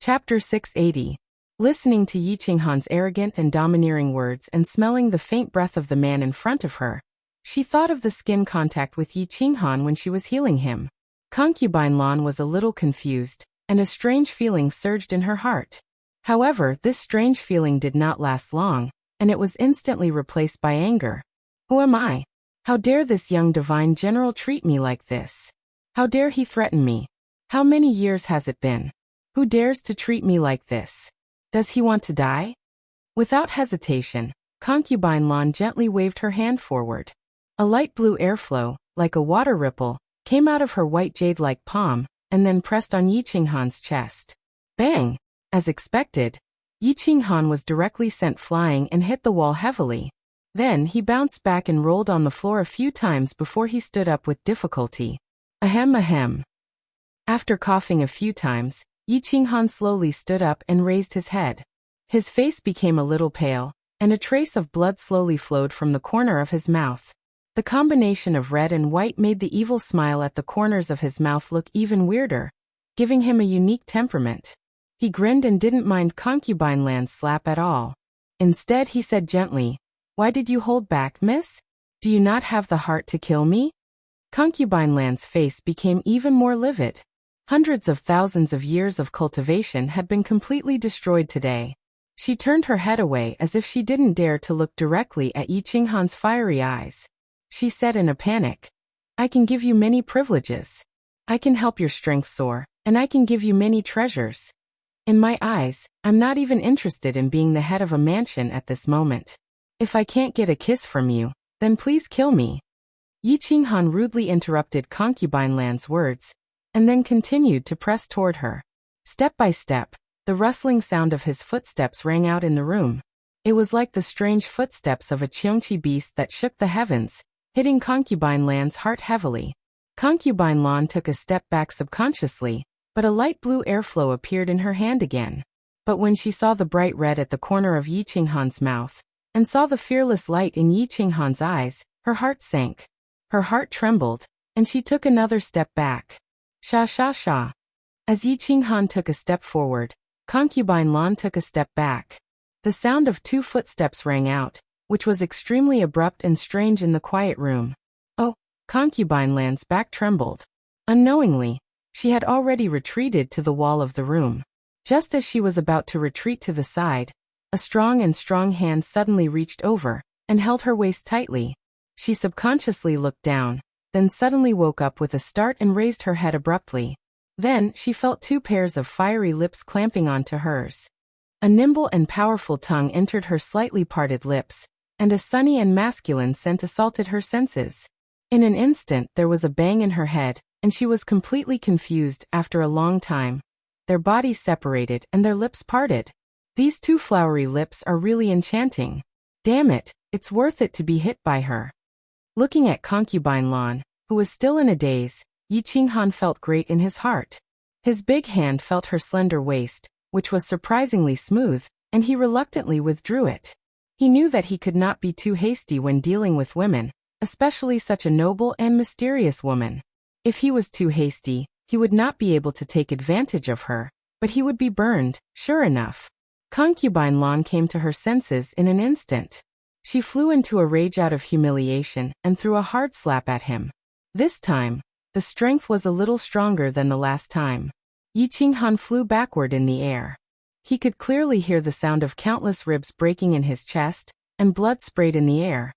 Chapter 680. Listening to Yi Qinghan's arrogant and domineering words and smelling the faint breath of the man in front of her, she thought of the skin contact with Yi Qinghan when she was healing him. Concubine Lan was a little confused, and a strange feeling surged in her heart. However, this strange feeling did not last long, and it was instantly replaced by anger. Who am I? How dare this young divine general treat me like this? How dare he threaten me? How many years has it been? Who dares to treat me like this? Does he want to die? Without hesitation, Concubine Lan gently waved her hand forward. A light blue airflow, like a water ripple, came out of her white jade-like palm, and then pressed on Yi Qinghan's chest. Bang! As expected, Yi Qinghan was directly sent flying and hit the wall heavily. Then he bounced back and rolled on the floor a few times before he stood up with difficulty. Ahem ahem. After coughing a few times, Yi Qinghan slowly stood up and raised his head. His face became a little pale, and a trace of blood slowly flowed from the corner of his mouth. The combination of red and white made the evil smile at the corners of his mouth look even weirder, giving him a unique temperament. He grinned and didn't mind Concubine Lan's slap at all. Instead, he said gently, "Why did you hold back, miss? Do you not have the heart to kill me?" Concubine Lan's face became even more livid. Hundreds of thousands of years of cultivation had been completely destroyed today. She turned her head away as if she didn't dare to look directly at Yi Qinghan's fiery eyes. She said in a panic, "I can give you many privileges. I can help your strength soar, and I can give you many treasures. In my eyes, I'm not even interested in being the head of a mansion at this moment. If I can't get a kiss from you, then please kill me." Yi Qinghan rudely interrupted Concubine Lan's words, and then continued to press toward her. Step by step, the rustling sound of his footsteps rang out in the room. It was like the strange footsteps of a Qiongqi beast that shook the heavens, hitting Concubine Lan's heart heavily. Concubine Lan took a step back subconsciously, but a light blue airflow appeared in her hand again. But when she saw the bright red at the corner of Yi Qinghan's mouth, and saw the fearless light in Yi Qinghan's eyes, her heart sank. Her heart trembled, and she took another step back. Sha sha sha. As Yi Qinghan took a step forward, Concubine Lan took a step back. The sound of 2 footsteps rang out, which was extremely abrupt and strange in the quiet room. Oh, Concubine Lan's back trembled. Unknowingly, she had already retreated to the wall of the room. Just as she was about to retreat to the side, a strong hand suddenly reached over and held her waist tightly. She subconsciously looked down, then suddenly woke up with a start and raised her head abruptly. Then she felt 2 pairs of fiery lips clamping onto hers. A nimble and powerful tongue entered her slightly parted lips, and a sunny and masculine scent assaulted her senses. In an instant there was a bang in her head, and she was completely confused. After a long time, their bodies separated and their lips parted. These 2 flowery lips are really enchanting. Damn it, it's worth it to be hit by her. Looking at Concubine Lan, who was still in a daze, Yi Qinghan felt great in his heart. His big hand felt her slender waist, which was surprisingly smooth, and he reluctantly withdrew it. He knew that he could not be too hasty when dealing with women, especially such a noble and mysterious woman. If he was too hasty, he would not be able to take advantage of her, but he would be burned, sure enough. Concubine Lan came to her senses in an instant. She flew into a rage out of humiliation and threw a hard slap at him. This time, the strength was a little stronger than the last time. Yi Qinghan flew backward in the air. He could clearly hear the sound of countless ribs breaking in his chest, and blood sprayed in the air.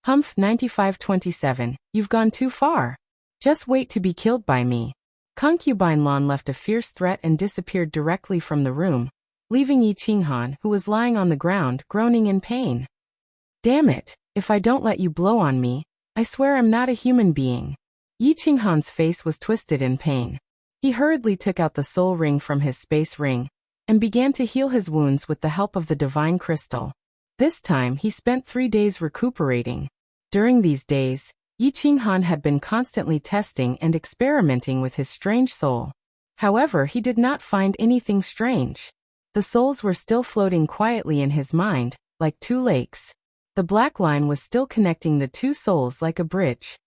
Humph 9527, you've gone too far. Just wait to be killed by me. Concubine Lan left a fierce threat and disappeared directly from the room, leaving Yi Qinghan, who was lying on the ground, groaning in pain. Damn it, if I don't let you blow on me, I swear I'm not a human being. Yi Qinghan's face was twisted in pain. He hurriedly took out the soul ring from his space ring, and began to heal his wounds with the help of the divine crystal. This time he spent 3 days recuperating. During these days, Yi Qinghan had been constantly testing and experimenting with his strange soul. However, he did not find anything strange. The souls were still floating quietly in his mind, like 2 lakes. The black line was still connecting the 2 souls like a bridge.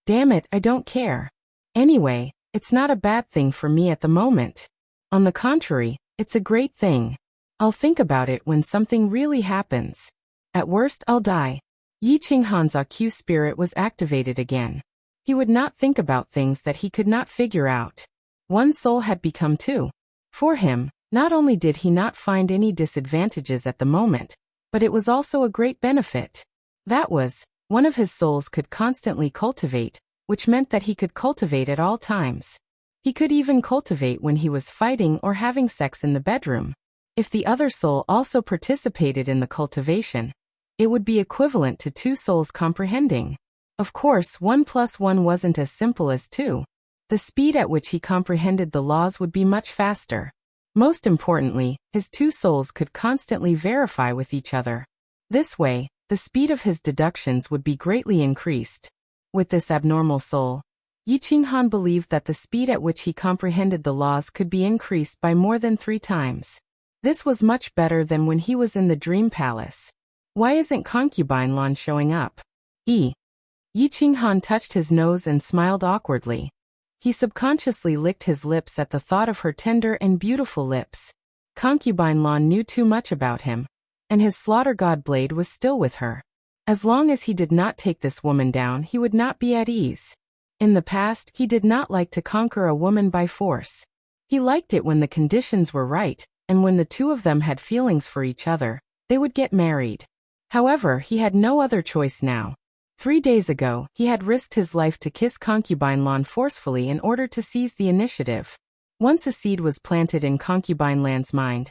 Damn it, I don't care. Anyway, it's not a bad thing for me at the moment. On the contrary, It's a great thing. I'll think about it when something really happens. At worst, I'll die. Yi Qinghan's AQ spirit was activated again. He would not think about things that he could not figure out. One soul had become two. For him, not only did he not find any disadvantages at the moment, but it was also a great benefit. That was, one of his souls could constantly cultivate, which meant that he could cultivate at all times. He could even cultivate when he was fighting or having sex in the bedroom. If the other soul also participated in the cultivation, it would be equivalent to two souls comprehending. Of course, 1 + 1 wasn't as simple as 2. The speed at which he comprehended the laws would be much faster. Most importantly, his two souls could constantly verify with each other. This way, the speed of his deductions would be greatly increased. With this abnormal soul, Yi Qinghan believed that the speed at which he comprehended the laws could be increased by more than 3 times. This was much better than when he was in the dream palace. Why isn't concubine Lan showing up? Yi Qinghan touched his nose and smiled awkwardly. He subconsciously licked his lips at the thought of her tender and beautiful lips. Concubine Lan knew too much about him, and his slaughter god blade was still with her. As long as he did not take this woman down, he would not be at ease. In the past, he did not like to conquer a woman by force. He liked it when the conditions were right, and when the two of them had feelings for each other, they would get married. However, he had no other choice now. 3 days ago, he had risked his life to kiss concubine Lan forcefully in order to seize the initiative. Once a seed was planted in concubine Lan's mind,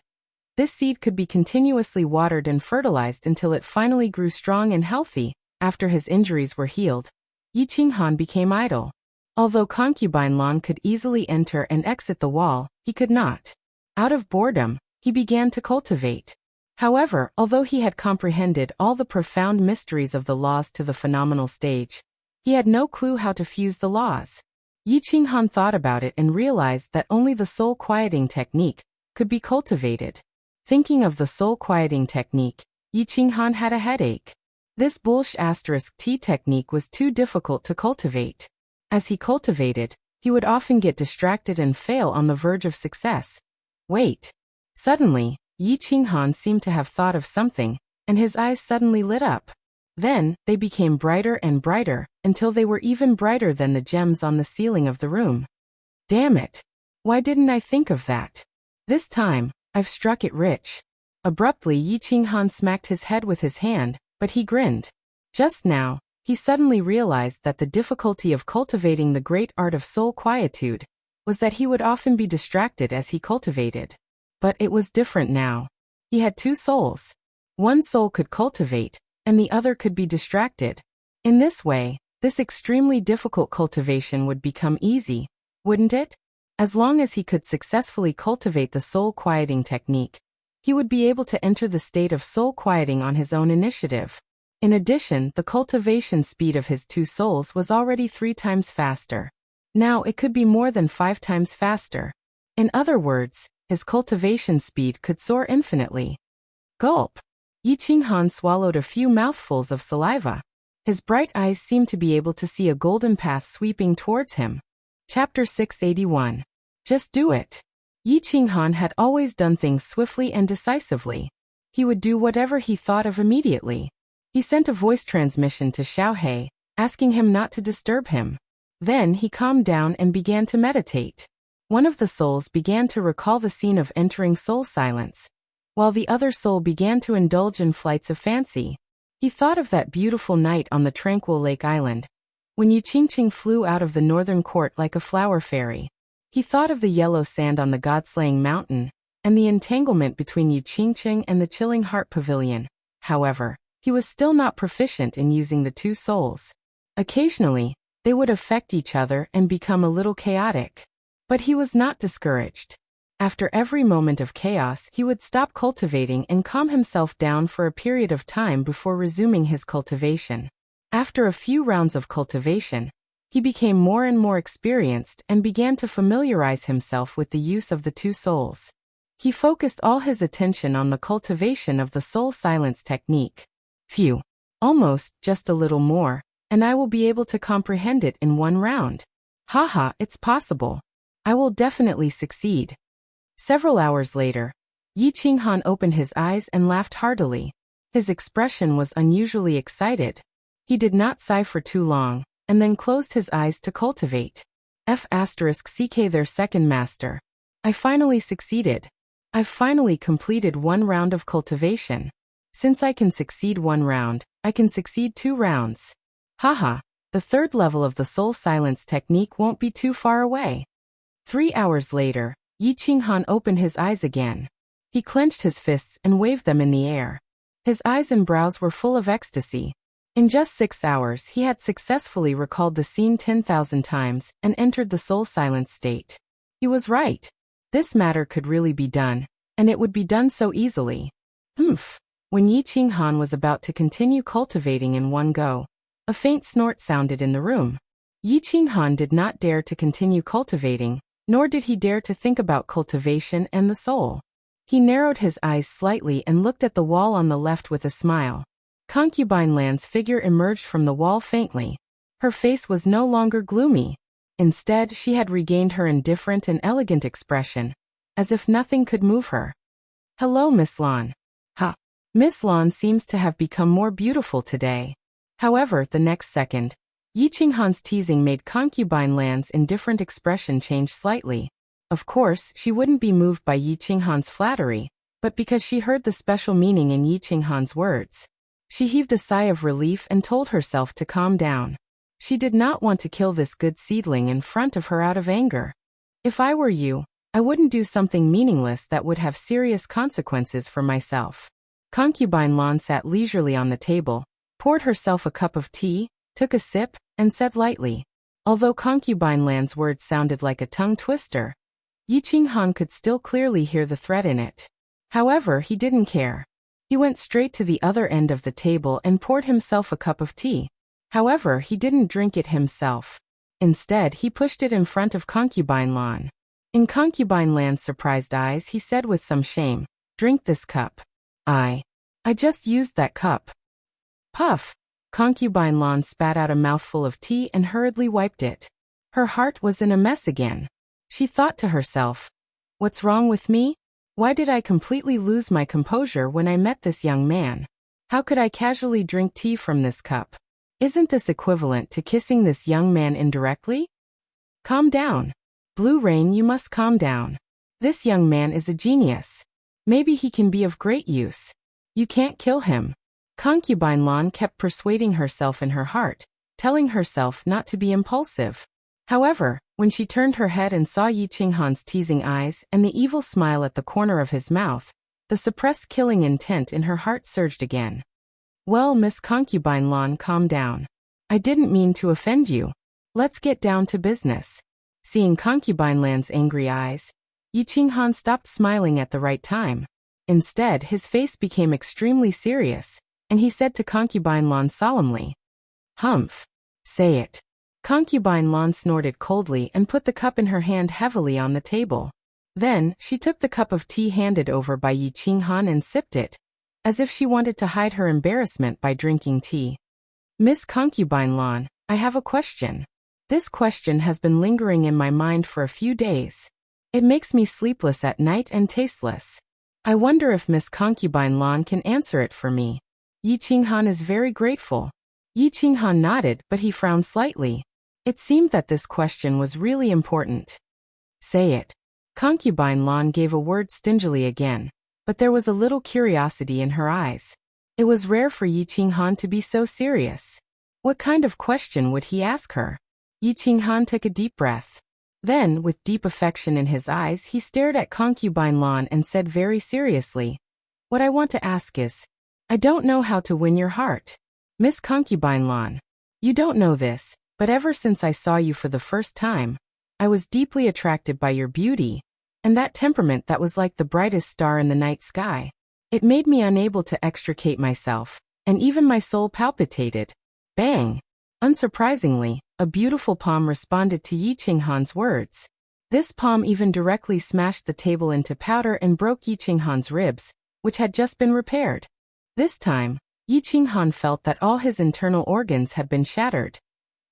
this seed could be continuously watered and fertilized until it finally grew strong and healthy. After his injuries were healed, Yi Qinghan became idle. Although concubine Lan could easily enter and exit the wall, he could not. Out of boredom, he began to cultivate. However, although he had comprehended all the profound mysteries of the laws to the phenomenal stage, he had no clue how to fuse the laws. Yi Qinghan thought about it and realized that only the soul quieting technique could be cultivated. Thinking of the soul quieting technique, Yi Qinghan had a headache. This *T technique was too difficult to cultivate. As he cultivated, he would often get distracted and fail on the verge of success. Wait. Suddenly, Yi Qinghan seemed to have thought of something, and his eyes suddenly lit up. Then, they became brighter and brighter, until they were even brighter than the gems on the ceiling of the room. Damn it! Why didn't I think of that? This time, I've struck it rich. Abruptly, Yi Qinghan smacked his head with his hand, but he grinned. Just now, he suddenly realized that the difficulty of cultivating the great art of soul quietude was that he would often be distracted as he cultivated. But it was different now. He had 2 souls. One soul could cultivate, and the other could be distracted. In this way, this extremely difficult cultivation would become easy, wouldn't it? As long as he could successfully cultivate the soul quieting technique, he would be able to enter the state of soul quieting on his own initiative. In addition, the cultivation speed of his 2 souls was already 3 times faster. Now it could be more than 5 times faster. In other words, his cultivation speed could soar infinitely. Gulp! Yi Qinghan swallowed a few mouthfuls of saliva. His bright eyes seemed to be able to see a golden path sweeping towards him. Chapter 681. Just do it. Yi Qinghan had always done things swiftly and decisively. He would do whatever he thought of immediately. He sent a voice transmission to Xiaohei, asking him not to disturb him. Then he calmed down and began to meditate. One of the souls began to recall the scene of entering soul silence, while the other soul began to indulge in flights of fancy. He thought of that beautiful night on the tranquil lake island, when Yu Qingqing flew out of the northern court like a flower fairy. He thought of the yellow sand on the god-slaying mountain, and the entanglement between Yu Qingqing and the chilling heart pavilion. However, he was still not proficient in using the 2 souls. Occasionally, they would affect each other and become a little chaotic. But he was not discouraged. After every moment of chaos, he would stop cultivating and calm himself down for a period of time before resuming his cultivation. After a few rounds of cultivation, he became more and more experienced and began to familiarize himself with the use of the 2 souls. He focused all his attention on the cultivation of the soul silence technique. Phew. Almost, just a little more, and I will be able to comprehend it in 1 round. Haha, it's possible. I will definitely succeed. Several hours later, Yi Qinghan opened his eyes and laughed heartily. His expression was unusually excited. He did not sigh for too long, and then closed his eyes to cultivate. F***ck their second master. I finally succeeded. I've finally completed one round of cultivation. Since I can succeed one round, I can succeed 2 rounds. Haha, the third level of the soul silence technique won't be too far away. 3 hours later, Yi Qinghan opened his eyes again. He clenched his fists and waved them in the air. His eyes and brows were full of ecstasy. In just 6 hours he had successfully recalled the scene 10,000 times and entered the soul silence state. He was right. This matter could really be done, and it would be done so easily. When Yi Qinghan was about to continue cultivating in one go, a faint snort sounded in the room. Yi Qinghan did not dare to continue cultivating, nor did he dare to think about cultivation and the soul. He narrowed his eyes slightly and looked at the wall on the left with a smile. Concubine Lan's figure emerged from the wall faintly. Her face was no longer gloomy. Instead, she had regained her indifferent and elegant expression, as if nothing could move her. Hello, Miss Lan. Ha! Miss Lan seems to have become more beautiful today. However, the next second, Yi Qinghan's teasing made Concubine Lan's indifferent expression change slightly. Of course, she wouldn't be moved by Yi Qinghan's flattery, but because she heard the special meaning in Yi Qinghan's words. She heaved a sigh of relief and told herself to calm down. She did not want to kill this good seedling in front of her out of anger. If I were you, I wouldn't do something meaningless that would have serious consequences for myself. Concubine Lan sat leisurely on the table, poured herself a cup of tea, took a sip, and said lightly. Although Concubine Lan's words sounded like a tongue twister, Yi Qinghan could still clearly hear the threat in it. However, he didn't care. He went straight to the other end of the table and poured himself a cup of tea. However, he didn't drink it himself. Instead, he pushed it in front of Concubine Lan. In Concubine Lan's surprised eyes, he said with some shame, "Drink this cup." I just used that cup." Puff! Concubine Lan spat out a mouthful of tea and hurriedly wiped it. Her heart was in a mess again. She thought to herself, "What's wrong with me? Why did I completely lose my composure when I met this young man? How could I casually drink tea from this cup? Isn't this equivalent to kissing this young man indirectly?" Calm down. Blue Rain, you must calm down. This young man is a genius. Maybe he can be of great use. You can't kill him. Concubine Lan kept persuading herself in her heart, telling herself not to be impulsive. However, when she turned her head and saw Yi Qinghan's teasing eyes and the evil smile at the corner of his mouth, the suppressed killing intent in her heart surged again. "Well, Miss Concubine Lan, calm down. I didn't mean to offend you. Let's get down to business." Seeing Concubine Lan's angry eyes, Yi Qinghan stopped smiling at the right time. Instead, his face became extremely serious, and he said to Concubine Lan solemnly, "Humph. Say it." Concubine Lan snorted coldly and put the cup in her hand heavily on the table. Then, she took the cup of tea handed over by Yi Qinghan and sipped it, as if she wanted to hide her embarrassment by drinking tea. "Miss Concubine Lan, I have a question. This question has been lingering in my mind for a few days. It makes me sleepless at night and tasteless. I wonder if Miss Concubine Lan can answer it for me." Yi Qinghan is very grateful. Yi Qinghan nodded, but he frowned slightly. It seemed that this question was really important. "Say it." Concubine Lan gave a word stingily again, but there was a little curiosity in her eyes. It was rare for Yi Qinghan to be so serious. What kind of question would he ask her? Yi Qinghan took a deep breath. Then, with deep affection in his eyes, he stared at Concubine Lan and said very seriously, "What I want to ask is, I don't know how to win your heart. Miss Concubine Lan. You don't know this, but ever since I saw you for the first time, I was deeply attracted by your beauty, and that temperament that was like the brightest star in the night sky. It made me unable to extricate myself, and even my soul palpitated. Bang! Unsurprisingly, a beautiful palm responded to Yi Qinghan's words. This palm even directly smashed the table into powder and broke Yi Qinghan's ribs, which had just been repaired. This time, Yi Qinghan felt that all his internal organs had been shattered.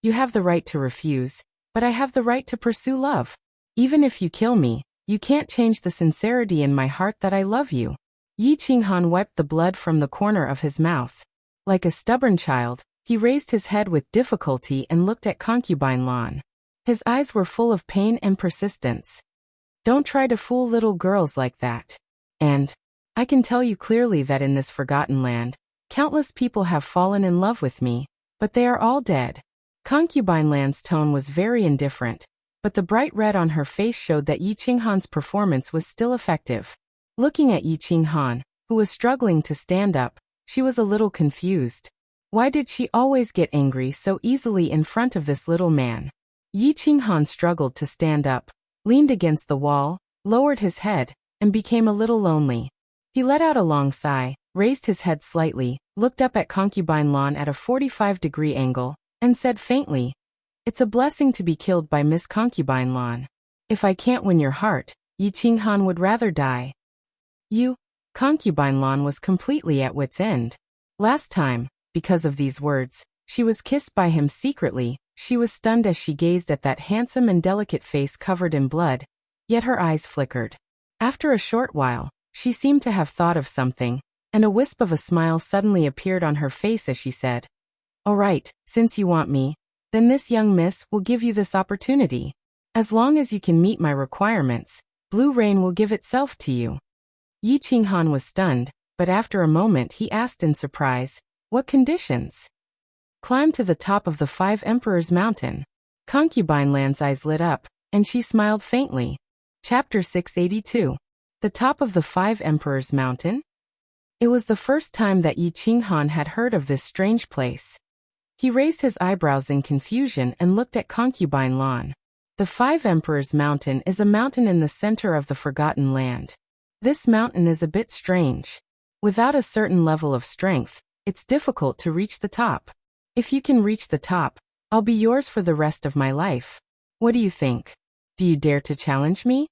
"You have the right to refuse, but I have the right to pursue love. Even if you kill me, You can't change the sincerity in my heart that I love you. Yi Qinghan wiped the blood from the corner of his mouth. Like a stubborn child, he raised his head with difficulty and looked at concubine Lan. His eyes were full of pain and persistence. Don't try to fool little girls like that. And I can tell you clearly that in this forgotten land, countless people have fallen in love with me, but they are all dead. Concubine Lan's tone was very indifferent, but the bright red on her face showed that Yi Qinghan's performance was still effective. Looking at Yi Qinghan, who was struggling to stand up, she was a little confused. Why did she always get angry so easily in front of this little man? Yi Qinghan struggled to stand up, leaned against the wall, lowered his head, and became a little lonely. He let out a long sigh, raised his head slightly, looked up at concubine Lan at a 45-degree angle, and said faintly, "It's a blessing to be killed by Miss Concubine Lan. If I can't win your heart, Yi Qinghan would rather die." You? Concubine Lan was completely at wit's end. Last time, because of these words, she was kissed by him secretly. She was stunned as she gazed at that handsome and delicate face covered in blood, yet her eyes flickered. After a short while, she seemed to have thought of something, and a wisp of a smile suddenly appeared on her face as she said, "All right, since you want me, then this young miss will give you this opportunity. As long as you can meet my requirements, Blue Rain will give itself to you." Yi Qinghan was stunned, but after a moment he asked in surprise, "What conditions?" "Climb to the top of the 5 Emperors Mountain." Concubine Lan's eyes lit up, and she smiled faintly. Chapter 682. The top of the 5 Emperors Mountain? It was the first time that Yi Qinghan had heard of this strange place. He raised his eyebrows in confusion and looked at concubine Lan. The 5 Emperors Mountain is a mountain in the center of the Forgotten Land. This mountain is a bit strange. Without a certain level of strength, it's difficult to reach the top. If you can reach the top, I'll be yours for the rest of my life. What do you think? Do you dare to challenge me?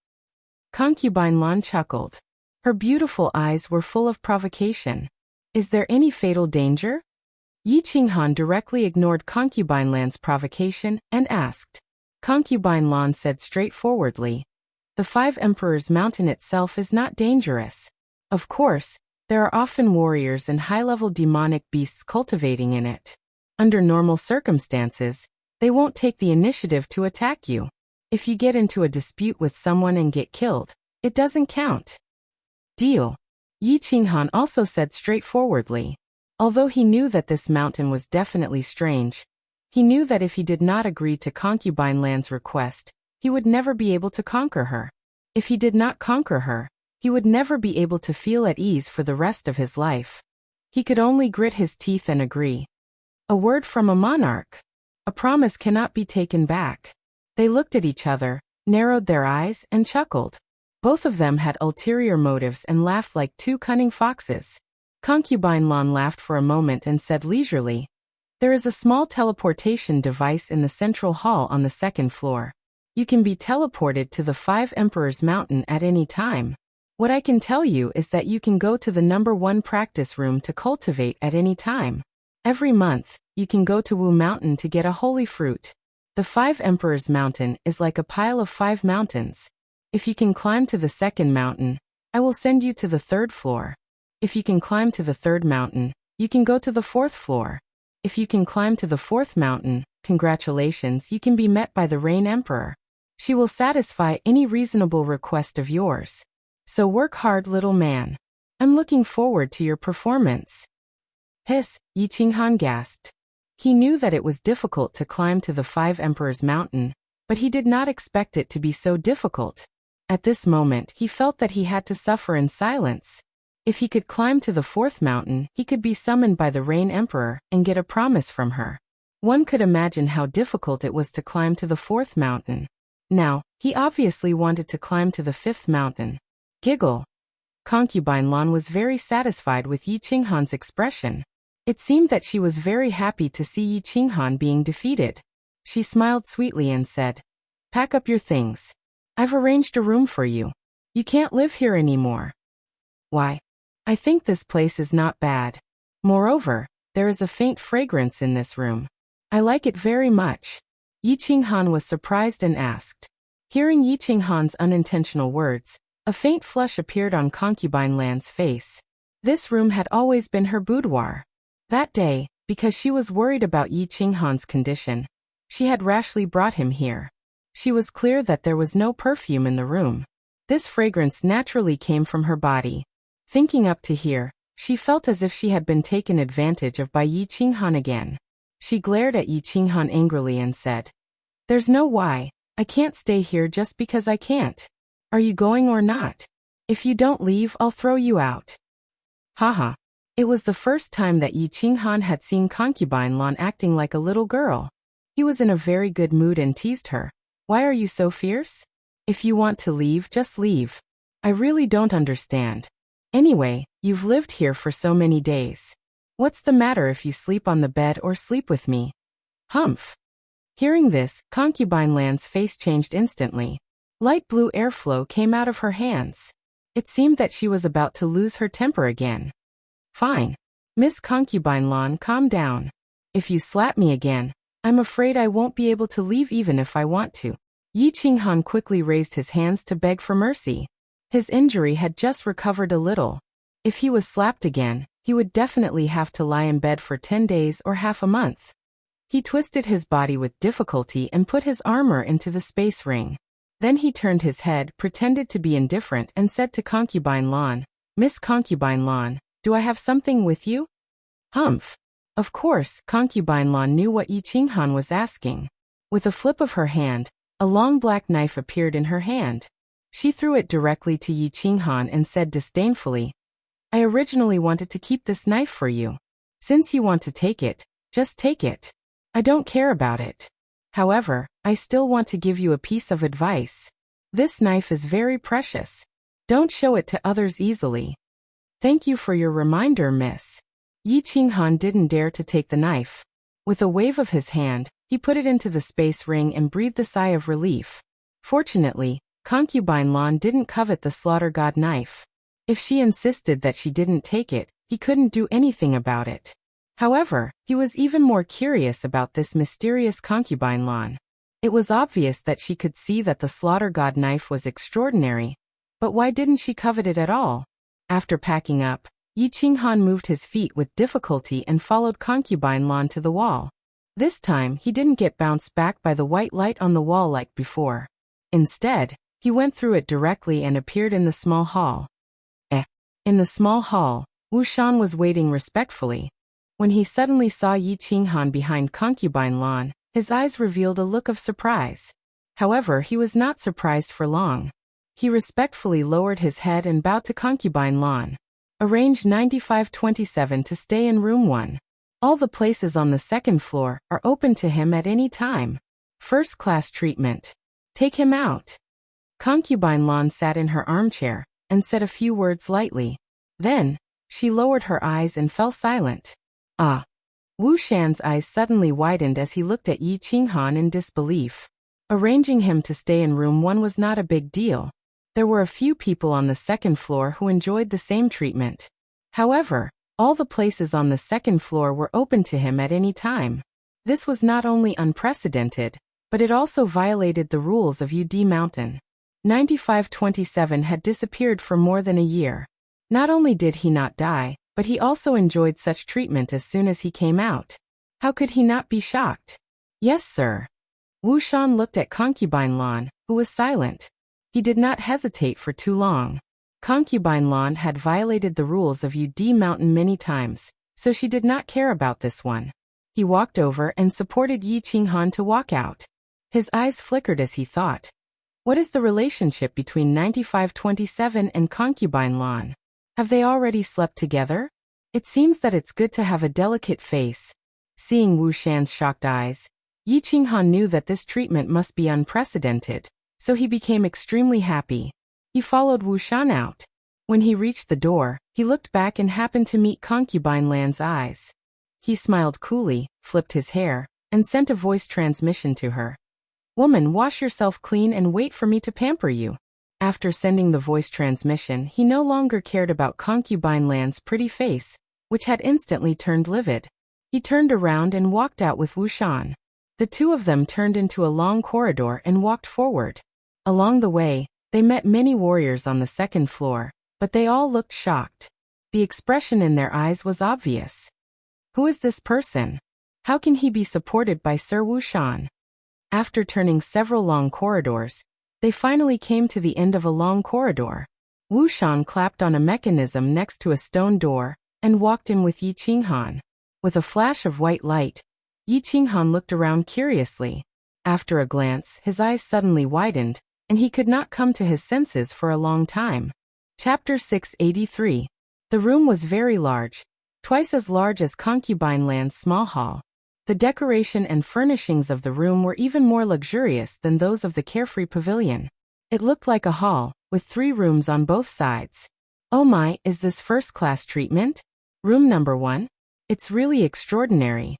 Concubine Lan chuckled. Her beautiful eyes were full of provocation. Is there any fatal danger? Yi Qinghan directly ignored concubine Lan's provocation and asked. Concubine Lan said straightforwardly, "The 5 Emperors Mountain itself is not dangerous. Of course, there are often warriors and high-level demonic beasts cultivating in it. Under normal circumstances, they won't take the initiative to attack you. If you get into a dispute with someone and get killed, it doesn't count." Deal. Yi Qinghan also said straightforwardly. Although he knew that this mountain was definitely strange, he knew that if he did not agree to concubine Lan's request, he would never be able to conquer her. If he did not conquer her, he would never be able to feel at ease for the rest of his life. He could only grit his teeth and agree. A word from a monarch. A promise cannot be taken back. They looked at each other, narrowed their eyes, and chuckled. Both of them had ulterior motives and laughed like 2 cunning foxes. Concubine Lan laughed for a moment and said leisurely, "There is a small teleportation device in the central hall on the 2nd floor. You can be teleported to the 5 Emperors Mountain at any time. What I can tell you is that you can go to the number 1 practice room to cultivate at any time. Every month, you can go to Wu Mountain to get a holy fruit. The 5 Emperors Mountain is like a pile of 5 mountains. If you can climb to the 2nd mountain, I will send you to the 3rd floor. If you can climb to the 3rd mountain, you can go to the 4th floor. If you can climb to the 4th mountain, congratulations, you can be met by the Rain Emperor. She will satisfy any reasonable request of yours. So work hard, little man. I'm looking forward to your performance." Hiss, Yi Qinghan gasped. He knew that it was difficult to climb to the 5 Emperors Mountain, but he did not expect it to be so difficult. At this moment, he felt that he had to suffer in silence. If he could climb to the 4th mountain, he could be summoned by the Rain Emperor and get a promise from her. One could imagine how difficult it was to climb to the 4th mountain. Now, he obviously wanted to climb to the 5th mountain. Giggle. Concubine Lan was very satisfied with Yi Qinghan's expression. It seemed that she was very happy to see Yi Qinghan being defeated. She smiled sweetly and said, "Pack up your things. I've arranged a room for you. You can't live here anymore." "Why? I think this place is not bad. Moreover, there is a faint fragrance in this room. I like it very much." Yi Qinghan was surprised and asked. Hearing Yi Qinghan's unintentional words, a faint flush appeared on Concubine Lan's face. This room had always been her boudoir. That day, because she was worried about Yi Qinghan's condition, she had rashly brought him here. She was clear that there was no perfume in the room. This fragrance naturally came from her body. Thinking up to here, she felt as if she had been taken advantage of by Yi Qinghan again. She glared at Yi Qinghan angrily and said, "There's no why. I can't stay here just because I can't. Are you going or not? If you don't leave, I'll throw you out." Haha. It was the first time that Yi Qinghan had seen Concubine Lan acting like a little girl. He was in a very good mood and teased her. "Why are you so fierce? If you want to leave, just leave. I really don't understand. Anyway, you've lived here for so many days. What's the matter if you sleep on the bed or sleep with me?" Humph. Hearing this, Concubine Lan's face changed instantly. Light blue airflow came out of her hands. It seemed that she was about to lose her temper again. "Fine. Miss Concubine Lan, calm down. If you slap me again, I'm afraid I won't be able to leave even if I want to." Yi Qinghan quickly raised his hands to beg for mercy. His injury had just recovered a little. If he was slapped again, he would definitely have to lie in bed for 10 days or half a month. He twisted his body with difficulty and put his armor into the space ring. Then he turned his head, pretended to be indifferent, and said to Concubine Lan, "Miss Concubine Lan, do I have something with you?" Humph. Of course, Concubine Lan knew what Yi Qinghan was asking. With a flip of her hand, a long black knife appeared in her hand. She threw it directly to Yi Qinghan and said disdainfully, "I originally wanted to keep this knife for you. Since you want to take it, just take it. I don't care about it. However, I still want to give you a piece of advice. This knife is very precious. Don't show it to others easily." "Thank you for your reminder, miss." Yi Qinghan didn't dare to take the knife. With a wave of his hand, he put it into the space ring and breathed a sigh of relief. Fortunately, Concubine Lan didn't covet the slaughter god knife. If she insisted that she didn't take it, he couldn't do anything about it. However, he was even more curious about this mysterious Concubine Lan. It was obvious that she could see that the slaughter god knife was extraordinary, but why didn't she covet it at all? After packing up, Yi Qinghan moved his feet with difficulty and followed Concubine Lan to the wall. This time, he didn't get bounced back by the white light on the wall like before. Instead, he went through it directly and appeared in the small hall. In the small hall, Wu Shan was waiting respectfully. When he suddenly saw Yi Qinghan behind Concubine Lan, his eyes revealed a look of surprise. However, he was not surprised for long. He respectfully lowered his head and bowed to Concubine Lan. "Arrange 9527 to stay in room 1. All the places on the second floor are open to him at any time. First-class treatment. Take him out." Concubine Lan sat in her armchair and said a few words lightly. Then, she lowered her eyes and fell silent. Ah. Wu Shan's eyes suddenly widened as he looked at Yi Qinghan in disbelief. Arranging him to stay in room 1 was not a big deal. There were a few people on the second floor who enjoyed the same treatment. However, all the places on the second floor were open to him at any time. This was not only unprecedented, but it also violated the rules of UD Mountain. 9527 had disappeared for more than a year. Not only did he not die, but he also enjoyed such treatment as soon as he came out. How could he not be shocked? "Yes, sir." Wu Shan looked at Concubine Lan, who was silent. He did not hesitate for too long. Concubine Lan had violated the rules of UD Mountain many times, so she did not care about this one. He walked over and supported Yi Qinghan to walk out. His eyes flickered as he thought, what is the relationship between 9527 and Concubine Lan? Have they already slept together? It seems that it's good to have a delicate face. Seeing Wu Shan's shocked eyes, Yi Qinghan knew that this treatment must be unprecedented, so he became extremely happy. He followed Wu Shan out. When he reached the door, he looked back and happened to meet Concubine Lan's eyes. He smiled coolly, flipped his hair, and sent a voice transmission to her. "Woman, wash yourself clean and wait for me to pamper you." After sending the voice transmission, he no longer cared about Concubine Lan's pretty face, which had instantly turned livid. He turned around and walked out with Wu Shan. The two of them turned into a long corridor and walked forward. Along the way, they met many warriors on the second floor, but they all looked shocked. The expression in their eyes was obvious. Who is this person? How can he be supported by Sir Wushan? After turning several long corridors, they finally came to the end of a long corridor. Wushan clapped on a mechanism next to a stone door and walked in with Yi Qinghan. With a flash of white light, Yi Qinghan looked around curiously. After a glance, his eyes suddenly widened, and he could not come to his senses for a long time. Chapter 683. The room was very large, twice as large as Concubine Land's small hall. The decoration and furnishings of the room were even more luxurious than those of the carefree pavilion. It looked like a hall, with 3 rooms on both sides. Oh my, is this first-class treatment? Room number 1? It's really extraordinary.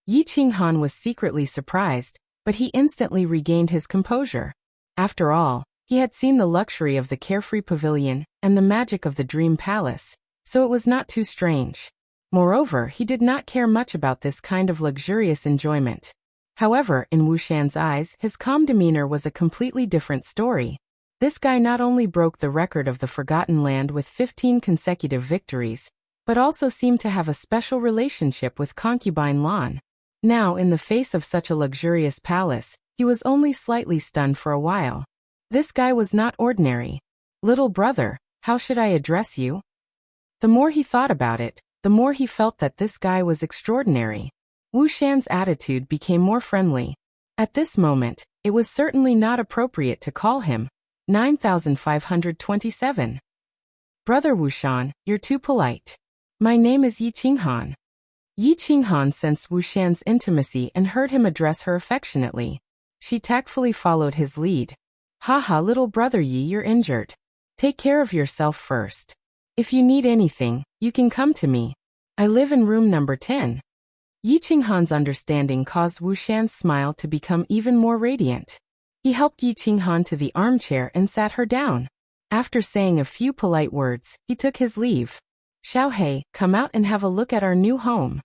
Yi Qinghan was secretly surprised, but he instantly regained his composure. After all, he had seen the luxury of the carefree pavilion and the magic of the dream palace, so it was not too strange. Moreover, he did not care much about this kind of luxurious enjoyment. However, in Wushan's eyes, his calm demeanor was a completely different story. This guy not only broke the record of the Forgotten Land with 15 consecutive victories, but also seemed to have a special relationship with Concubine Lan. Now, in the face of such a luxurious palace, he was only slightly stunned for a while. This guy was not ordinary. Little brother, how should I address you? The more he thought about it, the more he felt that this guy was extraordinary. Wushan's attitude became more friendly. At this moment, it was certainly not appropriate to call him 9527. Brother Wushan, you're too polite. My name is Yi Qinghan. Yi Qinghan sensed Wushan's intimacy and heard him address her affectionately. She tactfully followed his lead. Haha, little brother Yi, you're injured. Take care of yourself first. If you need anything, you can come to me. I live in room number 10. Yi Qinghan's understanding caused Wushan's smile to become even more radiant. He helped Yi Qinghan to the armchair and sat her down. After saying a few polite words, he took his leave. Xiaohei, come out and have a look at our new home.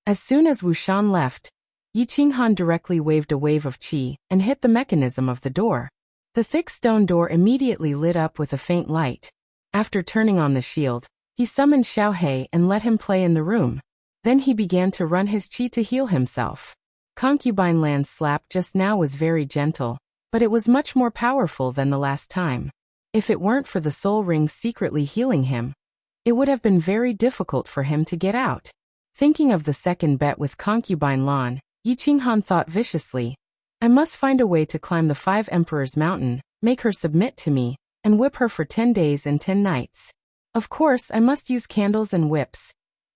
As soon as Wushan left, Yi Qinghan directly waved a wave of qi and hit the mechanism of the door. The thick stone door immediately lit up with a faint light. After turning on the shield, he summoned Xiaohei and let him play in the room. Then he began to run his qi to heal himself. Concubine Land's slap just now was very gentle, but it was much more powerful than the last time. If it weren't for the soul ring secretly healing him, it would have been very difficult for him to get out. Thinking of the second bet with Concubine Lan, Yi Qinghan thought viciously, I must find a way to climb the 5 Emperors Mountain, make her submit to me, and whip her for 10 days and 10 nights. Of course, I must use candles and whips.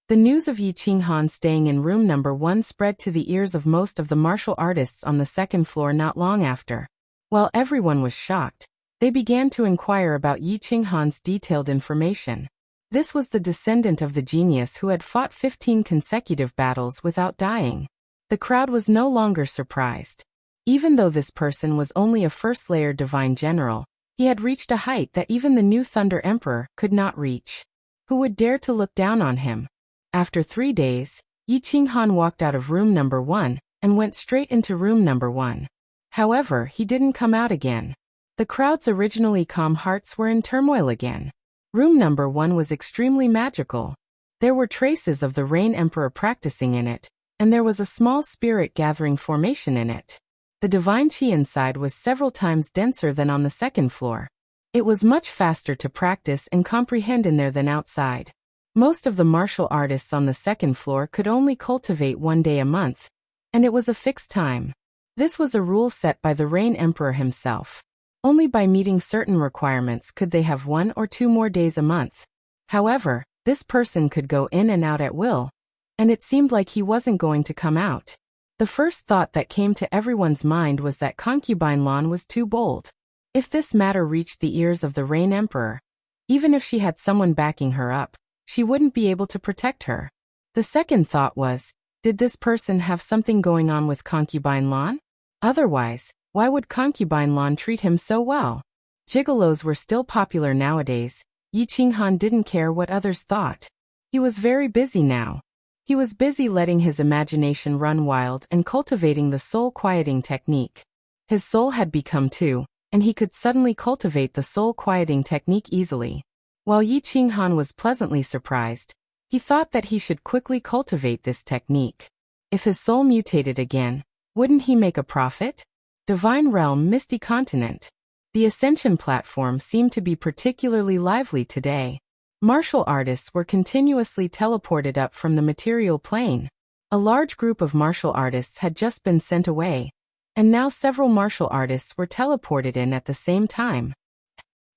The news of Yi Qinghan staying in room number 1 spread to the ears of most of the martial artists on the second floor not long after. While everyone was shocked, they began to inquire about Yi Qinghan's detailed information. This was the descendant of the genius who had fought 15 consecutive battles without dying. The crowd was no longer surprised. Even though this person was only a first-layer divine general, he had reached a height that even the new Thunder Emperor could not reach. Who would dare to look down on him? After 3 days, Yi Qinghan walked out of room number 1 and went straight into room number 1. However, he didn't come out again. The crowd's originally calm hearts were in turmoil again. Room number 1 was extremely magical. There were traces of the Rain Emperor practicing in it, and there was a small spirit-gathering formation in it. The divine qi inside was several times denser than on the second floor. It was much faster to practice and comprehend in there than outside. Most of the martial artists on the second floor could only cultivate 1 day a month, and it was a fixed time. This was a rule set by the Rain Emperor himself. Only by meeting certain requirements could they have 1 or 2 more days a month. However, this person could go in and out at will, and it seemed like he wasn't going to come out. The first thought that came to everyone's mind was that Concubine Lan was too bold. If this matter reached the ears of the Rain Emperor, even if she had someone backing her up, she wouldn't be able to protect her. The second thought was, did this person have something going on with Concubine Lan? Otherwise, why would Concubine Lan treat him so well? Gigolos were still popular nowadays. Yi Qinghan didn't care what others thought. He was very busy now. He was busy letting his imagination run wild and cultivating the soul-quieting technique. His soul had become too and he could suddenly cultivate the soul-quieting technique easily. While Yi Qinghan was pleasantly surprised, he thought that he should quickly cultivate this technique. If his soul mutated again, wouldn't he make a profit? Divine Realm Misty Continent. The Ascension platform seemed to be particularly lively today. Martial artists were continuously teleported up from the material plane. A large group of martial artists had just been sent away, and now several martial artists were teleported in at the same time.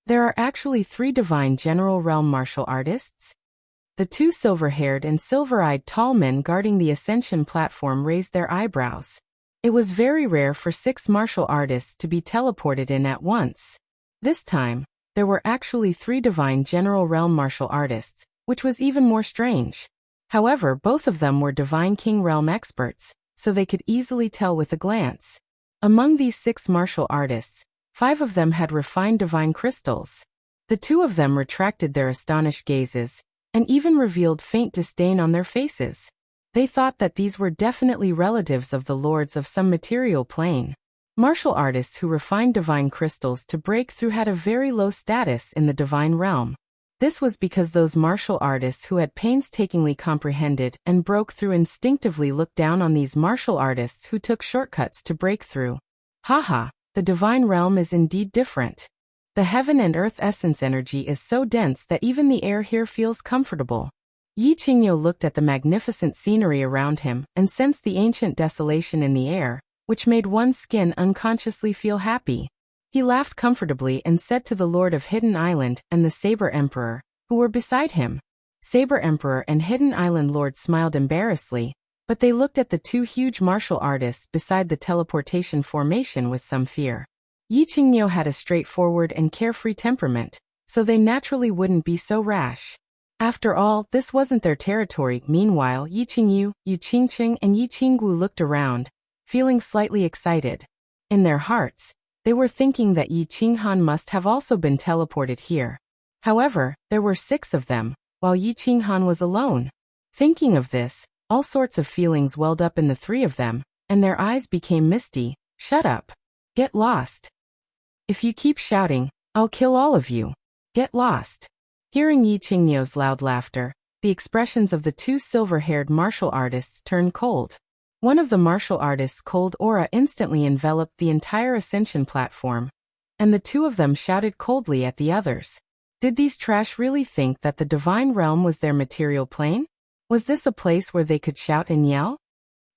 There are actually 3 Divine General Realm martial artists? The 2 silver-haired and silver-eyed tall men guarding the Ascension platform raised their eyebrows. It was very rare for 6 martial artists to be teleported in at once. This time, there were actually 3 Divine General Realm martial artists, which was even more strange. However, both of them were Divine King Realm experts, so they could easily tell with a glance. Among these 6 martial artists, 5 of them had refined divine crystals. The 2 of them retracted their astonished gazes, and even revealed faint disdain on their faces. They thought that these were definitely relatives of the lords of some material plane. Martial artists who refined divine crystals to break through had a very low status in the divine realm. This was because those martial artists who had painstakingly comprehended and broke through instinctively looked down on these martial artists who took shortcuts to break through. Haha, the divine realm is indeed different. The heaven and earth essence energy is so dense that even the air here feels comfortable. Yi Qingyo looked at the magnificent scenery around him and sensed the ancient desolation in the air, which made one's skin unconsciously feel happy. He laughed comfortably and said to the Lord of Hidden Island and the Saber Emperor, who were beside him. Saber Emperor and Hidden Island Lord smiled embarrassedly, but they looked at the 2 huge martial artists beside the teleportation formation with some fear. Yi Qingyo had a straightforward and carefree temperament, so they naturally wouldn't be so rash. After all, this wasn't their territory. Meanwhile, Yi Qingyu, Yu Qingqing and Yi Qinggu looked around, feeling slightly excited. In their hearts, they were thinking that Yi Qinghan must have also been teleported here. However, there were 6 of them, while Yi Qinghan was alone. Thinking of this, all sorts of feelings welled up in the 3 of them, and their eyes became misty. Shut up. Get lost. If you keep shouting, I'll kill all of you. Get lost. Hearing Yi Qingyo's loud laughter, the expressions of the 2 silver-haired martial artists turned cold. One of the martial artists' cold aura instantly enveloped the entire Ascension platform, and the 2 of them shouted coldly at the others. Did these trash really think that the divine realm was their material plane? Was this a place where they could shout and yell?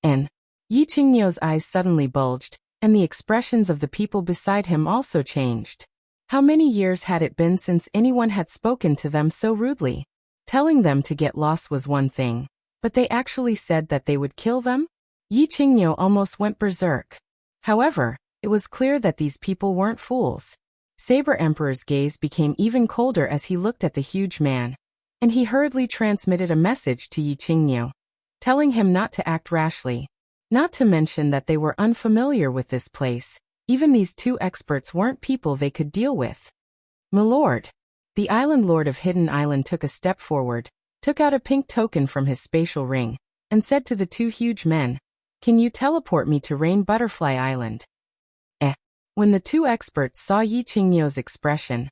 And Yi Qingyo's eyes suddenly bulged, and the expressions of the people beside him also changed. How many years had it been since anyone had spoken to them so rudely? Telling them to get lost was one thing, but they actually said that they would kill them? Yi Qingyo almost went berserk. However, it was clear that these people weren't fools. Saber Emperor's gaze became even colder as he looked at the huge man, and he hurriedly transmitted a message to Yi Qingyo, telling him not to act rashly. Not to mention that they were unfamiliar with this place. Even these 2 experts weren't people they could deal with. "Milord." The Island Lord of Hidden Island took a step forward, took out a pink token from his spatial ring, and said to the 2 huge men, "Can you teleport me to Rain Butterfly Island?" When the 2 experts saw Yi Qingyo's expression,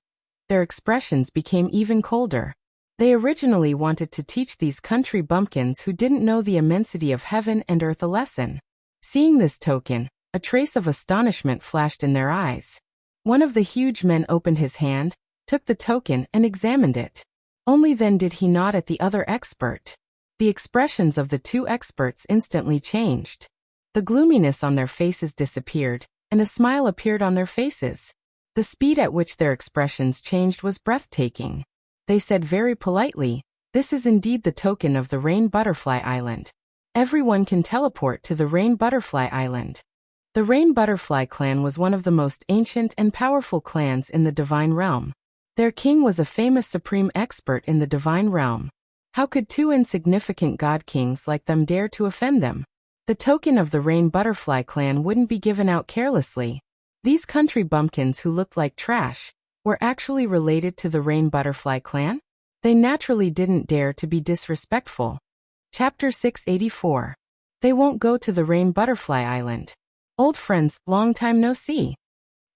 their expressions became even colder. They originally wanted to teach these country bumpkins who didn't know the immensity of heaven and earth a lesson. Seeing this token, a trace of astonishment flashed in their eyes. One of the huge men opened his hand, took the token and examined it. Only then did he nod at the other expert. The expressions of the 2 experts instantly changed. The gloominess on their faces disappeared, and a smile appeared on their faces. The speed at which their expressions changed was breathtaking. They said very politely, "This is indeed the token of the Rain Butterfly Island. Everyone can teleport to the Rain Butterfly Island." The Rain Butterfly clan was one of the most ancient and powerful clans in the divine realm. Their king was a famous supreme expert in the divine realm. How could 2 insignificant god kings like them dare to offend them? The token of the Rain Butterfly clan wouldn't be given out carelessly. These country bumpkins who looked like trash were actually related to the Rain Butterfly clan? They naturally didn't dare to be disrespectful. Chapter 684. They won't go to the Rain Butterfly Island. Old friends, long time no see.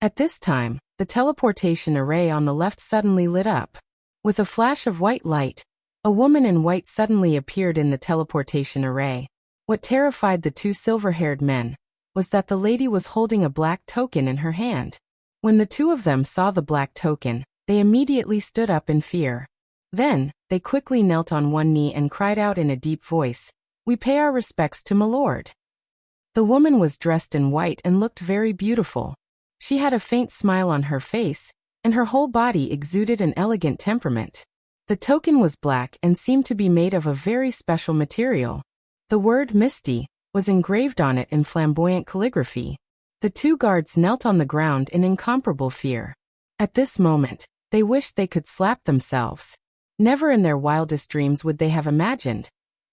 At this time, the teleportation array on the left suddenly lit up. With a flash of white light, a woman in white suddenly appeared in the teleportation array. What terrified the two silver-haired men was that the lady was holding a black token in her hand. When the two of them saw the black token, they immediately stood up in fear. Then, they quickly knelt on one knee and cried out in a deep voice, "We pay our respects to my lord." The woman was dressed in white and looked very beautiful. She had a faint smile on her face, and her whole body exuded an elegant temperament. The token was black and seemed to be made of a very special material. The word "Misty" was engraved on it in flamboyant calligraphy. The two guards knelt on the ground in incomparable fear. At this moment, they wished they could slap themselves. Never in their wildest dreams would they have imagined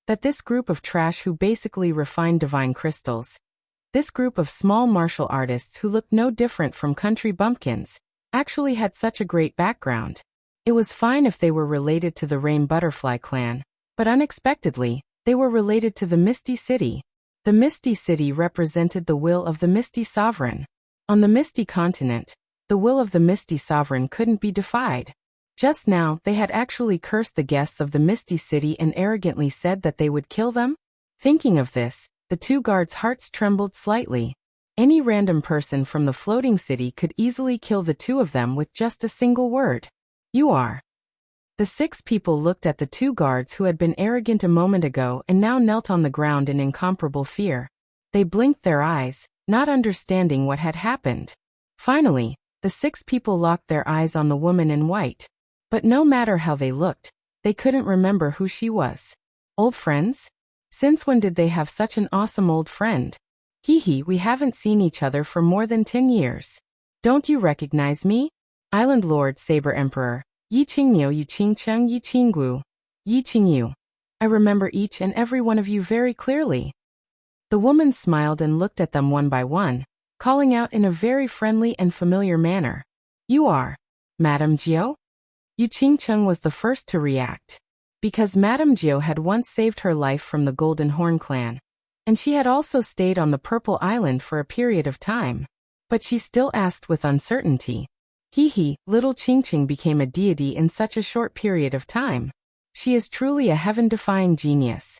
that this group of trash who basically refined divine crystals, this group of small martial artists who looked no different from country bumpkins, actually had such a great background. It was fine if they were related to the Rain Butterfly clan, but unexpectedly, they were related to the Misty City. The Misty City represented the will of the Misty Sovereign. On the Misty Continent, the will of the Misty Sovereign couldn't be defied. Just now, they had actually cursed the guests of the Misty City and arrogantly said that they would kill them. Thinking of this, the two guards' hearts trembled slightly. Any random person from the floating city could easily kill the two of them with just a single word. "You are." The 6 people looked at the 2 guards who had been arrogant a moment ago and now knelt on the ground in incomparable fear. They blinked their eyes, not understanding what had happened. Finally, the 6 people locked their eyes on the woman in white. But no matter how they looked, they couldn't remember who she was. Old friends? Since when did they have such an awesome old friend? Hee, we haven't seen each other for more than 10 years. Don't you recognize me? Island Lord Saber Emperor. Yi Qingniu Yi Qingcheng Yi Qinggu. Yi Qingyu. I remember each and every one of you very clearly. The woman smiled and looked at them one by one, calling out in a very friendly and familiar manner. You are Madame Jiao? Yi Qingcheng was the first to react. Because Madame Jiao had once saved her life from the Golden Horn clan, and she had also stayed on the Purple Island for a period of time. But she still asked with uncertainty. Little Qingqing became a deity in such a short period of time. She is truly a heaven-defying genius.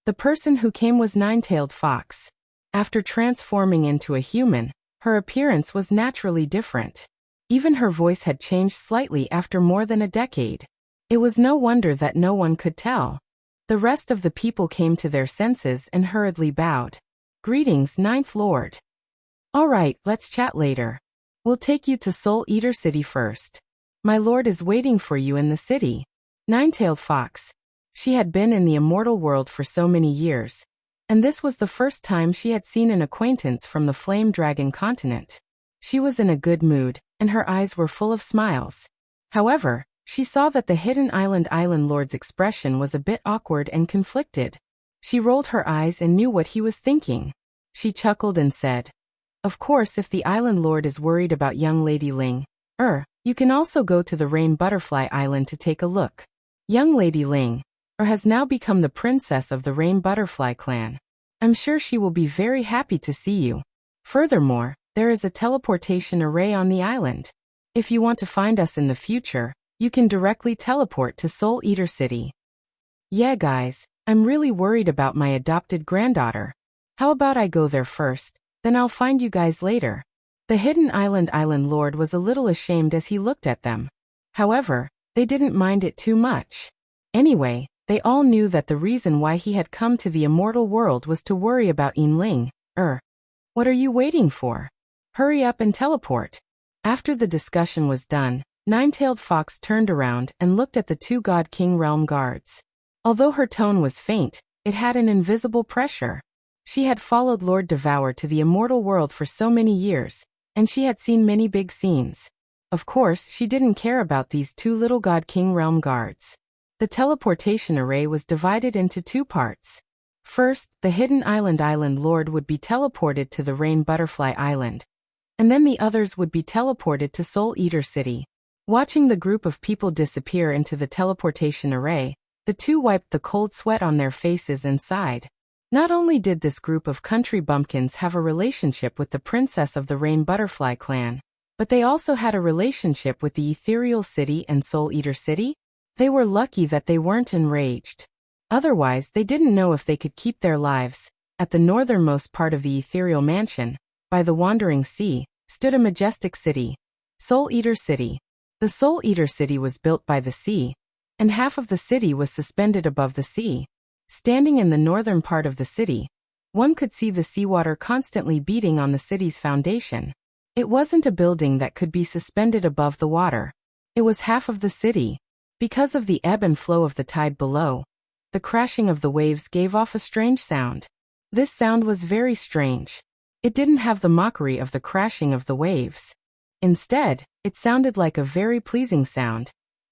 The person who came was Nine-Tailed Fox. After transforming into a human, her appearance was naturally different. Even her voice had changed slightly after more than a decade. It was no wonder that no one could tell. The rest of the people came to their senses and hurriedly bowed. Greetings, Ninth Lord. All right, let's chat later. We'll take you to Soul Eater City first. My lord is waiting for you in the city. Nine-Tailed Fox. She had been in the immortal world for so many years, and this was the first time she had seen an acquaintance from the Flame Dragon continent. She was in a good mood, and her eyes were full of smiles. However, she saw that the Hidden Island Lord's expression was a bit awkward and conflicted. She rolled her eyes and knew what he was thinking. She chuckled and said, of course, if the Island Lord is worried about young Lady Ling, you can also go to the Rain Butterfly Island to take a look. Young Lady Ling, has now become the princess of the Rain Butterfly clan. I'm sure she will be very happy to see you. Furthermore, there is a teleportation array on the island. If you want to find us in the future, you can directly teleport to Soul Eater City. Yeah guys, I'm really worried about my adopted granddaughter. How about I go there first? Then I'll find you guys later. The Hidden Island Lord was a little ashamed as he looked at them. However, they didn't mind it too much. Anyway, they all knew that the reason why he had come to the immortal world was to worry about Yinling. What are you waiting for? Hurry up and teleport. After the discussion was done, Nine-Tailed Fox turned around and looked at the 2 God King Realm guards. Although her tone was faint, it had an invisible pressure. She had followed Lord Devour to the immortal world for so many years, and she had seen many big scenes. Of course, she didn't care about these 2 little God King Realm guards. The teleportation array was divided into 2 parts. First, the Hidden Island Lord would be teleported to the Rain Butterfly Island, and then the others would be teleported to Soul Eater City. Watching the group of people disappear into the teleportation array, the 2 wiped the cold sweat on their faces and sighed. Not only did this group of country bumpkins have a relationship with the princess of the Rain Butterfly clan, But they also had a relationship with the ethereal city and Soul Eater city? They were lucky that they weren't enraged. Otherwise, they didn't know if they could keep their lives. At the northernmost part of the ethereal mansion, by the wandering sea, stood a majestic city. Soul Eater City. The Soul Eater City was built by the sea, and half of the city was suspended above the sea. Standing in the northern part of the city, one could see the seawater constantly beating on the city's foundation. It wasn't a building that could be suspended above the water. It was half of the city. Because of the ebb and flow of the tide below, the crashing of the waves gave off a strange sound. This sound was very strange. It didn't have the mockery of the crashing of the waves. Instead, it sounded like a very pleasing sound,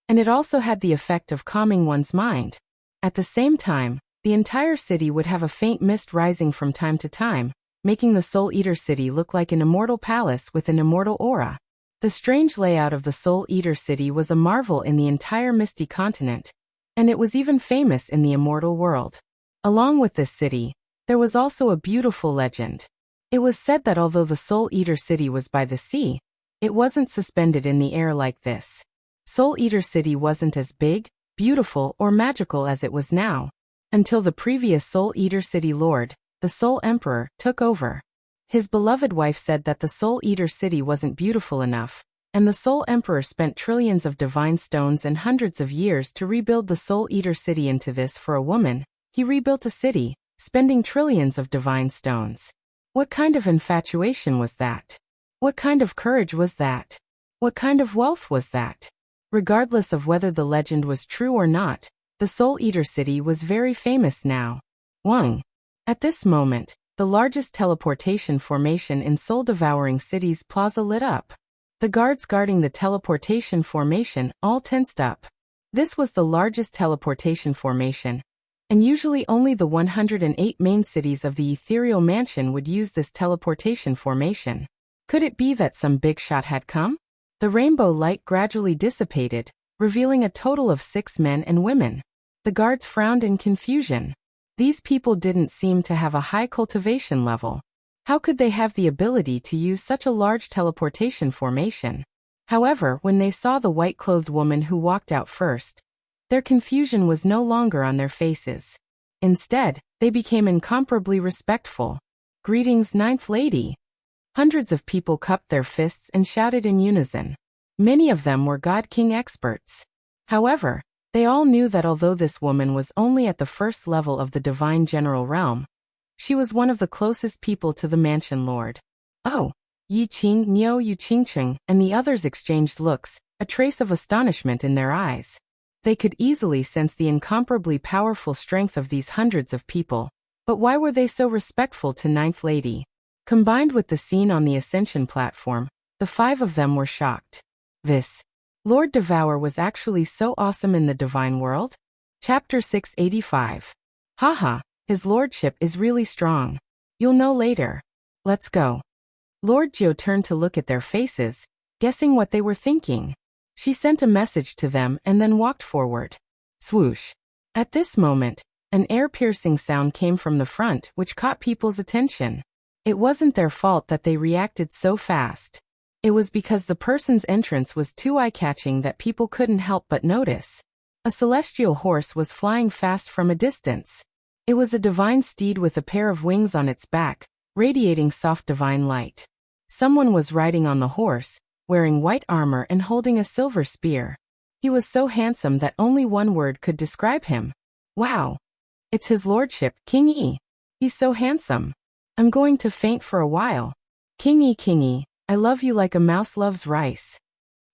and it also had the effect of calming one's mind. At the same time, the entire city would have a faint mist rising from time to time, making the Soul Eater City look like an immortal palace with an immortal aura. The strange layout of the Soul Eater City was a marvel in the entire Misty Continent, and it was even famous in the immortal world. Along with this city, there was also a beautiful legend. It was said that although the Soul Eater City was by the sea, it wasn't suspended in the air like this. Soul Eater City wasn't as big, beautiful, or magical as it was now, until the previous Soul Eater City Lord, the Soul Emperor, took over. His beloved wife said that the Soul Eater City wasn't beautiful enough, and the Soul Emperor spent trillions of divine stones and hundreds of years to rebuild the Soul Eater City into this. For a woman, he rebuilt a city, spending trillions of divine stones. What kind of infatuation was that? What kind of courage was that? What kind of wealth was that? Regardless of whether the legend was true or not, the Soul Eater City was very famous now. 1. At this moment, the largest teleportation formation in soul-devouring cities plaza lit up. The guards guarding the teleportation formation all tensed up. This was the largest teleportation formation, and usually only the 108 main cities of the ethereal mansion would use this teleportation formation. Could it be that some big shot had come? The rainbow light gradually dissipated, revealing a total of 6 men and women. The guards frowned in confusion. These people didn't seem to have a high cultivation level. How could they have the ability to use such a large teleportation formation? However, when they saw the white-clothed woman who walked out first, their confusion was no longer on their faces. Instead, they became incomparably respectful. "Greetings, Ninth Lady." Hundreds of people cupped their fists and shouted in unison. Many of them were God King experts. However, they all knew that although this woman was only at the first level of the divine general realm, she was one of the closest people to the mansion lord. "Oh, Yi Qing, Niu Yu Qingcheng," and the others exchanged looks, a trace of astonishment in their eyes. They could easily sense the incomparably powerful strength of these hundreds of people. But why were they so respectful to Ninth Lady? Combined with the scene on the Ascension platform, the 5 of them were shocked. This Lord Devour was actually so awesome in the divine world? Chapter 685. Haha, his lordship is really strong. You'll know later. Let's go. Lord Jiu turned to look at their faces, guessing what they were thinking. She sent a message to them and then walked forward. Swoosh. At this moment, an air-piercing sound came from the front which caught people's attention. It wasn't their fault that they reacted so fast. It was because the person's entrance was too eye-catching that people couldn't help but notice. A celestial horse was flying fast from a distance. It was a divine steed with a pair of wings on its back, radiating soft divine light. Someone was riding on the horse, wearing white armor and holding a silver spear. He was so handsome that only one word could describe him. Wow! It's his lordship, King Yi. He's so handsome. I'm going to faint for a while. King Yi, I love you like a mouse loves rice.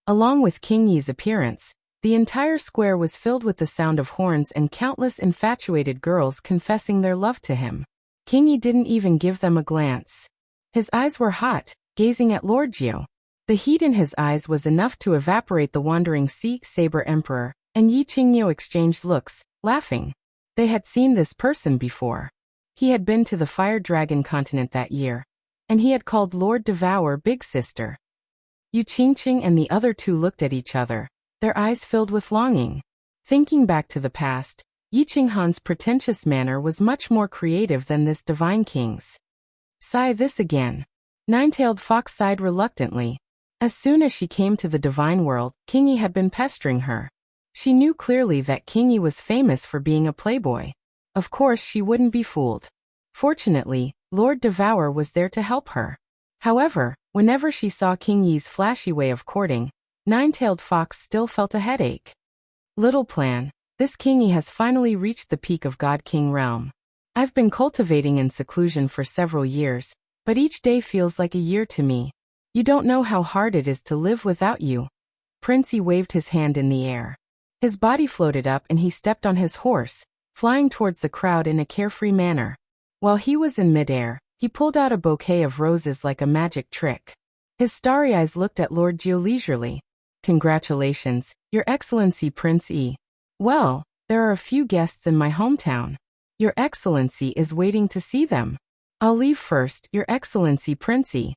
Along with King Yi's appearance, the entire square was filled with the sound of horns and countless infatuated girls confessing their love to him. King Yi didn't even give them a glance. His eyes were hot, gazing at Lord Jiu. The heat in his eyes was enough to evaporate the wandering Sea Saber Emperor, and Yi Qingniu exchanged looks, laughing. They had seen this person before. He had been to the Fire Dragon continent that year, and he had called Lord Devour Big Sister. Yu Qingqing and the other 2 looked at each other, their eyes filled with longing. Thinking back to the past, Yi Qinghan's pretentious manner was much more creative than this divine king's. Sigh this again. Nine-tailed Fox sighed reluctantly. As soon as she came to the divine world, King Yi had been pestering her. She knew clearly that King Yi was famous for being a playboy. Of course she wouldn't be fooled. Fortunately, Lord Devour was there to help her. However, whenever she saw King Yi's flashy way of courting, Nine-Tailed Fox still felt a headache. Little plan. This King Yi has finally reached the peak of God King realm. I've been cultivating in seclusion for several years, but each day feels like a year to me. You don't know how hard it is to live without you. Prince Yi waved his hand in the air. His body floated up and he stepped on his horse, flying towards the crowd in a carefree manner. While he was in midair, he pulled out a bouquet of roses like a magic trick. His starry eyes looked at Lord Jiu leisurely. Congratulations, Your Excellency Prince Yi. Well, there are a few guests in my hometown. Your Excellency is waiting to see them. I'll leave first, Your Excellency Prince Yi.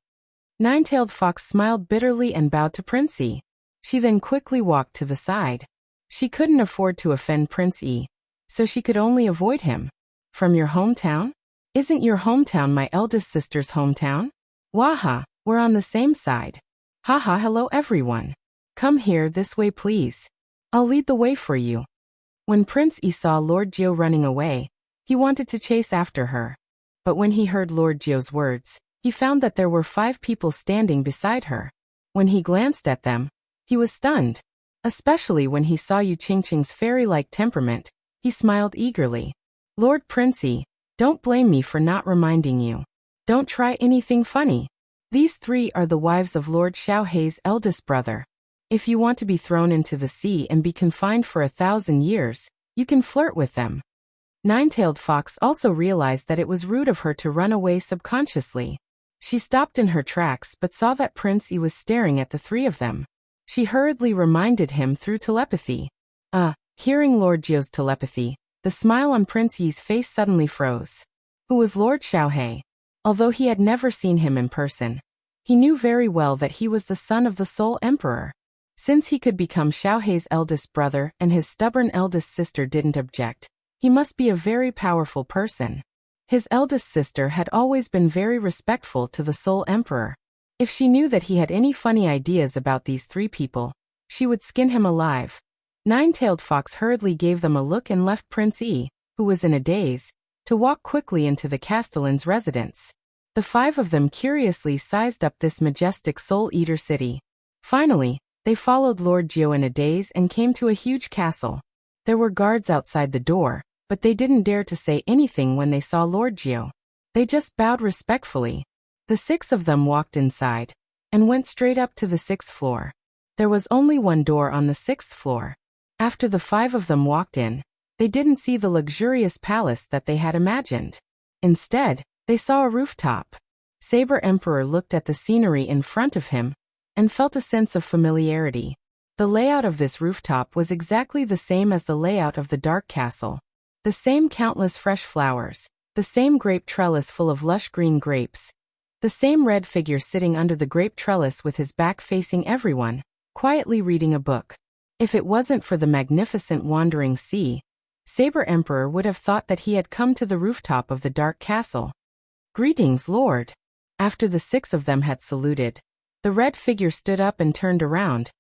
Nine-Tailed Fox smiled bitterly and bowed to Prince Yi. She then quickly walked to the side. She couldn't afford to offend Prince Yi, so she could only avoid him. From your hometown? Isn't your hometown my eldest sister's hometown? Waha, we're on the same side. Haha, hello everyone. Come here this way please. I'll lead the way for you. When Prince Yi saw Lord Jiu running away, he wanted to chase after her. But when he heard Lord Jiu's words, he found that there were 5 people standing beside her. When he glanced at them, he was stunned. Especially when he saw Yu Qingqing's fairy-like temperament, he smiled eagerly. Lord Prince Yi, don't blame me for not reminding you. Don't try anything funny. These 3 are the wives of Lord Xiaohei's eldest brother. If you want to be thrown into the sea and be confined for 1,000 years, you can flirt with them. Nine-Tailed Fox also realized that it was rude of her to run away subconsciously. She stopped in her tracks but saw that Prince Yi was staring at the 3 of them. She hurriedly reminded him through telepathy. Hearing Lord Jiu's telepathy, the smile on Prince Yi's face suddenly froze. Who was Lord Xiaohei? Although he had never seen him in person, he knew very well that he was the son of the Soul Emperor. Since he could become Xiaohei's eldest brother and his stubborn eldest sister didn't object, he must be a very powerful person. His eldest sister had always been very respectful to the Soul Emperor. If she knew that he had any funny ideas about these 3 people, she would skin him alive. Nine-Tailed Fox hurriedly gave them a look and left Prince Yi, who was in a daze, to walk quickly into the Castellan's residence. The 5 of them curiously sized up this majestic soul-eater city. Finally, they followed Lord Jiu in a daze and came to a huge castle. There were guards outside the door, but they didn't dare to say anything when they saw Lord Jiu. They just bowed respectfully. The 6 of them walked inside and went straight up to the 6th floor. There was only one door on the 6th floor. After the 5 of them walked in, they didn't see the luxurious palace that they had imagined. Instead, they saw a rooftop. Saber Emperor looked at the scenery in front of him and felt a sense of familiarity. The layout of this rooftop was exactly the same as the layout of the Dark Castle. The same countless fresh flowers, the same grape trellis full of lush green grapes, the same red figure sitting under the grape trellis with his back facing everyone, quietly reading a book. If it wasn't for the magnificent wandering sea, Saber Emperor would have thought that he had come to the rooftop of the Dark Castle. Greetings, Lord. After the 6 of them had saluted, the red figure stood up and turned around,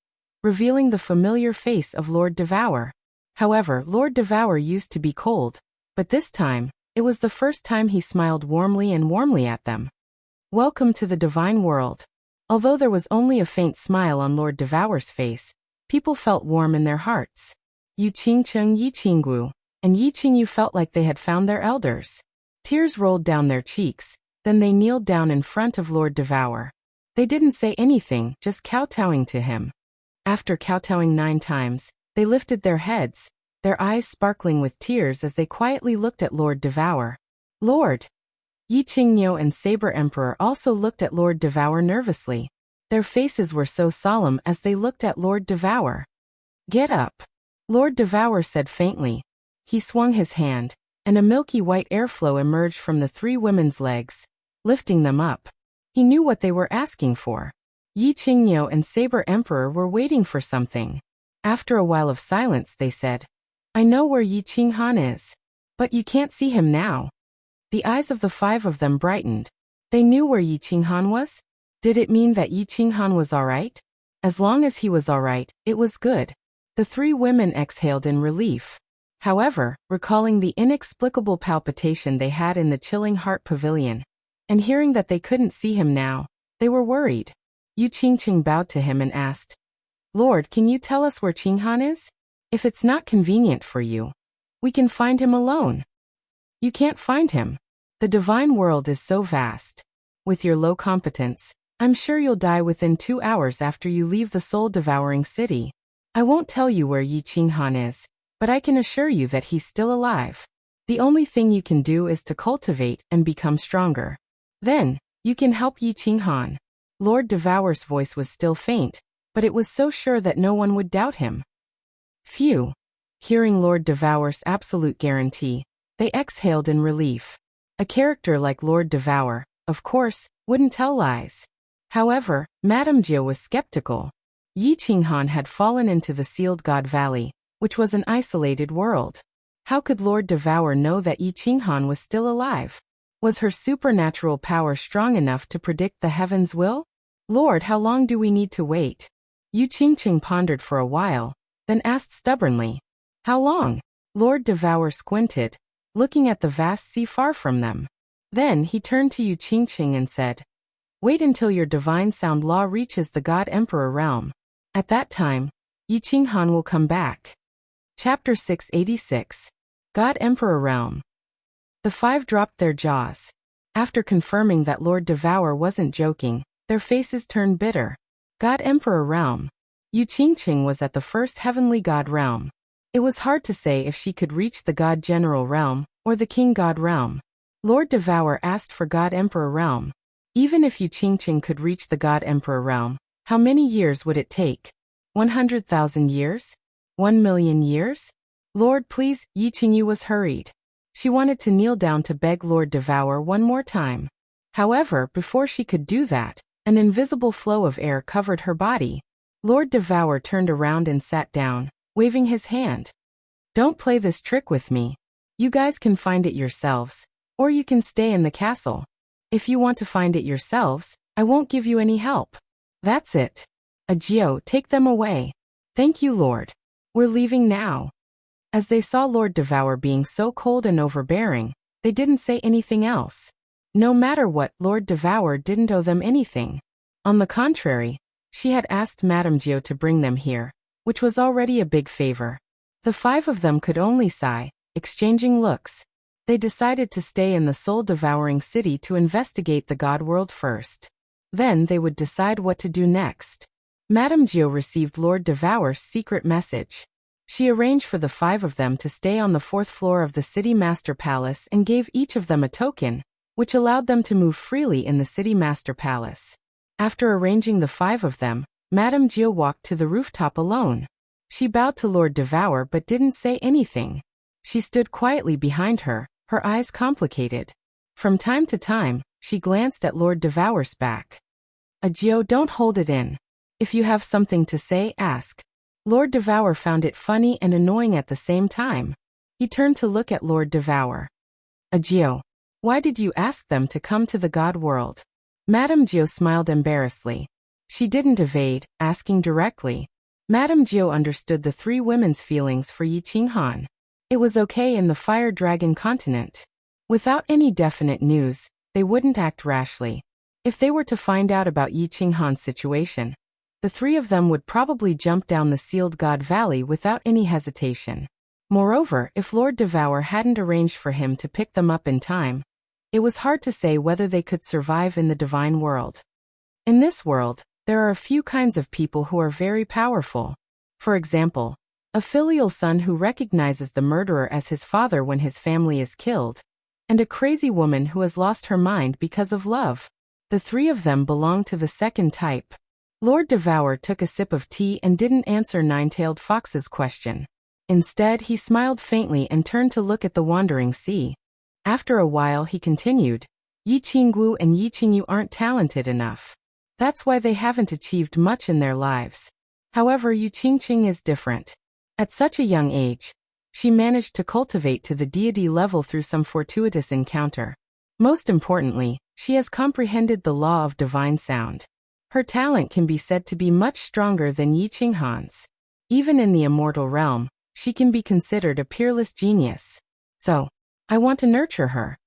revealing the familiar face of Lord Devour. However, Lord Devour used to be cold, but this time, it was the first time he smiled warmly at them. Welcome to the divine world. Although there was only a faint smile on Lord Devour's face, people felt warm in their hearts. Yu Qingqing Yi Qinggu and Yi Qingyu felt like they had found their elders. Tears rolled down their cheeks, then they kneeled down in front of Lord Devour. They didn't say anything, just kowtowing to him. After kowtowing 9 times, they lifted their heads, their eyes sparkling with tears as they quietly looked at Lord Devour. Lord! Yi Qingyu and Saber Emperor also looked at Lord Devour nervously. Their faces were so solemn as they looked at Lord Devour. Get up! Lord Devour said faintly. He swung his hand, and a milky white airflow emerged from the 3 women's legs, lifting them up. He knew what they were asking for. Yi Qingyu and Saber Emperor were waiting for something. After a while of silence they said, I know where Yi Qinghan is. But you can't see him now. The eyes of the 5 of them brightened. They knew where Yi Qinghan was? Did it mean that Yi Qinghan was alright? As long as he was alright, it was good. The three women exhaled in relief. However, recalling the inexplicable palpitation they had in the chilling heart pavilion, and hearing that they couldn't see him now, they were worried. Yu Qingqing bowed to him and asked, "Lord, can you tell us where Qinghan is? If it's not convenient for you, we can find him alone." "You can't find him. The divine world is so vast. With your low competence, I'm sure you'll die within 2 hours after you leave the soul-devouring city. I won't tell you where Yi Qinghan is, but I can assure you that he's still alive. The only thing you can do is to cultivate and become stronger. Then, you can help Yi Qinghan." Lord Devour's voice was still faint, but it was so sure that no one would doubt him. Phew! Hearing Lord Devour's absolute guarantee, they exhaled in relief. A character like Lord Devour, of course, wouldn't tell lies. However, Madame Jiu was skeptical. Yi Qinghan had fallen into the sealed God Valley, which was an isolated world. How could Lord Devour know that Yi Qinghan was still alive? Was her supernatural power strong enough to predict the heaven's will? "Lord, how long do we need to wait?" Yu Qingqing pondered for a while, then asked stubbornly. "How long?" Lord Devour squinted, looking at the vast sea far from them. Then he turned to Yu Qingqing and said, "Wait until your divine sound law reaches the God Emperor realm. At that time, Yi Qinghan will come back." Chapter 686. God Emperor Realm. The five dropped their jaws. After confirming that Lord Devour wasn't joking, their faces turned bitter. God Emperor Realm. Yu Qingqing was at the first heavenly God realm. It was hard to say if she could reach the God General realm, or the King God realm. Lord Devour asked for God Emperor realm. Even if Yu Qingqing could reach the God Emperor realm, how many years would it take? 100,000 years? 1,000,000 years? "Lord, please," Yi Qingyu was hurried. She wanted to kneel down to beg Lord Devour one more time. However, before she could do that, an invisible flow of air covered her body. Lord Devour turned around and sat down, waving his hand. "Don't play this trick with me. You guys can find it yourselves, or you can stay in the castle. If you want to find it yourselves, I won't give you any help. That's it. Agio, take them away." "Thank you, Lord. We're leaving now." As they saw Lord Devour being so cold and overbearing, they didn't say anything else. No matter what, Lord Devour didn't owe them anything. On the contrary, she had asked Madame Jiu to bring them here, which was already a big favor. The five of them could only sigh, exchanging looks. They decided to stay in the soul-devouring city to investigate the God world first. Then they would decide what to do next. Madame Jiu received Lord Devour's secret message. She arranged for the five of them to stay on the 4th floor of the City Master Palace and gave each of them a token, which allowed them to move freely in the City Master Palace. After arranging the five of them, Madame Jiu walked to the rooftop alone. She bowed to Lord Devour but didn't say anything. She stood quietly behind her, her eyes complicated. From time to time, she glanced at Lord Devour's back. "Agio, don't hold it in. If you have something to say, ask." Lord Devour found it funny and annoying at the same time. He turned to look at Lord Devour. "Agio, why did you ask them to come to the God world?" Madame Jiu smiled embarrassedly. She didn't evade, asking directly. Madame Jiu understood the three women's feelings for Yi Qinghan. It was okay in the Fire Dragon continent. Without any definite news, they wouldn't act rashly. If they were to find out about Yi Qinghan's situation, the three of them would probably jump down the sealed God Valley without any hesitation. Moreover, if Lord Devour hadn't arranged for him to pick them up in time, it was hard to say whether they could survive in the divine world. In this world, there are a few kinds of people who are very powerful. For example, a filial son who recognizes the murderer as his father when his family is killed, and a crazy woman who has lost her mind because of love. The three of them belong to the second type. Lord Devour took a sip of tea and didn't answer Nine-Tailed Fox's question. Instead, he smiled faintly and turned to look at the wandering sea. After a while he continued, "Yi Qinggu and Yi Qingyu aren't talented enough. That's why they haven't achieved much in their lives. However, Yu Qingqing is different. At such a young age, she managed to cultivate to the deity level through some fortuitous encounter. Most importantly, she has comprehended the law of divine sound. Her talent can be said to be much stronger than Yi Qinghan's. Even in the immortal realm, she can be considered a peerless genius. So, I want to nurture her.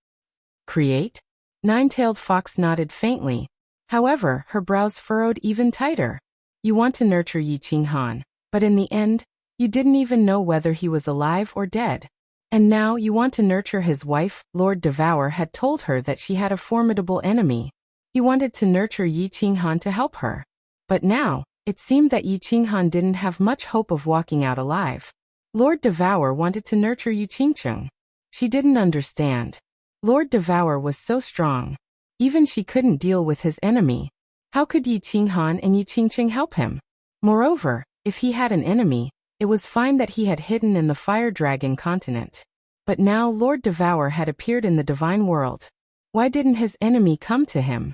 Create? Nine-tailed fox nodded faintly. However, her brows furrowed even tighter. You want to nurture Yi Qinghan, but in the end, you didn't even know whether he was alive or dead. And now you want to nurture his wife. Lord Devour had told her that she had a formidable enemy. He wanted to nurture Yi Qinghan to help her. But now, it seemed that Yi Qinghan didn't have much hope of walking out alive. Lord Devour wanted to nurture Yi Qingcheng. She didn't understand. Lord Devour was so strong. Even she couldn't deal with his enemy. How could Yi Qinghan and Yi Qingcheng help him? Moreover, if he had an enemy, it was fine that he had hidden in the Fire Dragon continent. But now Lord Devour had appeared in the divine world. Why didn't his enemy come to him?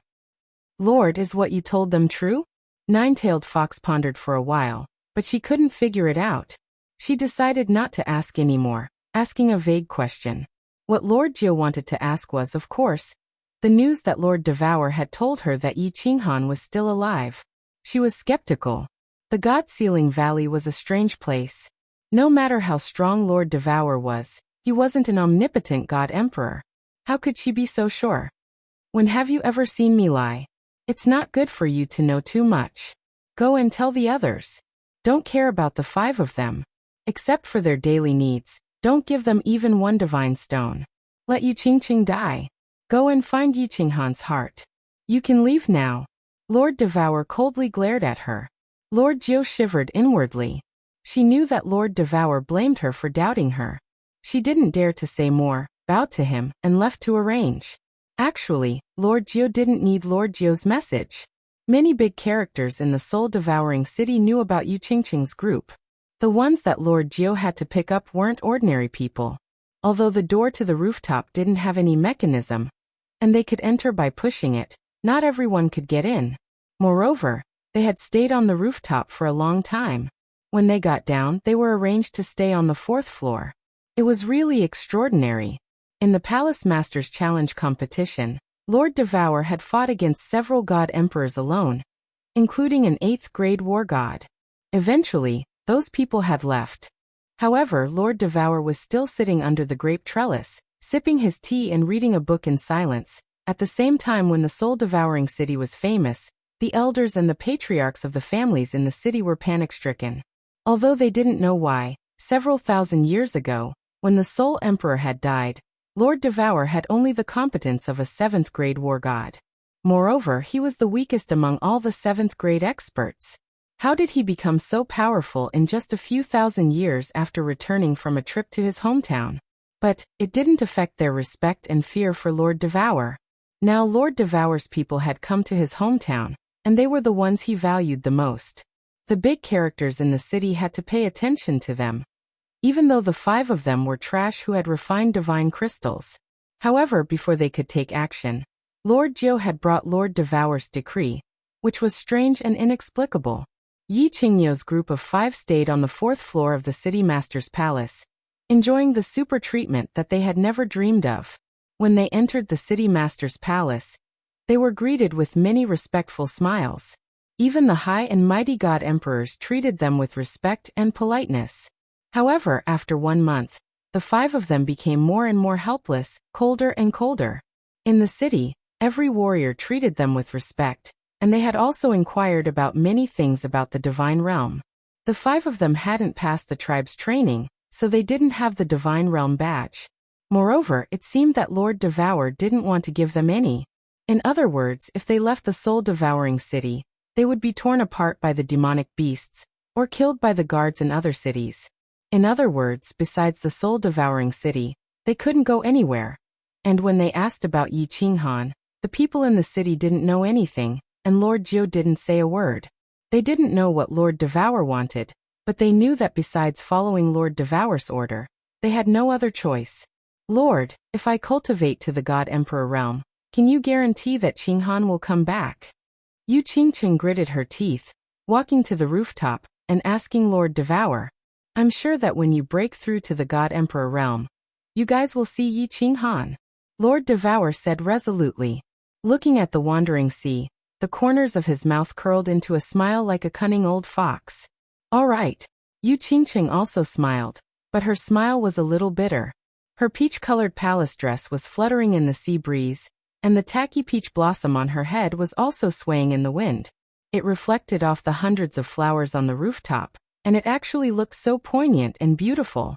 Lord, is what you told them true? Nine-tailed fox pondered for a while, but she couldn't figure it out. She decided not to ask anymore, asking a vague question. What Lord Jiu wanted to ask was, of course, the news that Lord Devour had told her that Yi Qinghan was still alive. She was skeptical. The God-Sealing Valley was a strange place. No matter how strong Lord Devour was, he wasn't an omnipotent God-Emperor. How could she be so sure? When have you ever seen me lie? It's not good for you to know too much. Go and tell the others. Don't care about the 5 of them. Except for their daily needs, don't give them even one divine stone. Let Yi Qingcheng die. Go and find Yi Qinghan's heart. You can leave now. Lord Devour coldly glared at her. Lord Jiu shivered inwardly. She knew that Lord Devour blamed her for doubting her. She didn't dare to say more, bowed to him, and left to arrange. Actually, Lord Jiu didn't need Lord Jiu's message. Many big characters in the soul-devouring city knew about Yi Qingcheng's group. The ones that Lord Jiu had to pick up weren't ordinary people. Although the door to the rooftop didn't have any mechanism, and they could enter by pushing it, not everyone could get in. Moreover, they had stayed on the rooftop for a long time. When they got down, they were arranged to stay on the 4th floor. It was really extraordinary. In the Palace Masters Challenge competition, Lord Devour had fought against several god emperors alone, including an 8th grade war god. Eventually, those people had left. However, Lord Devour was still sitting under the grape trellis, sipping his tea and reading a book in silence. At the same time, when the soul-devouring city was famous, the elders and the patriarchs of the families in the city were panic-stricken. Although they didn't know why, several thousand years ago, when the Soul Emperor had died, Lord Devour had only the competence of a 7th grade war god. Moreover, he was the weakest among all the 7th grade experts. How did he become so powerful in just a few thousand years after returning from a trip to his hometown? But it didn't affect their respect and fear for Lord Devour. Now Lord Devour's people had come to his hometown, and they were the ones he valued the most. The big characters in the city had to pay attention to them, even though the 5 of them were trash who had refined divine crystals. However, before they could take action, Lord Jiu had brought Lord Devour's decree, which was strange and inexplicable. Yi Qingyou's group of 5 stayed on the 4th floor of the City Master's Palace, enjoying the super treatment that they had never dreamed of. When they entered the City Master's Palace, they were greeted with many respectful smiles. Even the high and mighty god emperors treated them with respect and politeness. However, after 1 month, the 5 of them became more and more helpless, colder and colder. In the city, every warrior treated them with respect, and they had also inquired about many things about the divine realm. The 5 of them hadn't passed the tribe's training, so they didn't have the divine realm badge. Moreover, it seemed that Lord Devour didn't want to give them any. In other words, if they left the soul-devouring city, they would be torn apart by the demonic beasts, or killed by the guards in other cities. In other words, besides the soul-devouring city, they couldn't go anywhere. And when they asked about Yi Qinghan, the people in the city didn't know anything, and Lord Jiu didn't say a word. They didn't know what Lord Devour wanted, but they knew that besides following Lord Devour's order, they had no other choice. Lord, if I cultivate to the God Emperor realm, can you guarantee that Qinghan will come back? Yi Qingcheng gritted her teeth, walking to the rooftop, and asking Lord Devour, I'm sure that when you break through to the God Emperor realm, you guys will see Yi Qinghan. Lord Devour said resolutely. Looking at the wandering sea, The corners of his mouth curled into a smile like a cunning old fox. All right. Yu Qingqing also smiled, but her smile was a little bitter. Her peach-colored palace dress was fluttering in the sea breeze, and the tacky peach blossom on her head was also swaying in the wind. It reflected off the hundreds of flowers on the rooftop, and it actually looked so poignant and beautiful.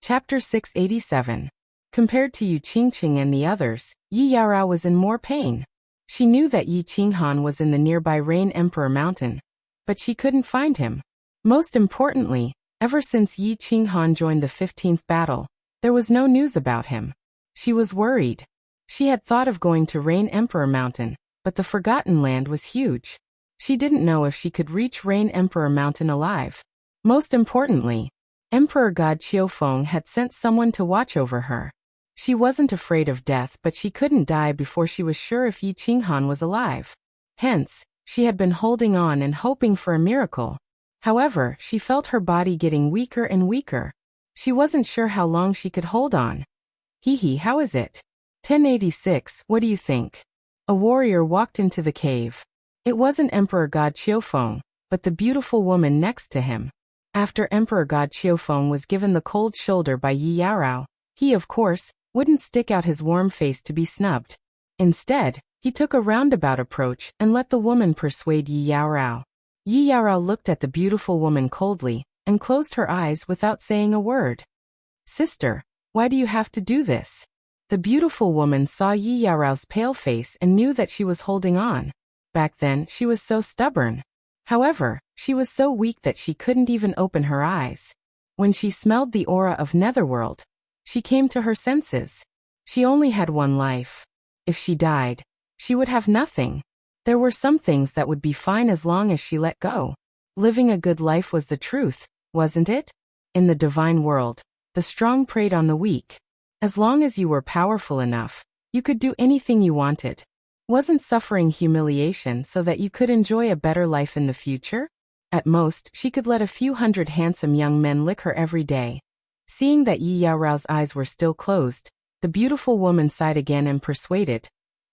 Chapter 687. Compared to Yu Qingqing and the others, Yi Yaorao was in more pain. She knew that Yi Qinghan was in the nearby Rain Emperor Mountain, but she couldn't find him. Most importantly, ever since Yi Qinghan joined the 15th battle, there was no news about him. She was worried. She had thought of going to Rain Emperor Mountain, but the Forgotten Land was huge. She didn't know if she could reach Rain Emperor Mountain alive. Most importantly, Emperor God Qiufeng had sent someone to watch over her. She wasn't afraid of death, but she couldn't die before she was sure if Yi Qinghan was alive. Hence, she had been holding on and hoping for a miracle. However, she felt her body getting weaker and weaker. She wasn't sure how long she could hold on. Hee, how is it? 1086, what do you think? A warrior walked into the cave. It wasn't Emperor God Qiufeng, but the beautiful woman next to him. After Emperor God Qiufeng was given the cold shoulder by Yi Yaorao, he, of course, wouldn't stick out his warm face to be snubbed. Instead, he took a roundabout approach and let the woman persuade Yi Yaorao. Yi Yaorao looked at the beautiful woman coldly and closed her eyes without saying a word. Sister, why do you have to do this? The beautiful woman saw Yi Yaorao's pale face and knew that she was holding on. Back then, she was so stubborn. However, she was so weak that she couldn't even open her eyes. When she smelled the aura of Netherworld, she came to her senses. She only had one life. If she died, she would have nothing. There were some things that would be fine as long as she let go. Living a good life was the truth, wasn't it? In the divine world, the strong preyed on the weak. As long as you were powerful enough, you could do anything you wanted. Wasn't suffering humiliation so that you could enjoy a better life in the future? At most, she could let a few hundred handsome young men lick her every day. Seeing that Yi Yaorao's eyes were still closed, the beautiful woman sighed again and persuaded.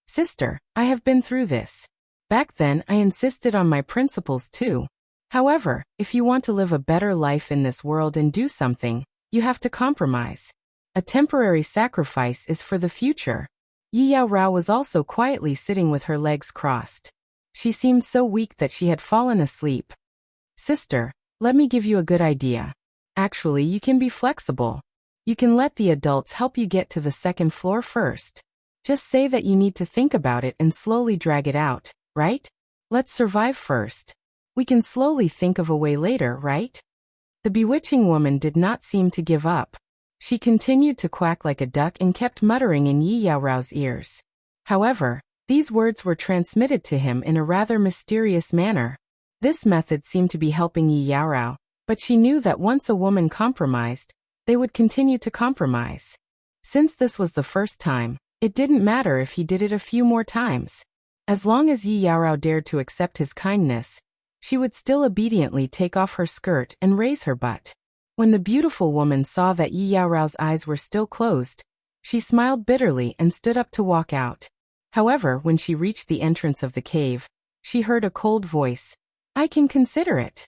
Sister, I have been through this. Back then, I insisted on my principles too. However, if you want to live a better life in this world and do something, you have to compromise. A temporary sacrifice is for the future. Yi Yaorao was also quietly sitting with her legs crossed. She seemed so weak that she had fallen asleep. Sister, let me give you a good idea. Actually, you can be flexible. You can let the adults help you get to the second floor first. Just say that you need to think about it and slowly drag it out, right? Let's survive first. We can slowly think of a way later, right? The bewitching woman did not seem to give up. She continued to quack like a duck and kept muttering in Yi Yaorao's ears. However, these words were transmitted to him in a rather mysterious manner. This method seemed to be helping Yi Yaorao, but she knew that once a woman compromised, they would continue to compromise. Since this was the first time, it didn't matter if he did it a few more times. As long as Yi Yaorao dared to accept his kindness, she would still obediently take off her skirt and raise her butt. When the beautiful woman saw that Yi Yaorao's eyes were still closed, she smiled bitterly and stood up to walk out. However, when she reached the entrance of the cave, she heard a cold voice. I can consider it.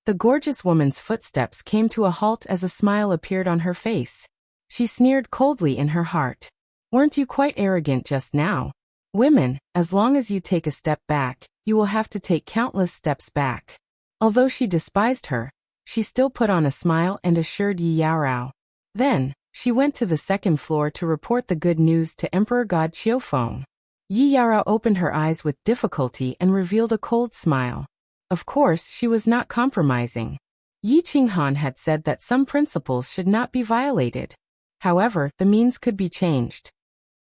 The gorgeous woman's footsteps came to a halt as a smile appeared on her face. She sneered coldly in her heart. Weren't you quite arrogant just now? Women, as long as you take a step back, you will have to take countless steps back. Although she despised her, she still put on a smile and assured Yi Yaorao. Then, she went to the second floor to report the good news to Emperor God Qiufeng. Yi Yaorao opened her eyes with difficulty and revealed a cold smile. Of course, she was not compromising. Yi Qinghan had said that some principles should not be violated. However, the means could be changed.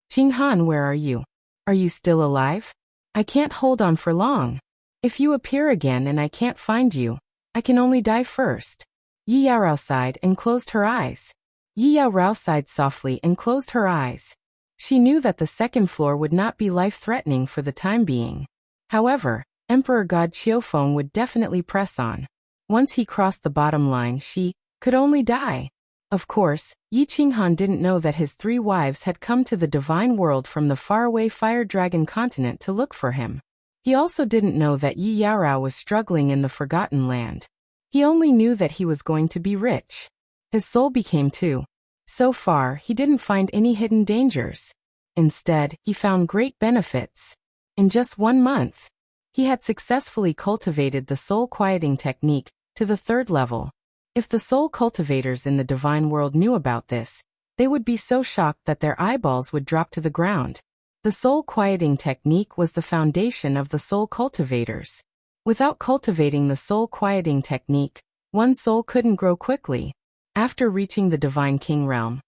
Qinghan, where are you? Are you still alive? I can't hold on for long. If you appear again and I can't find you, I can only die first. Yi Yaorao sighed and closed her eyes. Yi Yaorao sighed softly and closed her eyes. She knew that the second floor would not be life-threatening for the time being. However, Emperor God Qiufeng would definitely press on. Once he crossed the bottom line, she could only die. Of course, Yi Qinghan didn't know that his 3 wives had come to the divine world from the faraway fire dragon continent to look for him. He also didn't know that Yi Yaorao was struggling in the Forgotten Land. He only knew that he was going to be rich. His soul became 2. So far, he didn't find any hidden dangers. Instead, he found great benefits. In just 1 month, he had successfully cultivated the soul quieting technique to the 3rd level. If the soul cultivators in the divine world knew about this, they would be so shocked that their eyeballs would drop to the ground. The soul quieting technique was the foundation of the soul cultivators. Without cultivating the soul quieting technique, one's soul couldn't grow quickly. After reaching the divine king realm,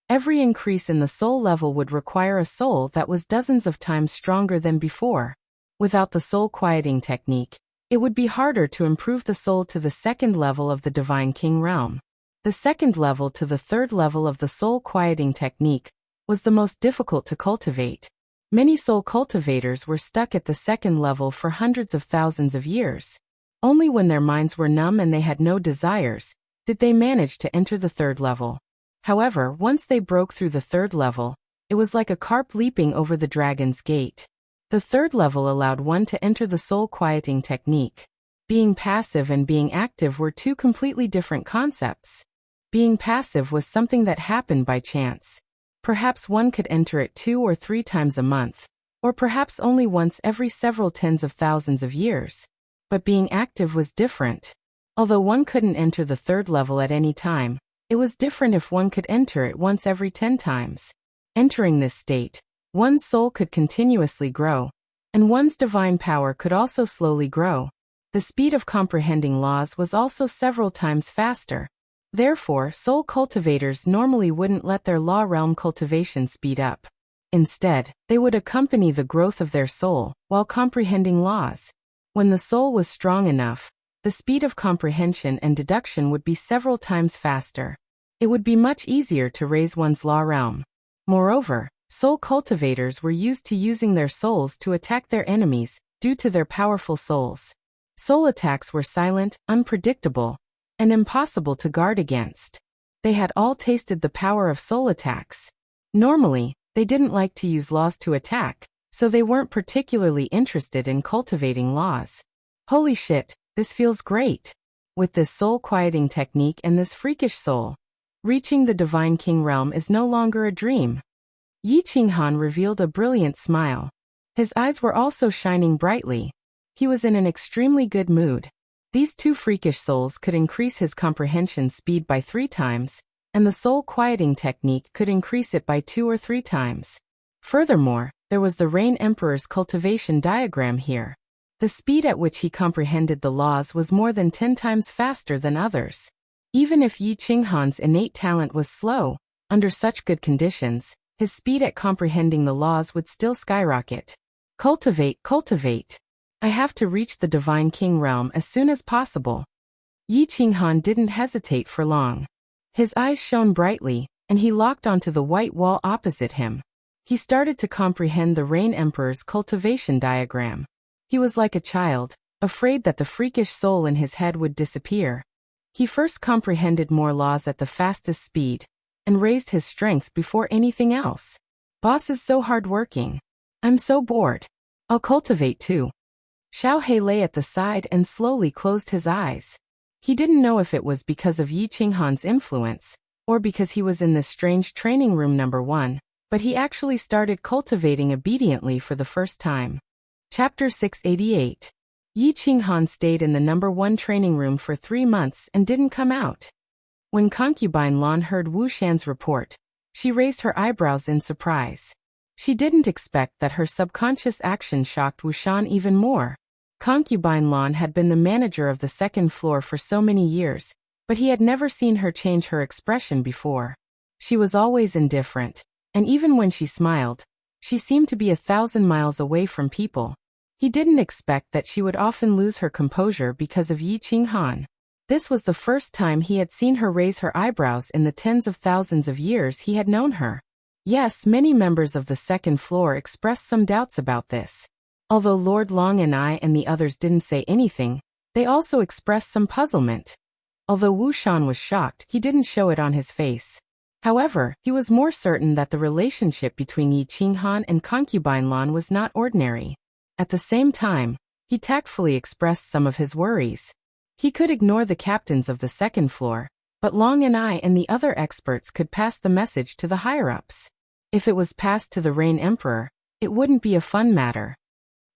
every increase in the soul level would require a soul that was dozens of times stronger than before. Without the soul quieting technique, it would be harder to improve the soul to the 2nd level of the divine king realm. The 2nd level to the 3rd level of the soul quieting technique was the most difficult to cultivate. Many soul cultivators were stuck at the 2nd level for hundreds of thousands of years. Only when their minds were numb and they had no desires did they manage to enter the 3rd level. However, once they broke through the 3rd level, it was like a carp leaping over the dragon's gate. The 3rd level allowed one to enter the soul quieting technique. Being passive and being active were 2 completely different concepts. Being passive was something that happened by chance. Perhaps one could enter it 2 or 3 times a month, or perhaps only once every several tens of thousands of years. But being active was different. Although one couldn't enter the 3rd level at any time, it was different if one could enter it once every 10 times. Entering this state, one's soul could continuously grow, and one's divine power could also slowly grow. The speed of comprehending laws was also several times faster. Therefore, soul cultivators normally wouldn't let their law realm cultivation speed up. Instead, they would accompany the growth of their soul while comprehending laws. When the soul was strong enough, the speed of comprehension and deduction would be several times faster. It would be much easier to raise one's law realm. Moreover, soul cultivators were used to using their souls to attack their enemies due to their powerful souls. Soul attacks were silent, unpredictable, and impossible to guard against. They had all tasted the power of soul attacks. Normally, they didn't like to use laws to attack, so they weren't particularly interested in cultivating laws. Holy shit, this feels great. With this soul quieting technique and this freakish soul, reaching the divine king realm is no longer a dream. Yi Qinghan revealed a brilliant smile. His eyes were also shining brightly. He was in an extremely good mood. These 2 freakish souls could increase his comprehension speed by 3 times, and the soul quieting technique could increase it by 2 or 3 times. Furthermore, there was the Rain Emperor's cultivation diagram here. The speed at which he comprehended the laws was more than 10 times faster than others. Even if Yi Qinghan's innate talent was slow, under such good conditions, his speed at comprehending the laws would still skyrocket. Cultivate, cultivate. I have to reach the divine king realm as soon as possible. Yi Qinghan didn't hesitate for long. His eyes shone brightly, and he locked onto the white wall opposite him. He started to comprehend the Rain Emperor's cultivation diagram. He was like a child, afraid that the freakish soul in his head would disappear. He first comprehended more laws at the fastest speed, and raised his strength before anything else. Boss is so hardworking. I'm so bored. I'll cultivate too. Xiao He lay at the side and slowly closed his eyes. He didn't know if it was because of Yi Qinghan's influence, or because he was in this strange training room number 1, but he actually started cultivating obediently for the first time. Chapter 688. Yi Qinghan stayed in the number 1 training room for 3 months and didn't come out. When concubine Lan heard Wu Shan's report, she raised her eyebrows in surprise. She didn't expect that her subconscious action shocked Wu Shan even more. Concubine Lan had been the manager of the 2nd floor for so many years, but he had never seen her change her expression before. She was always indifferent, and even when she smiled, she seemed to be 1,000 miles away from people. He didn't expect that she would often lose her composure because of Yi Qinghan. This was the first time he had seen her raise her eyebrows in the tens of thousands of years he had known her. Yes, many members of the 2nd floor expressed some doubts about this. Although Lord Long and I and the others didn't say anything, they also expressed some puzzlement. Although Wu Shan was shocked, he didn't show it on his face. However, he was more certain that the relationship between Yi Qinghan and concubine Lan was not ordinary. At the same time, he tactfully expressed some of his worries. He could ignore the captains of the second floor, but Long and I and the other experts could pass the message to the higher-ups. If it was passed to the Rain Emperor, it wouldn't be a fun matter.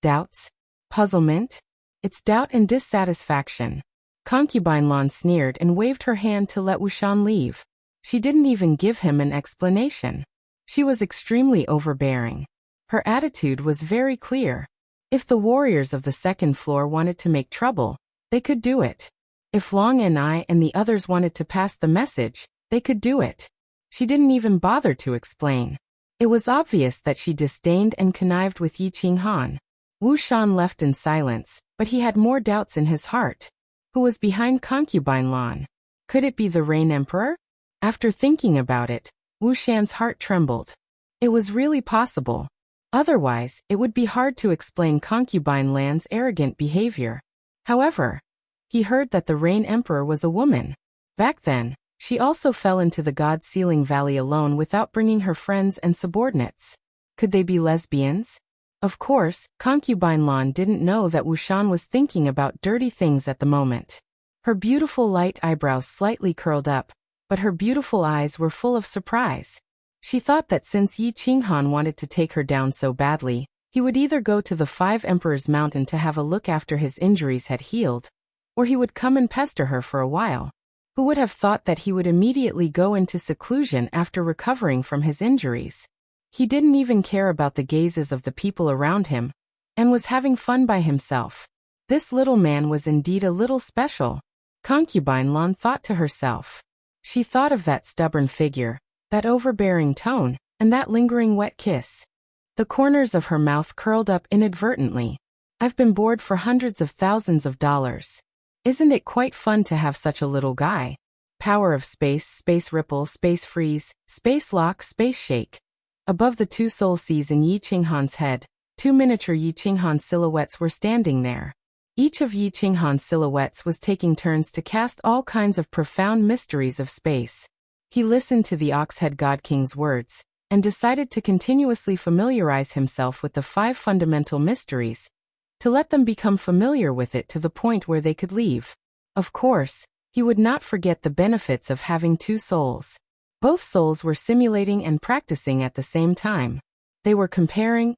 Doubts? Puzzlement? It's doubt and dissatisfaction. Concubine Lan sneered and waved her hand to let Wu Shan leave. She didn't even give him an explanation. She was extremely overbearing. Her attitude was very clear. If the warriors of the second floor wanted to make trouble, they could do it. If Long and I and the others wanted to pass the message, they could do it. She didn't even bother to explain. It was obvious that she disdained and connived with Yi Qinghan. Wu Shan left in silence, but he had more doubts in his heart. Who was behind concubine Lan? Could it be the Rain Emperor? After thinking about it, Wu Shan's heart trembled. It was really possible. Otherwise, it would be hard to explain concubine Lan's arrogant behavior. However, he heard that the Rain Emperor was a woman. Back then, she also fell into the God Sealing Valley alone without bringing her friends and subordinates. Could they be lesbians? Of course, concubine Lan didn't know that Wu Shan was thinking about dirty things at the moment. Her beautiful light eyebrows slightly curled up, but her beautiful eyes were full of surprise. She thought that since Yi Qinghan wanted to take her down so badly, he would either go to the Five Emperors Mountain to have a look after his injuries had healed, or he would come and pester her for a while. Who would have thought that he would immediately go into seclusion after recovering from his injuries? He didn't even care about the gazes of the people around him, and was having fun by himself. This little man was indeed a little special. Concubine Lan thought to herself. She thought of that stubborn figure, that overbearing tone, and that lingering wet kiss. The corners of her mouth curled up inadvertently. I've been bored for hundreds of thousands of dollars. Isn't it quite fun to have such a little guy? Power of space, space ripple, space freeze, space lock, space shake. Above the two soul seas in Yi Qinghan's head, two miniature Yi Qinghan silhouettes were standing there. Each of Yi Qinghan's silhouettes was taking turns to cast all kinds of profound mysteries of space. He listened to the Oxhead God King's words, and decided to continuously familiarize himself with the five fundamental mysteries, to let them become familiar with it to the point where they could leave. Of course, he would not forget the benefits of having two souls. Both souls were simulating and practicing at the same time. They were comparing,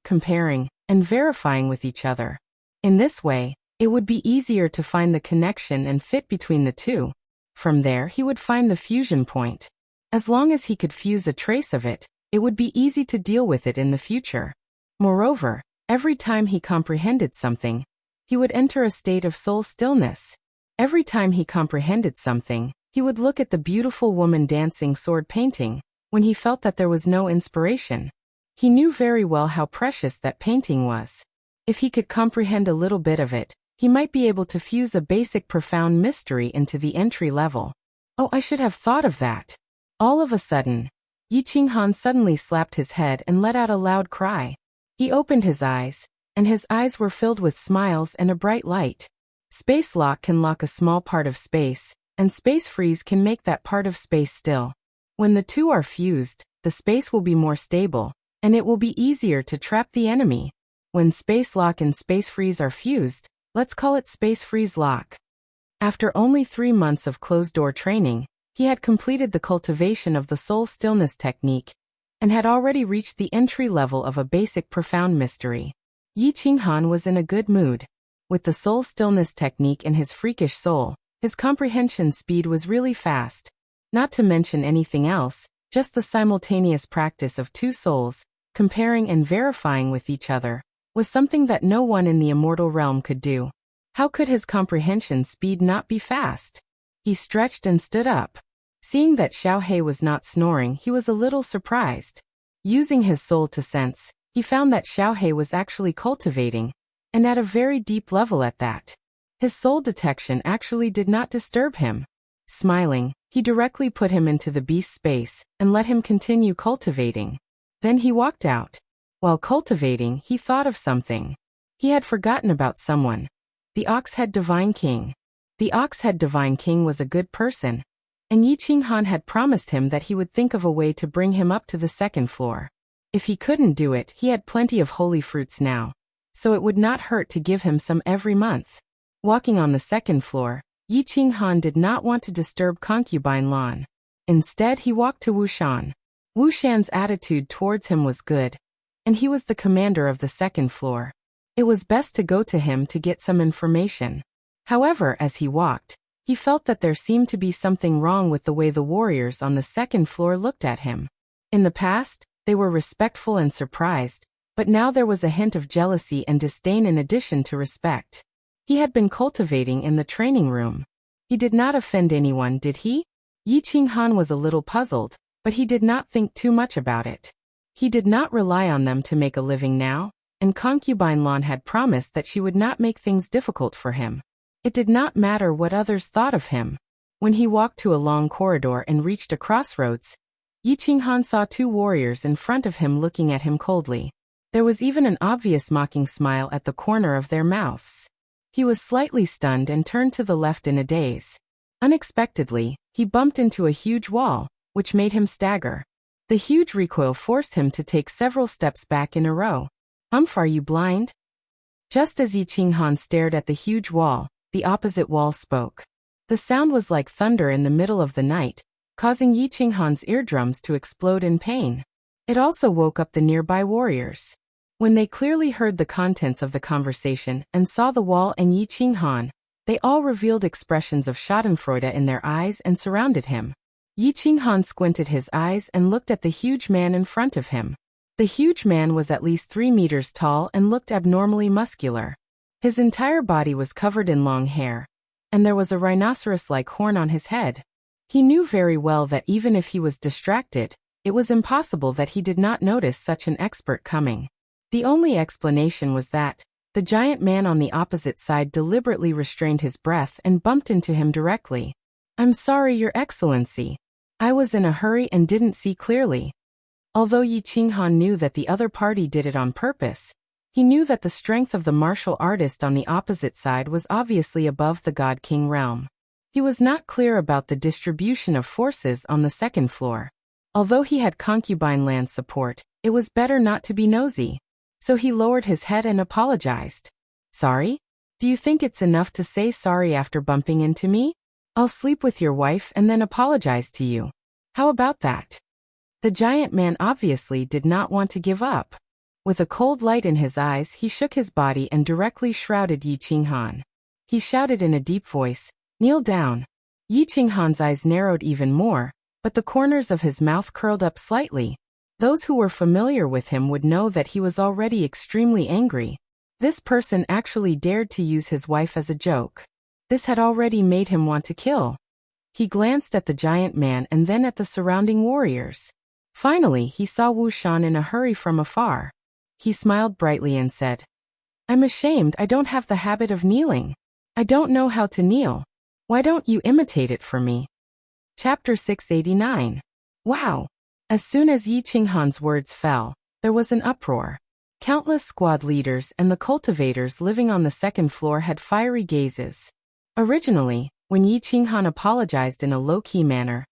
and verifying with each other. In this way, it would be easier to find the connection and fit between the two. From there, he would find the fusion point. As long as he could fuse a trace of it, it would be easy to deal with it in the future. Moreover, every time he comprehended something, he would enter a state of soul stillness. Every time he comprehended something, he would look at the beautiful woman dancing sword painting, when he felt that there was no inspiration. He knew very well how precious that painting was. If he could comprehend a little bit of it, he might be able to fuse a basic profound mystery into the entry level. Oh, I should have thought of that. All of a sudden, Yi Qinghan suddenly slapped his head and let out a loud cry. He opened his eyes, and his eyes were filled with smiles and a bright light. Space lock can lock a small part of space, and space freeze can make that part of space still. When the two are fused, the space will be more stable, and it will be easier to trap the enemy. When space lock and space freeze are fused, let's call it space freeze lock. After only 3 months of closed-door training, he had completed the cultivation of the soul stillness technique, and had already reached the entry level of a basic profound mystery. Yi Qinghan was in a good mood. With the soul stillness technique in his freakish soul, his comprehension speed was really fast. Not to mention anything else, just the simultaneous practice of two souls, comparing and verifying with each other, was something that no one in the immortal realm could do. How could his comprehension speed not be fast? He stretched and stood up. Seeing that Xiao He was not snoring, he was a little surprised. Using his soul to sense, he found that Xiao He was actually cultivating, and at a very deep level at that. His soul detection actually did not disturb him. Smiling, he directly put him into the beast space, and let him continue cultivating. Then he walked out. While cultivating, he thought of something. He had forgotten about someone. The Oxhead Divine King. The Ox-Head Divine King was a good person, and Yi Qinghan had promised him that he would think of a way to bring him up to the second floor. If he couldn't do it, he had plenty of holy fruits now, so it would not hurt to give him some every month. Walking on the second floor, Yi Qinghan did not want to disturb Concubine Lan. Instead, he walked to Wu Shan. Wu Shan's attitude towards him was good, and he was the commander of the second floor. It was best to go to him to get some information. However, as he walked, he felt that there seemed to be something wrong with the way the warriors on the second floor looked at him. In the past, they were respectful and surprised, but now there was a hint of jealousy and disdain in addition to respect. He had been cultivating in the training room. He did not offend anyone, did he? Yi Qinghan was a little puzzled, but he did not think too much about it. He did not rely on them to make a living now, and Concubine Lan had promised that she would not make things difficult for him. It did not matter what others thought of him. When he walked to a long corridor and reached a crossroads, Yi Qinghan saw two warriors in front of him looking at him coldly. There was even an obvious mocking smile at the corner of their mouths. He was slightly stunned and turned to the left in a daze. Unexpectedly, he bumped into a huge wall, which made him stagger. The huge recoil forced him to take several steps back in a row. Are you blind? Just as Yi Qinghan stared at the huge wall, the opposite wall spoke. The sound was like thunder in the middle of the night, causing Yi Qinghan's eardrums to explode in pain. It also woke up the nearby warriors. When they clearly heard the contents of the conversation and saw the wall and Yi Qinghan, they all revealed expressions of schadenfreude in their eyes and surrounded him. Yi Qinghan squinted his eyes and looked at the huge man in front of him. The huge man was at least 3 meters tall and looked abnormally muscular. His entire body was covered in long hair, and there was a rhinoceros-like horn on his head. He knew very well that even if he was distracted, it was impossible that he did not notice such an expert coming. The only explanation was that the giant man on the opposite side deliberately restrained his breath and bumped into him directly. "I'm sorry, Your Excellency. I was in a hurry and didn't see clearly." Although Yi Qinghan knew that the other party did it on purpose, he knew that the strength of the martial artist on the opposite side was obviously above the God King realm. He was not clear about the distribution of forces on the second floor. Although he had Concubine Lan's support, it was better not to be nosy. So he lowered his head and apologized. "Sorry? Do you think it's enough to say sorry after bumping into me? I'll sleep with your wife and then apologize to you. How about that?" The giant man obviously did not want to give up. With a cold light in his eyes, he shook his body and directly shrouded Yi Qinghan. He shouted in a deep voice, "Kneel down." Yi Qinghan's eyes narrowed even more, but the corners of his mouth curled up slightly. Those who were familiar with him would know that he was already extremely angry. This person actually dared to use his wife as a joke. This had already made him want to kill. He glanced at the giant man and then at the surrounding warriors. Finally, he saw Wu Shan in a hurry from afar. He smiled brightly and said, "I'm ashamed I don't have the habit of kneeling. I don't know how to kneel. Why don't you imitate it for me?" Chapter 689. Wow! As soon as Yi Qinghan's words fell, there was an uproar. Countless squad leaders and the cultivators living on the second floor had fiery gazes. Originally, when Yi Qinghan apologized in a low-key manner,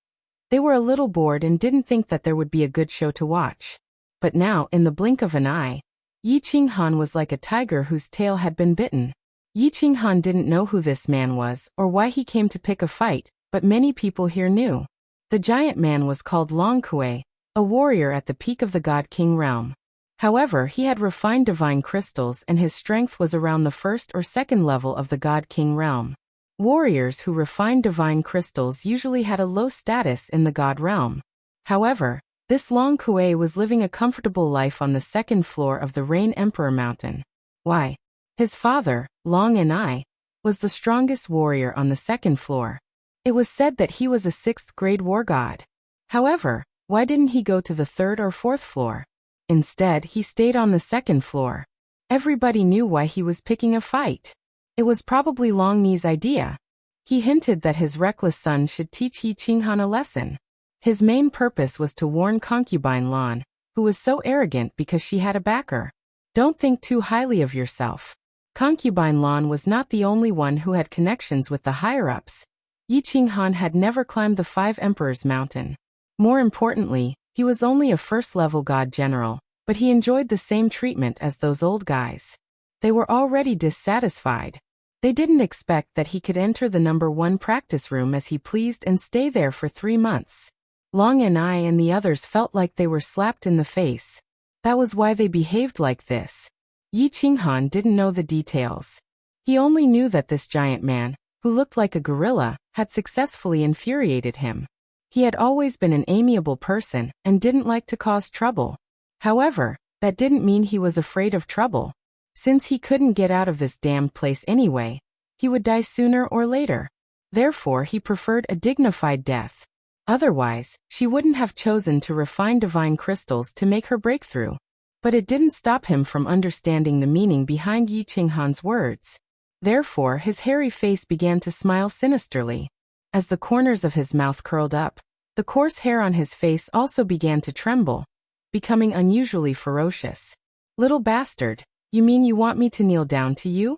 they were a little bored and didn't think that there would be a good show to watch. But now, in the blink of an eye, Yi Qinghan was like a tiger whose tail had been bitten. Yi Qinghan didn't know who this man was or why he came to pick a fight, but many people here knew. The giant man was called Long Kuei, a warrior at the peak of the God King realm. However, he had refined divine crystals and his strength was around the first or second level of the God King realm. Warriors who refined divine crystals usually had a low status in the God realm. However, this Long Kuei was living a comfortable life on the second floor of the Rain Emperor Mountain. Why? His father, Long Enai, was the strongest warrior on the second floor. It was said that he was a 6th-grade war god. However, why didn't he go to the 3rd or 4th floor? Instead, he stayed on the second floor. Everybody knew why he was picking a fight. It was probably Long Ni's idea. He hinted that his reckless son should teach Yi Qinghan a lesson. His main purpose was to warn Concubine Lan, who was so arrogant because she had a backer. "Don't think too highly of yourself. Concubine Lan was not the only one who had connections with the higher-ups. Yi Qinghan had never climbed the Five Emperors Mountain. More importantly, he was only a first-level god general, but he enjoyed the same treatment as those old guys. They were already dissatisfied. They didn't expect that he could enter the #1 practice room as he pleased and stay there for 3 months. Long and I and the others felt like they were slapped in the face. That was why they behaved like this. Yi Qinghan didn't know the details. He only knew that this giant man, who looked like a gorilla, had successfully infuriated him. He had always been an amiable person and didn't like to cause trouble. However, that didn't mean he was afraid of trouble. Since he couldn't get out of this damned place anyway, he would die sooner or later. Therefore, he preferred a dignified death. Otherwise, she wouldn't have chosen to refine divine crystals to make her breakthrough. But it didn't stop him from understanding the meaning behind Yi Qinghan's words. Therefore, his hairy face began to smile sinisterly. As the corners of his mouth curled up, the coarse hair on his face also began to tremble, becoming unusually ferocious. "Little bastard, you mean you want me to kneel down to you?"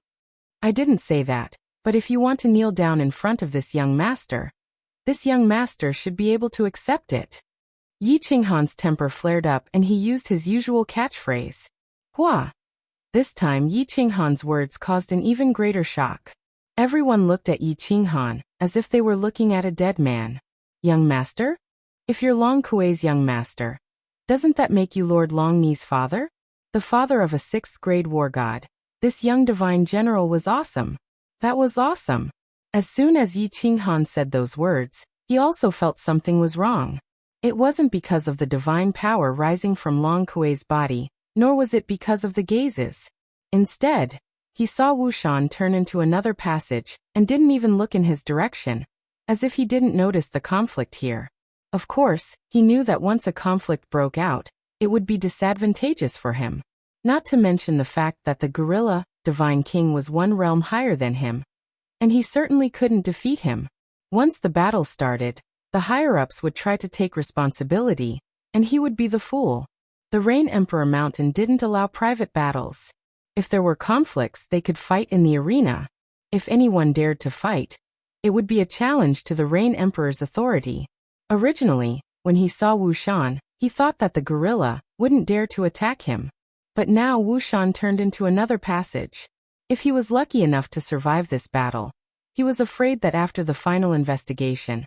"I didn't say that, but if you want to kneel down in front of this young master should be able to accept it." Yi Qinghan's temper flared up and he used his usual catchphrase, "Hua." This time Yi Qinghan's words caused an even greater shock. Everyone looked at Yi Qinghan, as if they were looking at a dead man. "Young master? If you're Long Kuei's young master, doesn't that make you Lord Long Ni's father? The father of a 6th-grade war god. This young divine general was awesome. That was awesome." As soon as Yi Qinghan said those words, he also felt something was wrong. It wasn't because of the divine power rising from Long Kuei's body, nor was it because of the gazes. Instead, he saw Wu Shan turn into another passage and didn't even look in his direction, as if he didn't notice the conflict here. Of course, he knew that once a conflict broke out, it would be disadvantageous for him. Not to mention the fact that the gorilla, Divine King, was 1 realm higher than him, and he certainly couldn't defeat him. Once the battle started, the higher-ups would try to take responsibility, and he would be the fool. The Rain Emperor Mountain didn't allow private battles. If there were conflicts, they could fight in the arena. If anyone dared to fight, it would be a challenge to the Rain Emperor's authority. Originally, when he saw Wu Shan, he thought that the gorilla wouldn't dare to attack him. But now Wu Shan turned into another passage. If he was lucky enough to survive this battle, he was afraid that after the final investigation,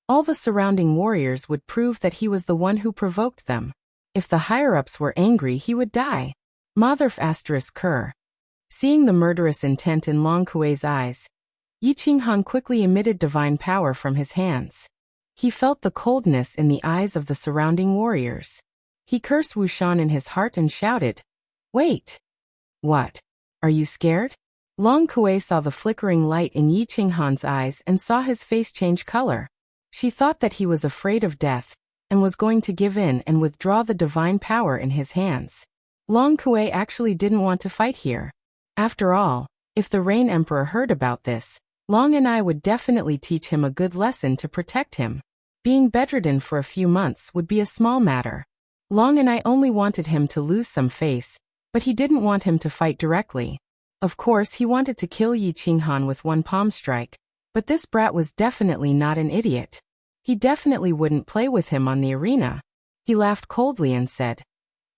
all the surrounding warriors would prove that he was the one who provoked them. If the higher-ups were angry, he would die. Motherf *Ker. Seeing the murderous intent in Long Kuei's eyes, Yi Qinghan quickly emitted divine power from his hands. He felt the coldness in the eyes of the surrounding warriors. He cursed Wu Shan in his heart and shouted, "Wait! What? Are you scared?" Long Kuei saw the flickering light in Yi Qinghan's eyes and saw his face change color. She thought that he was afraid of death and was going to give in and withdraw the divine power in his hands. Long Kuei actually didn't want to fight here. After all, if the Rain Emperor heard about this, Long and I would definitely teach him a good lesson to protect him. Being bedridden for a few months would be a small matter. Long and I only wanted him to lose some face, but he didn't want him to fight directly. Of course, he wanted to kill Yi Qinghan with 1 palm strike, but this brat was definitely not an idiot. He definitely wouldn't play with him on the arena. He laughed coldly and said,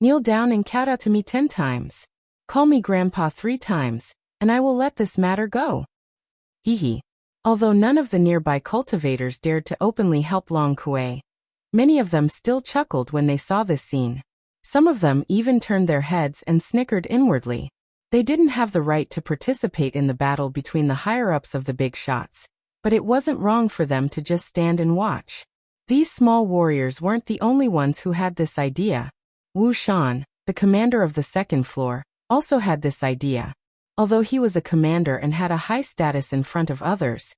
"Kneel down and count out to me 10 times. Call me Grandpa 3 times, and I will let this matter go." Hee. Although none of the nearby cultivators dared to openly help Long Kuei, many of them still chuckled when they saw this scene. Some of them even turned their heads and snickered inwardly. They didn't have the right to participate in the battle between the higher-ups of the big shots, but it wasn't wrong for them to just stand and watch. These small warriors weren't the only ones who had this idea. Wu Shan, the commander of the 2nd floor, also had this idea. Although he was a commander and had a high status in front of others,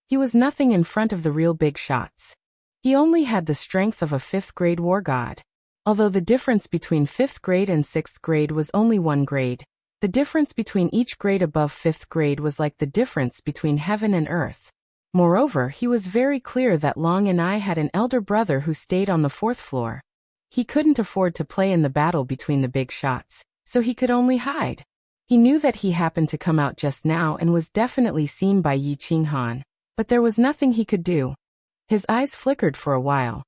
he was nothing in front of the real big shots. He only had the strength of a 5th-grade war god. Although the difference between 5th grade and 6th grade was only 1 grade, the difference between each grade above 5th grade was like the difference between heaven and earth. Moreover, he was very clear that Long and I had an elder brother who stayed on the 4th floor. He couldn't afford to play in the battle between the big shots, so he could only hide. He knew that he happened to come out just now and was definitely seen by Yi Qinghan, but there was nothing he could do. His eyes flickered for a while,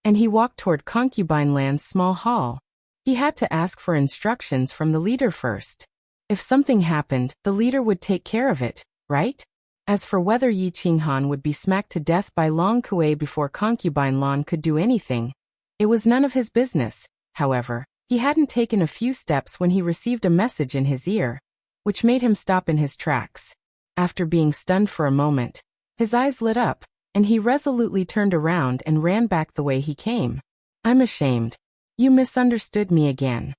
and he walked toward Concubine Land's small hall. He had to ask for instructions from the leader first. If something happened, the leader would take care of it, right? As for whether Yi Qinghan would be smacked to death by Long Kuei before Concubine Lan could do anything, it was none of his business. However, he hadn't taken a few steps when he received a message in his ear, which made him stop in his tracks. After being stunned for a moment, his eyes lit up, and he resolutely turned around and ran back the way he came. "I'm ashamed. You misunderstood me again."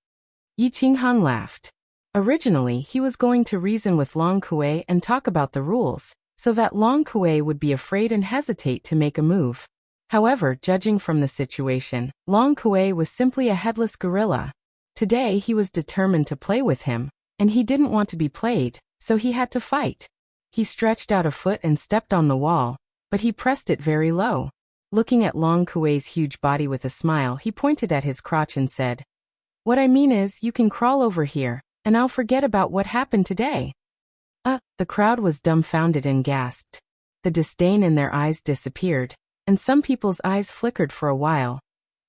Yi Qinghan laughed. Originally, he was going to reason with Long Kuei and talk about the rules, so that Long Kuei would be afraid and hesitate to make a move. However, judging from the situation, Long Kuei was simply a headless gorilla. Today he was determined to play with him, and he didn't want to be played, so he had to fight. He stretched out a foot and stepped on the wall, but he pressed it very low. Looking at Long Kuei's huge body with a smile, he pointed at his crotch and said, "What I mean is, you can crawl over here, and I'll forget about what happened today." The crowd was dumbfounded and gasped. The disdain in their eyes disappeared, and some people's eyes flickered for a while,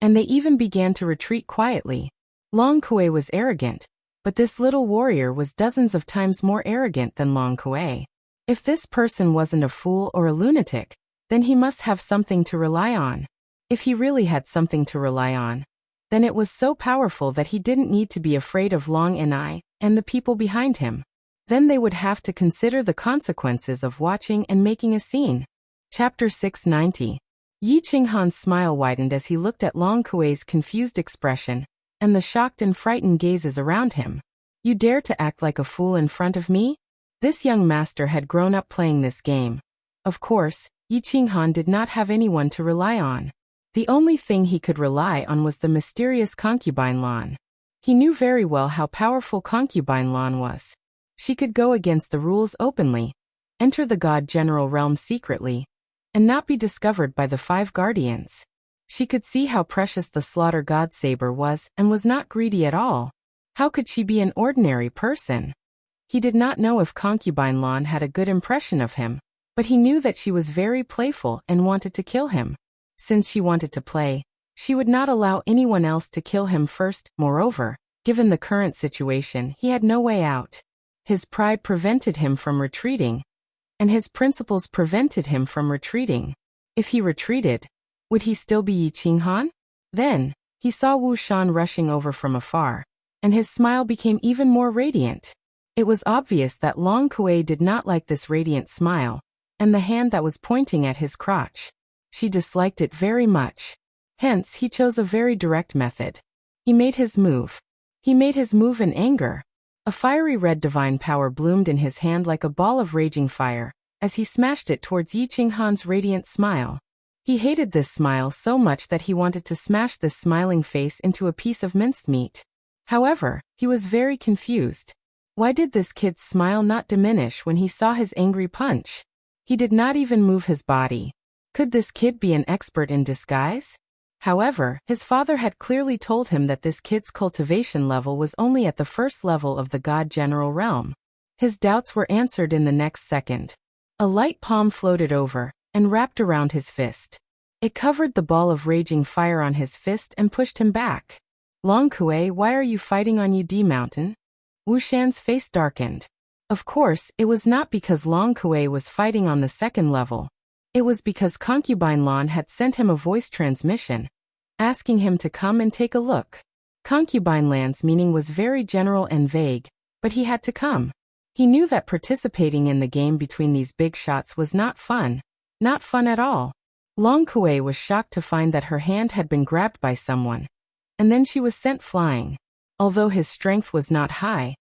and they even began to retreat quietly. Long Kuei was arrogant, but this little warrior was dozens of times more arrogant than Long Kuei. If this person wasn't a fool or a lunatic, then he must have something to rely on. If he really had something to rely on, then it was so powerful that he didn't need to be afraid of Long Ni and the people behind him. Then they would have to consider the consequences of watching and making a scene. Chapter 690. Yi Qinghan's smile widened as he looked at Long Kuei's confused expression and the shocked and frightened gazes around him. "You dare to act like a fool in front of me?" This young master had grown up playing this game. Of course, Yi Qinghan did not have anyone to rely on. The only thing he could rely on was the mysterious Concubine Lan. He knew very well how powerful Concubine Lan was. She could go against the rules openly, enter the God General realm secretly, and not be discovered by the 5 guardians. She could see how precious the Slaughter God Saber was and was not greedy at all. How could she be an ordinary person? He did not know if Concubine Lan had a good impression of him, but he knew that she was very playful and wanted to kill him. Since she wanted to play, she would not allow anyone else to kill him first. Moreover, given the current situation, he had no way out. His pride prevented him from retreating, and his principles prevented him from retreating. If he retreated, would he still be Yi Qinghan? Then, he saw Wu Shan rushing over from afar, and his smile became even more radiant. It was obvious that Long Kuei did not like this radiant smile, and the hand that was pointing at his crotch. She disliked it very much. Hence, he chose a very direct method. He made his move. He made his move in anger. A fiery red divine power bloomed in his hand like a ball of raging fire, as he smashed it towards Yi Qinghan's radiant smile. He hated this smile so much that he wanted to smash this smiling face into a piece of minced meat. However, he was very confused. Why did this kid's smile not diminish when he saw his angry punch? He did not even move his body. Could this kid be an expert in disguise? However, his father had clearly told him that this kid's cultivation level was only at the first level of the God General realm. His doubts were answered in the next second. A light palm floated over and wrapped around his fist. It covered the ball of raging fire on his fist and pushed him back. "Long Kuei, why are you fighting on Yudi Mountain?" Wu Shan's face darkened. Of course, it was not because Long Kuei was fighting on the second level. It was because Concubine Lan had sent him a voice transmission, asking him to come and take a look. Concubine Lan's meaning was very general and vague, but he had to come. He knew that participating in the game between these big shots was not fun. Not fun at all. Long Kuei was shocked to find that her hand had been grabbed by someone, and then she was sent flying. Although his strength was not high,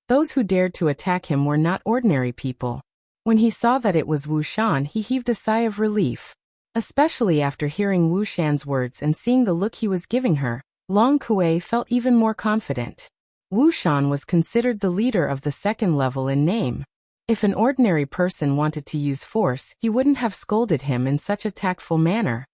those who dared to attack him were not ordinary people. When he saw that it was Wu Shan, he heaved a sigh of relief. Especially after hearing Wu Shan's words and seeing the look he was giving her, Long Kuei felt even more confident. Wu Shan was considered the leader of the second level in name. If an ordinary person wanted to use force, he wouldn't have scolded him in such a tactful manner.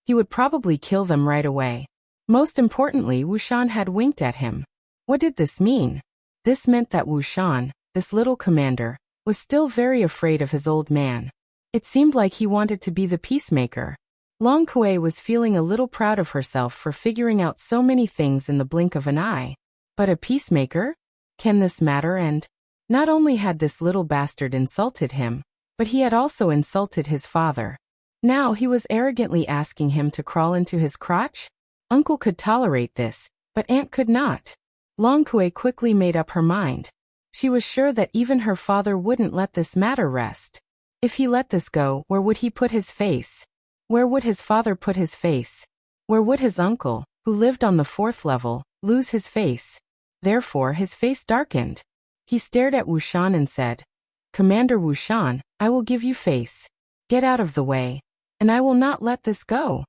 He would probably kill them right away. Most importantly, Wu Shan had winked at him. What did this mean? This meant that Wu Shan, this little commander, was still very afraid of his old man. It seemed like he wanted to be the peacemaker. Long Kuei was feeling a little proud of herself for figuring out so many things in the blink of an eye. But a peacemaker? Can this matter? And not only had this little bastard insulted him, but he had also insulted his father. Now he was arrogantly asking him to crawl into his crotch? Uncle could tolerate this, but Aunt could not. Long Kuei quickly made up her mind. She was sure that even her father wouldn't let this matter rest. If he let this go, where would he put his face? Where would his father put his face? Where would his uncle, who lived on the 4th level, lose his face? Therefore his face darkened. He stared at Wu Shan and said, "Commander Wu Shan, I will give you face. Get out of the way, and I will not let this go."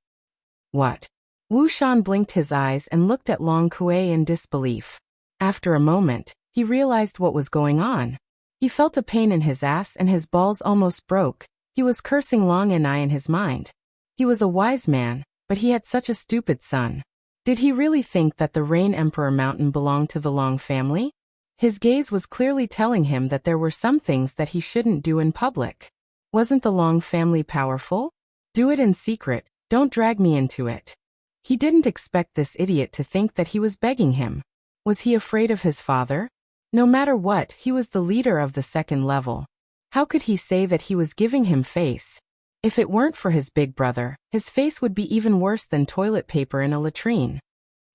What? Wu Shan blinked his eyes and looked at Long Kuei in disbelief. After a moment, he realized what was going on. He felt a pain in his ass and his balls almost broke. He was cursing Long Anai in his mind. He was a wise man, but he had such a stupid son. Did he really think that the Rain Emperor Mountain belonged to the Long family? His gaze was clearly telling him that there were some things that he shouldn't do in public. Wasn't the Long family powerful? Do it in secret, don't drag me into it. He didn't expect this idiot to think that he was begging him. Was he afraid of his father? No matter what, he was the leader of the 2nd level. How could he say that he was giving him face? If it weren't for his big brother, his face would be even worse than toilet paper in a latrine.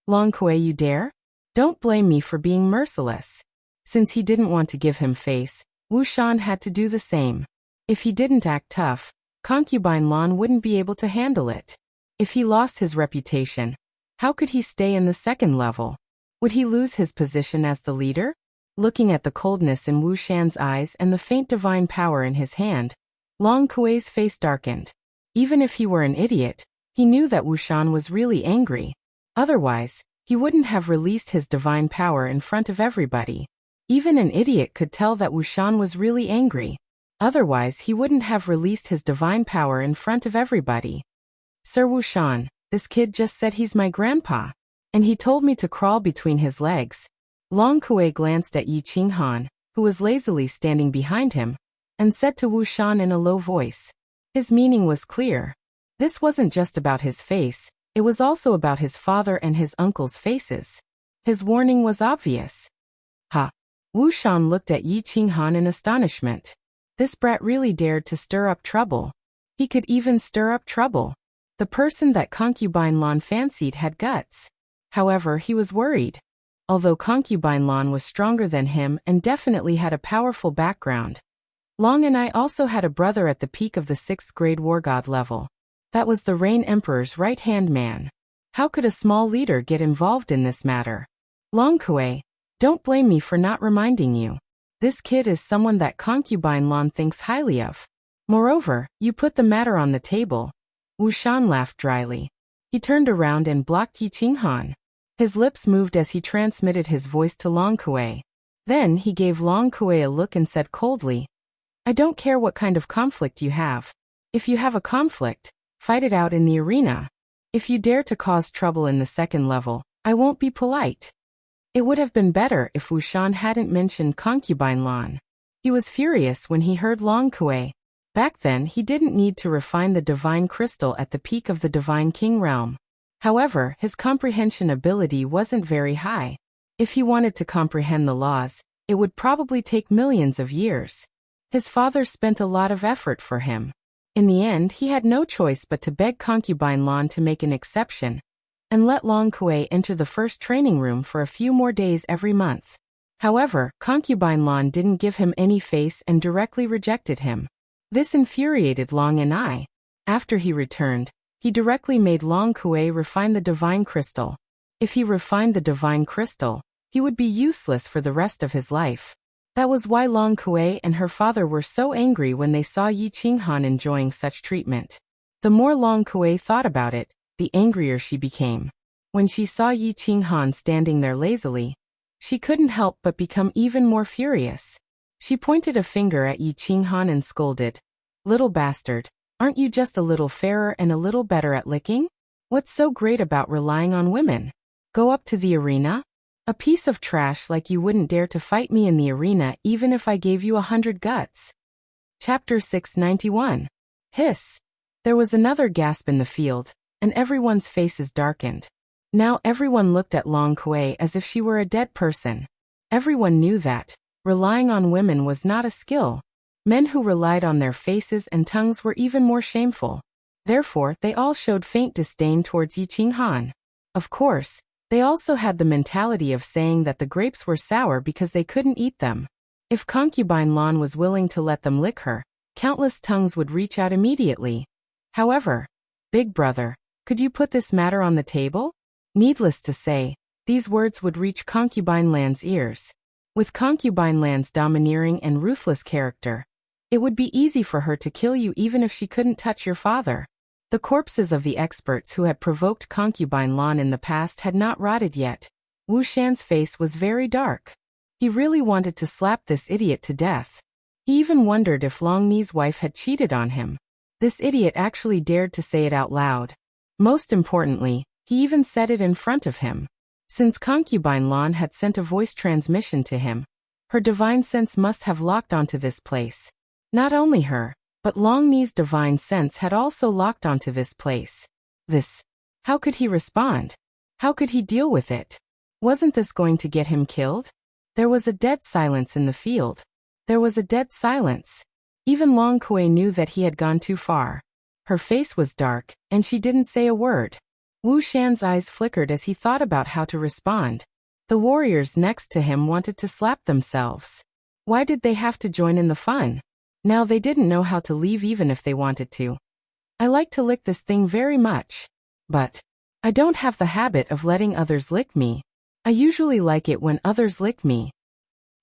Long Kuei, you dare? Don't blame me for being merciless. Since he didn't want to give him face, Wu Shan had to do the same. If he didn't act tough, Concubine Lan wouldn't be able to handle it. If he lost his reputation, how could he stay in the 2nd level? Would he lose his position as the leader? Looking at the coldness in Wu Shan's eyes and the faint divine power in his hand, Long Kuei's face darkened. Even if he were an idiot, he knew that Wu Shan was really angry. Otherwise, he wouldn't have released his divine power in front of everybody. Even an idiot could tell that Wu Shan was really angry. Otherwise, he wouldn't have released his divine power in front of everybody. "Sir Wu Shan, this kid just said he's my grandpa. And he told me to crawl between his legs." Long Kuei glanced at Yi Qinghan, who was lazily standing behind him, and said to Wu Shan in a low voice. His meaning was clear. This wasn't just about his face, it was also about his father and his uncle's faces. His warning was obvious. Ha! Wu Shan looked at Yi Qinghan in astonishment. This brat really dared to stir up trouble. He could even stir up trouble. The person that Concubine Lan fancied had guts. However, he was worried. Although Concubine Lan was stronger than him and definitely had a powerful background, Long and I also had a brother at the peak of the 6th grade war god level. That was the Rain Emperor's right-hand man. How could a small leader get involved in this matter? Long Kuei, don't blame me for not reminding you. This kid is someone that Concubine Lan thinks highly of. Moreover, you put the matter on the table. Wu Shan laughed dryly. He turned around and blocked Yi Qinghan. His lips moved as he transmitted his voice to Long Kuei. Then he gave Long Kuei a look and said coldly, "I don't care what kind of conflict you have. If you have a conflict, fight it out in the arena. If you dare to cause trouble in the 2nd level, I won't be polite." It would have been better if Wu Shan hadn't mentioned Concubine Lan. He was furious when he heard Long Kuei. Back then he didn't need to refine the divine crystal at the peak of the divine king realm. However, his comprehension ability wasn't very high. If he wanted to comprehend the laws, it would probably take millions of years. His father spent a lot of effort for him. In the end, he had no choice but to beg Concubine Lan to make an exception and let Long Kuei enter the first training room for a few more days every month. However, Concubine Lan didn't give him any face and directly rejected him. This infuriated Long and I. After he returned, he directly made Long Kuei refine the divine crystal. If he refined the divine crystal, he would be useless for the rest of his life. That was why Long Kuei and her father were so angry when they saw Yi Qinghan enjoying such treatment. The more Long Kuei thought about it, the angrier she became. When she saw Yi Qinghan standing there lazily, she couldn't help but become even more furious. She pointed a finger at Yi Qinghan and scolded, "Little bastard, aren't you just a little fairer and a little better at licking? What's so great about relying on women? Go up to the arena?" A piece of trash like you wouldn't dare to fight me in the arena even if I gave you 100 guts. Chapter 691. Hiss. There was another gasp in the field, and everyone's faces darkened. Now everyone looked at Long Kuei as if she were a dead person. Everyone knew that relying on women was not a skill. Men who relied on their faces and tongues were even more shameful. Therefore, they all showed faint disdain towards Yi Qinghan. Of course, they also had the mentality of saying that the grapes were sour because they couldn't eat them. If concubine Lan was willing to let them lick her, countless tongues would reach out immediately. However, Big Brother, could you put this matter on the table? Needless to say, these words would reach concubine Lan's ears. With concubine Lan's domineering and ruthless character, it would be easy for her to kill you even if she couldn't touch your father. The corpses of the experts who had provoked concubine Lan in the past had not rotted yet. Wu Shan's face was very dark. He really wanted to slap this idiot to death. He even wondered if Long Ni's wife had cheated on him. This idiot actually dared to say it out loud. Most importantly, he even said it in front of him. Since concubine Lan had sent a voice transmission to him, her divine sense must have locked onto this place. Not only her, but Long Ni's divine sense had also locked onto this place. How could he respond? How could he deal with it? Wasn't this going to get him killed? There was a dead silence in the field. There was a dead silence. Even Long Kuei knew that he had gone too far. Her face was dark, and she didn't say a word. Wu Shan's eyes flickered as he thought about how to respond. The warriors next to him wanted to slap themselves. Why did they have to join in the fun? Now they didn't know how to leave even if they wanted to. I like to lick this thing very much. But I don't have the habit of letting others lick me. I usually like it when others lick me.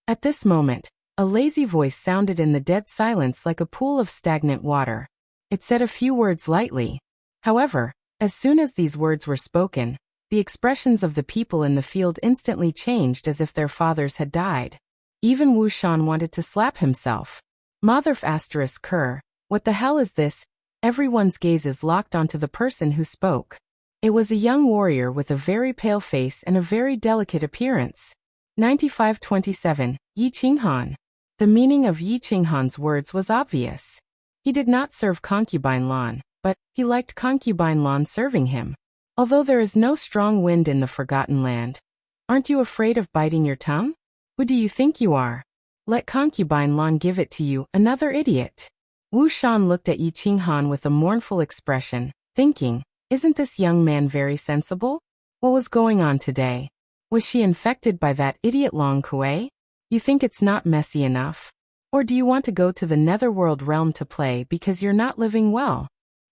At this moment, a lazy voice sounded in the dead silence like a pool of stagnant water. It said a few words lightly. However, as soon as these words were spoken, the expressions of the people in the field instantly changed as if their fathers had died. Even Wu Shan wanted to slap himself. Motherf asterisk Kerr, what the hell is this? Everyone's gazes locked onto the person who spoke. It was a young warrior with a very pale face and a very delicate appearance. 9527, Yi Qinghan. The meaning of Yi Qinghan's words was obvious. He did not serve concubine Lan, but he liked concubine Lan serving him. Although there is no strong wind in the Forgotten Land. Aren't you afraid of biting your tongue? Who do you think you are? Let concubine Lan give it to you, another idiot. Wu Shan looked at Yi Qinghan with a mournful expression, thinking, isn't this young man very sensible? What was going on today? Was she infected by that idiot Long Kuei? You think it's not messy enough? Or do you want to go to the netherworld realm to play because you're not living well?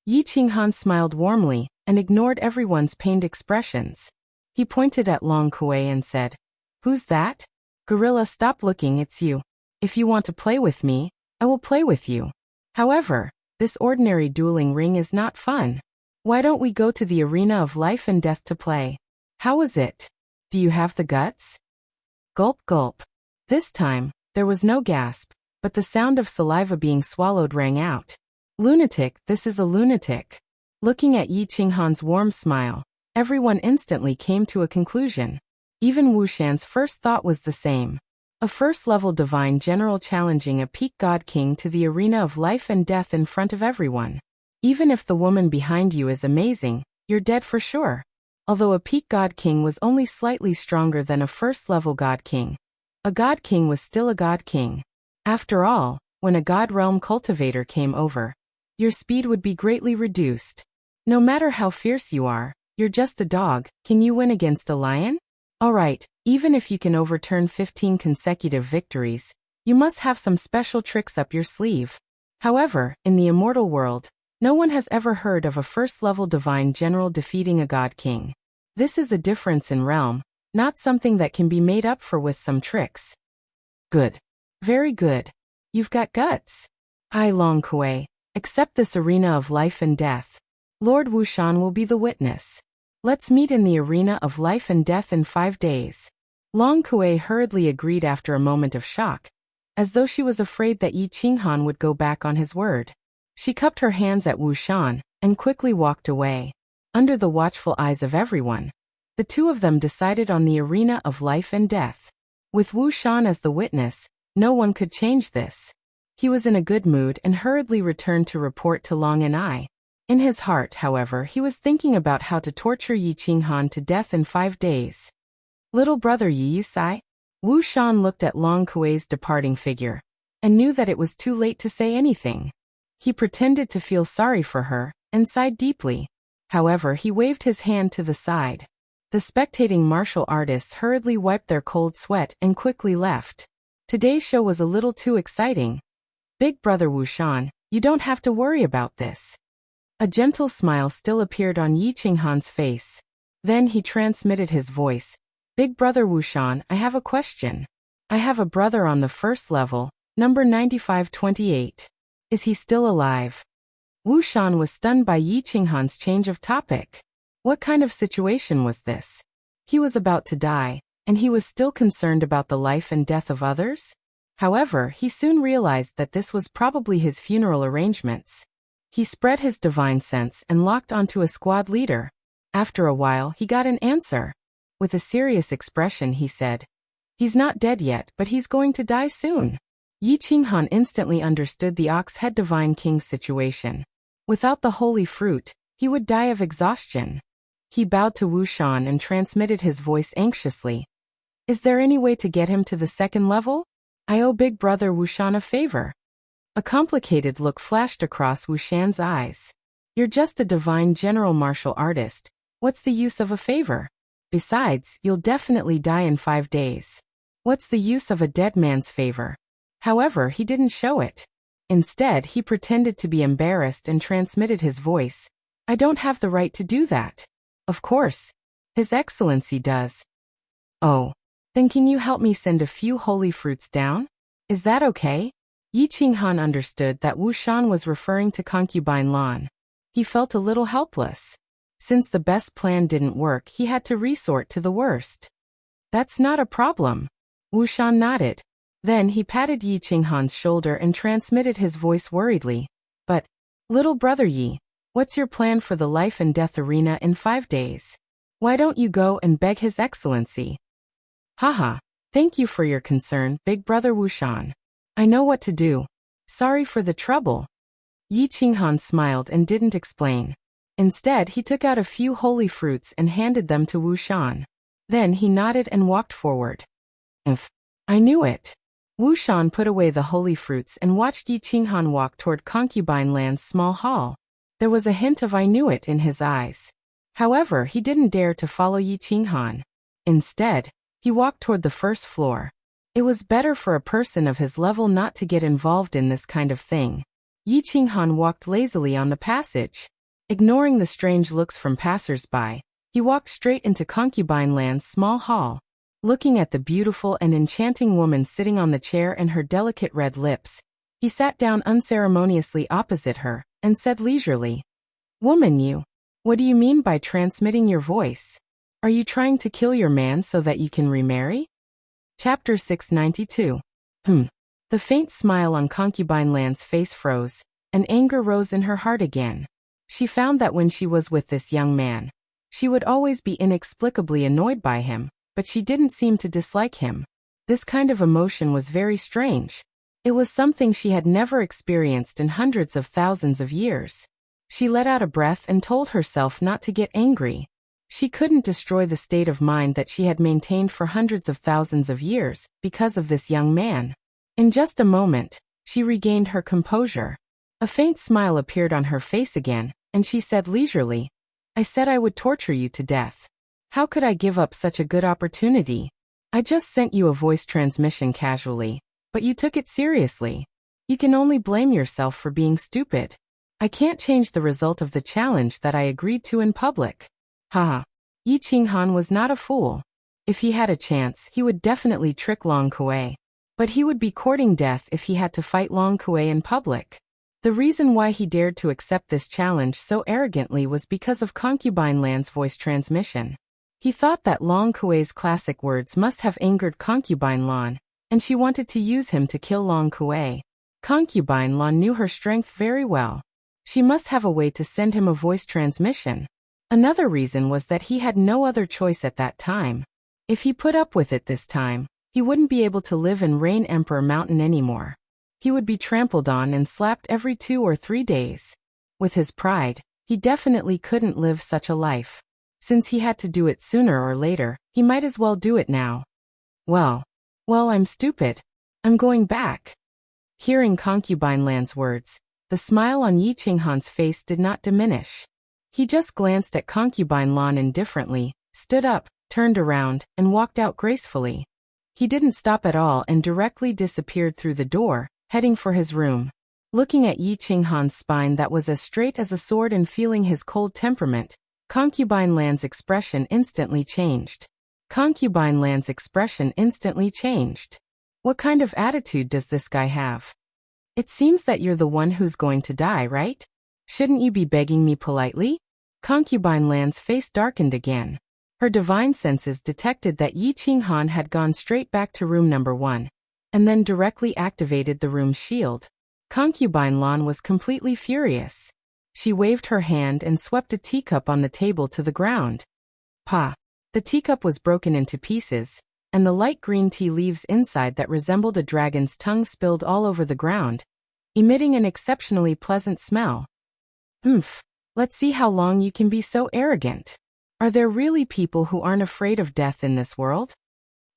Yi Qinghan smiled warmly and ignored everyone's pained expressions. He pointed at Long Kuei and said, who's that? Gorilla, stop looking, it's you. If you want to play with me, I will play with you. However, this ordinary dueling ring is not fun. Why don't we go to the arena of life and death to play? How is it? Do you have the guts? Gulp gulp. This time, there was no gasp, but the sound of saliva being swallowed rang out. Lunatic, this is a lunatic. Looking at Yi Qinghan's warm smile, everyone instantly came to a conclusion. Even Wu Shan's first thought was the same. A first-level divine general challenging a peak god king to the arena of life and death in front of everyone. Even if the woman behind you is amazing, you're dead for sure. Although a peak god king was only slightly stronger than a first-level god king, a god king was still a god king. After all, when a god realm cultivator came over, your speed would be greatly reduced. No matter how fierce you are, you're just a dog. Can you win against a lion? Alright, even if you can overturn 15 consecutive victories, you must have some special tricks up your sleeve. However, in the immortal world, no one has ever heard of a first-level divine general defeating a god king. This is a difference in realm, not something that can be made up for with some tricks. Good. Very good. You've got guts. I, Long Kuei, accept this arena of life and death. Lord Wu Shan will be the witness. Let's meet in the arena of life and death in 5 days. Long Kuei hurriedly agreed after a moment of shock, as though she was afraid that Yi Qinghan would go back on his word. She cupped her hands at Wu Shan and quickly walked away. Under the watchful eyes of everyone, The two of them decided on the arena of life and death. With Wu Shan as the witness, no one could change this. He was in a good mood and hurriedly returned to report to Long and I. In his heart, however, he was thinking about how to torture Yi Qinghan to death in 5 days. Little brother Yi Yusai? Wu Shan looked at Long Kuei's departing figure, and knew that it was too late to say anything. He pretended to feel sorry for her, and sighed deeply. However, he waved his hand to the side. The spectating martial artists hurriedly wiped their cold sweat and quickly left. Today's show was a little too exciting. Big brother Wu Shan, you don't have to worry about this. A gentle smile still appeared on Yi Qinghan's face. Then he transmitted his voice. Big brother Wu Shan, I have a question. I have a brother on the first level, number 9528. Is he still alive? Wu Shan was stunned by Yi Qinghan's change of topic. What kind of situation was this? He was about to die, and he was still concerned about the life and death of others? However, he soon realized that this was probably his funeral arrangements. He spread his divine sense and locked onto a squad leader. After a while, he got an answer. With a serious expression, he said, "He's not dead yet, but he's going to die soon." Yi Qinghan instantly understood the Ox-Head Divine King's situation. Without the holy fruit, he would die of exhaustion. He bowed to Wu Shan and transmitted his voice anxiously. "Is there any way to get him to the second level? I owe big brother Wu Shan a favor." A complicated look flashed across Wu Shan's eyes. "You're just a divine general martial artist. What's the use of a favor? Besides, you'll definitely die in 5 days. What's the use of a dead man's favor?" However, he didn't show it. Instead, he pretended to be embarrassed and transmitted his voice. "I don't have the right to do that." "Of course. His Excellency does." "Oh. Then can you help me send a few holy fruits down? Is that okay?" Yi Qinghan understood that Wu Shan was referring to concubine Lan. He felt a little helpless. Since the best plan didn't work, he had to resort to the worst. "That's not a problem." Wu Shan nodded. Then he patted Yi Qinghan's shoulder and transmitted his voice worriedly. "But, little brother Yi, what's your plan for the life and death arena in 5 days? Why don't you go and beg His Excellency?" "Haha, thank you for your concern, big brother Wu Shan. I know what to do. Sorry for the trouble." Yi Qinghan smiled and didn't explain. Instead, he took out a few holy fruits and handed them to Wu Shan. Then he nodded and walked forward. I knew it." Wu Shan put away the holy fruits and watched Yi Qinghan walk toward Concubine Land's small hall. There was a hint of "I knew it" in his eyes. However, he didn't dare to follow Yi Qinghan. Instead, he walked toward the first floor. It was better for a person of his level not to get involved in this kind of thing. Yi Qinghan walked lazily on the passage. Ignoring the strange looks from passers-by, he walked straight into Concubine Land's small hall. Looking at the beautiful and enchanting woman sitting on the chair and her delicate red lips, he sat down unceremoniously opposite her and said leisurely, "Woman, what do you mean by transmitting your voice? Are you trying to kill your man so that you can remarry?" Chapter 692. The faint smile on Concubine Land's face froze, and anger rose in her heart again. She found that when she was with this young man, she would always be inexplicably annoyed by him, but she didn't seem to dislike him. This kind of emotion was very strange. It was something she had never experienced in hundreds of thousands of years. She let out a breath and told herself not to get angry. She couldn't destroy the state of mind that she had maintained for hundreds of thousands of years because of this young man. In just a moment, she regained her composure. A faint smile appeared on her face again, and she said leisurely, "I said I would torture you to death. How could I give up such a good opportunity? I just sent you a voice transmission casually, but you took it seriously. You can only blame yourself for being stupid. I can't change the result of the challenge that I agreed to in public." Haha. Yi Qinghan was not a fool. If he had a chance, he would definitely trick Long Kuei. But he would be courting death if he had to fight Long Kuei in public. The reason why he dared to accept this challenge so arrogantly was because of Concubine Land's voice transmission. He thought that Long Kuei's classic words must have angered Concubine Lan, and she wanted to use him to kill Long Kuei. Concubine Lan knew her strength very well. She must have a way to send him a voice transmission. Another reason was that he had no other choice at that time. If he put up with it this time, he wouldn't be able to live in Rain Emperor Mountain anymore. He would be trampled on and slapped every 2 or 3 days. With his pride, he definitely couldn't live such a life. Since he had to do it sooner or later, he might as well do it now. Well, I'm stupid. I'm going back. Hearing Concubine Lan's words, the smile on Yi Qinghan's face did not diminish. He just glanced at Concubine Lan indifferently, stood up, turned around, and walked out gracefully. He didn't stop at all and directly disappeared through the door, heading for his room. Looking at Yi Qinghan's spine that was as straight as a sword and feeling his cold temperament, Concubine Lan's expression instantly changed. Concubine Lan's expression instantly changed. What kind of attitude does this guy have? It seems that you're the one who's going to die, right? Shouldn't you be begging me politely? Concubine Lan's face darkened again. Her divine senses detected that Yi Qinghan had gone straight back to room number 1, and then directly activated the room's shield. Concubine Lan was completely furious. She waved her hand and swept a teacup on the table to the ground. Pa! The teacup was broken into pieces, and the light green tea leaves inside that resembled a dragon's tongue spilled all over the ground, emitting an exceptionally pleasant smell. Let's see how long you can be so arrogant. Are there really people who aren't afraid of death in this world?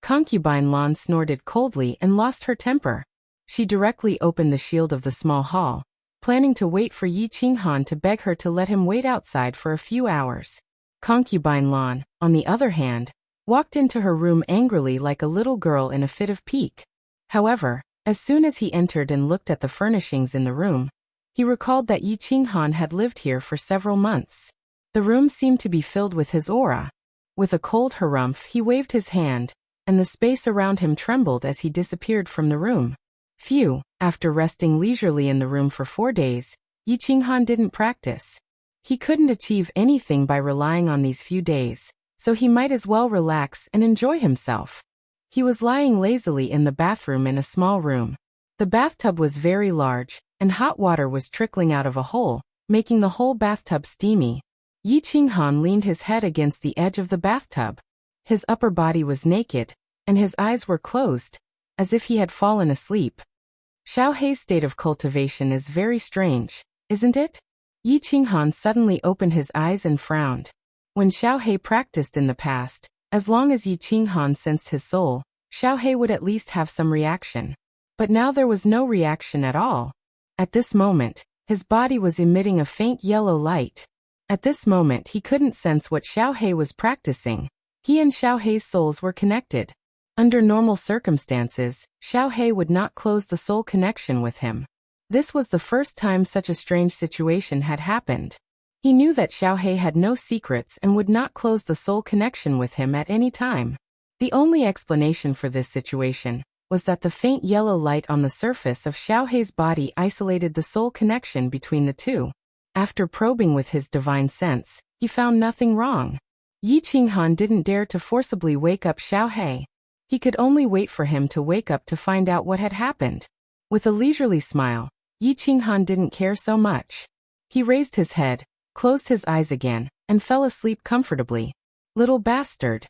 Concubine Lan snorted coldly and lost her temper. She directly opened the shield of the small hall, planning to wait for Yi Qinghan to beg her to let him wait outside for a few hours. Concubine Lan, on the other hand, walked into her room angrily like a little girl in a fit of pique. However, as soon as he entered and looked at the furnishings in the room, he recalled that Yi Qinghan had lived here for several months. The room seemed to be filled with his aura. With a cold harumph, he waved his hand, and the space around him trembled as he disappeared from the room. Phew, after resting leisurely in the room for 4 days, Yi Qinghan didn't practice. He couldn't achieve anything by relying on these few days, so he might as well relax and enjoy himself. He was lying lazily in the bathroom in a small room. The bathtub was very large, and hot water was trickling out of a hole, making the whole bathtub steamy. Yi Qinghan leaned his head against the edge of the bathtub. His upper body was naked, and his eyes were closed, as if he had fallen asleep. Xiaohei's state of cultivation is very strange, isn't it? Yi Qinghan suddenly opened his eyes and frowned. When Xiaohei practiced in the past, as long as Yi Qinghan sensed his soul, Xiaohei would at least have some reaction. But now there was no reaction at all. At this moment, his body was emitting a faint yellow light. At this moment he couldn't sense what Xiaohei was practicing. He and Xiaohei's souls were connected. Under normal circumstances, Xiaohei would not close the soul connection with him. This was the first time such a strange situation had happened. He knew that Xiaohei had no secrets and would not close the soul connection with him at any time. The only explanation for this situation was that the faint yellow light on the surface of Xiaohei's body isolated the soul connection between the two. After probing with his divine sense, he found nothing wrong. Yi Qinghan didn't dare to forcibly wake up Xiaohei. He could only wait for him to wake up to find out what had happened. With a leisurely smile, Yi Qinghan didn't care so much. He raised his head, closed his eyes again, and fell asleep comfortably. Little bastard.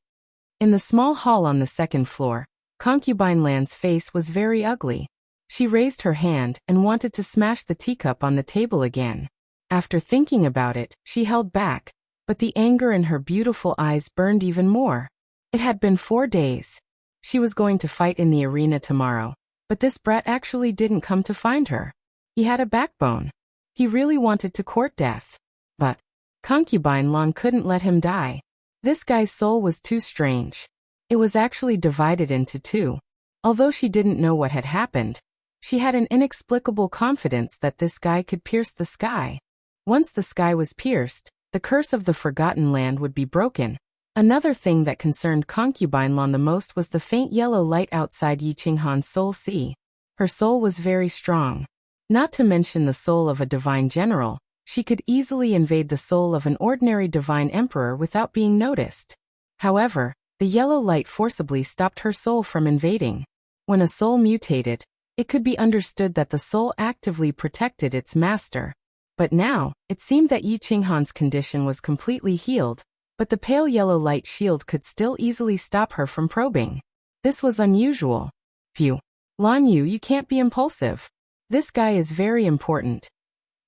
In the small hall on the second floor, Concubine Lan's face was very ugly. She raised her hand and wanted to smash the teacup on the table again. After thinking about it, she held back, but the anger in her beautiful eyes burned even more. It had been 4 days. She was going to fight in the arena tomorrow, but this brat actually didn't come to find her. He had a backbone. He really wanted to court death. But Concubine Lan couldn't let him die. This guy's soul was too strange. It was actually divided into 2. Although she didn't know what had happened, she had an inexplicable confidence that this guy could pierce the sky. Once the sky was pierced, the curse of the Forgotten Land would be broken. Another thing that concerned Concubine Lan the most was the faint yellow light outside Yi Qinghan's soul sea. Her soul was very strong. Not to mention the soul of a divine general, she could easily invade the soul of an ordinary divine emperor without being noticed. However, the yellow light forcibly stopped her soul from invading. When a soul mutated, it could be understood that the soul actively protected its master. But now, it seemed that Yi Qinghan's condition was completely healed, but the pale yellow light shield could still easily stop her from probing. This was unusual. Phew. Lan Yu, you can't be impulsive. This guy is very important.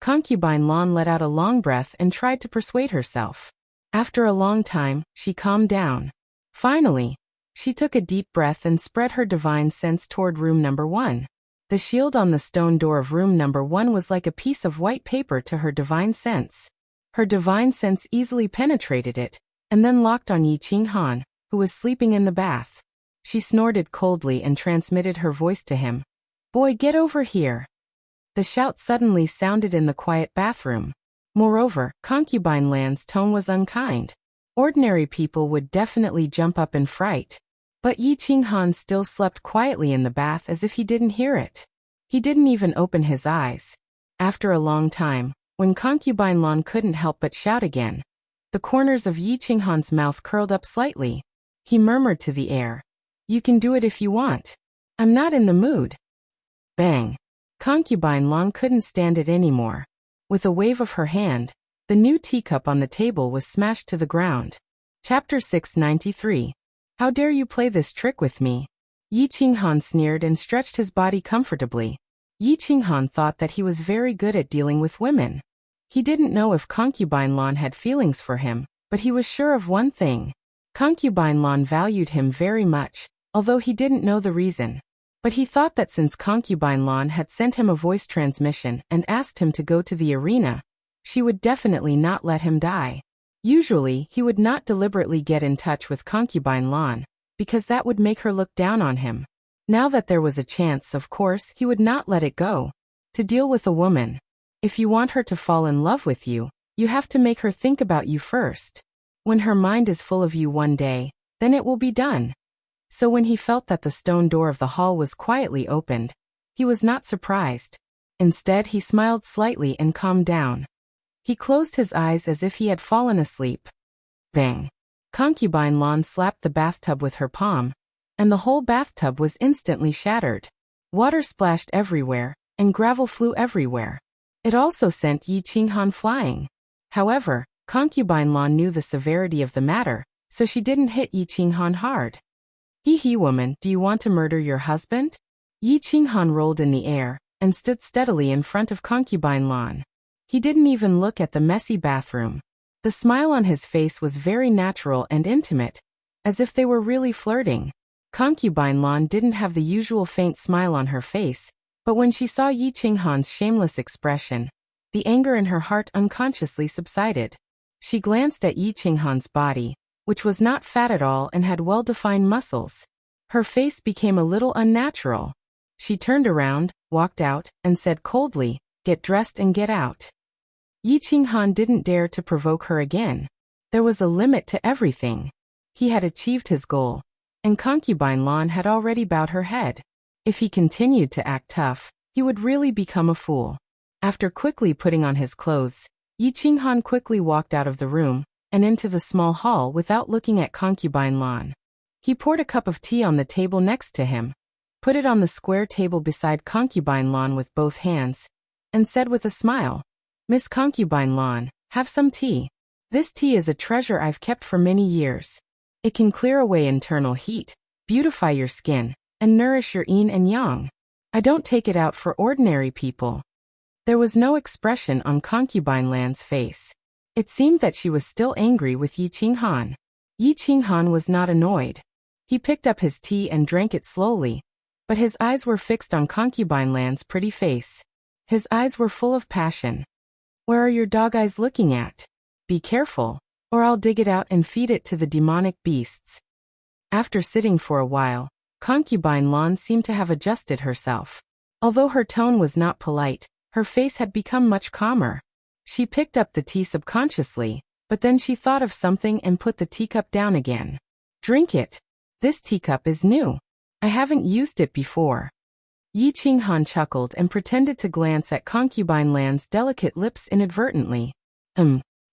Concubine Lan let out a long breath and tried to persuade herself. After a long time, she calmed down. Finally, she took a deep breath and spread her divine sense toward room number 1. The shield on the stone door of room number 1 was like a piece of white paper to her divine sense. Her divine sense easily penetrated it, and then locked on Yi Qinghan, who was sleeping in the bath. She snorted coldly and transmitted her voice to him. "Boy, get over here." The shout suddenly sounded in the quiet bathroom. Moreover, Concubine Lan's tone was unkind. Ordinary people would definitely jump up in fright. But Yi Qinghan still slept quietly in the bath as if he didn't hear it. He didn't even open his eyes. After a long time, when Concubine Lan couldn't help but shout again, the corners of Yi Qinghan's mouth curled up slightly. He murmured to the air, "You can do it if you want. I'm not in the mood." Bang! Concubine Lan couldn't stand it anymore. With a wave of her hand, the new teacup on the table was smashed to the ground. Chapter 693. How dare you play this trick with me? Yi Qinghan sneered and stretched his body comfortably. Yi Qinghan thought that he was very good at dealing with women. He didn't know if Concubine Lan had feelings for him, but he was sure of one thing. Concubine Lan valued him very much, although he didn't know the reason. But he thought that since Concubine Lan had sent him a voice transmission and asked him to go to the arena, she would definitely not let him die. Usually, he would not deliberately get in touch with Concubine Lan, because that would make her look down on him. Now that there was a chance, of course, he would not let it go. To deal with a woman, if you want her to fall in love with you, you have to make her think about you first. When her mind is full of you one day, then it will be done. So when he felt that the stone door of the hall was quietly opened, he was not surprised. Instead, he smiled slightly and calmed down. He closed his eyes as if he had fallen asleep. Bang! Concubine Lan slapped the bathtub with her palm, and the whole bathtub was instantly shattered. Water splashed everywhere, and gravel flew everywhere. It also sent Yi Qinghan flying. However, Concubine Lan knew the severity of the matter, so she didn't hit Yi Qinghan hard. Hee woman, do you want to murder your husband? Yi Qinghan rolled in the air, and stood steadily in front of Concubine Lan. He didn't even look at the messy bathroom. The smile on his face was very natural and intimate, as if they were really flirting. Concubine Lan didn't have the usual faint smile on her face, but when she saw Yi Qinghan's shameless expression, the anger in her heart unconsciously subsided. She glanced at Yi Qinghan's body, which was not fat at all and had well-defined muscles. Her face became a little unnatural. She turned around, walked out, and said coldly, "Get dressed and get out." Yi Qinghan didn't dare to provoke her again. There was a limit to everything. He had achieved his goal, and Concubine Lan had already bowed her head. If he continued to act tough, he would really become a fool. After quickly putting on his clothes, Yi Qinghan quickly walked out of the room and into the small hall without looking at Concubine Lan. He poured a cup of tea on the table next to him, put it on the square table beside Concubine Lan with both hands, and said with a smile, "Miss Concubine Lan, have some tea. This tea is a treasure I've kept for many years. It can clear away internal heat, beautify your skin, and nourish your yin and yang. I don't take it out for ordinary people." There was no expression on Concubine Lan's face. It seemed that she was still angry with Yi Qinghan. Yi Qinghan was not annoyed. He picked up his tea and drank it slowly, but his eyes were fixed on Concubine Lan's pretty face. His eyes were full of passion. "Where are your dog eyes looking at? Be careful, or I'll dig it out and feed it to the demonic beasts." After sitting for a while, Concubine Lan seemed to have adjusted herself. Although her tone was not polite, her face had become much calmer. She picked up the tea subconsciously, but then she thought of something and put the teacup down again. "Drink it. This teacup is new. I haven't used it before." Yi Qinghan chuckled and pretended to glance at Concubine Lan's delicate lips inadvertently.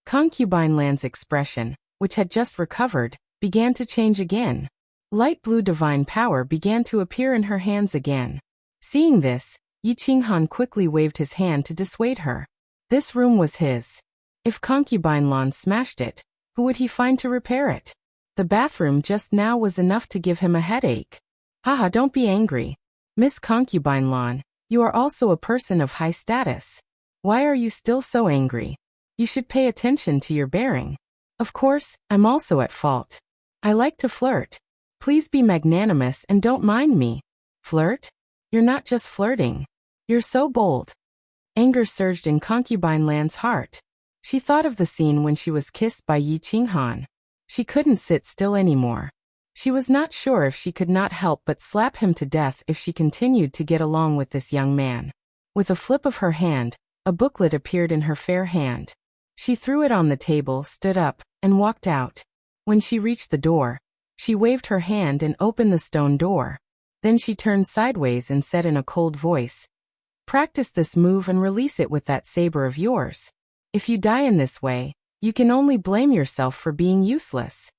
Concubine Lan's expression, which had just recovered, began to change again. Light blue divine power began to appear in her hands again. Seeing this, Yi Qinghan quickly waved his hand to dissuade her. This room was his. If Concubine Lan smashed it, who would he find to repair it? The bathroom just now was enough to give him a headache. Haha, don't be angry. Miss Concubine Lan, you are also a person of high status. Why are you still so angry? You should pay attention to your bearing. Of course, I'm also at fault. I like to flirt. Please be magnanimous and don't mind me. Flirt? You're not just flirting. You're so bold. Anger surged in Concubine Lan's heart. She thought of the scene when she was kissed by Yi Qinghan. She couldn't sit still anymore. She was not sure if she could not help but slap him to death if she continued to get along with this young man. With a flip of her hand, a booklet appeared in her fair hand. She threw it on the table, stood up, and walked out. When she reached the door, she waved her hand and opened the stone door. Then she turned sideways and said in a cold voice, "Practice this move and release it with that saber of yours. If you die in this way, you can only blame yourself for being useless."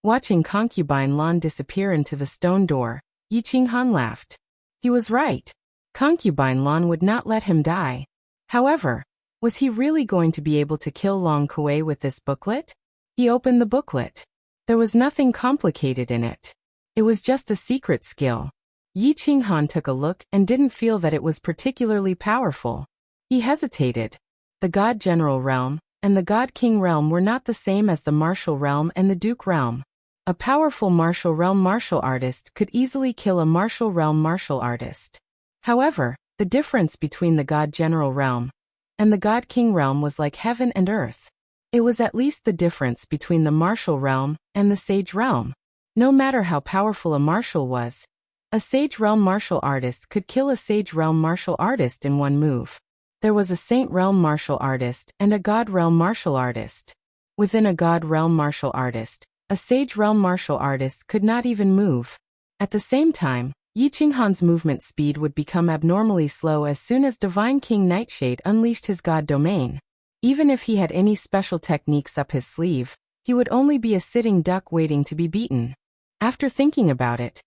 Watching Concubine Lan disappear into the stone door, Yi Qinghan laughed. He was right. Concubine Lan would not let him die. However, was he really going to be able to kill Long Kuei with this booklet? He opened the booklet. There was nothing complicated in it. It was just a secret skill. Yi Qinghan took a look and didn't feel that it was particularly powerful. He hesitated. The God General realm and the God King realm were not the same as the martial realm and the Duke realm. A powerful martial realm martial artist could easily kill a martial realm martial artist. However, the difference between the God General realm and the God King realm was like heaven and earth. It was at least the difference between the martial realm and the sage realm. No matter how powerful a martial was, a sage realm martial artist could kill a sage realm martial artist in one move. There was a saint realm martial artist and a god realm martial artist. Within a god realm martial artist, a sage realm martial artist could not even move. At the same time, Yi Qinghan's movement speed would become abnormally slow as soon as Divine King Nightshade unleashed his god domain. Even if he had any special techniques up his sleeve, he would only be a sitting duck waiting to be beaten. After thinking about it,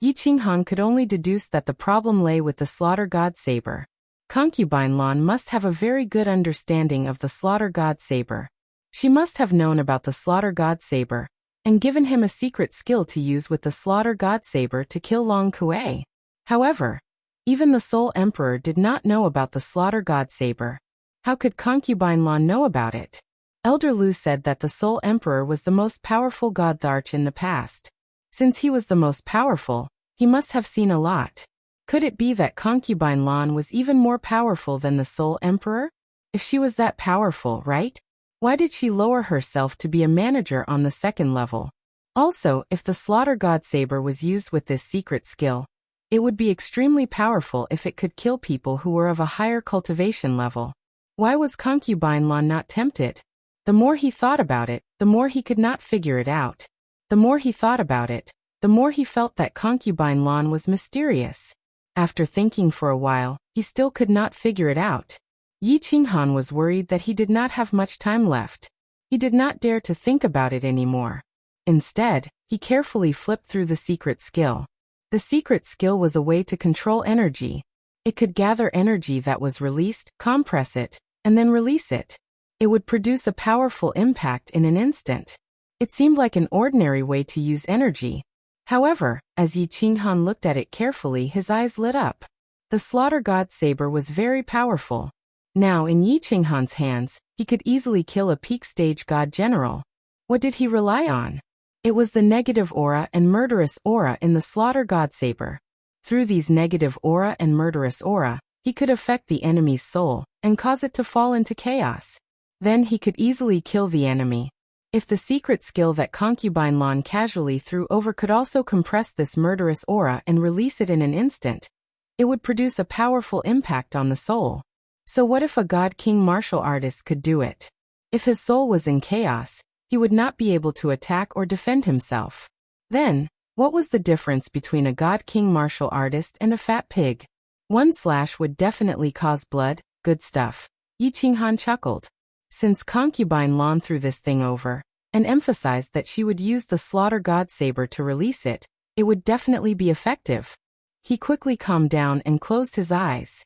Yi Qinghan could only deduce that the problem lay with the Slaughter God Saber. Concubine Lan must have a very good understanding of the Slaughter God Saber. She must have known about the Slaughter God Saber and given him a secret skill to use with the Slaughter God Saber to kill Long Kuei. However, even the Soul Emperor did not know about the Slaughter God Saber. How could Concubine Lan know about it? Elder Lu said that the Soul Emperor was the most powerful god Tharch in the past. Since he was the most powerful, he must have seen a lot. Could it be that Concubine Lan was even more powerful than the Soul Emperor? If she was that powerful, right? Why did she lower herself to be a manager on the second level? Also, if the Slaughter God Saber was used with this secret skill, it would be extremely powerful if it could kill people who were of a higher cultivation level. Why was Concubine Lan not tempted? The more he thought about it, the more he could not figure it out. The more he thought about it, the more he felt that Concubine Lan was mysterious. After thinking for a while, he still could not figure it out. Yi Qinghan was worried that he did not have much time left. He did not dare to think about it anymore. Instead, he carefully flipped through the secret skill. The secret skill was a way to control energy. It could gather energy that was released, compress it, and then release it. It would produce a powerful impact in an instant. It seemed like an ordinary way to use energy. However, as Yi Qinghan looked at it carefully, his eyes lit up. The Slaughter God Saber was very powerful. Now in Yi Qinghan's hands, he could easily kill a peak stage god general. What did he rely on? It was the negative aura and murderous aura in the Slaughter God Saber. Through these negative aura and murderous aura, he could affect the enemy's soul and cause it to fall into chaos. Then he could easily kill the enemy. If the secret skill that Concubine Lan casually threw over could also compress this murderous aura and release it in an instant, it would produce a powerful impact on the soul. So what if a God King martial artist could do it? If his soul was in chaos, he would not be able to attack or defend himself. Then, what was the difference between a God King martial artist and a fat pig? One slash would definitely cause blood, good stuff. Yi Qinghan chuckled. Since Concubine Lan threw this thing over, and emphasized that she would use the Slaughter God Saber to release it, it would definitely be effective. He quickly calmed down and closed his eyes.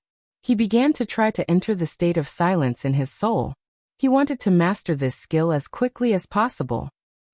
He began to try to enter the state of silence in his soul. He wanted to master this skill as quickly as possible.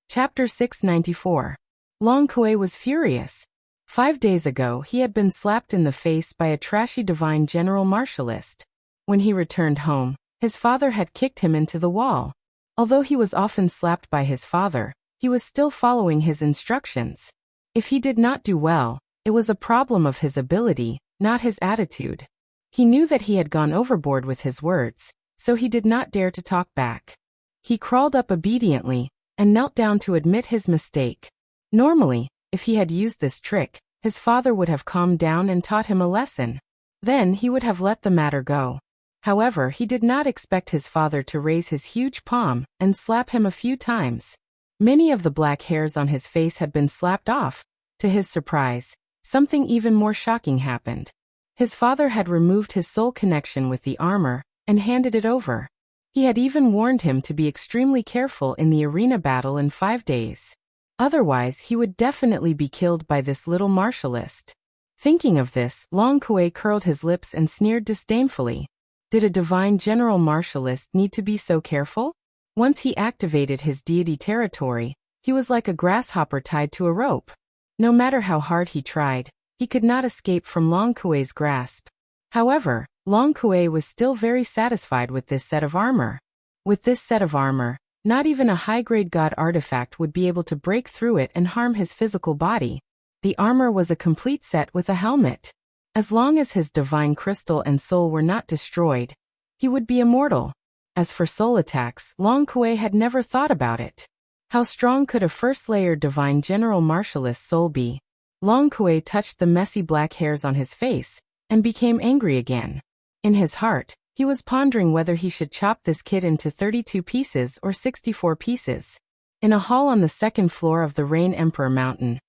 Chapter 694. Long Kuei was furious. 5 days ago he had been slapped in the face by a trashy divine general martialist. When he returned home, his father had kicked him into the wall. Although he was often slapped by his father, he was still following his instructions. If he did not do well, it was a problem of his ability, not his attitude. He knew that he had gone overboard with his words, so he did not dare to talk back. He crawled up obediently and knelt down to admit his mistake. Normally, if he had used this trick, his father would have calmed down and taught him a lesson. Then he would have let the matter go. However, he did not expect his father to raise his huge palm and slap him a few times. Many of the black hairs on his face had been slapped off. To his surprise, something even more shocking happened. His father had removed his soul connection with the armor and handed it over. He had even warned him to be extremely careful in the arena battle in 5 days. Otherwise, he would definitely be killed by this little martialist. Thinking of this, Long Kuei curled his lips and sneered disdainfully. Did a divine general martialist need to be so careful? Once he activated his deity territory, he was like a grasshopper tied to a rope. No matter how hard he tried, he could not escape from Long Kuei's grasp. However, Long Kuei was still very satisfied with this set of armor. With this set of armor, not even a high-grade god artifact would be able to break through it and harm his physical body. The armor was a complete set with a helmet. As long as his divine crystal and soul were not destroyed, he would be immortal. As for soul attacks, Long Kuei had never thought about it. How strong could a first-layer divine general martialist soul be? Long Kuei touched the messy black hairs on his face and became angry again. In his heart, he was pondering whether he should chop this kid into 32 pieces or 64 pieces. In a hall on the 2nd floor of the Rain Emperor Mountain,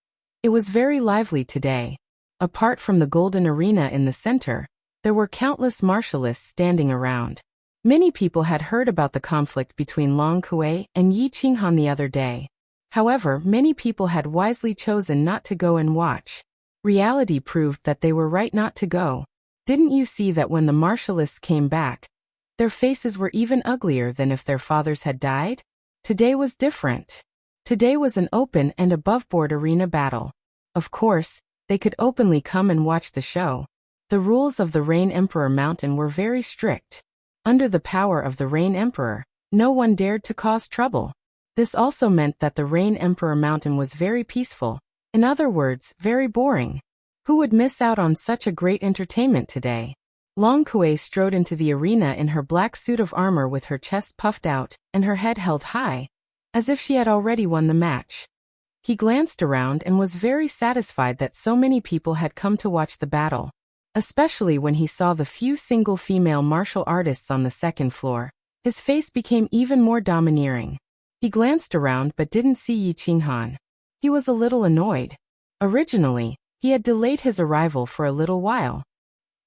it was very lively today. Apart from the golden arena in the center, there were countless martialists standing around. Many people had heard about the conflict between Long Kuei and Yi Qinghan the other day. However, many people had wisely chosen not to go and watch. Reality proved that they were right not to go. Didn't you see that when the martialists came back, their faces were even uglier than if their fathers had died? Today was different. Today was an open and above-board arena battle. Of course, they could openly come and watch the show. The rules of the Rain Emperor Mountain were very strict. Under the power of the Rain Emperor, no one dared to cause trouble. This also meant that the Rain Emperor Mountain was very peaceful. In other words, very boring. Who would miss out on such a great entertainment today? Long Kuei strode into the arena in her black suit of armor with her chest puffed out and her head held high, as if she had already won the match. He glanced around and was very satisfied that so many people had come to watch the battle, especially when he saw the few single female martial artists on the 2nd floor. His face became even more domineering. He glanced around but didn't see Yi Qinghan. He was a little annoyed. Originally, he had delayed his arrival for a little while.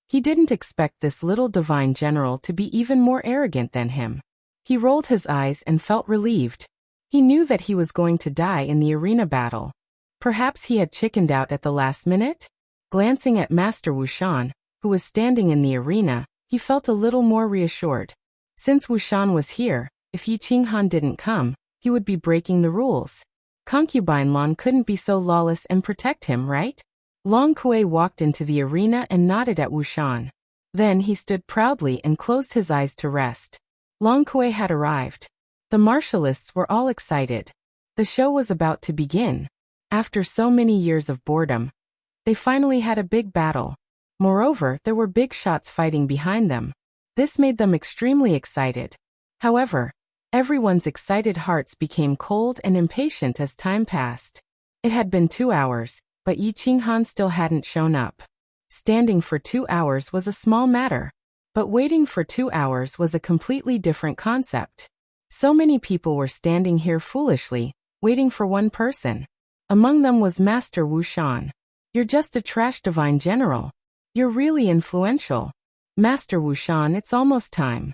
He didn't expect this little divine general to be even more arrogant than him. He rolled his eyes and felt relieved. He knew that he was going to die in the arena battle. Perhaps he had chickened out at the last minute? Glancing at Master Wushan, who was standing in the arena, he felt a little more reassured. Since Wushan was here, if Yi Qinghan didn't come, he would be breaking the rules. Concubine Lan couldn't be so lawless and protect him, right? Long Kuei walked into the arena and nodded at Wushan. Then he stood proudly and closed his eyes to rest. Long Kuei had arrived. The martialists were all excited. The show was about to begin. After so many years of boredom, they finally had a big battle. Moreover, there were big shots fighting behind them. This made them extremely excited. However, everyone's excited hearts became cold and impatient as time passed. It had been 2 hours, but Yi Qinghan still hadn't shown up. Standing for 2 hours was a small matter, but waiting for 2 hours was a completely different concept. So many people were standing here foolishly, waiting for one person. Among them was Master Wushan. You're just a trash divine general. You're really influential. Master Wushan, it's almost time.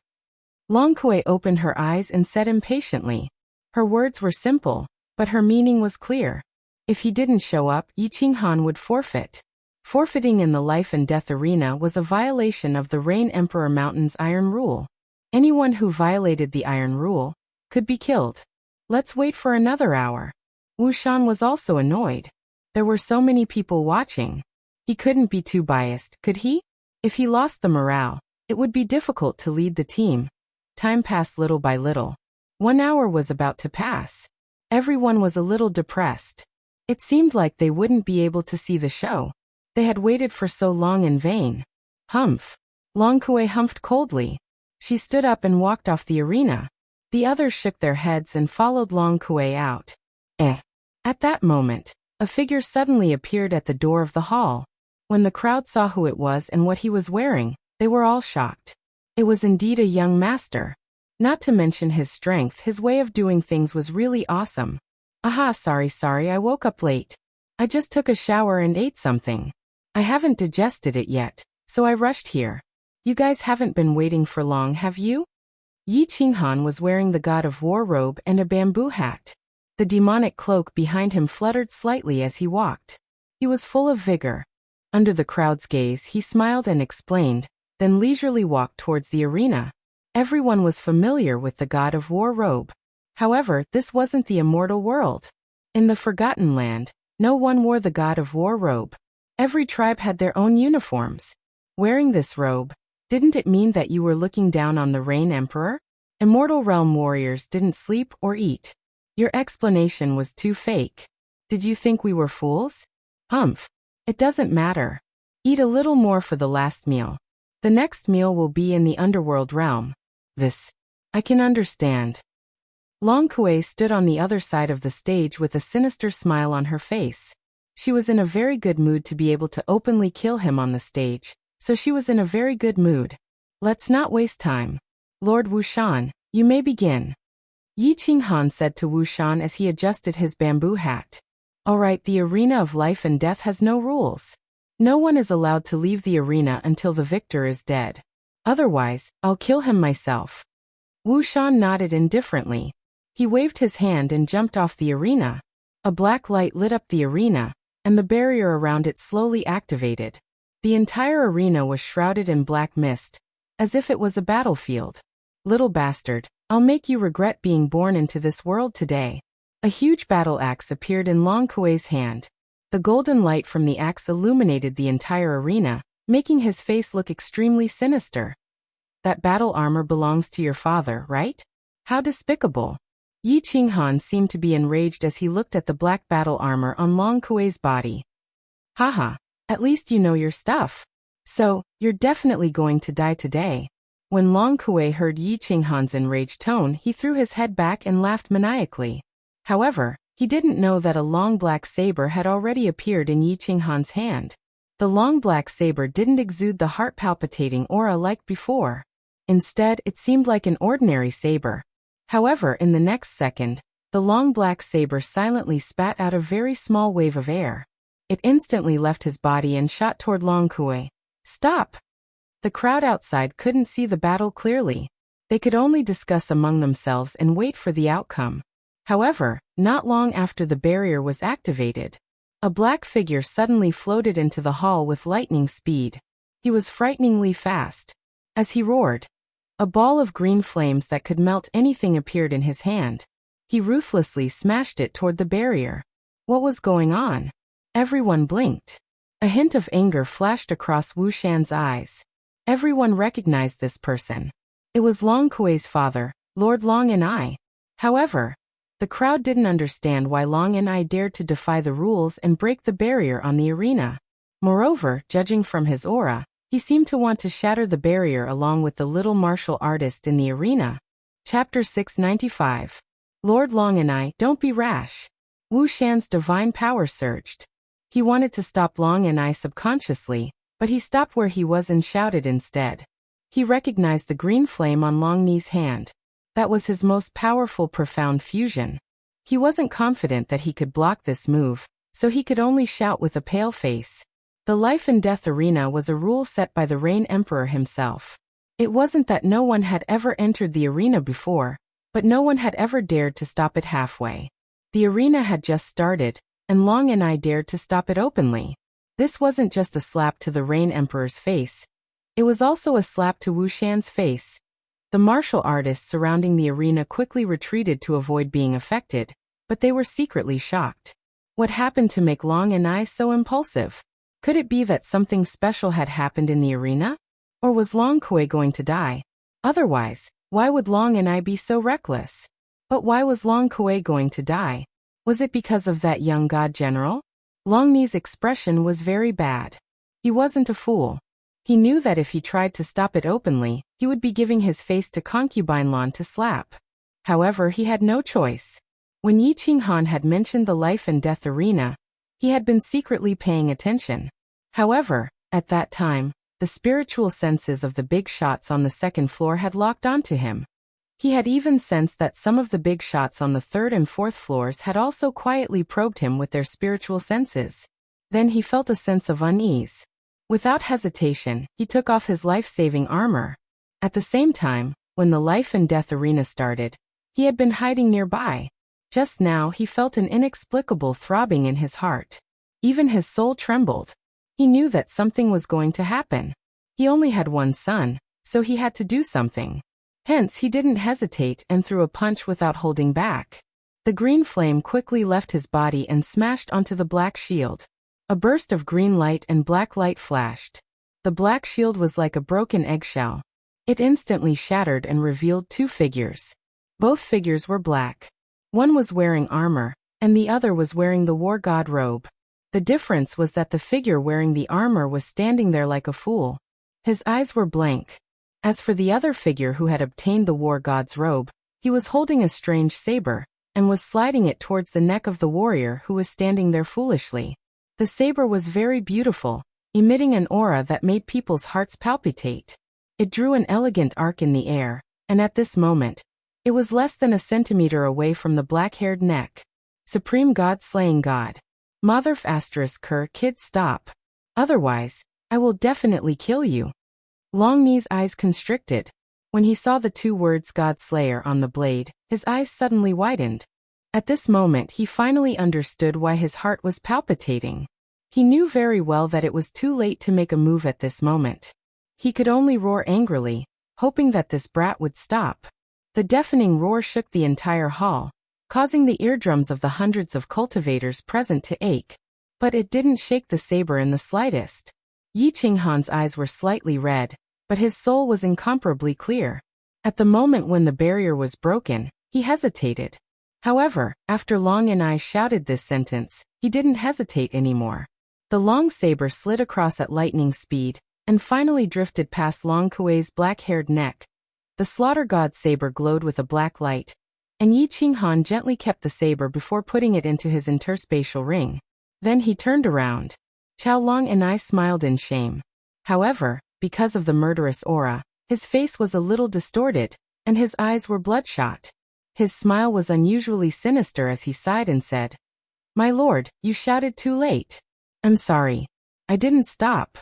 Long Kuei opened her eyes and said impatiently. Her words were simple, but her meaning was clear. If he didn't show up, Yi Qinghan would forfeit. Forfeiting in the life and death arena was a violation of the Rain Emperor Mountain's Iron Rule. Anyone who violated the Iron Rule could be killed. Let's wait for another hour. Wu Shan was also annoyed. There were so many people watching. He couldn't be too biased, could he? If he lost the morale, it would be difficult to lead the team. Time passed little by little. 1 hour was about to pass. Everyone was a little depressed. It seemed like they wouldn't be able to see the show. They had waited for so long in vain. Humph. Long Kuei humphed coldly. She stood up and walked off the arena. The others shook their heads and followed Long Kuei out. At that moment, a figure suddenly appeared at the door of the hall. When the crowd saw who it was and what he was wearing, they were all shocked. It was indeed a young master. Not to mention his strength, his way of doing things was really awesome. Aha, sorry, I woke up late. I just took a shower and ate something. I haven't digested it yet, so I rushed here. You guys haven't been waiting for long, have you? Yi Qinghan was wearing the God of War robe and a bamboo hat. The demonic cloak behind him fluttered slightly as he walked. He was full of vigor. Under the crowd's gaze, he smiled and explained, then leisurely walked towards the arena. Everyone was familiar with the God of War robe. However, this wasn't the immortal world. In the Forgotten Land, no one wore the God of War robe. Every tribe had their own uniforms. Wearing this robe, didn't it mean that you were looking down on the Rain Emperor? Immortal Realm warriors didn't sleep or eat. Your explanation was too fake. Did you think we were fools? Humph. It doesn't matter. Eat a little more for the last meal. The next meal will be in the underworld realm. This. I can understand. Long Kuei stood on the other side of the stage with a sinister smile on her face. She was in a very good mood to be able to openly kill him on the stage, so she was in a very good mood. Let's not waste time. Lord Wu Shan, you may begin. Yi Qinghan said to Wu Shan as he adjusted his bamboo hat. All right, the arena of life and death has no rules. No one is allowed to leave the arena until the victor is dead. Otherwise, I'll kill him myself. Wu Shan nodded indifferently. He waved his hand and jumped off the arena. A black light lit up the arena, and the barrier around it slowly activated. The entire arena was shrouded in black mist, as if it was a battlefield. Little bastard, I'll make you regret being born into this world today. A huge battle axe appeared in Long Kuei's hand. The golden light from the axe illuminated the entire arena, making his face look extremely sinister. That battle armor belongs to your father, right? How despicable. Yi Qinghan seemed to be enraged as he looked at the black battle armor on Long Kuei's body. Haha, at least you know your stuff. So, you're definitely going to die today. When Long Kuei heard Yi Qinghan's enraged tone, he threw his head back and laughed maniacally. However, he didn't know that a long black saber had already appeared in Yi Qinghan's hand. The long black saber didn't exude the heart-palpitating aura like before. Instead, it seemed like an ordinary saber. However, in the next second, the long black saber silently spat out a very small wave of air. It instantly left his body and shot toward Long Kuei. Stop! The crowd outside couldn't see the battle clearly. They could only discuss among themselves and wait for the outcome. However, not long after the barrier was activated, a black figure suddenly floated into the hall with lightning speed. He was frighteningly fast. As he roared, a ball of green flames that could melt anything appeared in his hand. He ruthlessly smashed it toward the barrier. What was going on? Everyone blinked. A hint of anger flashed across Wu Shan's eyes. Everyone recognized this person. It was Long Kuei's father, Lord Long and I. However, the crowd didn't understand why Long and I dared to defy the rules and break the barrier on the arena. Moreover, judging from his aura, he seemed to want to shatter the barrier along with the little martial artist in the arena. Chapter 695. Lord Long and I, don't be rash. Wu Shan's divine power surged. He wanted to stop Long and I subconsciously, but he stopped where he was and shouted instead. He recognized the green flame on Long Ni's hand. That was his most powerful profound fusion. He wasn't confident that he could block this move, so he could only shout with a pale face. The life and death arena was a rule set by the Rain Emperor himself. It wasn't that no one had ever entered the arena before, but no one had ever dared to stop it halfway. The arena had just started, and Long and I dared to stop it openly. This wasn't just a slap to the Rain Emperor's face. It was also a slap to Wu Shan's face. The martial artists surrounding the arena quickly retreated to avoid being affected, but they were secretly shocked. What happened to make Long and I so impulsive? Could it be that something special had happened in the arena? Or was Long Kui going to die? Otherwise, why would Long and I be so reckless? But why was Long Kui going to die? Was it because of that young god general? Long Ni's expression was very bad. He wasn't a fool. He knew that if he tried to stop it openly, he would be giving his face to concubine Lan to slap. However, he had no choice. When Yi Qinghan had mentioned the life and death arena, he had been secretly paying attention. However, at that time, the spiritual senses of the big shots on the second floor had locked onto him. He had even sensed that some of the big shots on the third and fourth floors had also quietly probed him with their spiritual senses. Then he felt a sense of unease. Without hesitation, he took off his life-saving armor. At the same time, when the life and death arena started, he had been hiding nearby. Just now he felt an inexplicable throbbing in his heart. Even his soul trembled. He knew that something was going to happen. He only had one son, so he had to do something. Hence he didn't hesitate and threw a punch without holding back. The green flame quickly left his body and smashed onto the black shield. A burst of green light and black light flashed. The black shield was like a broken eggshell. It instantly shattered and revealed two figures. Both figures were black. One was wearing armor, and the other was wearing the war god robe. The difference was that the figure wearing the armor was standing there like a fool. His eyes were blank. As for the other figure who had obtained the war god's robe, he was holding a strange saber, and was sliding it towards the neck of the warrior who was standing there foolishly. The saber was very beautiful, emitting an aura that made people's hearts palpitate. It drew an elegant arc in the air, and at this moment, it was less than a centimeter away from the black-haired neck. Supreme God slaying God. Motherf *Ker kid stop. Otherwise, I will definitely kill you. Long Ni's eyes constricted. When he saw the two words God Slayer on the blade, his eyes suddenly widened. At this moment he finally understood why his heart was palpitating. He knew very well that it was too late to make a move at this moment. He could only roar angrily, hoping that this brat would stop. The deafening roar shook the entire hall, causing the eardrums of the hundreds of cultivators present to ache. But it didn't shake the saber in the slightest. Yi Qinghan's eyes were slightly red, but his soul was incomparably clear. At the moment when the barrier was broken, he hesitated. However, after Long and I shouted this sentence, he didn't hesitate anymore. The long saber slid across at lightning speed, and finally drifted past Long Kuei's black-haired neck. The slaughter god saber glowed with a black light, and Yi Qinghan gently kept the saber before putting it into his interspatial ring. Then he turned around. Chao Long and I smiled in shame. However, because of the murderous aura, his face was a little distorted, and his eyes were bloodshot. His smile was unusually sinister as he sighed and said, "My lord, you shouted too late. I'm sorry. I didn't stop."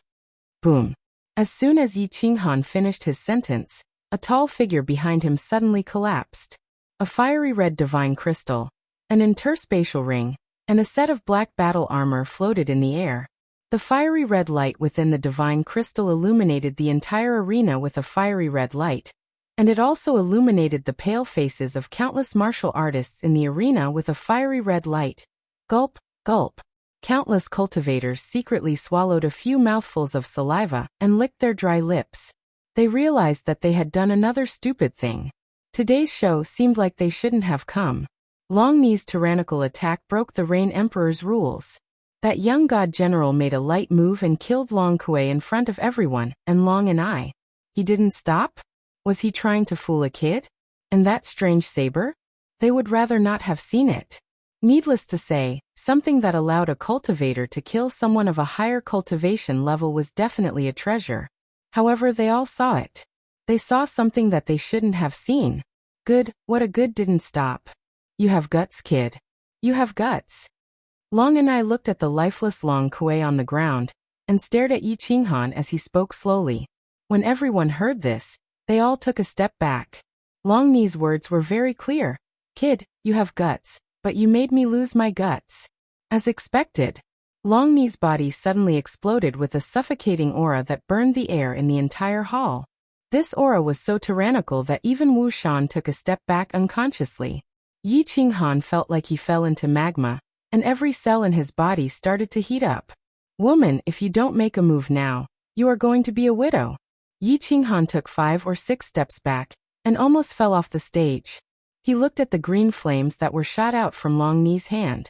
Boom. As soon as Yi Qinghan finished his sentence, a tall figure behind him suddenly collapsed. A fiery red divine crystal, an interspatial ring, and a set of black battle armor floated in the air. The fiery red light within the divine crystal illuminated the entire arena with a fiery red light, and it also illuminated the pale faces of countless martial artists in the arena with a fiery red light. Gulp, gulp. Countless cultivators secretly swallowed a few mouthfuls of saliva and licked their dry lips. They realized that they had done another stupid thing. Today's show seemed like they shouldn't have come. Long Ni's tyrannical attack broke the Rain Emperor's rules. That young god general made a light move and killed Long Kui in front of everyone, and Long and I. He didn't stop? Was he trying to fool a kid? And that strange saber? They would rather not have seen it. Needless to say, something that allowed a cultivator to kill someone of a higher cultivation level was definitely a treasure. However, they all saw it. They saw something that they shouldn't have seen. Good, what a good didn't stop. You have guts, kid. You have guts. Long and I looked at the lifeless Long Kui on the ground, and stared at Yi Qinghan as he spoke slowly. When everyone heard this, they all took a step back. Long Ni's words were very clear. Kid, you have guts, but you made me lose my guts. As expected. Long Ni's body suddenly exploded with a suffocating aura that burned the air in the entire hall. This aura was so tyrannical that even Wu Shan took a step back unconsciously. Yi Qinghan felt like he fell into magma, and every cell in his body started to heat up. Woman, if you don't make a move now, you are going to be a widow. Yi Qinghan took 5 or 6 steps back, and almost fell off the stage. He looked at the green flames that were shot out from Long Ni's hand.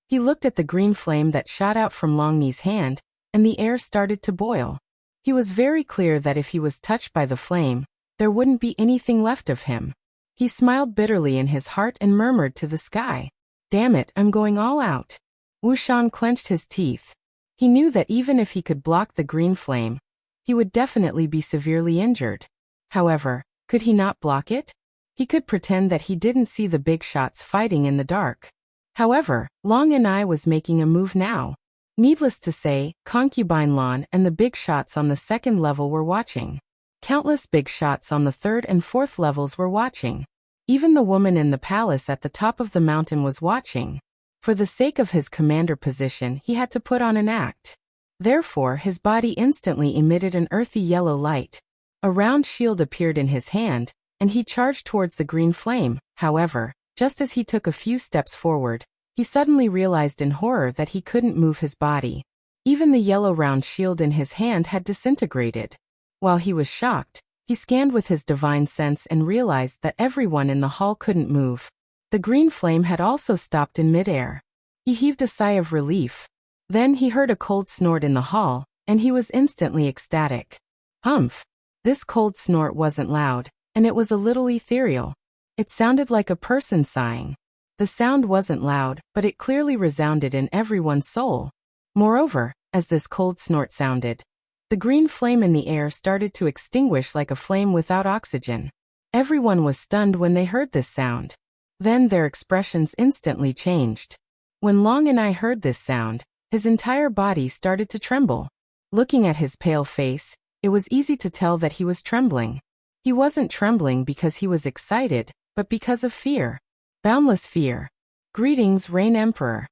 He looked at the green flame that shot out from Long Ni's hand, and the air started to boil. He was very clear that if he was touched by the flame, there wouldn't be anything left of him. He smiled bitterly in his heart and murmured to the sky, "Damn it, I'm going all out." Wu Shan clenched his teeth. He knew that even if he could block the green flame, he would definitely be severely injured. However, could he not block it? He could pretend that he didn't see the big shots fighting in the dark. However, Long Anai was making a move now. Needless to say, Concubine Lan and the big shots on the 2nd level were watching. Countless big shots on the 3rd and 4th levels were watching. Even the woman in the palace at the top of the mountain was watching. For the sake of his commander position, he had to put on an act. Therefore, his body instantly emitted an earthy yellow light. A round shield appeared in his hand, and he charged towards the green flame. However, just as he took a few steps forward, he suddenly realized in horror that he couldn't move his body. Even the yellow round shield in his hand had disintegrated. While he was shocked, he scanned with his divine sense and realized that everyone in the hall couldn't move. The green flame had also stopped in midair. He heaved a sigh of relief. Then he heard a cold snort in the hall, and he was instantly ecstatic. Humph! This cold snort wasn't loud, and it was a little ethereal. It sounded like a person sighing. The sound wasn't loud, but it clearly resounded in everyone's soul. Moreover, as this cold snort sounded, the green flame in the air started to extinguish like a flame without oxygen. Everyone was stunned when they heard this sound. Then their expressions instantly changed. When Long Anai heard this sound, his entire body started to tremble. Looking at his pale face, it was easy to tell that he was trembling. He wasn't trembling because he was excited, but because of fear. Boundless fear. Greetings, Rain Emperor.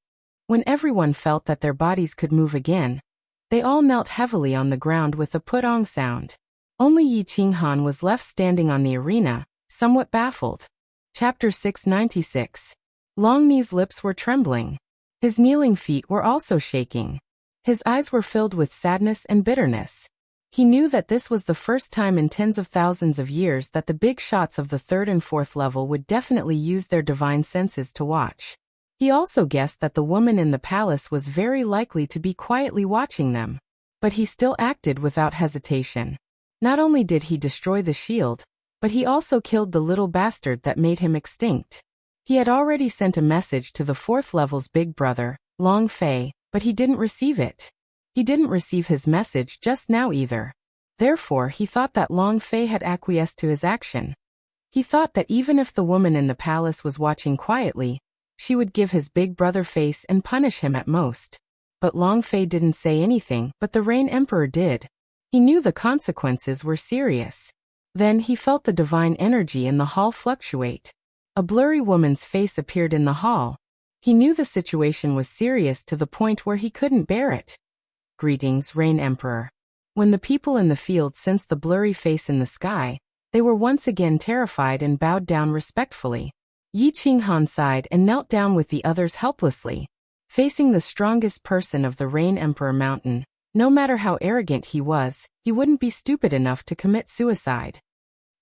When everyone felt that their bodies could move again, they all knelt heavily on the ground with a putong sound. Only Yi Qinghan was left standing on the arena, somewhat baffled. Chapter 696. Long Ni's lips were trembling. His kneeling feet were also shaking. His eyes were filled with sadness and bitterness. He knew that this was the first time in tens of thousands of years that the big shots of the 3rd and 4th level would definitely use their divine senses to watch. He also guessed that the woman in the palace was very likely to be quietly watching them. But he still acted without hesitation. Not only did he destroy the shield, but he also killed the little bastard that made him extinct. He had already sent a message to the 4th level's big brother, Long Fei, but he didn't receive it. He didn't receive his message just now either. Therefore, he thought that Long Fei had acquiesced to his action. He thought that even if the woman in the palace was watching quietly, she would give his big brother face and punish him at most. But Long Fei didn't say anything, but the Rain Emperor did. He knew the consequences were serious. Then he felt the divine energy in the hall fluctuate. A blurry woman's face appeared in the hall. He knew the situation was serious to the point where he couldn't bear it. Greetings, Rain Emperor. When the people in the field sensed the blurry face in the sky, they were once again terrified and bowed down respectfully. Yi Qinghan sighed and knelt down with the others helplessly. Facing the strongest person of the Rain Emperor Mountain, no matter how arrogant he was, he wouldn't be stupid enough to commit suicide.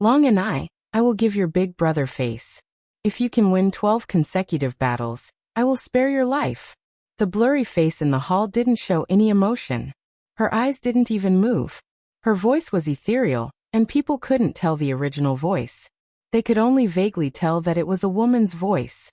Long Anai, I will give your big brother face. If you can win 12 consecutive battles, I will spare your life. The blurry face in the hall didn't show any emotion. Her eyes didn't even move. Her voice was ethereal, and people couldn't tell the original voice. They could only vaguely tell that it was a woman's voice.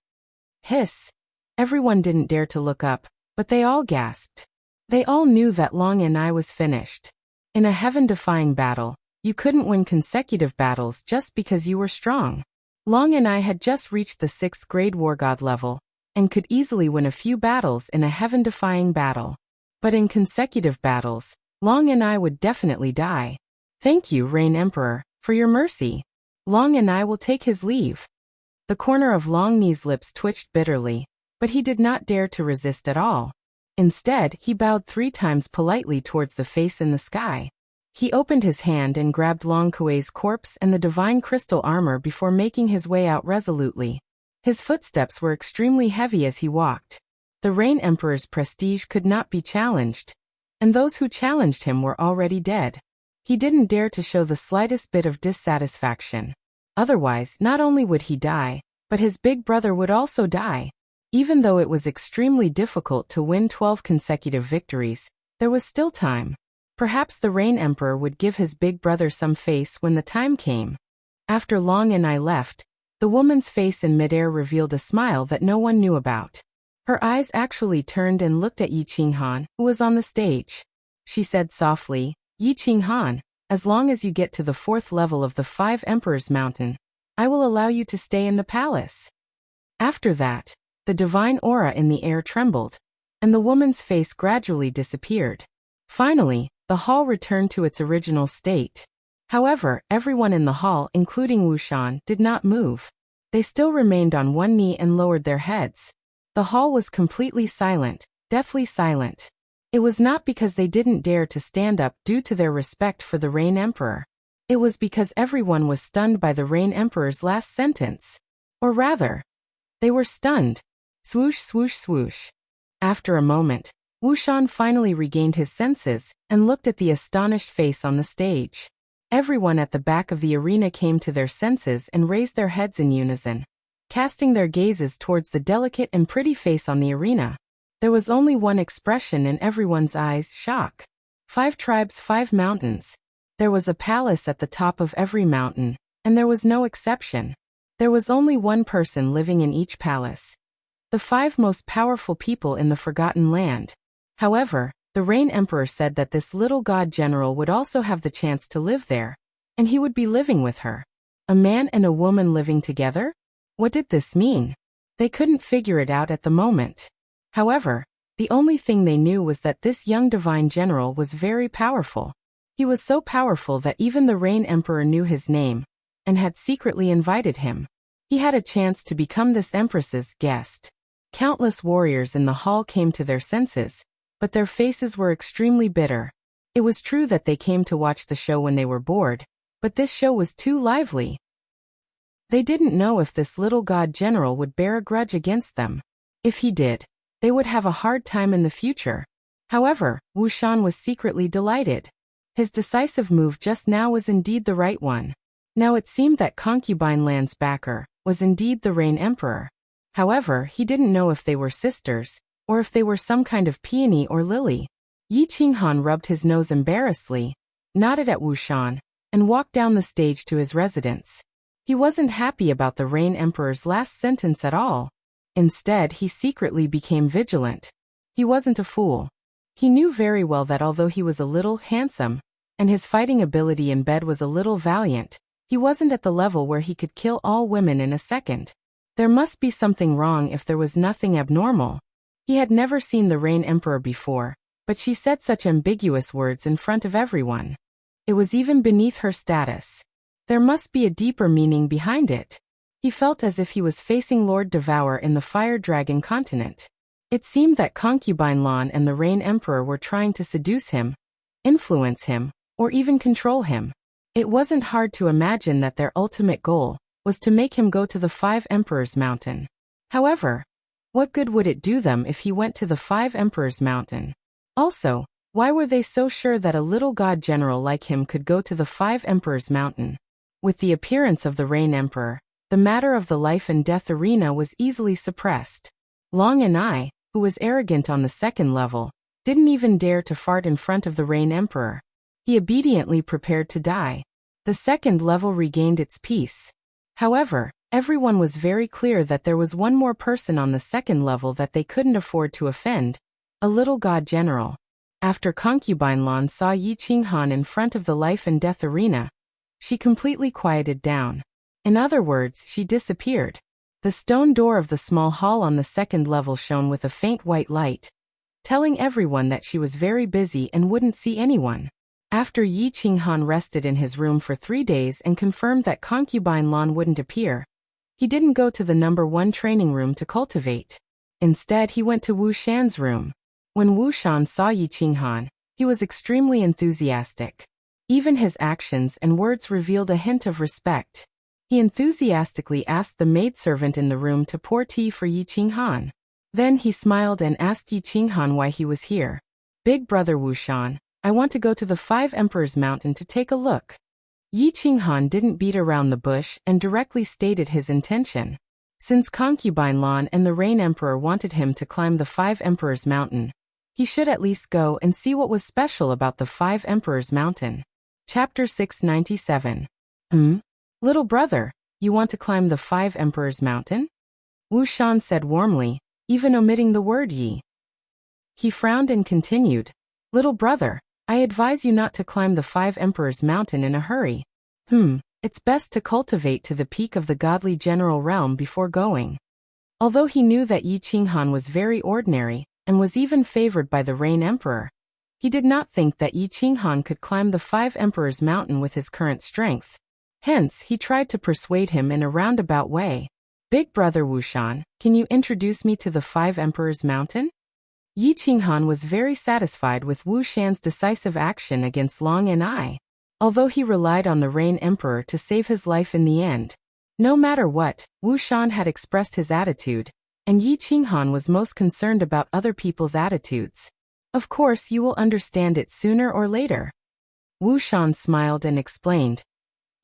Hiss. Everyone didn't dare to look up, but they all gasped. They all knew that Long Anai was finished. In a heaven-defying battle, you couldn't win consecutive battles just because you were strong. Long Anai had just reached the 6th grade war god level, and could easily win a few battles in a heaven-defying battle. But in consecutive battles, Long Anai would definitely die. Thank you, Rain Emperor, for your mercy. Long Anai will take his leave. The corner of Long Ni's lips twitched bitterly, but he did not dare to resist at all. Instead, he bowed 3 times politely towards the face in the sky. He opened his hand and grabbed Long Kuei's corpse and the divine crystal armor before making his way out resolutely. His footsteps were extremely heavy as he walked. The Rain Emperor's prestige could not be challenged, and those who challenged him were already dead. He didn't dare to show the slightest bit of dissatisfaction. Otherwise, not only would he die, but his big brother would also die. Even though it was extremely difficult to win 12 consecutive victories, there was still time. Perhaps the Rain Emperor would give his big brother some face when the time came. After Long and I left, the woman's face in midair revealed a smile that no one knew about. Her eyes actually turned and looked at Yi Qinghan, who was on the stage. She said softly, "Yi Qinghan, as long as you get to the 4th level of the 5 Emperors Mountain, I will allow you to stay in the palace." After that, the divine aura in the air trembled, and the woman's face gradually disappeared. Finally, the hall returned to its original state. However, everyone in the hall, including Wu Shan, did not move. They still remained on one knee and lowered their heads. The hall was completely silent, deathly silent. It was not because they didn't dare to stand up due to their respect for the Rain Emperor. It was because everyone was stunned by the Rain Emperor's last sentence. Or rather, they were stunned. Swoosh, swoosh, swoosh. After a moment, Wu Shan finally regained his senses and looked at the astonished face on the stage. Everyone at the back of the arena came to their senses and raised their heads in unison, casting their gazes towards the delicate and pretty face on the arena. There was only one expression in everyone's eyes: shock. 5 tribes, 5 mountains. There was a palace at the top of every mountain, and there was no exception. There was only one person living in each palace. The 5 most powerful people in the Forgotten Land. However, the Rain Emperor said that this little god general would also have the chance to live there, and he would be living with her. A man and a woman living together? What did this mean? They couldn't figure it out at the moment. However, the only thing they knew was that this young divine general was very powerful. He was so powerful that even the Rain Emperor knew his name, and had secretly invited him. He had a chance to become this empress's guest. Countless warriors in the hall came to their senses, but their faces were extremely bitter. It was true that they came to watch the show when they were bored, but this show was too lively. They didn't know if this little god general would bear a grudge against them. If he did, they would have a hard time in the future. However, Wu Shan was secretly delighted. His decisive move just now was indeed the right one. Now it seemed that Concubine Land's backer was indeed the Rain Emperor. However, he didn't know if they were sisters, or if they were some kind of peony or lily. Yi Qinghan rubbed his nose embarrassedly, nodded at Wu Shan, and walked down the stage to his residence. He wasn't happy about the Rain Emperor's last sentence at all. Instead, he secretly became vigilant. He wasn't a fool. He knew very well that although he was a little handsome, and his fighting ability in bed was a little valiant, he wasn't at the level where he could kill all women in a second. There must be something wrong if there was nothing abnormal. He had never seen the Rain Emperor before, but she said such ambiguous words in front of everyone. It was even beneath her status. There must be a deeper meaning behind it. He felt as if he was facing Lord Devour in the Fire Dragon continent. It seemed that Concubine Lan and the Rain Emperor were trying to seduce him, influence him, or even control him. It wasn't hard to imagine that their ultimate goal was to make him go to the 5 Emperors Mountain. However, what good would it do them if he went to the 5 Emperors Mountain? Also, why were they so sure that a little god general like him could go to the 5 Emperors Mountain? With the appearance of the Rain Emperor, the matter of the life and death arena was easily suppressed. Long and I, who was arrogant on the 2nd level, didn't even dare to fart in front of the Rain Emperor. He obediently prepared to die. The 2nd level regained its peace. However, everyone was very clear that there was one more person on the 2nd level that they couldn't afford to offend, a little god general. After Concubine Lan saw Yi Qinghan in front of the life and death arena, she completely quieted down. In other words, she disappeared. The stone door of the small hall on the 2nd level shone with a faint white light, telling everyone that she was very busy and wouldn't see anyone. After Yi Qinghan rested in his room for 3 days and confirmed that Concubine Lan wouldn't appear, he didn't go to the number 1 training room to cultivate. Instead, he went to Wu Shan's room. When Wu Shan saw Yi Qinghan, he was extremely enthusiastic. Even his actions and words revealed a hint of respect. He enthusiastically asked the maidservant in the room to pour tea for Yi Qinghan. Then he smiled and asked Yi Qinghan why he was here. "Big brother Wu Shan, I want to go to the Five Emperors Mountain to take a look." Yi Qinghan didn't beat around the bush and directly stated his intention. Since concubine Lan and the Rain Emperor wanted him to climb the Five Emperors Mountain, he should at least go and see what was special about the Five Emperors Mountain. Chapter 697. Little brother, you want to climb the Five Emperors Mountain? Wu Shan said warmly, even omitting the word yi. He frowned and continued, "Little brother, I advise you not to climb the Five Emperors Mountain in a hurry. It's best to cultivate to the peak of the godly general realm before going." Although he knew that Yi Qinghan was very ordinary, and was even favored by the Rain Emperor, he did not think that Yi Qinghan could climb the Five Emperors Mountain with his current strength. Hence, he tried to persuade him in a roundabout way. "Big brother Wu Shan, can you introduce me to the Five Emperors Mountain?" Yi Qinghan was very satisfied with Wu Shan's decisive action against Long and I. Although he relied on the Rain Emperor to save his life in the end. No matter what, Wu Shan had expressed his attitude, and Yi Qinghan was most concerned about other people's attitudes. "Of course you will understand it sooner or later." Wu Shan smiled and explained.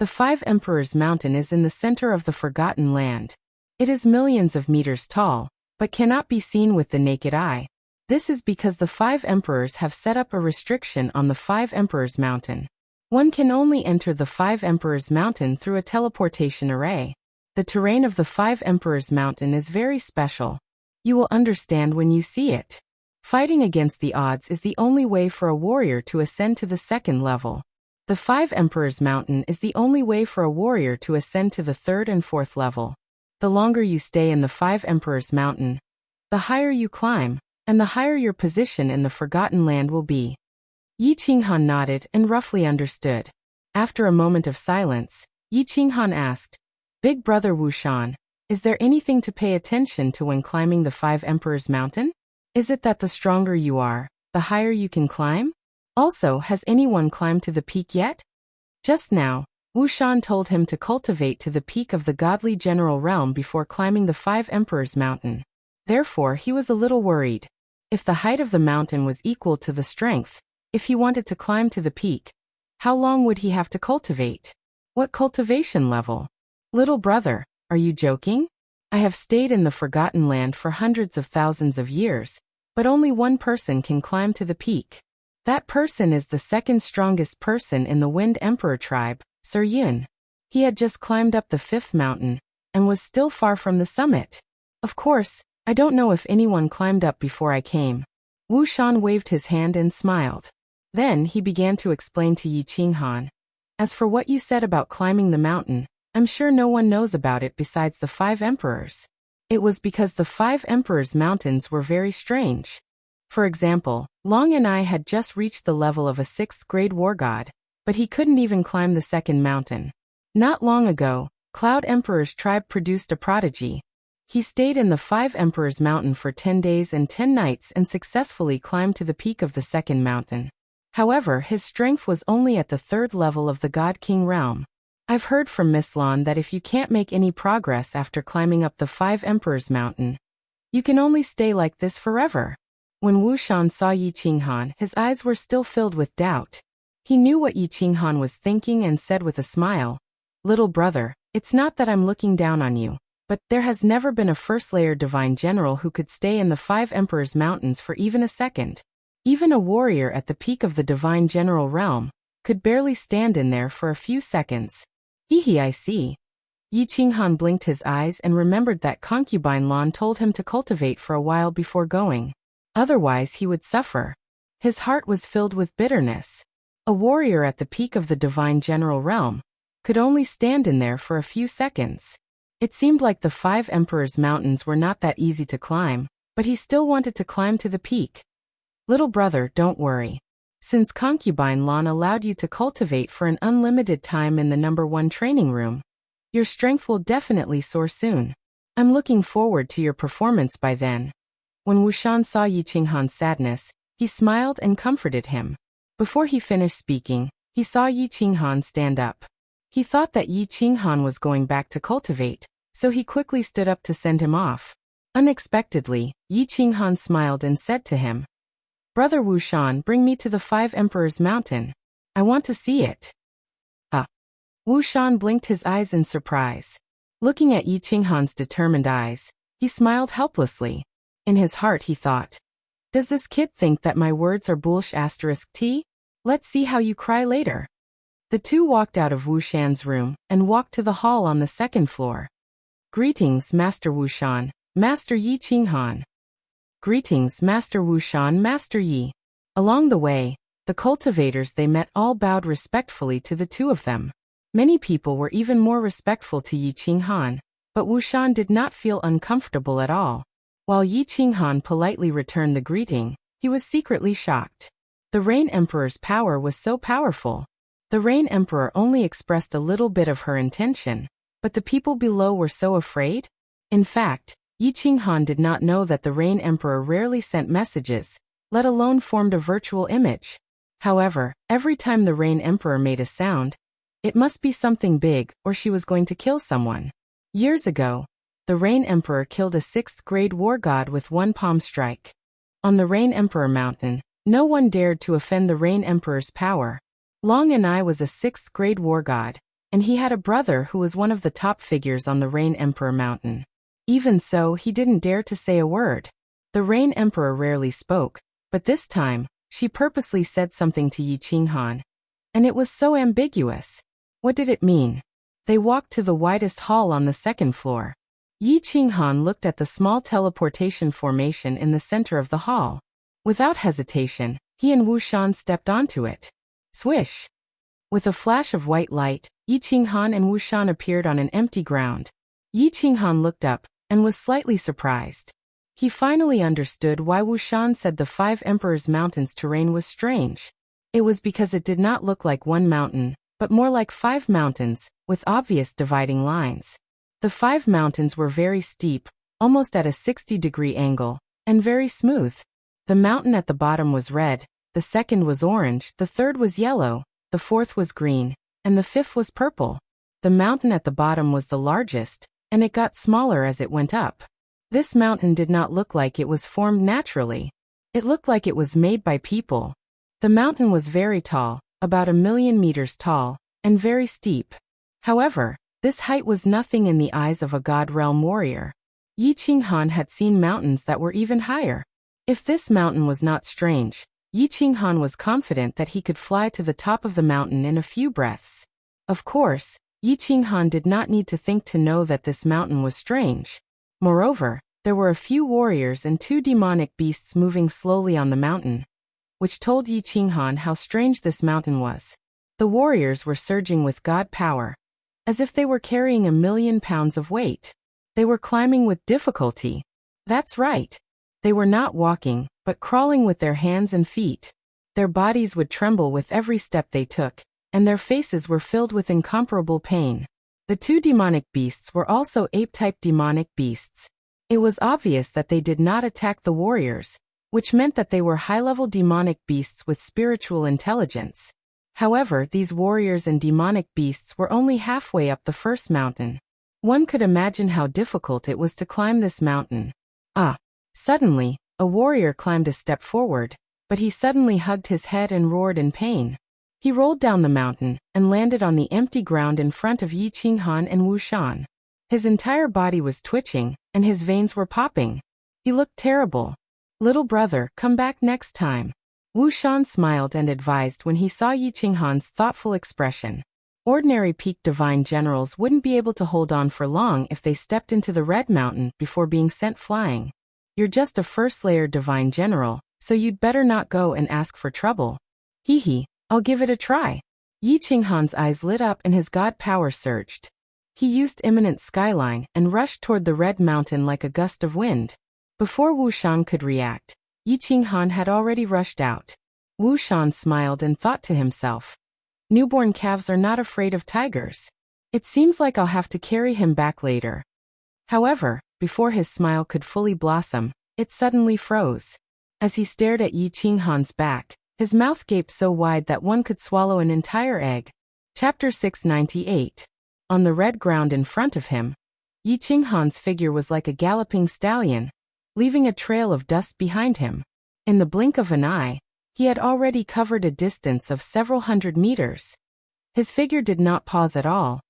"The Five Emperors Mountain is in the center of the Forgotten Land. It is millions of meters tall, but cannot be seen with the naked eye. This is because the Five Emperors have set up a restriction on the Five Emperors Mountain. One can only enter the Five Emperors Mountain through a teleportation array. The terrain of the Five Emperors Mountain is very special. You will understand when you see it. Fighting against the odds is the only way for a warrior to ascend to the second level. The Five Emperors Mountain is the only way for a warrior to ascend to the third and fourth level. The longer you stay in the Five Emperors Mountain, the higher you climb, and the higher your position in the Forgotten Land will be." Yi Qinghan nodded and roughly understood. After a moment of silence, Yi Qinghan asked, "Big brother Wu Shan, is there anything to pay attention to when climbing the Five Emperors Mountain? Is it that the stronger you are, the higher you can climb? Also, has anyone climbed to the peak yet?" Just now, Wu Shan told him to cultivate to the peak of the godly general realm before climbing the Five Emperors Mountain. Therefore, he was a little worried. If the height of the mountain was equal to the strength, if he wanted to climb to the peak, how long would he have to cultivate? What cultivation level? "Little brother, are you joking? I have stayed in the Forgotten Land for hundreds of thousands of years, but only one person can climb to the peak. That person is the second strongest person in the Wind Emperor tribe, Sir Yun. He had just climbed up the fifth mountain, and was still far from the summit. Of course, I don't know if anyone climbed up before I came." Wu Shan waved his hand and smiled. Then he began to explain to Yi Qinghan. "As for what you said about climbing the mountain, I'm sure no one knows about it besides the Five Emperors. It was because the Five Emperors' mountains were very strange. For example, Long and I had just reached the level of a 6th grade war god, but he couldn't even climb the second mountain. Not long ago, Cloud Emperor's tribe produced a prodigy. He stayed in the Five Emperors Mountain for 10 days and 10 nights and successfully climbed to the peak of the second mountain. However, his strength was only at the third level of the God King realm. I've heard from Miss Lan that if you can't make any progress after climbing up the Five Emperors Mountain, you can only stay like this forever." When Wu Shan saw Yi Qinghan, his eyes were still filled with doubt. He knew what Yi Qinghan was thinking and said with a smile, "Little brother, it's not that I'm looking down on you, but there has never been a first-layer divine general who could stay in the Five Emperors Mountains for even a second. Even a warrior at the peak of the divine general realm could barely stand in there for a few seconds." I see." Yi Qinghan blinked his eyes and remembered that concubine Lan told him to cultivate for a while before going. Otherwise he would suffer. His heart was filled with bitterness. A warrior at the peak of the divine general realm could only stand in there for a few seconds. It seemed like the Five Emperors Mountains were not that easy to climb, but he still wanted to climb to the peak. "Little brother, don't worry. Since concubine Lan allowed you to cultivate for an unlimited time in the number 1 training room, your strength will definitely soar soon. I'm looking forward to your performance by then." When Wushan saw Yi Qinghan's sadness, he smiled and comforted him. Before he finished speaking, he saw Yi Qinghan stand up. He thought that Yi Qinghan was going back to cultivate, so he quickly stood up to send him off. Unexpectedly, Yi Qinghan smiled and said to him, "Brother Wushan, bring me to the 5 Emperors Mountain. I want to see it." Wushan blinked his eyes in surprise. Looking at Yi Qinghan's determined eyes, he smiled helplessly. In his heart he thought, "Does this kid think that my words are bullsh*t? Let's see how you cry later." The two walked out of Wushan's room and walked to the hall on the 2nd floor. "Greetings, Master Wushan, Master Yi Qinghan." "Greetings, Master Wushan, Master Yi." Along the way, the cultivators they met all bowed respectfully to the two of them. Many people were even more respectful to Yi Qinghan, but Wushan did not feel uncomfortable at all. While Yi Qinghan politely returned the greeting, he was secretly shocked. The Rain Emperor's power was so powerful. The Rain Emperor only expressed a little bit of her intention, but the people below were so afraid. In fact, Yi Qinghan did not know that the Rain Emperor rarely sent messages, let alone formed a virtual image. However, every time the Rain Emperor made a sound, it must be something big or she was going to kill someone. Years ago, the Rain Emperor killed a 6th-grade war god with one palm strike. On the Rain Emperor Mountain, no one dared to offend the Rain Emperor's power. Long and I was a 6th-grade war god, and he had a brother who was one of the top figures on the Rain Emperor Mountain. Even so, he didn't dare to say a word. The Rain Emperor rarely spoke, but this time, she purposely said something to Yi Qinghan. And it was so ambiguous. What did it mean? They walked to the widest hall on the 2nd floor. Yi Qinghan looked at the small teleportation formation in the center of the hall. Without hesitation, he and Wushan stepped onto it. Swish! With a flash of white light, Yi Qinghan and Wushan appeared on an empty ground. Yi Qinghan looked up and was slightly surprised. He finally understood why Wushan said the 5 Emperors Mountain's terrain was strange. It was because it did not look like one mountain, but more like 5 mountains, with obvious dividing lines. The 5 mountains were very steep, almost at a 60-degree angle, and very smooth. The mountain at the bottom was red, the 2nd was orange, the 3rd was yellow, the 4th was green, and the 5th was purple. The mountain at the bottom was the largest, and it got smaller as it went up. This mountain did not look like it was formed naturally. It looked like it was made by people. The mountain was very tall, about 1,000,000 meters tall, and very steep. However, this height was nothing in the eyes of a God Realm warrior. Yi Qinghan had seen mountains that were even higher. If this mountain was not strange, Yi Qinghan was confident that he could fly to the top of the mountain in a few breaths. Of course, Yi Qinghan did not need to think to know that this mountain was strange. Moreover, there were a few warriors and 2 demonic beasts moving slowly on the mountain, which told Yi Qinghan how strange this mountain was. The warriors were surging with god power, as if they were carrying 1,000,000 pounds of weight. They were climbing with difficulty. That's right. They were not walking, but crawling with their hands and feet. Their bodies would tremble with every step they took, and their faces were filled with incomparable pain. The 2 demonic beasts were also ape-type demonic beasts. It was obvious that they did not attack the warriors, which meant that they were high-level demonic beasts with spiritual intelligence. However, these warriors and demonic beasts were only halfway up the first mountain. One could imagine how difficult it was to climb this mountain. Suddenly, a warrior climbed a step forward, but he suddenly hugged his head and roared in pain. He rolled down the mountain and landed on the empty ground in front of Yi Qinghan and Wushan. His entire body was twitching, and his veins were popping. He looked terrible. "Little brother, come back next time." Wushan smiled and advised when he saw Yi Qinghan's thoughtful expression. Ordinary peak divine generals wouldn't be able to hold on for long if they stepped into the Red Mountain before being sent flying. You're just a first-layer divine general, so you'd better not go and ask for trouble. Hee, I'll give it a try. Yi Qinghan's eyes lit up and his god power surged. He used imminent skyline and rushed toward the Red Mountain like a gust of wind. Before Wushan could react, Yi Qinghan had already rushed out. Wushan smiled and thought to himself, "Newborn calves are not afraid of tigers. It seems like I'll have to carry him back later." However, before his smile could fully blossom, It suddenly froze. As he stared at Yi Qinghan's back, his mouth gaped so wide that one could swallow an entire egg. Chapter 698. On the red ground in front of him, Yi Qinghan's figure was like a galloping stallion, leaving a trail of dust behind him. In the blink of an eye, he had already covered a distance of several hundred meters. His figure did not pause at all,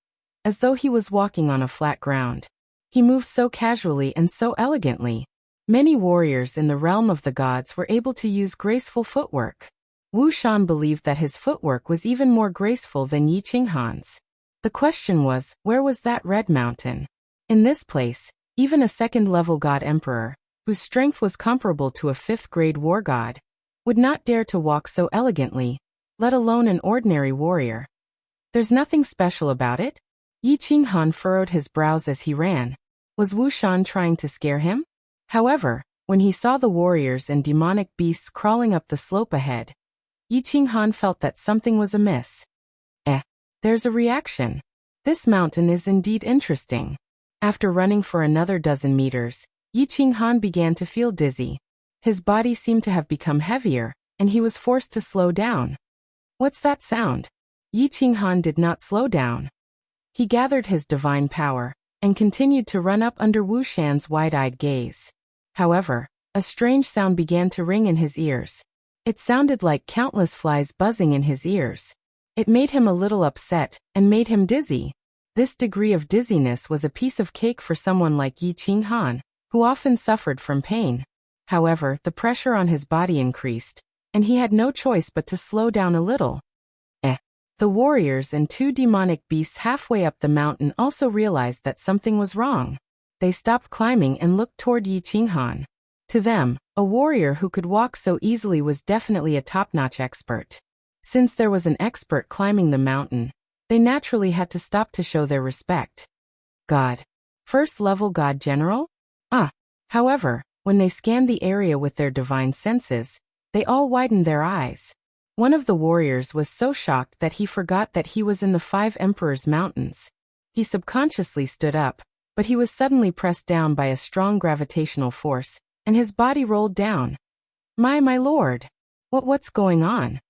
as though he was walking on a flat ground. He moved so casually and so elegantly. Many warriors in the realm of the gods were able to use graceful footwork. Wu Shan believed that his footwork was even more graceful than Yi Qinghan's. The question was, where was that red mountain? In this place, even a second-level god emperor, whose strength was comparable to a fifth-grade war god, would not dare to walk so elegantly, let alone an ordinary warrior. There's nothing special about it? Yi Qinghan furrowed his brows as he ran. Was Wu Shan trying to scare him? However, when he saw the warriors and demonic beasts crawling up the slope ahead, Yi Qinghan felt that something was amiss. There's a reaction. This mountain is indeed interesting. After running for another dozen meters, Yi Qinghan began to feel dizzy. His body seemed to have become heavier, and he was forced to slow down. What's that sound? Yi Qinghan did not slow down. He gathered his divine power, and continued to run up under Wu Shan's wide-eyed gaze. However, a strange sound began to ring in his ears. It sounded like countless flies buzzing in his ears. It made him a little upset, and made him dizzy. This degree of dizziness was a piece of cake for someone like Yi Qinghan, who often suffered from pain. However, the pressure on his body increased, and he had no choice but to slow down a little. The warriors and two demonic beasts halfway up the mountain also realized that something was wrong. They stopped climbing and looked toward Yi Qinghan. To them, a warrior who could walk so easily was definitely a top-notch expert. Since there was an expert climbing the mountain, they naturally had to stop to show their respect. God. First-level God General? However, when they scanned the area with their divine senses, they all widened their eyes. One of the warriors was so shocked that he forgot that he was in the Five Emperors' Mountains. He subconsciously stood up, but he was suddenly pressed down by a strong gravitational force, and his body rolled down. My lord! What's going on?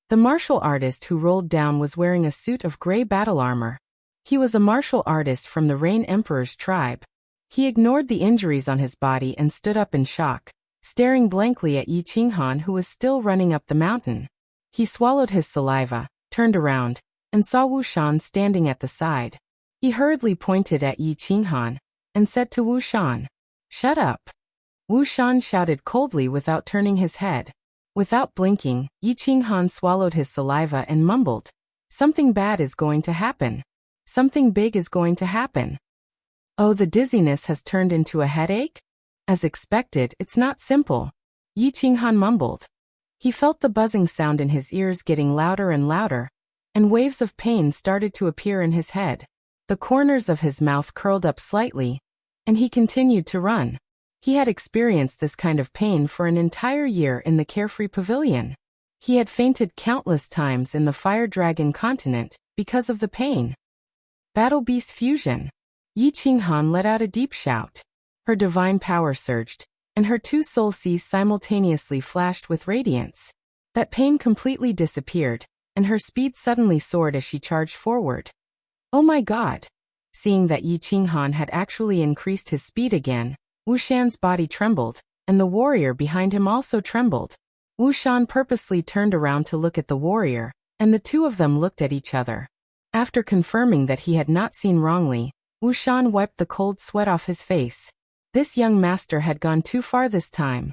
The martial artist who rolled down was wearing a suit of gray battle armor. He was a martial artist from the Rain Emperor's tribe. He ignored the injuries on his body and stood up in shock, staring blankly at Yi Qinghan, who was still running up the mountain. He swallowed his saliva, turned around, and saw Wu Shan standing at the side. He hurriedly pointed at Yi Qinghan, and said to Wu Shan, "Shut up." Wu Shan shouted coldly without turning his head. Without blinking, Yi Qinghan swallowed his saliva and mumbled, "Something bad is going to happen. Something big is going to happen." Oh, the dizziness has turned into a headache? As expected, it's not simple. Yi Qinghan mumbled. He felt the buzzing sound in his ears getting louder and louder, and waves of pain started to appear in his head. The corners of his mouth curled up slightly, and he continued to run. He had experienced this kind of pain for an entire year in the Carefree Pavilion. He had fainted countless times in the Fire Dragon continent because of the pain. Battle Beast Fusion. Yi Qinghan let out a deep shout. Her divine power surged, and her two soul seas simultaneously flashed with radiance. That pain completely disappeared, and her speed suddenly soared as she charged forward. Oh my god! Seeing that Yi Qinghan had actually increased his speed again, Wu Shan's body trembled, and the warrior behind him also trembled. Wu Shan purposely turned around to look at the warrior, and the two of them looked at each other. After confirming that he had not seen wrongly, Wu Shan wiped the cold sweat off his face. This young master had gone too far this time.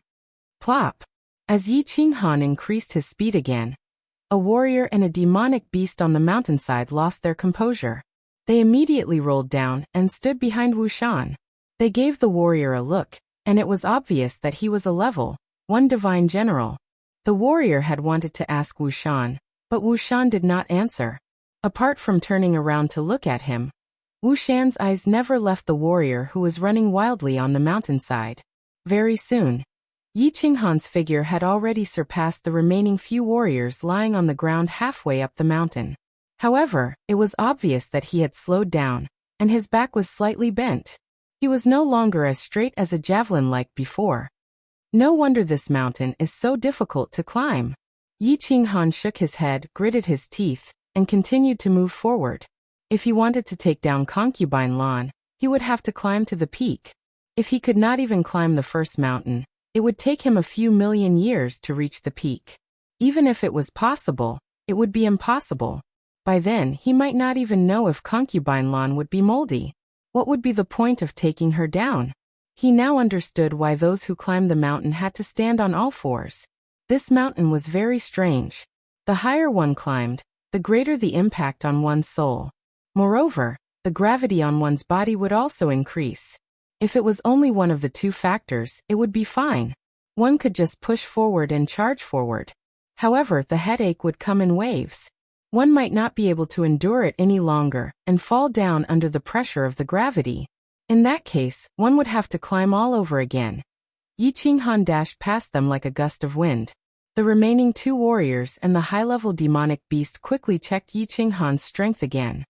Plop! As Yi Qinghan increased his speed again, a warrior and a demonic beast on the mountainside lost their composure. They immediately rolled down and stood behind Wu Shan. They gave the warrior a look, and it was obvious that he was a level 1 divine general. The warrior had wanted to ask Wu Shan, but Wu Shan did not answer. Apart from turning around to look at him, Wu Shan's eyes never left the warrior who was running wildly on the mountainside. Very soon, Yi Qinghan's figure had already surpassed the remaining few warriors lying on the ground halfway up the mountain. However, it was obvious that he had slowed down, and his back was slightly bent. He was no longer as straight as a javelin like before. No wonder this mountain is so difficult to climb. Yi Qinghan shook his head, gritted his teeth, and continued to move forward. If he wanted to take down Concubine Lan, he would have to climb to the peak. If he could not even climb the first mountain, it would take him a few million years to reach the peak. Even if it was possible, it would be impossible. By then, he might not even know if Concubine Lan would be moldy. What would be the point of taking her down? He now understood why those who climbed the mountain had to stand on all fours. This mountain was very strange. The higher one climbed, the greater the impact on one's soul. Moreover, the gravity on one's body would also increase. If it was only one of the two factors, it would be fine. One could just push forward and charge forward. However, the headache would come in waves. One might not be able to endure it any longer and fall down under the pressure of the gravity. In that case, one would have to climb all over again. Yi Qinghan dashed past them like a gust of wind. The remaining two warriors and the high-level demonic beast quickly checked Yi Qinghan's strength again.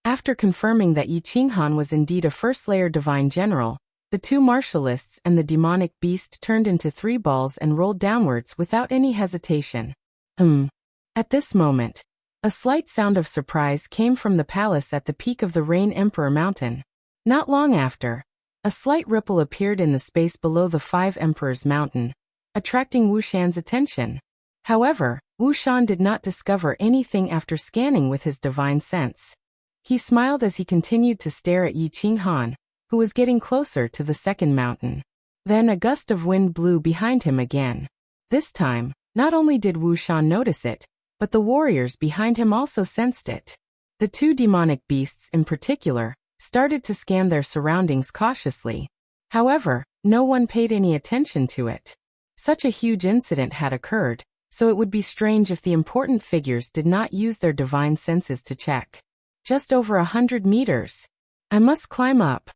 After confirming that Yi Qinghan was indeed a first-layer divine general, the two martialists and the demonic beast turned into three balls and rolled downwards without any hesitation. At this moment, a slight sound of surprise came from the palace at the peak of the Rain Emperor Mountain. Not long after, a slight ripple appeared in the space below the Five Emperors Mountain, attracting Wu Shan's attention. However, Wu Shan did not discover anything after scanning with his divine sense. He smiled as he continued to stare at Yi Qinghan, who was getting closer to the second mountain. Then a gust of wind blew behind him again. This time, not only did Wu Shan notice it, but the warriors behind him also sensed it. The two demonic beasts in particular started to scan their surroundings cautiously. However, no one paid any attention to it. Such a huge incident had occurred, so it would be strange if the important figures did not use their divine senses to check. Just over 100 meters. I must climb up.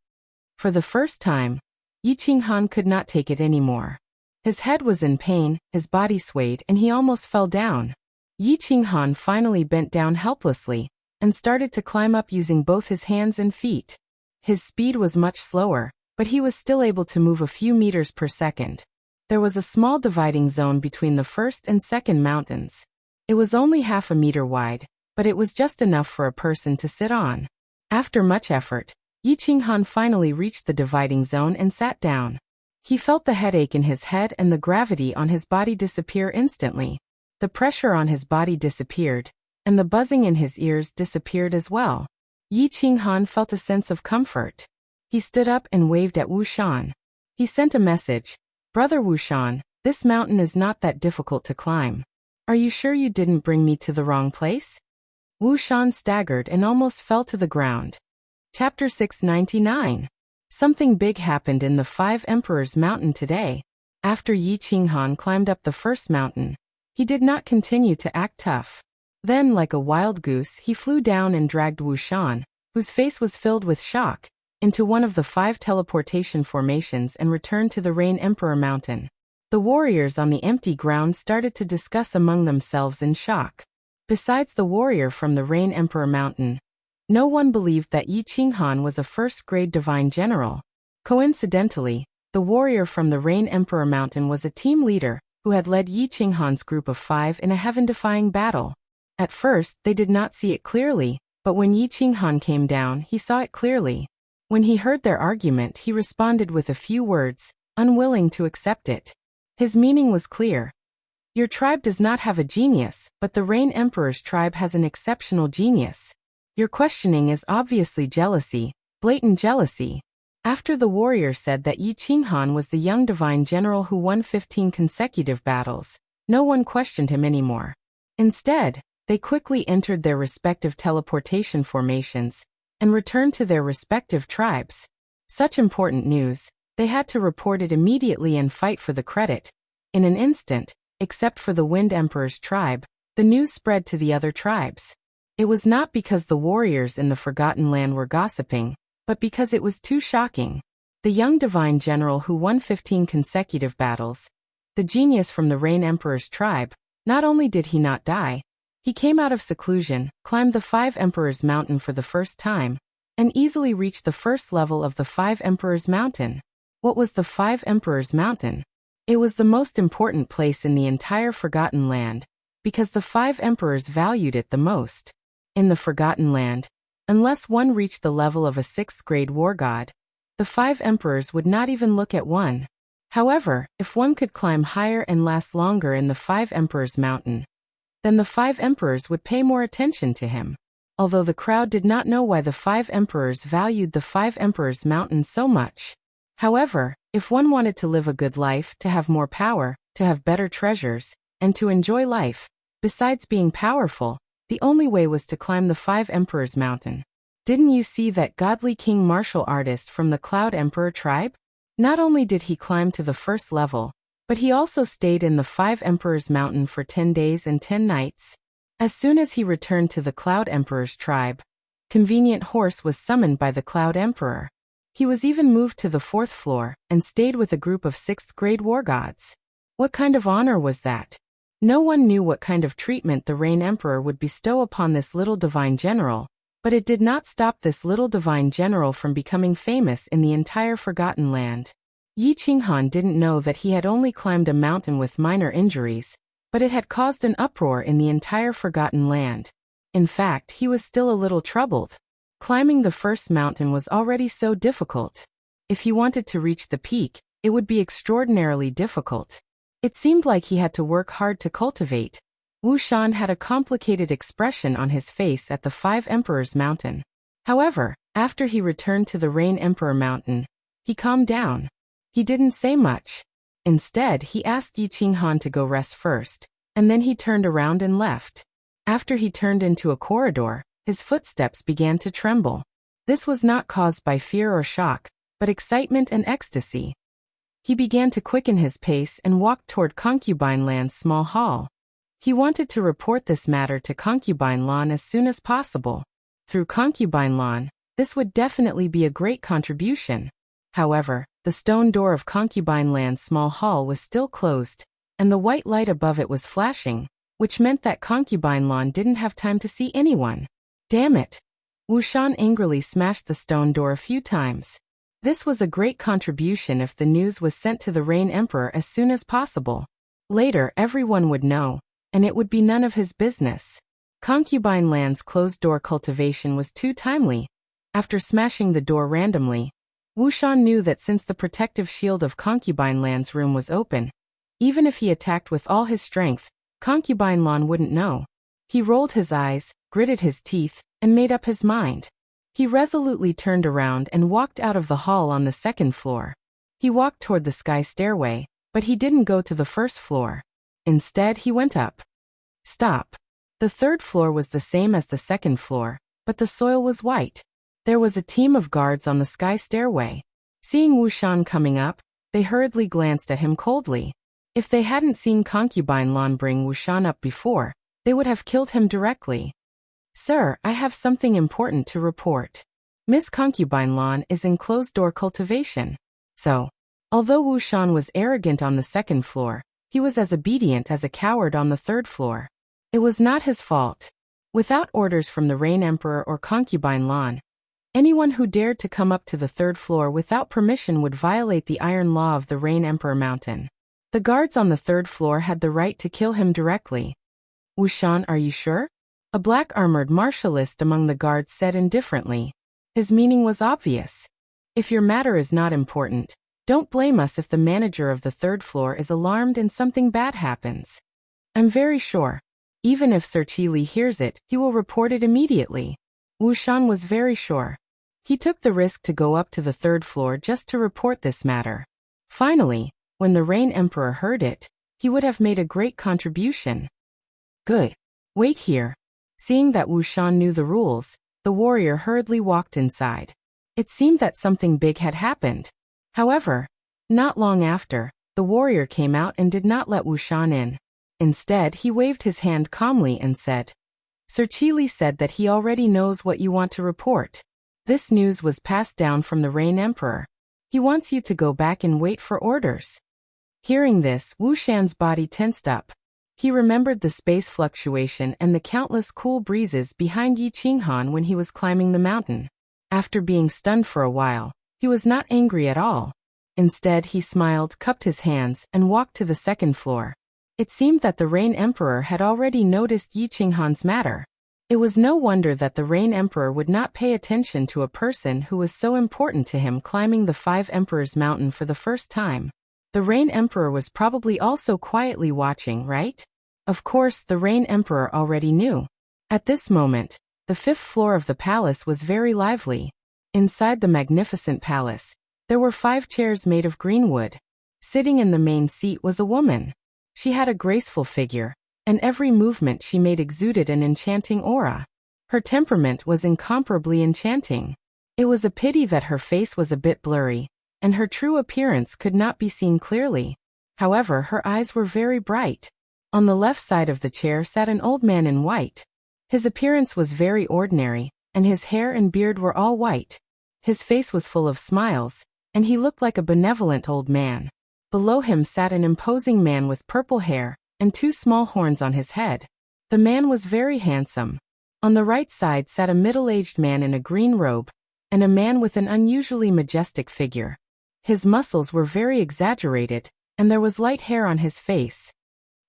For the first time, Yi Qinghan could not take it anymore. His head was in pain, his body swayed, and he almost fell down. Yi Qinghan finally bent down helplessly and started to climb up using both his hands and feet. His speed was much slower, but he was still able to move a few meters per second. There was a small dividing zone between the first and second mountains. It was only half a meter wide, but it was just enough for a person to sit on. After much effort, Yi Qinghan finally reached the dividing zone and sat down. He felt the headache in his head and the gravity on his body disappear instantly. The pressure on his body disappeared, and the buzzing in his ears disappeared as well. Yi Qinghan felt a sense of comfort. He stood up and waved at Wu Shan. He sent a message. "Brother Wu Shan, this mountain is not that difficult to climb. Are you sure you didn't bring me to the wrong place?" Wu Shan staggered and almost fell to the ground. Chapter 699. Something big happened in the Five Emperors Mountain today. After Yi Qinghan climbed up the first mountain, he did not continue to act tough. Then, like a wild goose, he flew down and dragged Wu Shan, whose face was filled with shock, into one of the 5 teleportation formations and returned to the Rain Emperor Mountain. The warriors on the empty ground started to discuss among themselves in shock. Besides the warrior from the Rain Emperor Mountain, no one believed that Yi Qinghan was a first-grade divine general. Coincidentally, the warrior from the Rain Emperor Mountain was a team leader who had led Yi Qinghan's group of 5 in a heaven-defying battle. At first, they did not see it clearly, but when Yi Qinghan came down, he saw it clearly. When he heard their argument, he responded with a few words, unwilling to accept it. His meaning was clear. Your tribe does not have a genius, but the Rain Emperor's tribe has an exceptional genius. Your questioning is obviously jealousy, blatant jealousy. After the warrior said that Yi Qinghan was the young divine general who won 15 consecutive battles, no one questioned him anymore. Instead, they quickly entered their respective teleportation formations and returned to their respective tribes. Such important news, they had to report it immediately and fight for the credit. In an instant, except for the Wind Emperor's tribe, the news spread to the other tribes. It was not because the warriors in the Forgotten Land were gossiping, but because it was too shocking. The young divine general who won 15 consecutive battles, the genius from the Rain Emperor's tribe, not only did he not die, he came out of seclusion, climbed the 5 Emperors Mountain for the first time, and easily reached the first level of the 5 Emperors Mountain. What was the 5 Emperors Mountain? It was the most important place in the entire Forgotten Land, because the 5 emperors valued it the most. In the Forgotten Land, unless one reached the level of a 6th-grade war god, the 5 emperors would not even look at one. However, if one could climb higher and last longer in the 5 emperors mountain, then the 5 emperors would pay more attention to him. Although the crowd did not know why the 5 emperors valued the 5 emperors mountain so much. However, if one wanted to live a good life, to have more power, to have better treasures, and to enjoy life, besides being powerful, the only way was to climb the 5 emperors mountain. Didn't you see that godly king martial artist from the Cloud Emperor tribe? Not only did he climb to the first level, but he also stayed in the 5 emperors mountain for 10 days and 10 nights. As soon as he returned to the Cloud Emperor's tribe, Convenient Horse was summoned by the Cloud Emperor. He was even moved to the 4th floor and stayed with a group of 6th-grade war gods. What kind of honor was that? No one knew what kind of treatment the Rain Emperor would bestow upon this little divine general, but it did not stop this little divine general from becoming famous in the entire Forgotten Land. Yi Qinghan didn't know that he had only climbed a mountain with minor injuries, but it had caused an uproar in the entire Forgotten Land. In fact, he was still a little troubled. Climbing the first mountain was already so difficult. If he wanted to reach the peak, it would be extraordinarily difficult. It seemed like he had to work hard to cultivate. Wu Shan had a complicated expression on his face at the 5 Emperors Mountain. However, after he returned to the Rain Emperor Mountain, he calmed down. He didn't say much. Instead, he asked Yi Qinghan to go rest first, and then he turned around and left. After he turned into a corridor, his footsteps began to tremble. This was not caused by fear or shock, but excitement and ecstasy. He began to quicken his pace and walked toward Concubine Land's small hall. He wanted to report this matter to Concubine Lawn as soon as possible. Through Concubine Lawn, this would definitely be a great contribution. However, the stone door of Concubine Land's small hall was still closed, and the white light above it was flashing, which meant that Concubine Lawn didn't have time to see anyone. Damn it! Wu Shan angrily smashed the stone door a few times. This was a great contribution if the news was sent to the Rain Emperor as soon as possible. Later, everyone would know, and it would be none of his business. Concubine Land's closed-door cultivation was too timely. After smashing the door randomly, Wu Shan knew that since the protective shield of Concubine Land's room was open, even if he attacked with all his strength, Concubine Lawn wouldn't know. He rolled his eyes, gritted his teeth, and made up his mind. He resolutely turned around and walked out of the hall on the 2nd floor. He walked toward the sky stairway, but he didn't go to the 1st floor. Instead, he went up. Stop. The 3rd floor was the same as the 2nd floor, but the soil was white. There was a team of guards on the sky stairway. Seeing Wu Shan coming up, they hurriedly glanced at him coldly. If they hadn't seen Concubine Lawn bring Wu Shan up before, they would have killed him directly. Sir, I have something important to report. Miss Concubine Lawn is in closed-door cultivation. So, although Wu Shan was arrogant on the 2nd floor, he was as obedient as a coward on the 3rd floor. It was not his fault. Without orders from the Rain Emperor or Concubine Lawn, anyone who dared to come up to the 3rd floor without permission would violate the iron law of the Rain Emperor Mountain. The guards on the 3rd floor had the right to kill him directly. Wu Shan, are you sure? A black-armored martialist among the guards said indifferently. His meaning was obvious. If your matter is not important, don't blame us if the manager of the 3rd floor is alarmed and something bad happens. I'm very sure. Even if Sir Qi Li hears it, he will report it immediately. Wu Shan was very sure. He took the risk to go up to the 3rd floor just to report this matter. Finally, when the Rain Emperor heard it, he would have made a great contribution. Good. Wait here. Seeing that Wu Shan knew the rules, the warrior hurriedly walked inside. It seemed that something big had happened. However, not long after, the warrior came out and did not let Wu Shan in. Instead, he waved his hand calmly and said, Sir Qi Li said that he already knows what you want to report. This news was passed down from the Rain Emperor. He wants you to go back and wait for orders. Hearing this, Wu Shan's body tensed up. He remembered the space fluctuation and the countless cool breezes behind Yi Qinghan when he was climbing the mountain. After being stunned for a while, he was not angry at all. Instead, he smiled, cupped his hands, and walked to the second floor. It seemed that the Rain Emperor had already noticed Yi Qinghan's matter. It was no wonder that the Rain Emperor would not pay attention to a person who was so important to him climbing the Five Emperors Mountain for the first time. The Rain Emperor was probably also quietly watching, right? Of course, the Rain Emperor already knew. At this moment, the fifth floor of the palace was very lively. Inside the magnificent palace, there were 5 chairs made of green wood. Sitting in the main seat was a woman. She had a graceful figure, and every movement she made exuded an enchanting aura. Her temperament was incomparably enchanting. It was a pity that her face was a bit blurry, and her true appearance could not be seen clearly. However, her eyes were very bright. On the left side of the chair sat an old man in white. His appearance was very ordinary, and his hair and beard were all white. His face was full of smiles, and he looked like a benevolent old man. Below him sat an imposing man with purple hair and 2 small horns on his head. The man was very handsome. On the right side sat a middle-aged man in a green robe, and a man with an unusually majestic figure. His muscles were very exaggerated, and there was light hair on his face.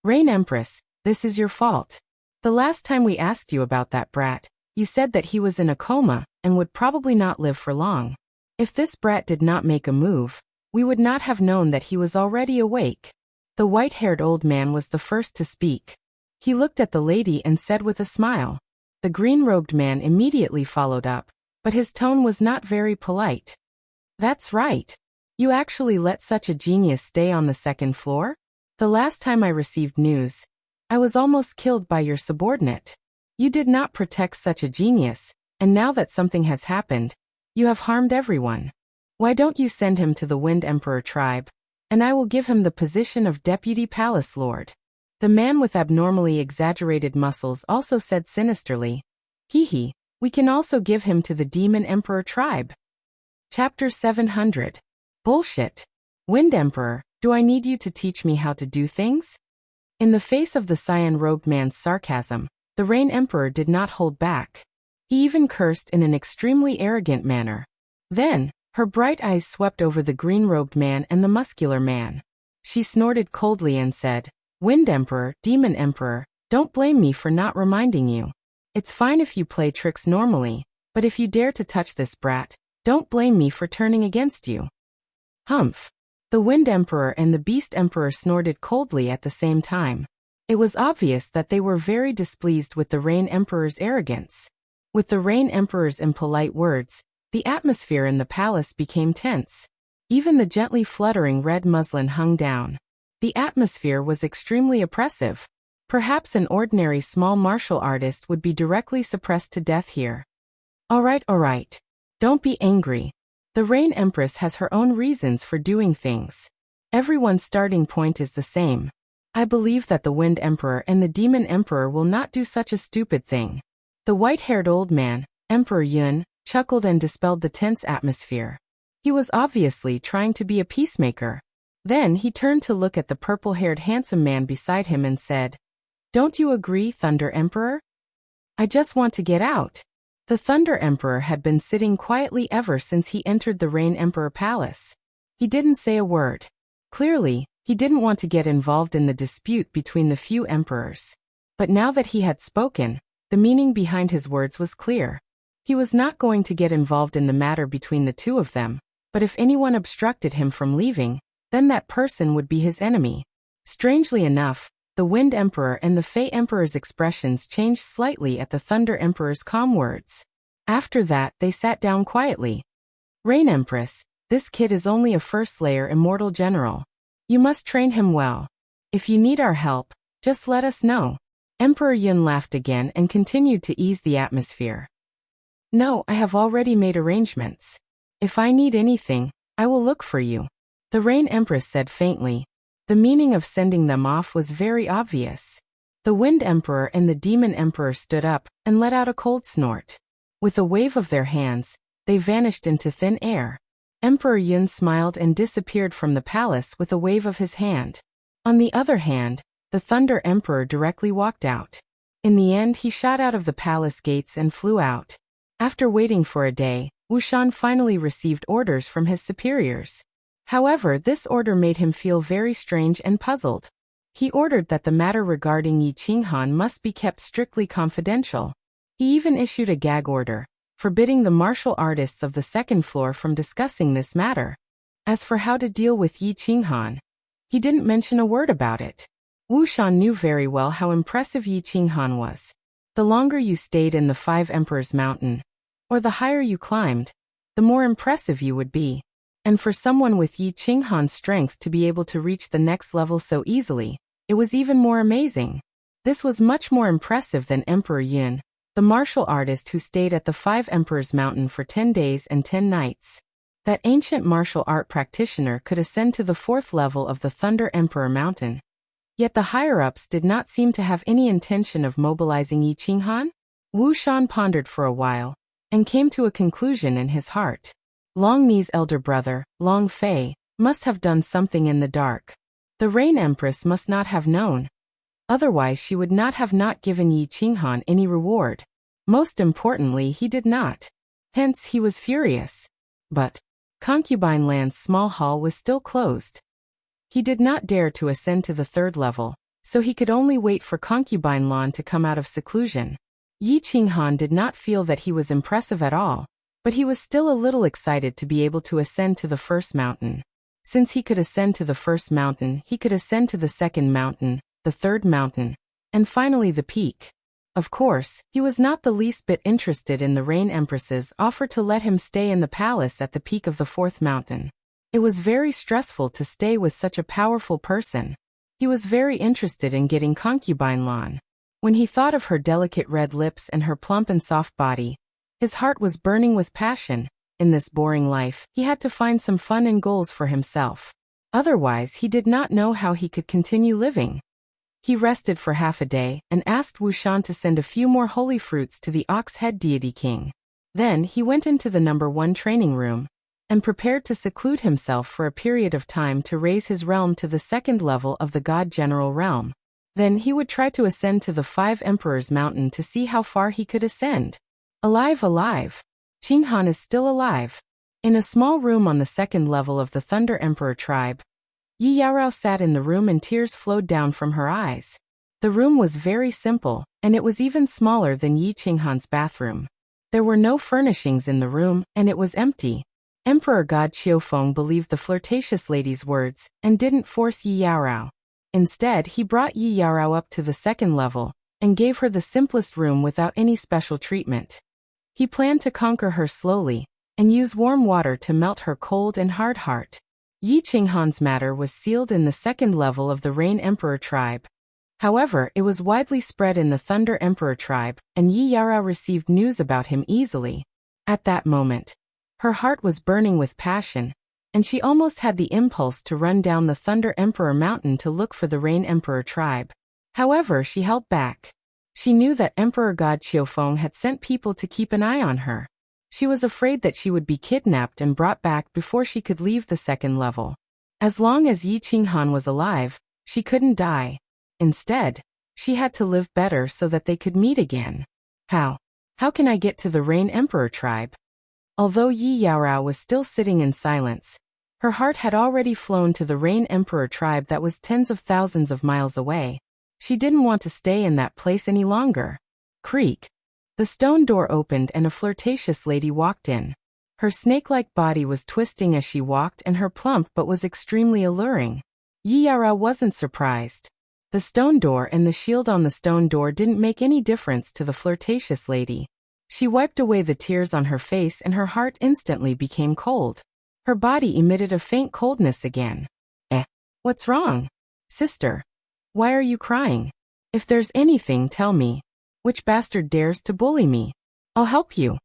Rain Empress, this is your fault. The last time we asked you about that brat, you said that he was in a coma and would probably not live for long. If this brat did not make a move, we would not have known that he was already awake. The white-haired old man was the first to speak. He looked at the lady and said with a smile. The green-robed man immediately followed up, but his tone was not very polite. That's right. You actually let such a genius stay on the second floor? The last time I received news, I was almost killed by your subordinate. You did not protect such a genius, and now that something has happened, you have harmed everyone. Why don't you send him to the Wind Emperor tribe, and I will give him the position of Deputy Palace Lord. The man with abnormally exaggerated muscles also said sinisterly, Hee, we can also give him to the Demon Emperor tribe. Chapter 700. Bullshit. Wind Emperor, do I need you to teach me how to do things? In the face of the cyan-robed man's sarcasm, the Rain Emperor did not hold back. He even cursed in an extremely arrogant manner. Then, her bright eyes swept over the green-robed man and the muscular man. She snorted coldly and said, Wind Emperor, Demon Emperor, don't blame me for not reminding you. It's fine if you play tricks normally, but if you dare to touch this brat, don't blame me for turning against you. Humph. The Wind Emperor and the Beast Emperor snorted coldly at the same time. It was obvious that they were very displeased with the Rain Emperor's arrogance. With the Rain Emperor's impolite words, the atmosphere in the palace became tense. Even the gently fluttering red muslin hung down. The atmosphere was extremely oppressive. Perhaps an ordinary small martial artist would be directly suppressed to death here. All right. Don't be angry. The Rain Empress has her own reasons for doing things. Everyone's starting point is the same. I believe that the Wind Emperor and the Demon Emperor will not do such a stupid thing. The white-haired old man, Emperor Yun, chuckled and dispelled the tense atmosphere. He was obviously trying to be a peacemaker. Then he turned to look at the purple-haired handsome man beside him and said, Don't you agree, Thunder Emperor? I just want to get out. The Thunder Emperor had been sitting quietly ever since he entered the Rain Emperor Palace. He didn't say a word. Clearly, he didn't want to get involved in the dispute between the few emperors. But now that he had spoken, the meaning behind his words was clear. He was not going to get involved in the matter between the two of them, but if anyone obstructed him from leaving, then that person would be his enemy. Strangely enough, the Wind Emperor and the Fey Emperor's expressions changed slightly at the Thunder Emperor's calm words. After that, they sat down quietly. Rain Empress, this kid is only a first-layer immortal general. You must train him well. If you need our help, just let us know. Emperor Yun laughed again and continued to ease the atmosphere. No, I have already made arrangements. If I need anything, I will look for you. The Rain Empress said faintly. The meaning of sending them off was very obvious. The Wind Emperor and the Demon Emperor stood up and let out a cold snort. With a wave of their hands, they vanished into thin air. Emperor Yun smiled and disappeared from the palace with a wave of his hand. On the other hand, the Thunder Emperor directly walked out. In the end, he shot out of the palace gates and flew out. After waiting for a day, Wushan finally received orders from his superiors. However, this order made him feel very strange and puzzled. He ordered that the matter regarding Yi Qinghan must be kept strictly confidential. He even issued a gag order, forbidding the martial artists of the second floor from discussing this matter. As for how to deal with Yi Qinghan, he didn't mention a word about it. Wu Shan knew very well how impressive Yi Qinghan was. The longer you stayed in the Five Emperors Mountain, or the higher you climbed, the more impressive you would be. And for someone with Yi Qinghan's strength to be able to reach the next level so easily, it was even more amazing. This was much more impressive than Emperor Yun, the martial artist who stayed at the Five Emperors Mountain for 10 days and 10 nights. That ancient martial art practitioner could ascend to the 4th level of the Thunder Emperor Mountain. Yet the higher-ups did not seem to have any intention of mobilizing Yi Qinghan. Wu Shan pondered for a while, and came to a conclusion in his heart. Long Ni's elder brother, Long Fei, must have done something in the dark. The Rain Empress must not have known. Otherwise she would not have not given Yi Qinghan any reward. Most importantly, he did not. Hence he was furious. But Concubine Land's small hall was still closed. He did not dare to ascend to the 3rd level, so he could only wait for Concubine Land to come out of seclusion. Yi Qinghan did not feel that he was impressive at all, but he was still a little excited to be able to ascend to the 1st mountain. Since he could ascend to the 1st mountain, he could ascend to the 2nd mountain, the 3rd mountain, and finally the peak. Of course, he was not the least bit interested in the Rain Empress's offer to let him stay in the palace at the peak of the 4th mountain. It was very stressful to stay with such a powerful person. He was very interested in getting Concubine Lan. When he thought of her delicate red lips and her plump and soft body, his heart was burning with passion. In this boring life, he had to find some fun and goals for himself. Otherwise, he did not know how he could continue living. He rested for half a day and asked Wu Shan to send a few more holy fruits to the Ox-Head Deity King. Then he went into the number 1 training room and prepared to seclude himself for a period of time to raise his realm to the 2nd level of the God General realm. Then he would try to ascend to the 5 Emperors Mountain to see how far he could ascend. Alive. Qinghan is still alive. In a small room on the 2nd level of the Thunder Emperor tribe, Yi Yaorao sat in the room and tears flowed down from her eyes. The room was very simple, and it was even smaller than Yi Qinghan's bathroom. There were no furnishings in the room, and it was empty. Emperor God Qiufeng believed the flirtatious lady's words, and didn't force Yi Yaorao. Instead, he brought Yi Yaorao up to the 2nd level, and gave her the simplest room without any special treatment. He planned to conquer her slowly, and use warm water to melt her cold and hard heart. Yi Qinghan's matter was sealed in the 2nd level of the Rain Emperor tribe. However, it was widely spread in the Thunder Emperor tribe, and Yi Yaorao received news about him easily. At that moment, her heart was burning with passion, and she almost had the impulse to run down the Thunder Emperor Mountain to look for the Rain Emperor tribe. However, she held back. She knew that Emperor God Qiufeng had sent people to keep an eye on her. She was afraid that she would be kidnapped and brought back before she could leave the 2nd level. As long as Yi Qinghan was alive, she couldn't die. Instead, she had to live better so that they could meet again. How can I get to the Rain Emperor tribe? Although Yi Yaorao was still sitting in silence, her heart had already flown to the Rain Emperor tribe that was tens of thousands of miles away. She didn't want to stay in that place any longer. Creak. The stone door opened and a flirtatious lady walked in. Her snake-like body was twisting as she walked and her plump but was extremely alluring. Yi Yaorao wasn't surprised. The stone door and the shield on the stone door didn't make any difference to the flirtatious lady. She wiped away the tears on her face and her heart instantly became cold. Her body emitted a faint coldness again. What's wrong? Sister. Why are you crying? If there's anything, tell me. Which bastard dares to bully me? I'll help you.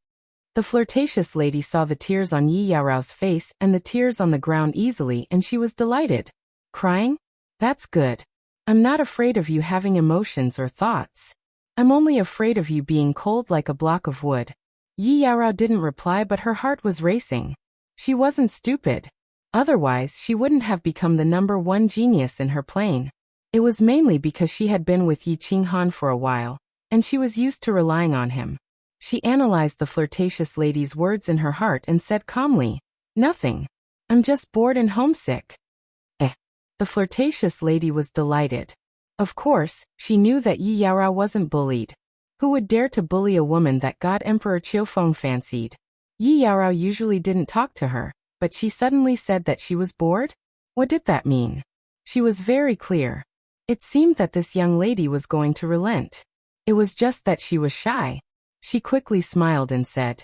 The flirtatious lady saw the tears on Yi Yaorao's face and the tears on the ground easily, and she was delighted. Crying? That's good. I'm not afraid of you having emotions or thoughts. I'm only afraid of you being cold like a block of wood. Yi Yaorao didn't reply, but her heart was racing. She wasn't stupid. Otherwise, she wouldn't have become the number 1 genius in her plane. It was mainly because she had been with Yi Qinghan for a while, and she was used to relying on him. She analyzed the flirtatious lady's words in her heart and said calmly, "Nothing." I'm just bored and homesick. Eh. The flirtatious lady was delighted. Of course, she knew that Yi Yaorao wasn't bullied. Who would dare to bully a woman that God Emperor Qiufeng fancied? Yi Yaorao usually didn't talk to her, but she suddenly said that she was bored? What did that mean? She was very clear. It seemed that this young lady was going to relent. It was just that she was shy. She quickly smiled and said,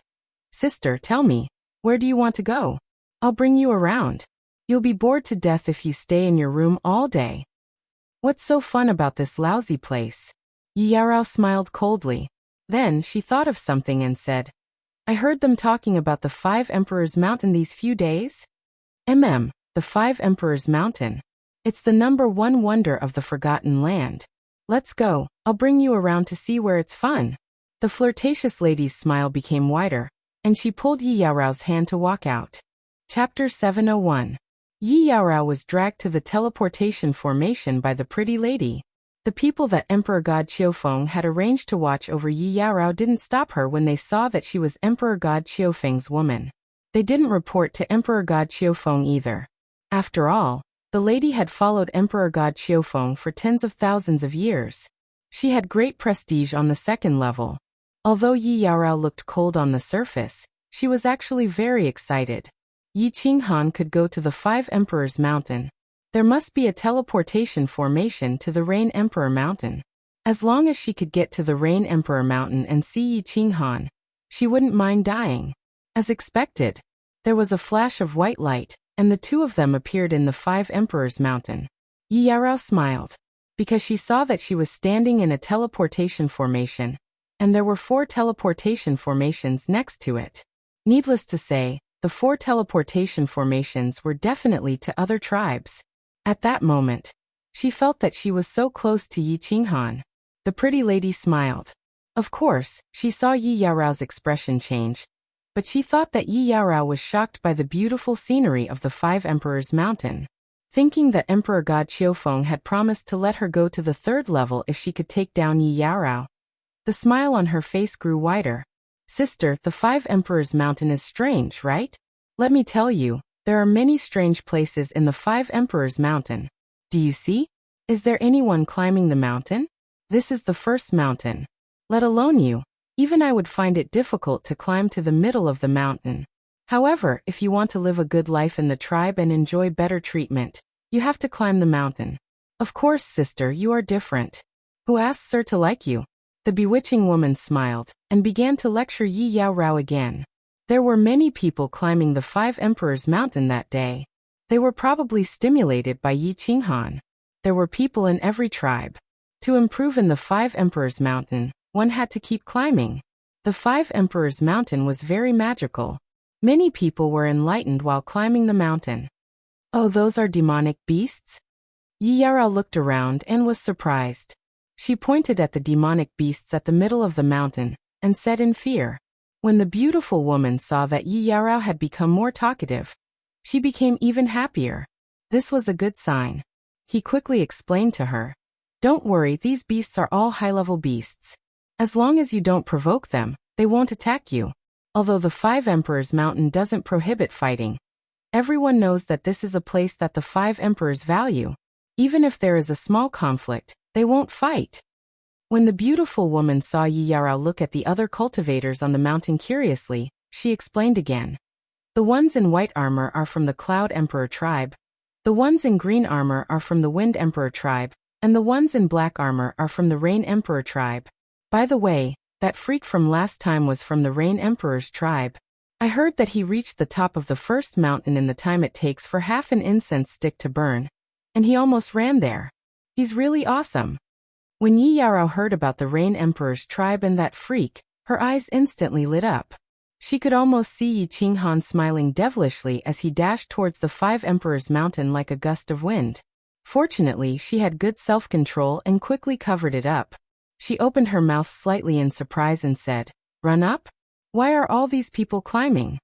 "Sister, tell me, where do you want to go? I'll bring you around. You'll be bored to death if you stay in your room all day." What's so fun about this lousy place? Yi Yaorao smiled coldly. Then she thought of something and said, "I heard them talking about the Five Emperors Mountain these few days." The Five Emperors Mountain. It's the #1 wonder of the Forgotten Land. Let's go, I'll bring you around to see where it's fun. The flirtatious lady's smile became wider, and she pulled Yi Yaorao's hand to walk out. Chapter 701. Yi Yaorao was dragged to the teleportation formation by the pretty lady. The people that Emperor God Qiufeng had arranged to watch over Yi Yaorao didn't stop her when they saw that she was Emperor God Qiufeng's woman. They didn't report to Emperor God Qiufeng either. After all, the lady had followed Emperor God Qiufeng for tens of thousands of years. She had great prestige on the second level. Although Yi Yaorao looked cold on the surface, she was actually very excited. Yi Qinghan could go to the Five Emperors Mountain. There must be a teleportation formation to the Rain Emperor Mountain. As long as she could get to the Rain Emperor Mountain and see Yi Qinghan, she wouldn't mind dying. As expected, there was a flash of white light, and the two of them appeared in the Five Emperors Mountain. Yi Yaorao smiled, because she saw that she was standing in a teleportation formation, and there were 4 teleportation formations next to it. Needless to say, the 4 teleportation formations were definitely to other tribes. At that moment, she felt that she was so close to Yi Qinghan. The pretty lady smiled. Of course, she saw Yi Yaorao's expression change, but she thought that Yi Yaorao was shocked by the beautiful scenery of the Five Emperors Mountain. Thinking that Emperor God Qiufeng had promised to let her go to the 3rd level if she could take down Yi Yaorao, the smile on her face grew wider. "Sister, the Five Emperors Mountain is strange, right? Let me tell you, there are many strange places in the Five Emperors Mountain. Do you see? Is there anyone climbing the mountain? This is the first mountain. Let alone you. Even I would find it difficult to climb to the middle of the mountain. However, if you want to live a good life in the tribe and enjoy better treatment, you have to climb the mountain. Of course, sister, you are different. Who asked sir to like you?" The bewitching woman smiled, and began to lecture Yi Yaorao again. There were many people climbing the Five Emperors Mountain that day. They were probably stimulated by Yi Qinghan. There were people in every tribe. To improve in the Five Emperors Mountain, one had to keep climbing. The Five Emperors Mountain was very magical. Many people were enlightened while climbing the mountain. "Oh, those are demonic beasts?" Yi Yaorao looked around and was surprised. She pointed at the demonic beasts at the middle of the mountain, and said in fear. When the beautiful woman saw that Yi Yaorao had become more talkative, she became even happier. This was a good sign. He quickly explained to her, "Don't worry, these beasts are all high-level beasts. As long as you don't provoke them, they won't attack you. Although the Five Emperors Mountain doesn't prohibit fighting, everyone knows that this is a place that the Five Emperors value. Even if there is a small conflict, they won't fight." When the beautiful woman saw Yi Yaorao look at the other cultivators on the mountain curiously, she explained again. "The ones in white armor are from the Cloud Emperor tribe. The ones in green armor are from the Wind Emperor tribe, and the ones in black armor are from the Rain Emperor tribe. By the way, that freak from last time was from the Rain Emperor's tribe. I heard that he reached the top of the first mountain in the time it takes for half an incense stick to burn, and he almost ran there. He's really awesome." When Yi Yaorao heard about the Rain Emperor's tribe and that freak, her eyes instantly lit up. She could almost see Yi Qinghan smiling devilishly as he dashed towards the Five Emperors Mountain like a gust of wind. Fortunately, she had good self-control and quickly covered it up. She opened her mouth slightly in surprise and said, "Run up? Why are all these people climbing?"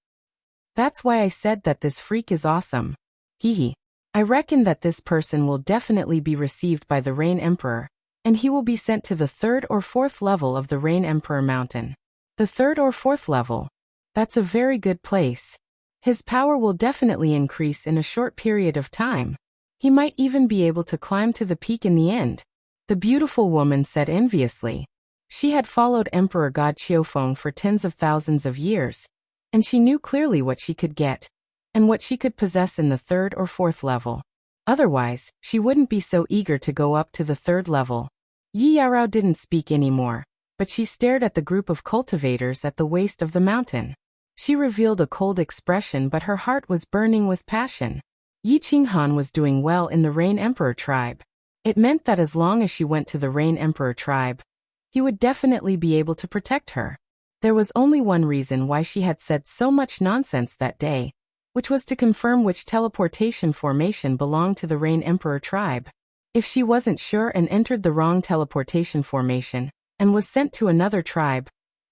"That's why I said that this freak is awesome. Hee. I reckon that this person will definitely be received by the Rain Emperor, and he will be sent to the 3rd or 4th level of the Rain Emperor Mountain." The 3rd or 4th level? That's a very good place. His power will definitely increase in a short period of time. He might even be able to climb to the peak in the end, the beautiful woman said enviously. She had followed Emperor God Qiufeng for tens of thousands of years, and she knew clearly what she could get, and what she could possess in the third or fourth level. Otherwise, she wouldn't be so eager to go up to the third level. Yi Yarao didn't speak anymore, but she stared at the group of cultivators at the waist of the mountain. She revealed a cold expression, but her heart was burning with passion. Yi Qinghan was doing well in the Rain Emperor tribe. It meant that as long as she went to the Rain Emperor tribe, he would definitely be able to protect her. There was only one reason why she had said so much nonsense that day, which was to confirm which teleportation formation belonged to the Rain Emperor tribe. If she wasn't sure and entered the wrong teleportation formation, and was sent to another tribe,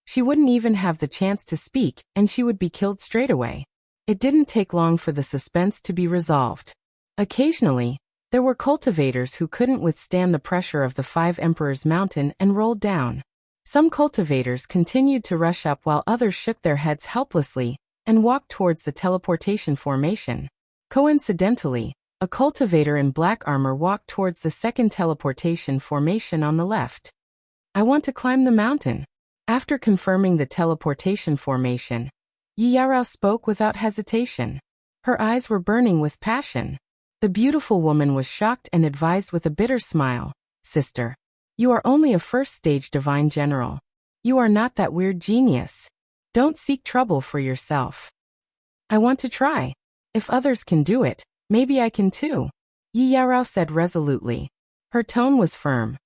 she wouldn't even have the chance to speak, and she would be killed straight away. It didn't take long for the suspense to be resolved. Occasionally, there were cultivators who couldn't withstand the pressure of the 5 Emperors Mountain and rolled down. Some cultivators continued to rush up while others shook their heads helplessly and walked towards the teleportation formation. Coincidentally, a cultivator in black armor walked towards the second teleportation formation on the left. I want to climb the mountain. After confirming the teleportation formation, Yi Yarao spoke without hesitation. Her eyes were burning with passion. The beautiful woman was shocked and advised with a bitter smile, "Sister, you are only a first-stage divine general. You are not that weird genius. Don't seek trouble for yourself. I want to try. If others can do it, maybe I can too," Yi Yarao said resolutely. Her tone was firm.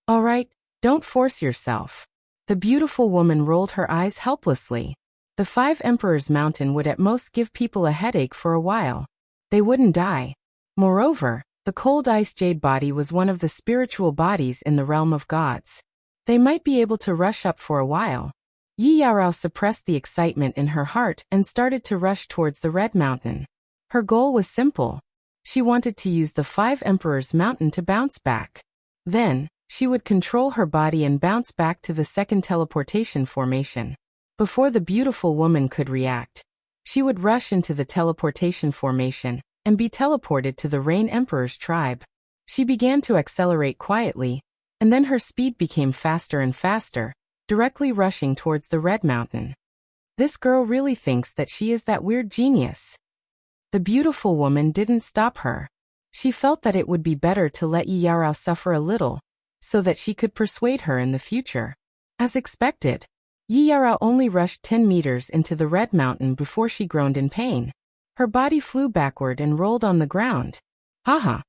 "All right, don't force yourself." The beautiful woman rolled her eyes helplessly. The 5 Emperors Mountain would at most give people a headache for a while. They wouldn't die. Moreover, the cold ice jade body was one of the spiritual bodies in the realm of gods. They might be able to rush up for a while. Yi Yarao suppressed the excitement in her heart and started to rush towards the Red Mountain. Her goal was simple. She wanted to use the 5 Emperors Mountain to bounce back. Then, she would control her body and bounce back to the second teleportation formation. Before the beautiful woman could react, she would rush into the teleportation formation and be teleported to the Rain Emperor's tribe. She began to accelerate quietly, and then her speed became faster and faster, directly rushing towards the Red Mountain. This girl really thinks that she is that weird genius. The beautiful woman didn't stop her. She felt that it would be better to let Yi Yarao suffer a little, so that she could persuade her in the future. As expected, Yi Yarao only rushed 10 meters into the Red Mountain before she groaned in pain. Her body flew backward and rolled on the ground. Haha!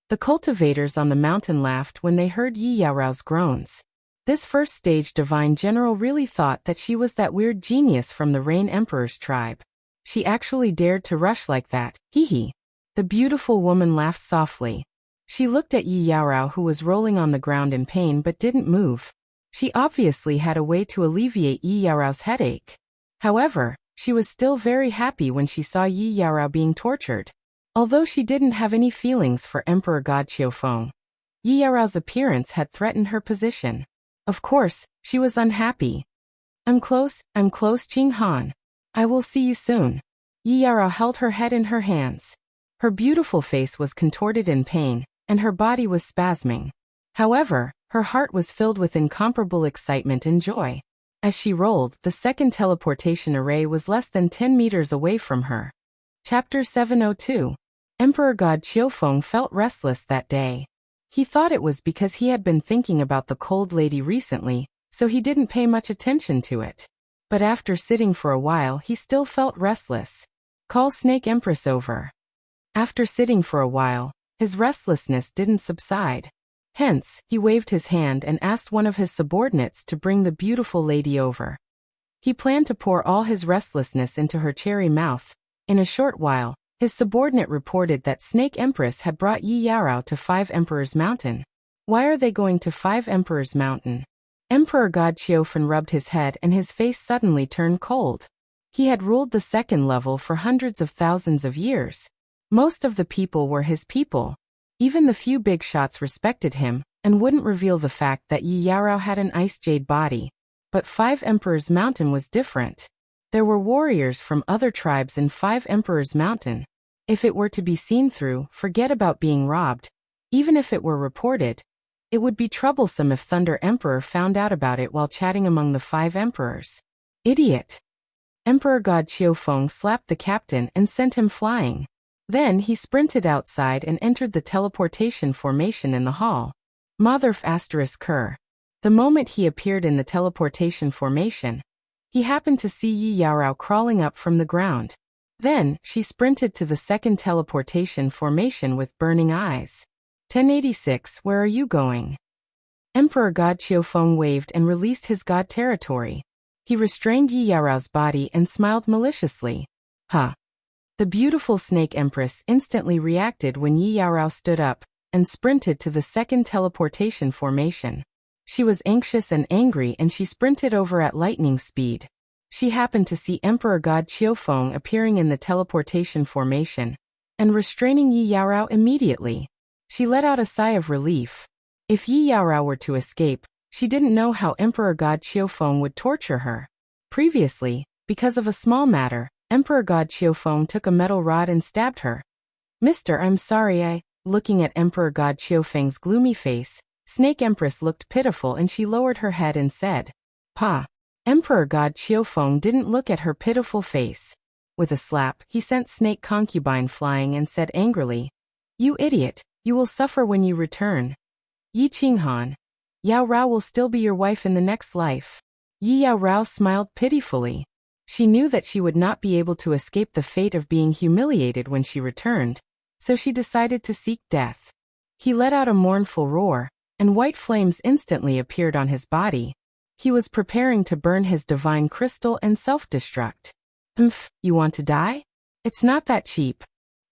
The cultivators on the mountain laughed when they heard Yi Yarao's groans. This first-stage divine general really thought that she was that weird genius from the Rain Emperor's tribe. She actually dared to rush like that, hee. The beautiful woman laughed softly. She looked at Yi Yarao, who was rolling on the ground in pain but didn't move. She obviously had a way to alleviate Yi Yarao's headache. However, she was still very happy when she saw Yi Yarao being tortured. Although she didn't have any feelings for Emperor God Qiufeng, Yi Yarao's appearance had threatened her position. Of course, she was unhappy. I'm close, Qinghan. I will see you soon." Yi Yarao held her head in her hands. Her beautiful face was contorted in pain, and her body was spasming. However, her heart was filled with incomparable excitement and joy. As she rolled, the second teleportation array was less than 10 meters away from her. Chapter 702. Emperor God Qiufeng felt restless that day. He thought it was because he had been thinking about the cold lady recently, so he didn't pay much attention to it. But after sitting for a while, he still felt restless. Call Snake Empress over. After sitting for a while, his restlessness didn't subside. Hence, he waved his hand and asked one of his subordinates to bring the beautiful lady over. He planned to pour all his restlessness into her cherry mouth. In a short while, his subordinate reported that Snake Empress had brought Yi Yarao to 5 Emperors Mountain. Why are they going to 5 Emperors Mountain? Emperor God Qiufeng rubbed his head and his face suddenly turned cold. He had ruled the second level for hundreds of thousands of years. Most of the people were his people. Even the few big shots respected him and wouldn't reveal the fact that Yi Yarao had an ice jade body. But 5 Emperors Mountain was different. There were warriors from other tribes in 5 Emperors Mountain. If it were to be seen through, forget about being robbed. Even if it were reported, it would be troublesome if Thunder Emperor found out about it while chatting among the 5 emperors. Idiot! Emperor God Qiufeng slapped the captain and sent him flying. Then he sprinted outside and entered the teleportation formation in the hall. Motherf asterisk Kerr. The moment he appeared in the teleportation formation, he happened to see Yi Yaorao crawling up from the ground. Then, she sprinted to the second teleportation formation with burning eyes. 1086, where are you going? Emperor God Qiufeng waved and released his god territory. He restrained Yi Yaorao's body and smiled maliciously. Huh. The beautiful snake empress instantly reacted when Yi Yaorao stood up and sprinted to the second teleportation formation. She was anxious and angry and she sprinted over at lightning speed. She happened to see Emperor God Qiufeng appearing in the teleportation formation and restraining Yi Yaorao immediately. She let out a sigh of relief. If Yi Yaorao were to escape, she didn't know how Emperor God Qiufeng would torture her. Previously, because of a small matter, Emperor God Qiufeng took a metal rod and stabbed her. Mister, I'm sorry, Looking at Emperor God Qiufeng's gloomy face, Snake Empress looked pitiful and she lowered her head and said, Pa. Emperor God Qiufeng didn't look at her pitiful face. With a slap, he sent Snake Concubine flying and said angrily, You idiot, you will suffer when you return. Yi Qinghan. Yao Rao will still be your wife in the next life. Yi Yaorao smiled pitifully. She knew that she would not be able to escape the fate of being humiliated when she returned, so she decided to seek death. He let out a mournful roar, and white flames instantly appeared on his body. He was preparing to burn his divine crystal and self-destruct. You want to die? It's not that cheap.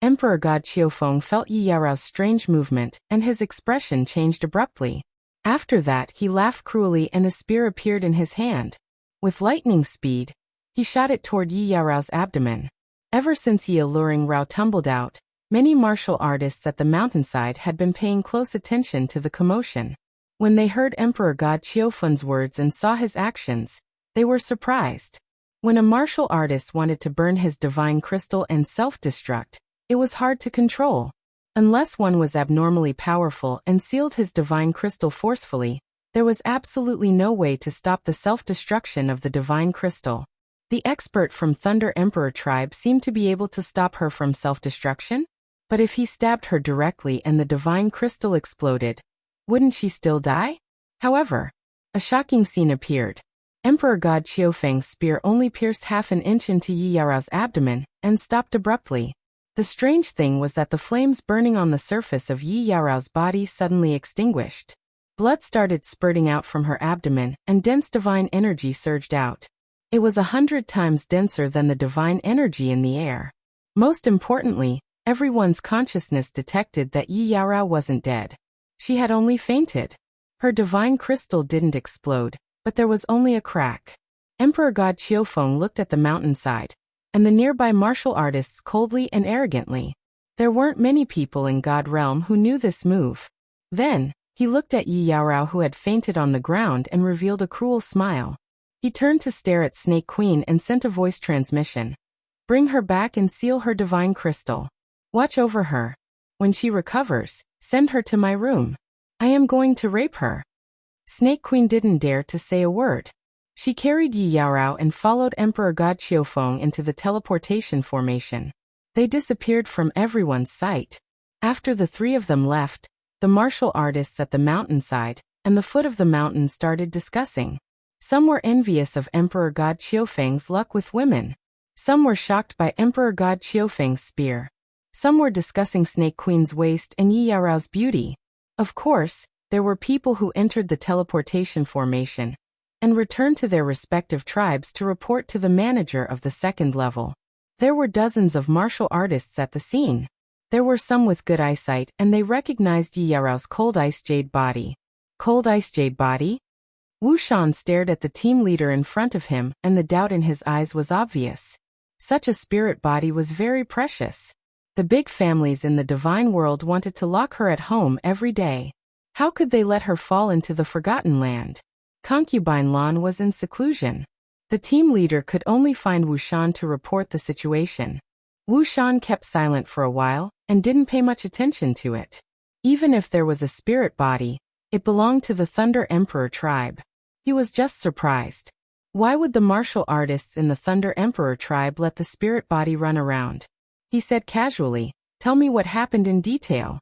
Emperor God Qiufeng felt Yi Yaorao's strange movement, and his expression changed abruptly. After that, he laughed cruelly and a spear appeared in his hand. With lightning speed, he shot it toward Yi Yaorao's abdomen. Ever since Yi Alluring Rao tumbled out, many martial artists at the mountainside had been paying close attention to the commotion. When they heard Emperor God Qiufeng's words and saw his actions, they were surprised. When a martial artist wanted to burn his divine crystal and self-destruct, it was hard to control. Unless one was abnormally powerful and sealed his divine crystal forcefully, there was absolutely no way to stop the self-destruction of the divine crystal. The expert from Thunder Emperor tribe seemed to be able to stop her from self-destruction? But if he stabbed her directly and the divine crystal exploded, wouldn't she still die? However, a shocking scene appeared. Emperor God Qiufeng's spear only pierced half an inch into Yi Yaorao's abdomen and stopped abruptly. The strange thing was that the flames burning on the surface of Yi Yaorao's body suddenly extinguished. Blood started spurting out from her abdomen and dense divine energy surged out. It was 100 times denser than the divine energy in the air. Most importantly, everyone's consciousness detected that Yi Yaorao wasn't dead. She had only fainted. Her divine crystal didn't explode, but there was only a crack. Emperor God Qiufeng looked at the mountainside, and the nearby martial artists coldly and arrogantly. There weren't many people in God Realm who knew this move. Then, he looked at Yi Yaorao who had fainted on the ground and revealed a cruel smile. He turned to stare at Snake Queen and sent a voice transmission. Bring her back and seal her divine crystal. Watch over her. When she recovers, send her to my room. I am going to rape her. Snake Queen didn't dare to say a word. She carried Yi Yaorao and followed Emperor God Qiufeng into the teleportation formation. They disappeared from everyone's sight. After the 3 of them left, the martial artists at the mountainside and the foot of the mountain started discussing. Some were envious of Emperor God Qiufeng's luck with women. Some were shocked by Emperor God Qiufeng's spear. Some were discussing Snake Queen's waist and Yi Yaorao's beauty. Of course, there were people who entered the teleportation formation and returned to their respective tribes to report to the manager of the second level. There were dozens of martial artists at the scene. There were some with good eyesight and they recognized Yi Yaorao's cold ice jade body. Cold ice jade body? Wu Shan stared at the team leader in front of him and the doubt in his eyes was obvious. Such a spirit body was very precious. The big families in the divine world wanted to lock her at home every day. How could they let her fall into the forgotten land? Concubine Lan was in seclusion. The team leader could only find Wu Shan to report the situation. Wu Shan kept silent for a while and didn't pay much attention to it. Even if there was a spirit body, it belonged to the Thunder Emperor tribe. He was just surprised. Why would the martial artists in the Thunder Emperor tribe let the spirit body run around? He said casually, "Tell me what happened in detail."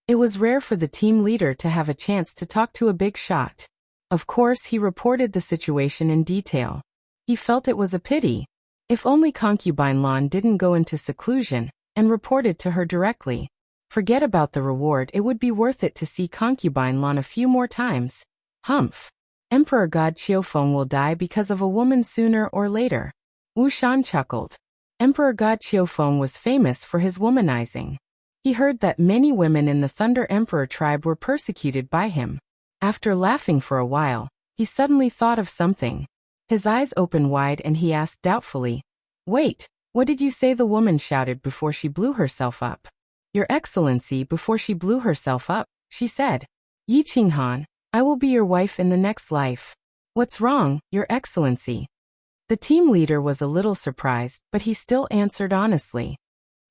It was rare for the team leader to have a chance to talk to a big shot. Of course, he reported the situation in detail. He felt it was a pity. If only Concubine Lan didn't go into seclusion and reported to her directly. Forget about the reward, it would be worth it to see Concubine Lan a few more times. Humph. Emperor God Qiufeng will die because of a woman sooner or later. Wu Shan chuckled. Emperor God Qiufeng was famous for his womanizing. He heard that many women in the Thunder Emperor tribe were persecuted by him. After laughing for a while, he suddenly thought of something. His eyes opened wide and he asked doubtfully, "Wait, what did you say?" The woman shouted before she blew herself up. "Your Excellency," before she blew herself up, she said. "Yi Qinghan, I will be your wife in the next life." "What's wrong, Your Excellency?" The team leader was a little surprised, but he still answered honestly.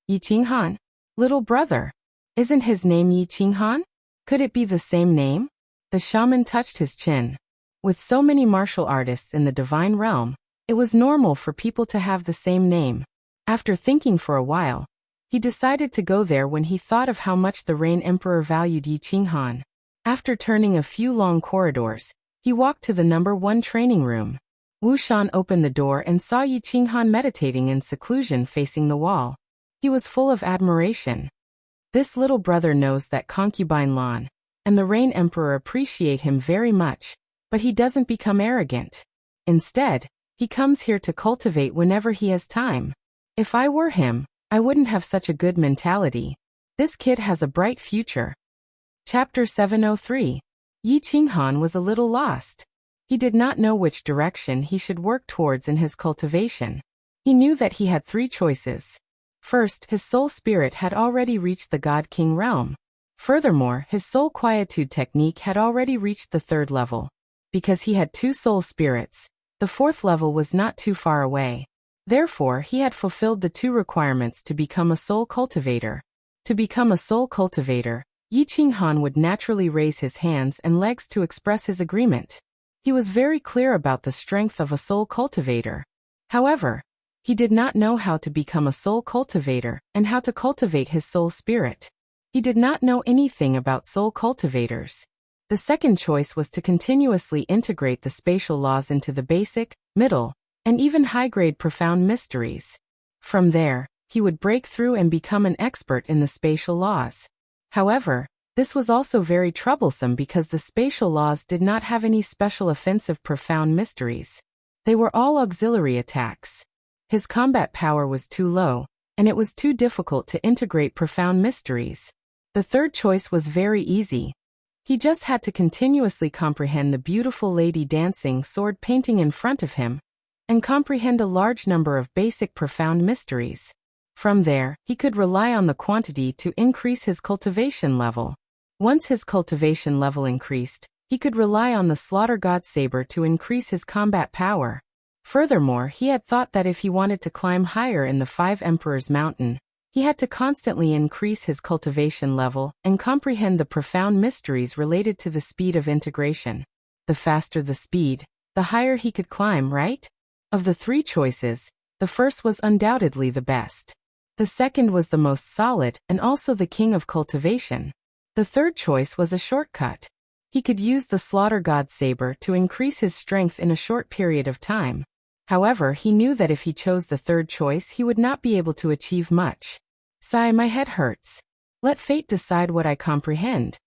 "Yi Qinghan? Little brother. Isn't his name Yi Qinghan? Could it be the same name?" The shaman touched his chin. With so many martial artists in the divine realm, it was normal for people to have the same name. After thinking for a while, he decided to go there when he thought of how much the Rain Emperor valued Yi Qinghan. After turning a few long corridors, he walked to the number 1 training room. Wu Shan opened the door and saw Yi Qinghan meditating in seclusion facing the wall. He was full of admiration. This little brother knows that Concubine Lan and the Rain Emperor appreciate him very much, but he doesn't become arrogant. Instead, he comes here to cultivate whenever he has time. If I were him, I wouldn't have such a good mentality. This kid has a bright future. Chapter 703. Yi Qinghan was a little lost. He did not know which direction he should work towards in his cultivation. He knew that he had 3 choices. First, his soul spirit had already reached the God King realm. Furthermore, his soul quietude technique had already reached the 3rd level. Because he had 2 soul spirits, the 4th level was not too far away. Therefore, he had fulfilled the 2 requirements to become a soul cultivator. To become a soul cultivator, Yi Qinghan would naturally raise his hands and legs to express his agreement. He was very clear about the strength of a soul cultivator. However, he did not know how to become a soul cultivator and how to cultivate his soul spirit. He did not know anything about soul cultivators. The second choice was to continuously integrate the spatial laws into the basic, middle, and even high-grade profound mysteries. From there, he would break through and become an expert in the spatial laws. However, this was also very troublesome because the spatial laws did not have any special offensive profound mysteries. They were all auxiliary attacks. His combat power was too low, and it was too difficult to integrate profound mysteries. The third choice was very easy. He just had to continuously comprehend the beautiful lady dancing sword painting in front of him, and comprehend a large number of basic profound mysteries. From there, he could rely on the quantity to increase his cultivation level. Once his cultivation level increased, he could rely on the Slaughter God Saber to increase his combat power. Furthermore, he had thought that if he wanted to climb higher in the 5 Emperors Mountain, he had to constantly increase his cultivation level and comprehend the profound mysteries related to the speed of integration. The faster the speed, the higher he could climb, right? Of the 3 choices, the first was undoubtedly the best. The second was the most solid and also the king of cultivation. The third choice was a shortcut. He could use the Slaughter God Saber to increase his strength in a short period of time. However, he knew that if he chose the third choice, he would not be able to achieve much. Sigh, my head hurts. Let fate decide what I comprehend.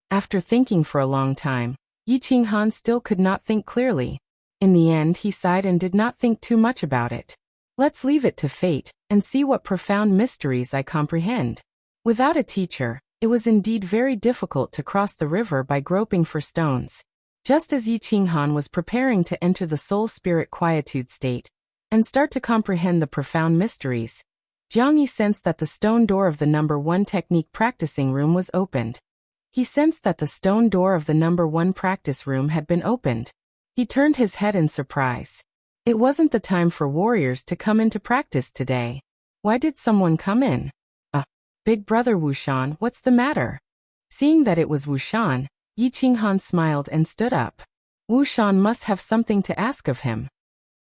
After thinking for a long time, Yi Qinghan still could not think clearly. In the end, he sighed and did not think too much about it. Let's leave it to fate, and see what profound mysteries I comprehend. Without a teacher, it was indeed very difficult to cross the river by groping for stones. Just as Yi Qinghan was preparing to enter the soul spirit quietude state, and start to comprehend the profound mysteries, Jiang Yi sensed that the stone door of the number 1 technique practicing room was opened. He sensed that the stone door of the number 1 practice room had been opened. He turned his head in surprise. It wasn't the time for warriors to come into practice today. Why did someone come in? Big brother Wushan, what's the matter? Seeing that it was Wushan, Yi Qinghan smiled and stood up. Wushan must have something to ask of him.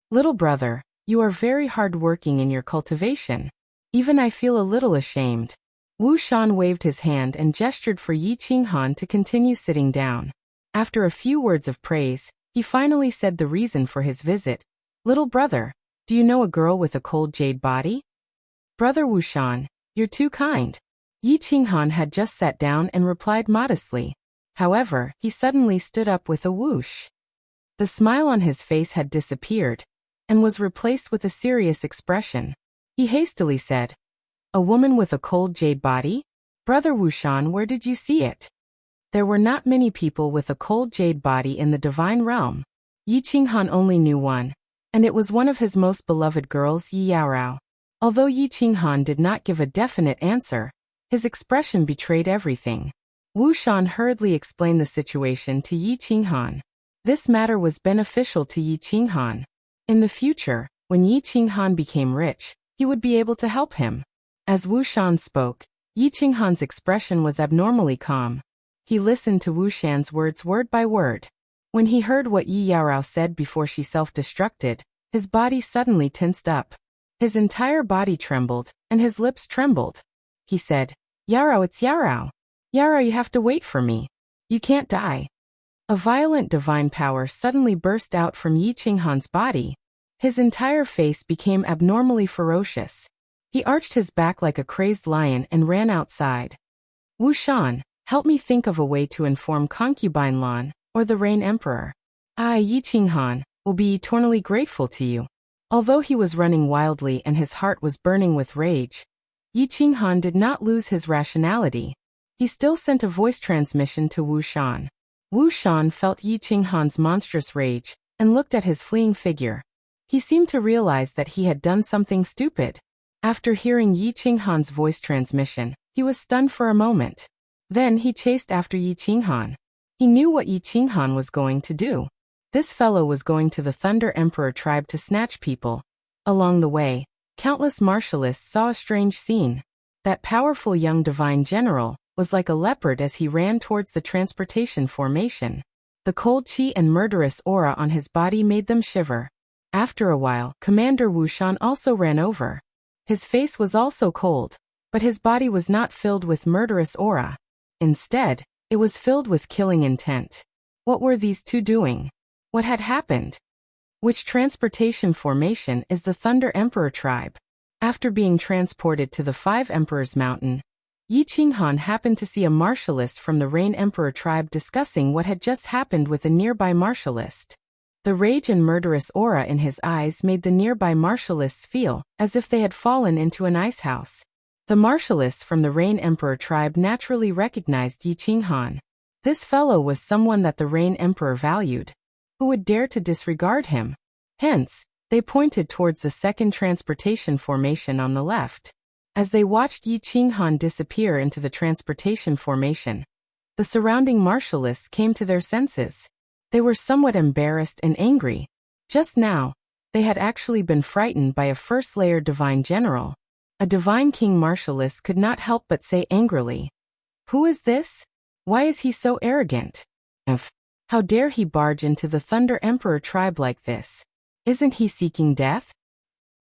Little brother, you are very hard-working in your cultivation. Even I feel a little ashamed. Wushan waved his hand and gestured for Yi Qinghan to continue sitting down. After a few words of praise, he finally said the reason for his visit. Little brother, do you know a girl with a cold jade body? Brother Wushan, you're too kind. Yi Qinghan had just sat down and replied modestly. However, he suddenly stood up with a whoosh. The smile on his face had disappeared and was replaced with a serious expression. He hastily said, a woman with a cold jade body? Brother Wushan, where did you see it? There were not many people with a cold jade body in the divine realm. Yi Qinghan only knew one, and it was one of his most beloved girls, Yi Yaorao. Although Yi Qinghan did not give a definite answer, his expression betrayed everything. Wushan hurriedly explained the situation to Yi Qinghan. This matter was beneficial to Yi Qinghan. In the future, when Yi Qinghan became rich, he would be able to help him. As Wushan spoke, Yi Qinghan's expression was abnormally calm. He listened to Wushan's words word by word. When he heard what Yi Yaorao said before she self-destructed, his body suddenly tensed up. His entire body trembled, and his lips trembled. He said, Yaorao, it's Yaorao. Yaorao, you have to wait for me. You can't die. A violent divine power suddenly burst out from Yi Qinghan's body. His entire face became abnormally ferocious. He arched his back like a crazed lion and ran outside. Wushan, help me think of a way to inform Concubine Lan, or the Rain Emperor. I, Yi Qinghan, will be eternally grateful to you. Although he was running wildly and his heart was burning with rage, Yi Qinghan did not lose his rationality. He still sent a voice transmission to Wushan. Wushan felt Yi Qinghan's monstrous rage and looked at his fleeing figure. He seemed to realize that he had done something stupid. After hearing Yi Qinghan's voice transmission, he was stunned for a moment. Then he chased after Yi Qinghan. He knew what Yi Qinghan was going to do. This fellow was going to the Thunder Emperor tribe to snatch people. Along the way, countless martialists saw a strange scene. That powerful young divine general was like a leopard as he ran towards the transportation formation. The cold chi and murderous aura on his body made them shiver. After a while, Commander Wushan also ran over. His face was also cold, but his body was not filled with murderous aura. Instead, it was filled with killing intent. What were these two doing? What had happened? Which transportation formation is the Thunder Emperor tribe? After being transported to the Five Emperors Mountain, Yi Qinghan happened to see a martialist from the Rain Emperor tribe discussing what had just happened with a nearby martialist. The rage and murderous aura in his eyes made the nearby martialists feel as if they had fallen into an ice house. The martialists from the Rain Emperor tribe naturally recognized Yi Qinghan. This fellow was someone that the Rain Emperor valued. Who would dare to disregard him? Hence, they pointed towards the second transportation formation on the left. As they watched Yi Qinghan disappear into the transportation formation, the surrounding martialists came to their senses. They were somewhat embarrassed and angry. Just now, they had actually been frightened by a first-layer divine general. A divine king martialist could not help but say angrily, "Who is this? Why is he so arrogant? How dare he barge into the Thunder Emperor tribe like this? Isn't he seeking death?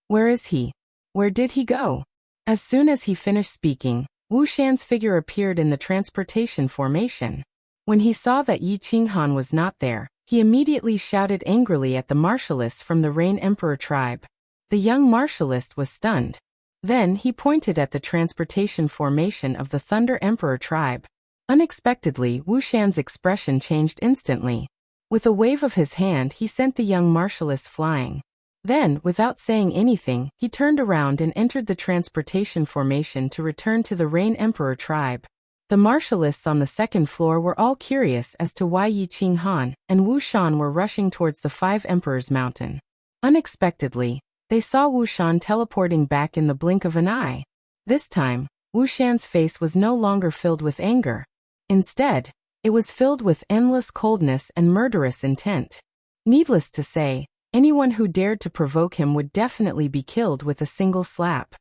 Where is he? Where did he go?" As soon as he finished speaking, Wushan's figure appeared in the transportation formation. When he saw that Yi Qinghan was not there, he immediately shouted angrily at the martialist from the Rain Emperor tribe. The young martialist was stunned. Then he pointed at the transportation formation of the Thunder Emperor tribe. Unexpectedly, Wushan's expression changed instantly. With a wave of his hand, he sent the young martialist flying. Then, without saying anything, he turned around and entered the transportation formation to return to the Rain Emperor tribe. The martialists on the second floor were all curious as to why Yi Qinghan and Wushan were rushing towards the Five Emperors Mountain. Unexpectedly, they saw Wushan teleporting back in the blink of an eye. This time, Wushan's face was no longer filled with anger. Instead, it was filled with endless coldness and murderous intent. Needless to say, Anyone who dared to provoke him would definitely be killed with a single slap.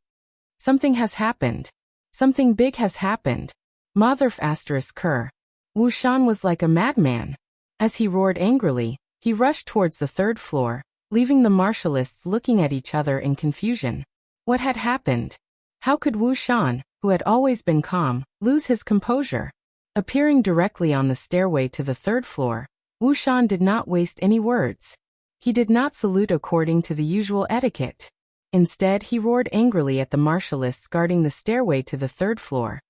Something has happened. Something big has happened. Motherf asterisk Kerr. Wu Shan was like a madman. As he roared angrily, he rushed towards the third floor, leaving the martialists looking at each other in confusion. What had happened? How could Wu Shan, who had always been calm, lose his composure? Appearing directly on the stairway to the third floor, Wu Shan did not waste any words. He did not salute according to the usual etiquette. Instead, he roared angrily at the martialists guarding the stairway to the third floor.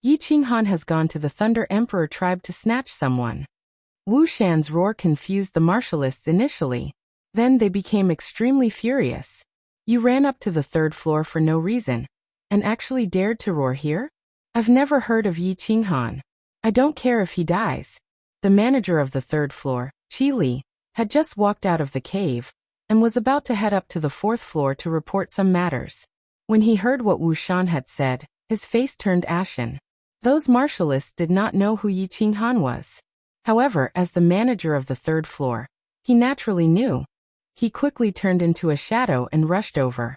Yi Qinghan has gone to the Thunder Emperor tribe to snatch someone. Wu Shan's roar confused the martialists initially. Then they became extremely furious. You ran up to the third floor for no reason, and actually dared to roar here? I've never heard of Yi Qinghan. I don't care if he dies. The manager of the third floor, Qi Li, had just walked out of the cave, and was about to head up to the fourth floor to report some matters. When he heard what Wu Shan had said, his face turned ashen. Those martialists did not know who Yi Qinghan was. However, as the manager of the third floor, he naturally knew. He quickly turned into a shadow and rushed over.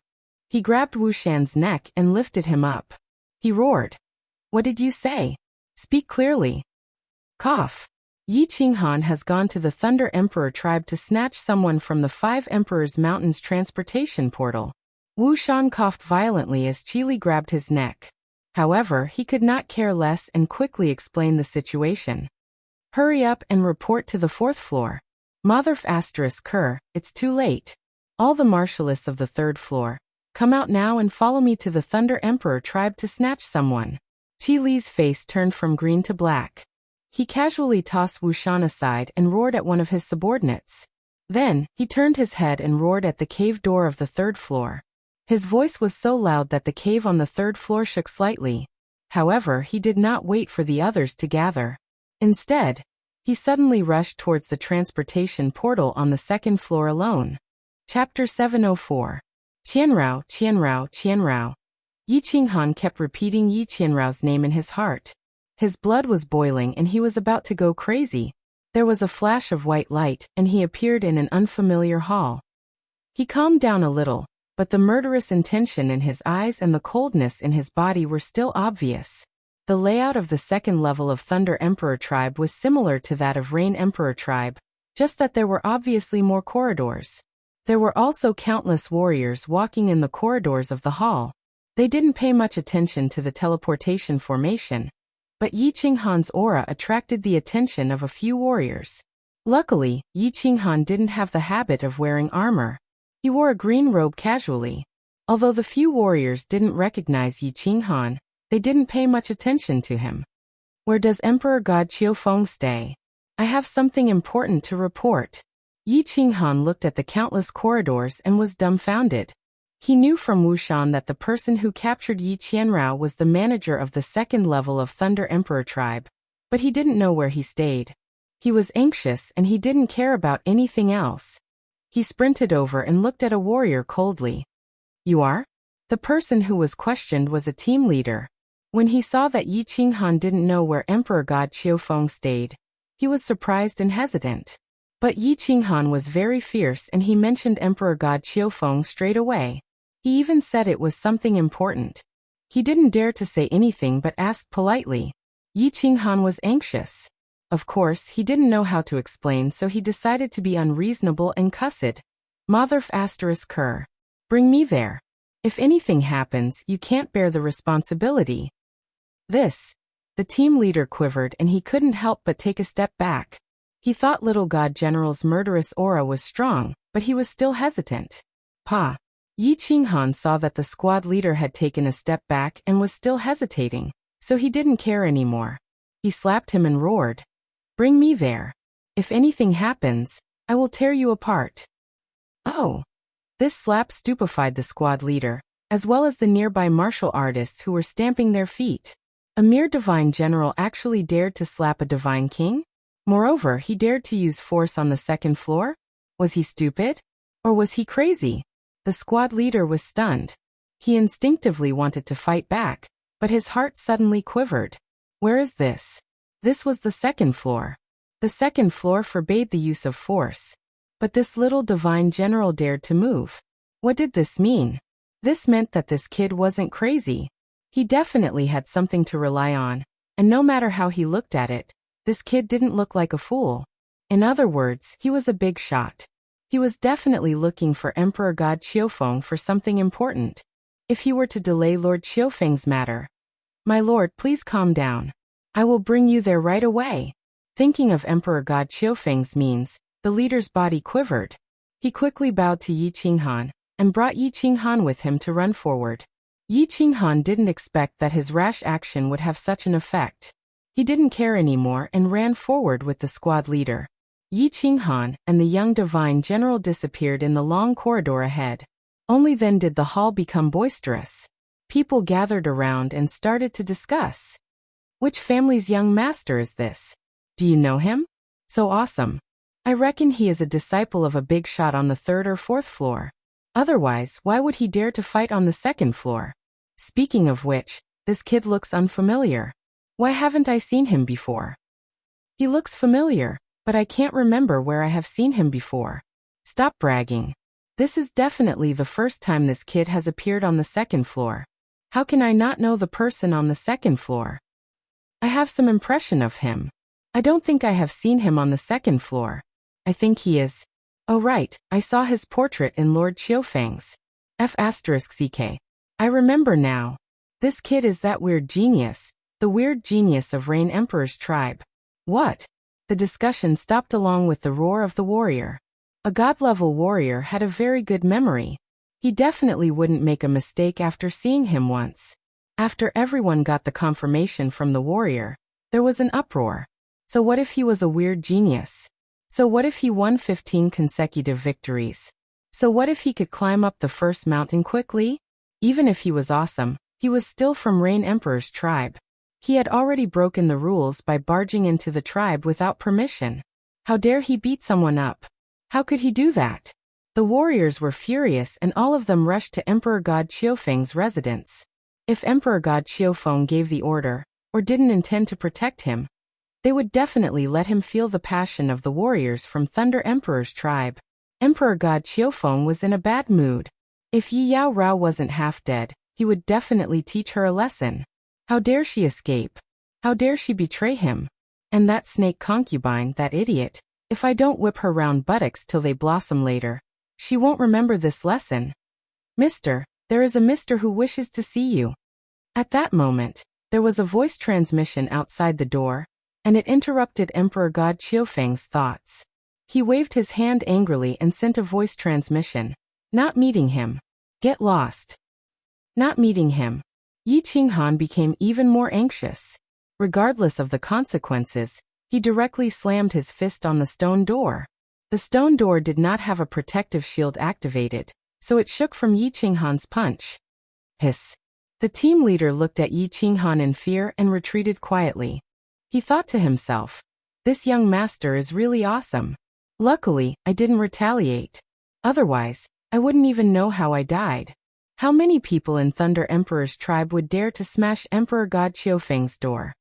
He grabbed Wu Shan's neck and lifted him up. He roared. What did you say? Speak clearly. Cough. Yi Qinghan has gone to the Thunder Emperor tribe to snatch someone from the Five Emperors Mountains transportation portal. Wu Shan coughed violently as Qi Li grabbed his neck. However, he could not care less and quickly explained the situation. Hurry up and report to the fourth floor. Motherf asterisk Kerr, it's too late. All the martialists of the third floor, come out now and follow me to the Thunder Emperor tribe to snatch someone. Qi Li's face turned from green to black. He casually tossed Wu Shan aside and roared at one of his subordinates. Then, he turned his head and roared at the cave door of the third floor. His voice was so loud that the cave on the third floor shook slightly. However, he did not wait for the others to gather. Instead, he suddenly rushed towards the transportation portal on the second floor alone. Chapter 704. Qianrao, Qianrao, Qianrao. Yi Qinghan kept repeating Yi Qianrao's name in his heart. His blood was boiling and he was about to go crazy. There was a flash of white light and he appeared in an unfamiliar hall. He calmed down a little, but the murderous intention in his eyes and the coldness in his body were still obvious. The layout of the second level of Thunder Emperor tribe was similar to that of Rain Emperor tribe, just that there were obviously more corridors. There were also countless warriors walking in the corridors of the hall. They didn't pay much attention to the teleportation formation, but Yi Qinghan's aura attracted the attention of a few warriors. Luckily, Yi Qinghan didn't have the habit of wearing armor. He wore a green robe casually. Although the few warriors didn't recognize Yi Qinghan, they didn't pay much attention to him. Where does Emperor God Qiufeng stay? I have something important to report. Yi Qinghan looked at the countless corridors and was dumbfounded. He knew from Wu Shan that the person who captured Yi Qianrao was the manager of the second level of Thunder Emperor tribe, but he didn't know where he stayed. He was anxious and he didn't care about anything else. He sprinted over and looked at a warrior coldly. You are? The person who was questioned was a team leader. When he saw that Yi Qinghan didn't know where Emperor God Qiufeng stayed, he was surprised and hesitant. But Yi Qinghan was very fierce and he mentioned Emperor God Qiufeng straight away. He even said it was something important. He didn't dare to say anything but asked politely. Yi Qinghan was anxious. Of course, he didn't know how to explain, so he decided to be unreasonable and cussed. Motherf asterisk Kerr. Bring me there. If anything happens, you can't bear the responsibility. The team leader quivered and he couldn't help but take a step back. He thought Little God General's murderous aura was strong, but he was still hesitant. Pa. Yi Qinghan saw that the squad leader had taken a step back and was still hesitating, so he didn't care anymore. He slapped him and roared. Bring me there. If anything happens, I will tear you apart. Oh. This slap stupefied the squad leader, as well as the nearby martial artists who were stamping their feet. A mere divine general actually dared to slap a divine king? Moreover, he dared to use force on the second floor? Was he stupid? Or was he crazy? The squad leader was stunned. He instinctively wanted to fight back, but his heart suddenly quivered. Where is this? This was the second floor. The second floor forbade the use of force. But this little divine general dared to move. What did this mean? This meant that this kid wasn't crazy. He definitely had something to rely on, and no matter how he looked at it, this kid didn't look like a fool. In other words, he was a big shot. He was definitely looking for Emperor God Qiufeng for something important. If he were to delay Lord Qiufeng's matter. My lord, please calm down. I will bring you there right away. Thinking of Emperor God Qiufeng's means, the leader's body quivered. He quickly bowed to Yi Qinghan, and brought Yi Qinghan with him to run forward. Yi Qinghan didn't expect that his rash action would have such an effect. He didn't care anymore and ran forward with the squad leader. Yi Qinghan and the young divine general disappeared in the long corridor ahead. Only then did the hall become boisterous. People gathered around and started to discuss. Which family's young master is this? Do you know him? So awesome. I reckon he is a disciple of a big shot on the 3rd or 4th floor. Otherwise, why would he dare to fight on the 2nd floor? Speaking of which, this kid looks unfamiliar. Why haven't I seen him before? He looks familiar, but I can't remember where I have seen him before. Stop bragging. This is definitely the first time this kid has appeared on the 2nd floor. How can I not know the person on the 2nd floor? I have some impression of him. I don't think I have seen him on the 2nd floor. I think he is. Oh right, I saw his portrait in Lord Qiufeng's. F***ck. I remember now. This kid is that weird genius, the weird genius of Rain Emperor's tribe. What? The discussion stopped along with the roar of the warrior. A god-level warrior had a very good memory. He definitely wouldn't make a mistake after seeing him once. After everyone got the confirmation from the warrior, there was an uproar. So what if he was a weird genius? So what if he won 15 consecutive victories? So what if he could climb up the first mountain quickly? Even if he was awesome, he was still from Rain Emperor's tribe. He had already broken the rules by barging into the tribe without permission. How dare he beat someone up? How could he do that? The warriors were furious and all of them rushed to Emperor God Qiufeng's residence. If Emperor God Qiufeng gave the order, or didn't intend to protect him, they would definitely let him feel the passion of the warriors from Thunder Emperor's tribe. Emperor God Qiufeng was in a bad mood. If Yi Yao Rao wasn't half dead, he would definitely teach her a lesson. How dare she escape? How dare she betray him? And that snake concubine, that idiot. If I don't whip her round buttocks till they blossom later, she won't remember this lesson. Mister, there is a mister who wishes to see you. At that moment, there was a voice transmission outside the door, and it interrupted Emperor God Qiufeng's thoughts. He waved his hand angrily and sent a voice transmission. Not meeting him. Get lost. Not meeting him. Yi Qinghan became even more anxious. Regardless of the consequences, he directly slammed his fist on the stone door. The stone door did not have a protective shield activated, so it shook from Yi Qinghan's punch. Hiss. The team leader looked at Yi Qinghan in fear and retreated quietly. He thought to himself, this young master is really awesome. Luckily, I didn't retaliate. Otherwise, I wouldn't even know how I died. How many people in Thunder Emperor's tribe would dare to smash Emperor God Qiufeng's door?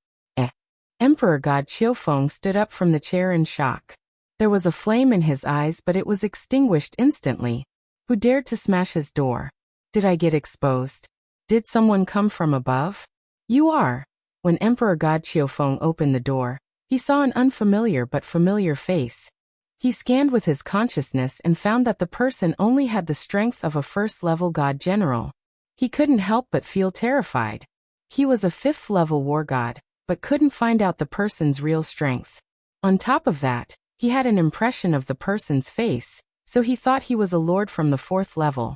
Emperor God Qiufeng stood up from the chair in shock. There was a flame in his eyes, but it was extinguished instantly. Who dared to smash his door? Did I get exposed? Did someone come from above? You are. When Emperor God Qiufeng opened the door, he saw an unfamiliar but familiar face. He scanned with his consciousness and found that the person only had the strength of a first-level god general. He couldn't help but feel terrified. He was a 5th-level war god, but couldn't find out the person's real strength. On top of that, he had an impression of the person's face, so he thought he was a lord from the 4th level.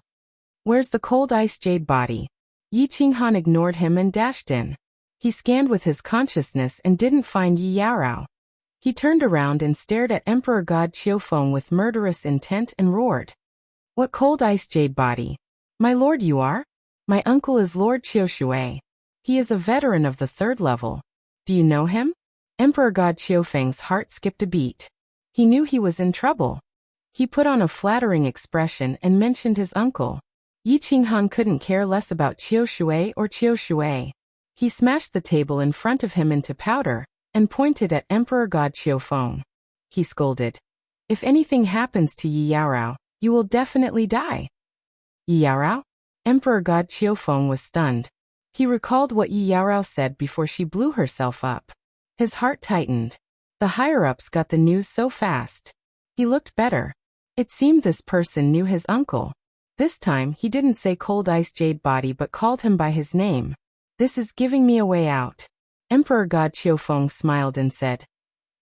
Where's the cold ice jade body? Yi Qinghan ignored him and dashed in. He scanned with his consciousness and didn't find Yi Yaorao. He turned around and stared at Emperor God Qiufeng with murderous intent and roared. What cold ice jade body? My lord, you are? My uncle is Lord Qiushui. He is a veteran of the 3rd level. Do you know him? Emperor God Qiufeng's heart skipped a beat. He knew he was in trouble. He put on a flattering expression and mentioned his uncle. Yi Qinghan couldn't care less about Qiushui or Qiushui. He smashed the table in front of him into powder, and pointed at Emperor God Qiufeng. He scolded. If anything happens to Yi Yaorao, you will definitely die. Yi Yaorao? Emperor God Qiufeng was stunned. He recalled what Yi Yaorao said before she blew herself up. His heart tightened. The higher-ups got the news so fast. He looked better. It seemed this person knew his uncle. This time, he didn't say Cold Ice Jade Body but called him by his name. This is giving me a way out. Emperor God Qiufeng smiled and said,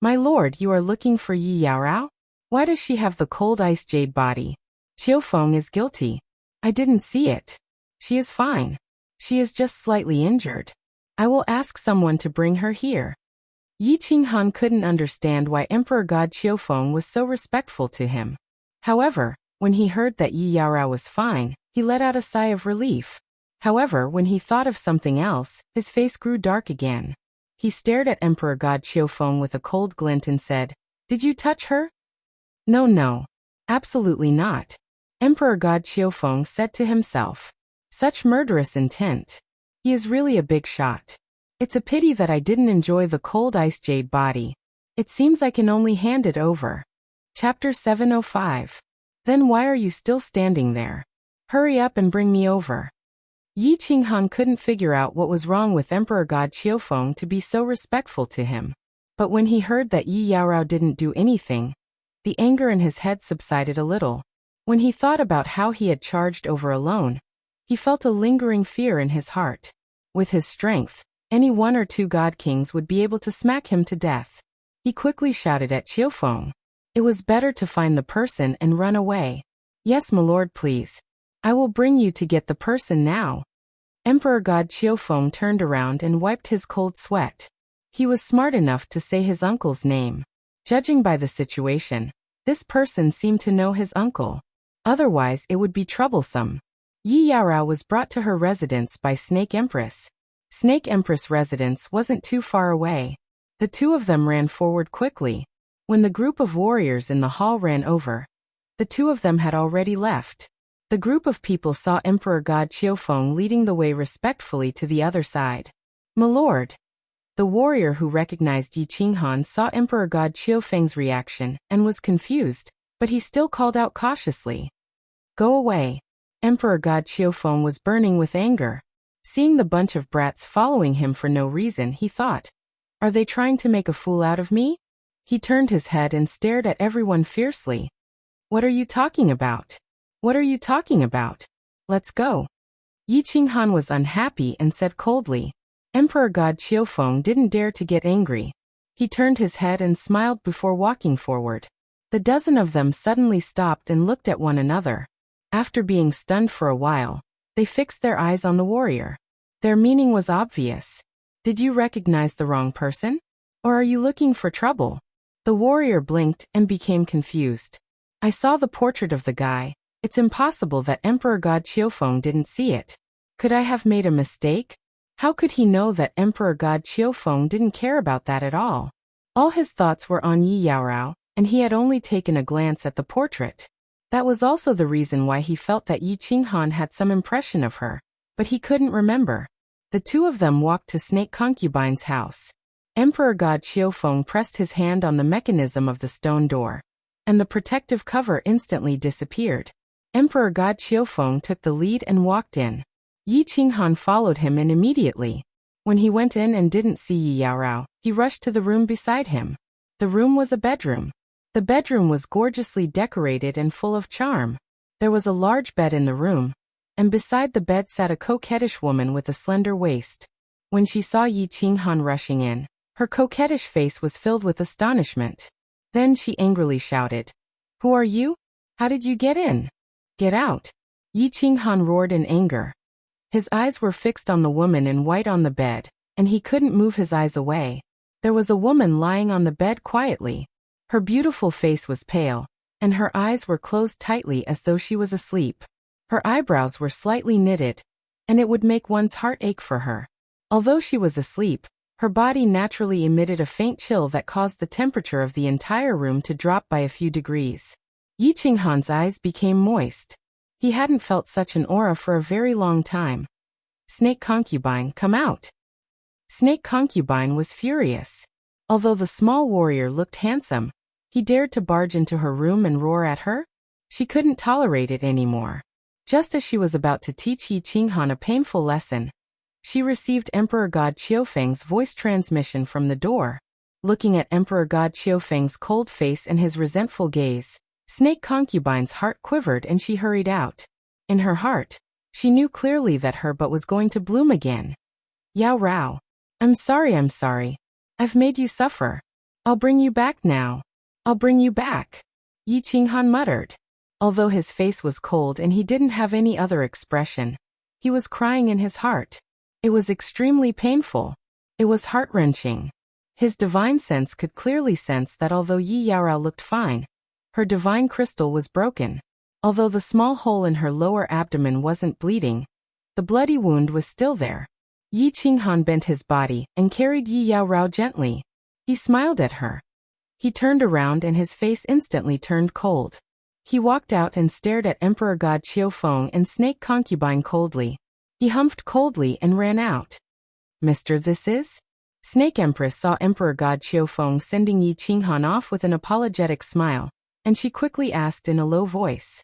My lord, you are looking for Yi Yaorao? Why does she have the Cold Ice Jade Body? Qiufeng is guilty. I didn't see it. She is fine. She is just slightly injured. I will ask someone to bring her here. Yi Qinghan couldn't understand why Emperor God Qiufeng was so respectful to him. However, when he heard that Yi Yaorao was fine, he let out a sigh of relief. However, when he thought of something else, his face grew dark again. He stared at Emperor God Qiufeng with a cold glint and said, Did you touch her? No. Absolutely not. Emperor God Qiufeng said to himself. Such murderous intent. He is really a big shot. It's a pity that I didn't enjoy the Cold Ice Jade Body. It seems I can only hand it over. Chapter 705. Then why are you still standing there? Hurry up and bring me over. Yi Qinghan couldn't figure out what was wrong with Emperor God Qiufeng to be so respectful to him. But when he heard that Yi Yaorao didn't do anything, the anger in his head subsided a little. When he thought about how he had charged over alone, he felt a lingering fear in his heart. With his strength, any 1 or 2 god kings would be able to smack him to death. He quickly shouted at Qiufeng. It was better to find the person and run away. Yes, my lord, please. I will bring you to get the person now. Emperor God Qiufeng turned around and wiped his cold sweat. He was smart enough to say his uncle's name. Judging by the situation, this person seemed to know his uncle. Otherwise, it would be troublesome. Yi Yaorao was brought to her residence by Snake Empress. Snake Empress' residence wasn't too far away. The two of them ran forward quickly. When the group of warriors in the hall ran over, the two of them had already left. The group of people saw Emperor God Qiufeng leading the way respectfully to the other side. My lord. The warrior who recognized Yi Qinghan saw Emperor God Qiufeng's reaction and was confused, but he still called out cautiously. Go away. Emperor God Qiufeng was burning with anger. Seeing the bunch of brats following him for no reason, he thought, Are they trying to make a fool out of me? He turned his head and stared at everyone fiercely. What are you talking about? What are you talking about? Let's go. Yi Qinghan was unhappy and said coldly. Emperor God Qiufeng didn't dare to get angry. He turned his head and smiled before walking forward. The dozen of them suddenly stopped and looked at one another. After being stunned for a while, they fixed their eyes on the warrior. Their meaning was obvious. Did you recognize the wrong person? Or are you looking for trouble? The warrior blinked and became confused. I saw the portrait of the guy. It's impossible that Emperor God Qiufeng didn't see it. Could I have made a mistake? How could he know that Emperor God Qiufeng didn't care about that at all? All his thoughts were on Yi Yaorao, and he had only taken a glance at the portrait. That was also the reason why he felt that Yi Qinghan had some impression of her, but he couldn't remember. The two of them walked to Snake Concubine's house. Emperor God Qiufeng pressed his hand on the mechanism of the stone door, and the protective cover instantly disappeared. Emperor God Qiufeng took the lead and walked in. Yi Qinghan followed him in immediately. When he went in and didn't see Yi Yaorao, he rushed to the room beside him. The room was a bedroom. The bedroom was gorgeously decorated and full of charm. There was a large bed in the room, and beside the bed sat a coquettish woman with a slender waist. When she saw Yi Qinghan rushing in, her coquettish face was filled with astonishment. Then she angrily shouted, Who are you? How did you get in? Get out! Yi Qinghan roared in anger. His eyes were fixed on the woman in white on the bed, and he couldn't move his eyes away. There was a woman lying on the bed quietly. Her beautiful face was pale, and her eyes were closed tightly as though she was asleep. Her eyebrows were slightly knitted, and it would make one's heart ache for her. Although she was asleep, her body naturally emitted a faint chill that caused the temperature of the entire room to drop by a few degrees. Yi Qinghan's eyes became moist. He hadn't felt such an aura for a very long time. Snake Concubine, come out! Snake Concubine was furious. Although the small warrior looked handsome, He dared to barge into her room and roar at her? She couldn't tolerate it anymore. Just as she was about to teach Yi Qinghan a painful lesson, she received Emperor God Qiufeng's voice transmission from the door. Looking at Emperor God Qiufeng's cold face and his resentful gaze, Snake Concubine's heart quivered and she hurried out. In her heart, she knew clearly that her butt was going to bloom again. Yao Rao. I'm sorry. I've made you suffer. I'll bring you back now. I'll bring you back. Yi Qinghan muttered. Although his face was cold and he didn't have any other expression, he was crying in his heart. It was extremely painful. It was heart-wrenching. His divine sense could clearly sense that although Yi Yaorao looked fine, her divine crystal was broken. Although the small hole in her lower abdomen wasn't bleeding, the bloody wound was still there. Yi Qinghan bent his body and carried Yi Yaorao gently. He smiled at her. He turned around and his face instantly turned cold. He walked out and stared at Emperor God Qiufeng and Snake Concubine coldly. He humphed coldly and ran out. Mister, this is? Snake Empress saw Emperor God Qiufeng sending Yi Qinghan off with an apologetic smile, and she quickly asked in a low voice.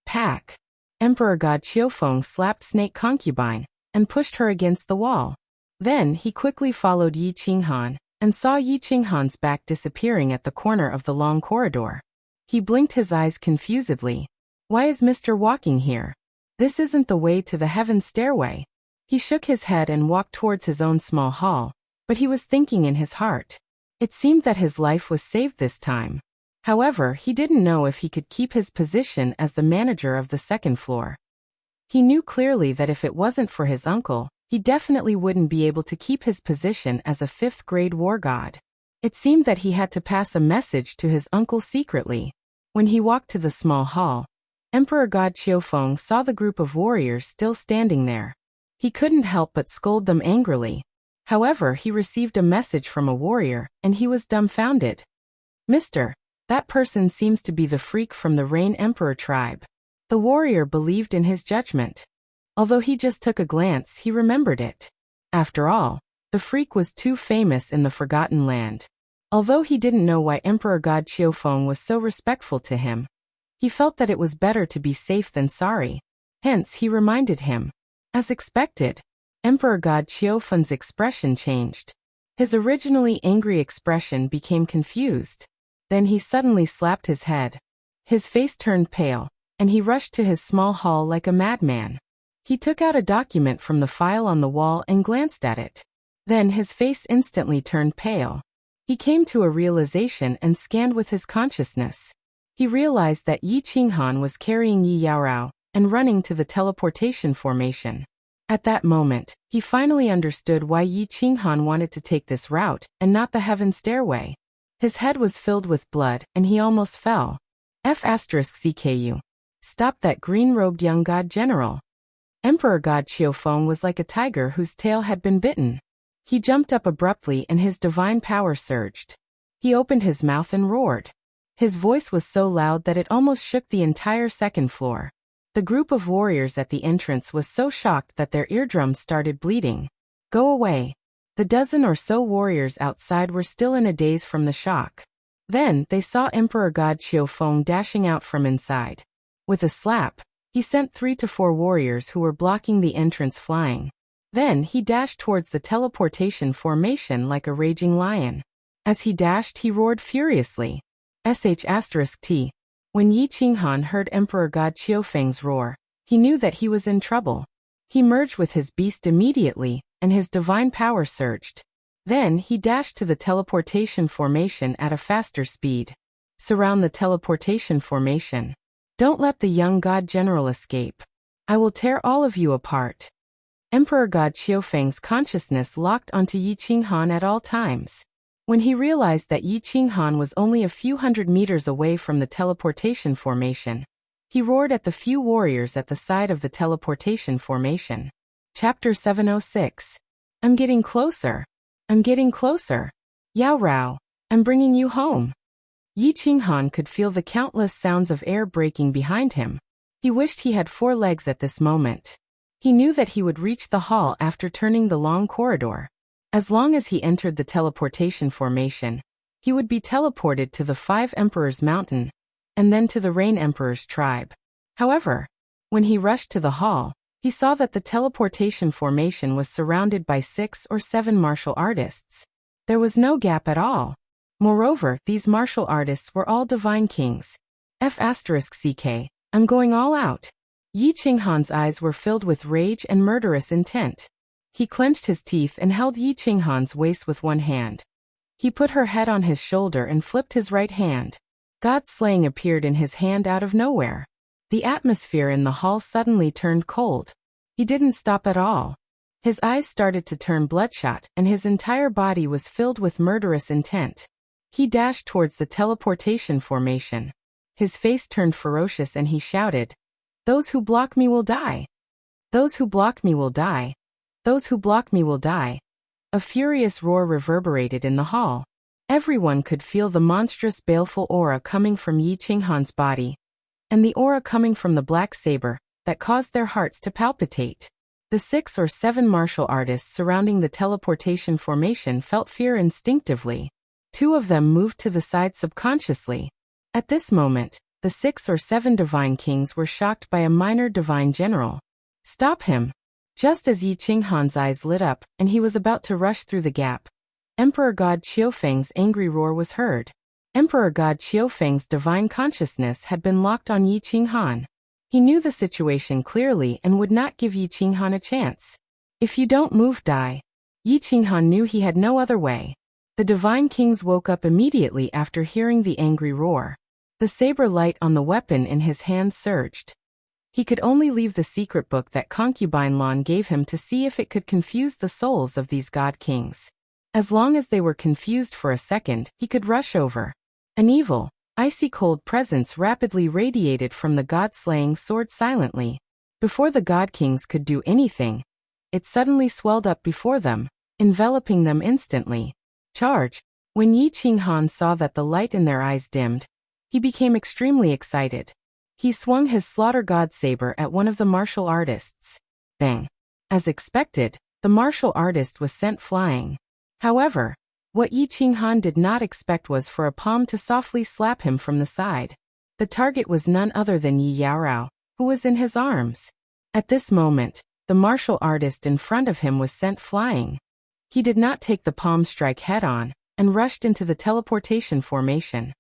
Pack. Emperor God Qiufeng slapped Snake Concubine and pushed her against the wall. Then he quickly followed Yi Qinghan and saw Yi Qinghan's back disappearing at the corner of the long corridor. He blinked his eyes confusedly. Why is Mr. walking here? This isn't the way to the heaven stairway. He shook his head and walked towards his own small hall, but he was thinking in his heart. It seemed that his life was saved this time. However, he didn't know if he could keep his position as the manager of the second floor. He knew clearly that if it wasn't for his uncle, he definitely wouldn't be able to keep his position as a 5th-grade war god. It seemed that he had to pass a message to his uncle secretly. When he walked to the small hall, Emperor God Qiufeng saw the group of warriors still standing there. He couldn't help but scold them angrily. However, he received a message from a warrior, and he was dumbfounded. Mister, that person seems to be the freak from the Rain Emperor tribe. The warrior believed in his judgment. Although he just took a glance, he remembered it. After all, the freak was too famous in the Forgotten Land. Although he didn't know why Emperor God Qiufeng was so respectful to him, he felt that it was better to be safe than sorry. Hence, he reminded him. As expected, Emperor God Qiufeng's expression changed. His originally angry expression became confused. Then he suddenly slapped his head. His face turned pale, and he rushed to his small hall like a madman. He took out a document from the file on the wall and glanced at it. Then his face instantly turned pale. He came to a realization and scanned with his consciousness. He realized that Yi Qinghan was carrying Yi Yaorao and running to the teleportation formation. At that moment, he finally understood why Yi Qinghan wanted to take this route and not the heaven stairway. His head was filled with blood and he almost fell. F***CKU. Stop that green-robed young god general. Emperor God Qiufeng was like a tiger whose tail had been bitten. He jumped up abruptly and his divine power surged. He opened his mouth and roared. His voice was so loud that it almost shook the entire second floor. The group of warriors at the entrance was so shocked that their eardrums started bleeding. Go away. The dozen or so warriors outside were still in a daze from the shock. Then, they saw Emperor God Qiufeng dashing out from inside. With a slap, he sent 3 to 4 warriors who were blocking the entrance flying. Then, he dashed towards the teleportation formation like a raging lion. As he dashed, he roared furiously. **T. When Yi Qinghan heard Emperor God Qiufeng's roar, he knew that he was in trouble. He merged with his beast immediately, and his divine power surged. Then, he dashed to the teleportation formation at a faster speed. Surround the teleportation formation. Don't let the young god general escape. I will tear all of you apart. Emperor God Qiufeng's consciousness locked onto Yi Qinghan at all times. When he realized that Yi Qinghan was only a few hundred meters away from the teleportation formation, he roared at the few warriors at the side of the teleportation formation. Chapter 706. I'm getting closer. I'm getting closer. Yao Rao, I'm bringing you home. Yi Qinghan could feel the countless sounds of air breaking behind him. He wished he had 4 legs at this moment. He knew that he would reach the hall after turning the long corridor. As long as he entered the teleportation formation, He would be teleported to the 5 Emperors Mountain, and then to the Rain Emperor's tribe. However, when he rushed to the hall, he saw that the teleportation formation was surrounded by 6 or 7 martial artists. There was no gap at all. Moreover, these martial artists were all divine kings. F***ck, I'm going all out. Yi Qinghan's eyes were filled with rage and murderous intent. He clenched his teeth and held Yi Qinghan's waist with one hand. He put her head on his shoulder and flipped his right hand. God's slaying appeared in his hand out of nowhere. The atmosphere in the hall suddenly turned cold. He didn't stop at all. His eyes started to turn bloodshot, and his entire body was filled with murderous intent. He dashed towards the teleportation formation. His face turned ferocious and he shouted, "Those who block me will die. Those who block me will die. Those who block me will die." A furious roar reverberated in the hall. Everyone could feel the monstrous baleful aura coming from Yi Qinghan's body, and the aura coming from the black saber, that caused their hearts to palpitate. The 6 or 7 martial artists surrounding the teleportation formation felt fear instinctively. 2 of them moved to the side subconsciously. At this moment, the 6 or 7 divine kings were shocked by a minor divine general. "Stop him!" Just as Yi Qinghan's eyes lit up and he was about to rush through the gap, Emperor God Qiufeng's angry roar was heard. Emperor God Qiufeng's divine consciousness had been locked on Yi Qinghan. He knew the situation clearly and would not give Yi Qinghan a chance. "If you don't move, die." Yi Qinghan knew he had no other way. The divine kings woke up immediately after hearing the angry roar. The saber light on the weapon in his hand surged. He could only leave the secret book that concubine Lan gave him to see if it could confuse the souls of these god kings. As long as they were confused for a second, he could rush over. An evil, icy cold presence rapidly radiated from the god-slaying sword silently. Before the god kings could do anything, it suddenly swelled up before them, enveloping them instantly. Charge! When Yi Qinghan saw that the light in their eyes dimmed, he became extremely excited. He swung his slaughter god saber at one of the martial artists. Bang! As expected, the martial artist was sent flying. However, what Yi Qinghan did not expect was for a palm to softly slap him from the side. The target was none other than Yi Yaorao, who was in his arms. At this moment, the martial artist in front of him was sent flying. He did not take the palm strike head-on, and rushed into the teleportation formation.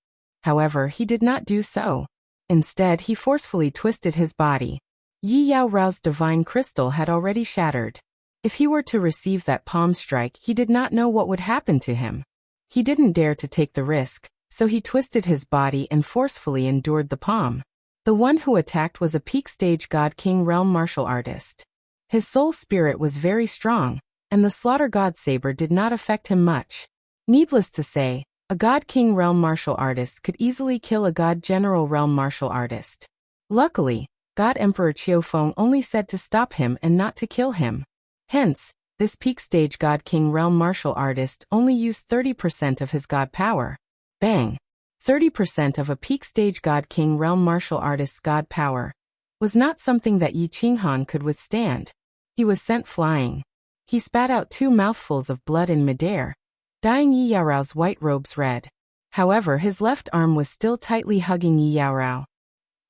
However, he did not do so. Instead, he forcefully twisted his body. Yi Yaorao's divine crystal had already shattered. If he were to receive that palm strike, he did not know what would happen to him. He didn't dare to take the risk, so he twisted his body and forcefully endured the palm. The one who attacked was a peak stage God King realm martial artist. His soul spirit was very strong, and the slaughter god saber did not affect him much. Needless to say, a God King realm martial artist could easily kill a God General realm martial artist. Luckily, God Emperor Qiufeng only said to stop him and not to kill him. Hence, this peak stage God King realm martial artist only used 30% of his god power. Bang! 30% of a peak stage God King realm martial artist's god power was not something that Yi Qinghan could withstand. He was sent flying. He spat out 2 mouthfuls of blood in midair, dyeing Yi Yaorao's white robes red. However, his left arm was still tightly hugging Yi Yaorao.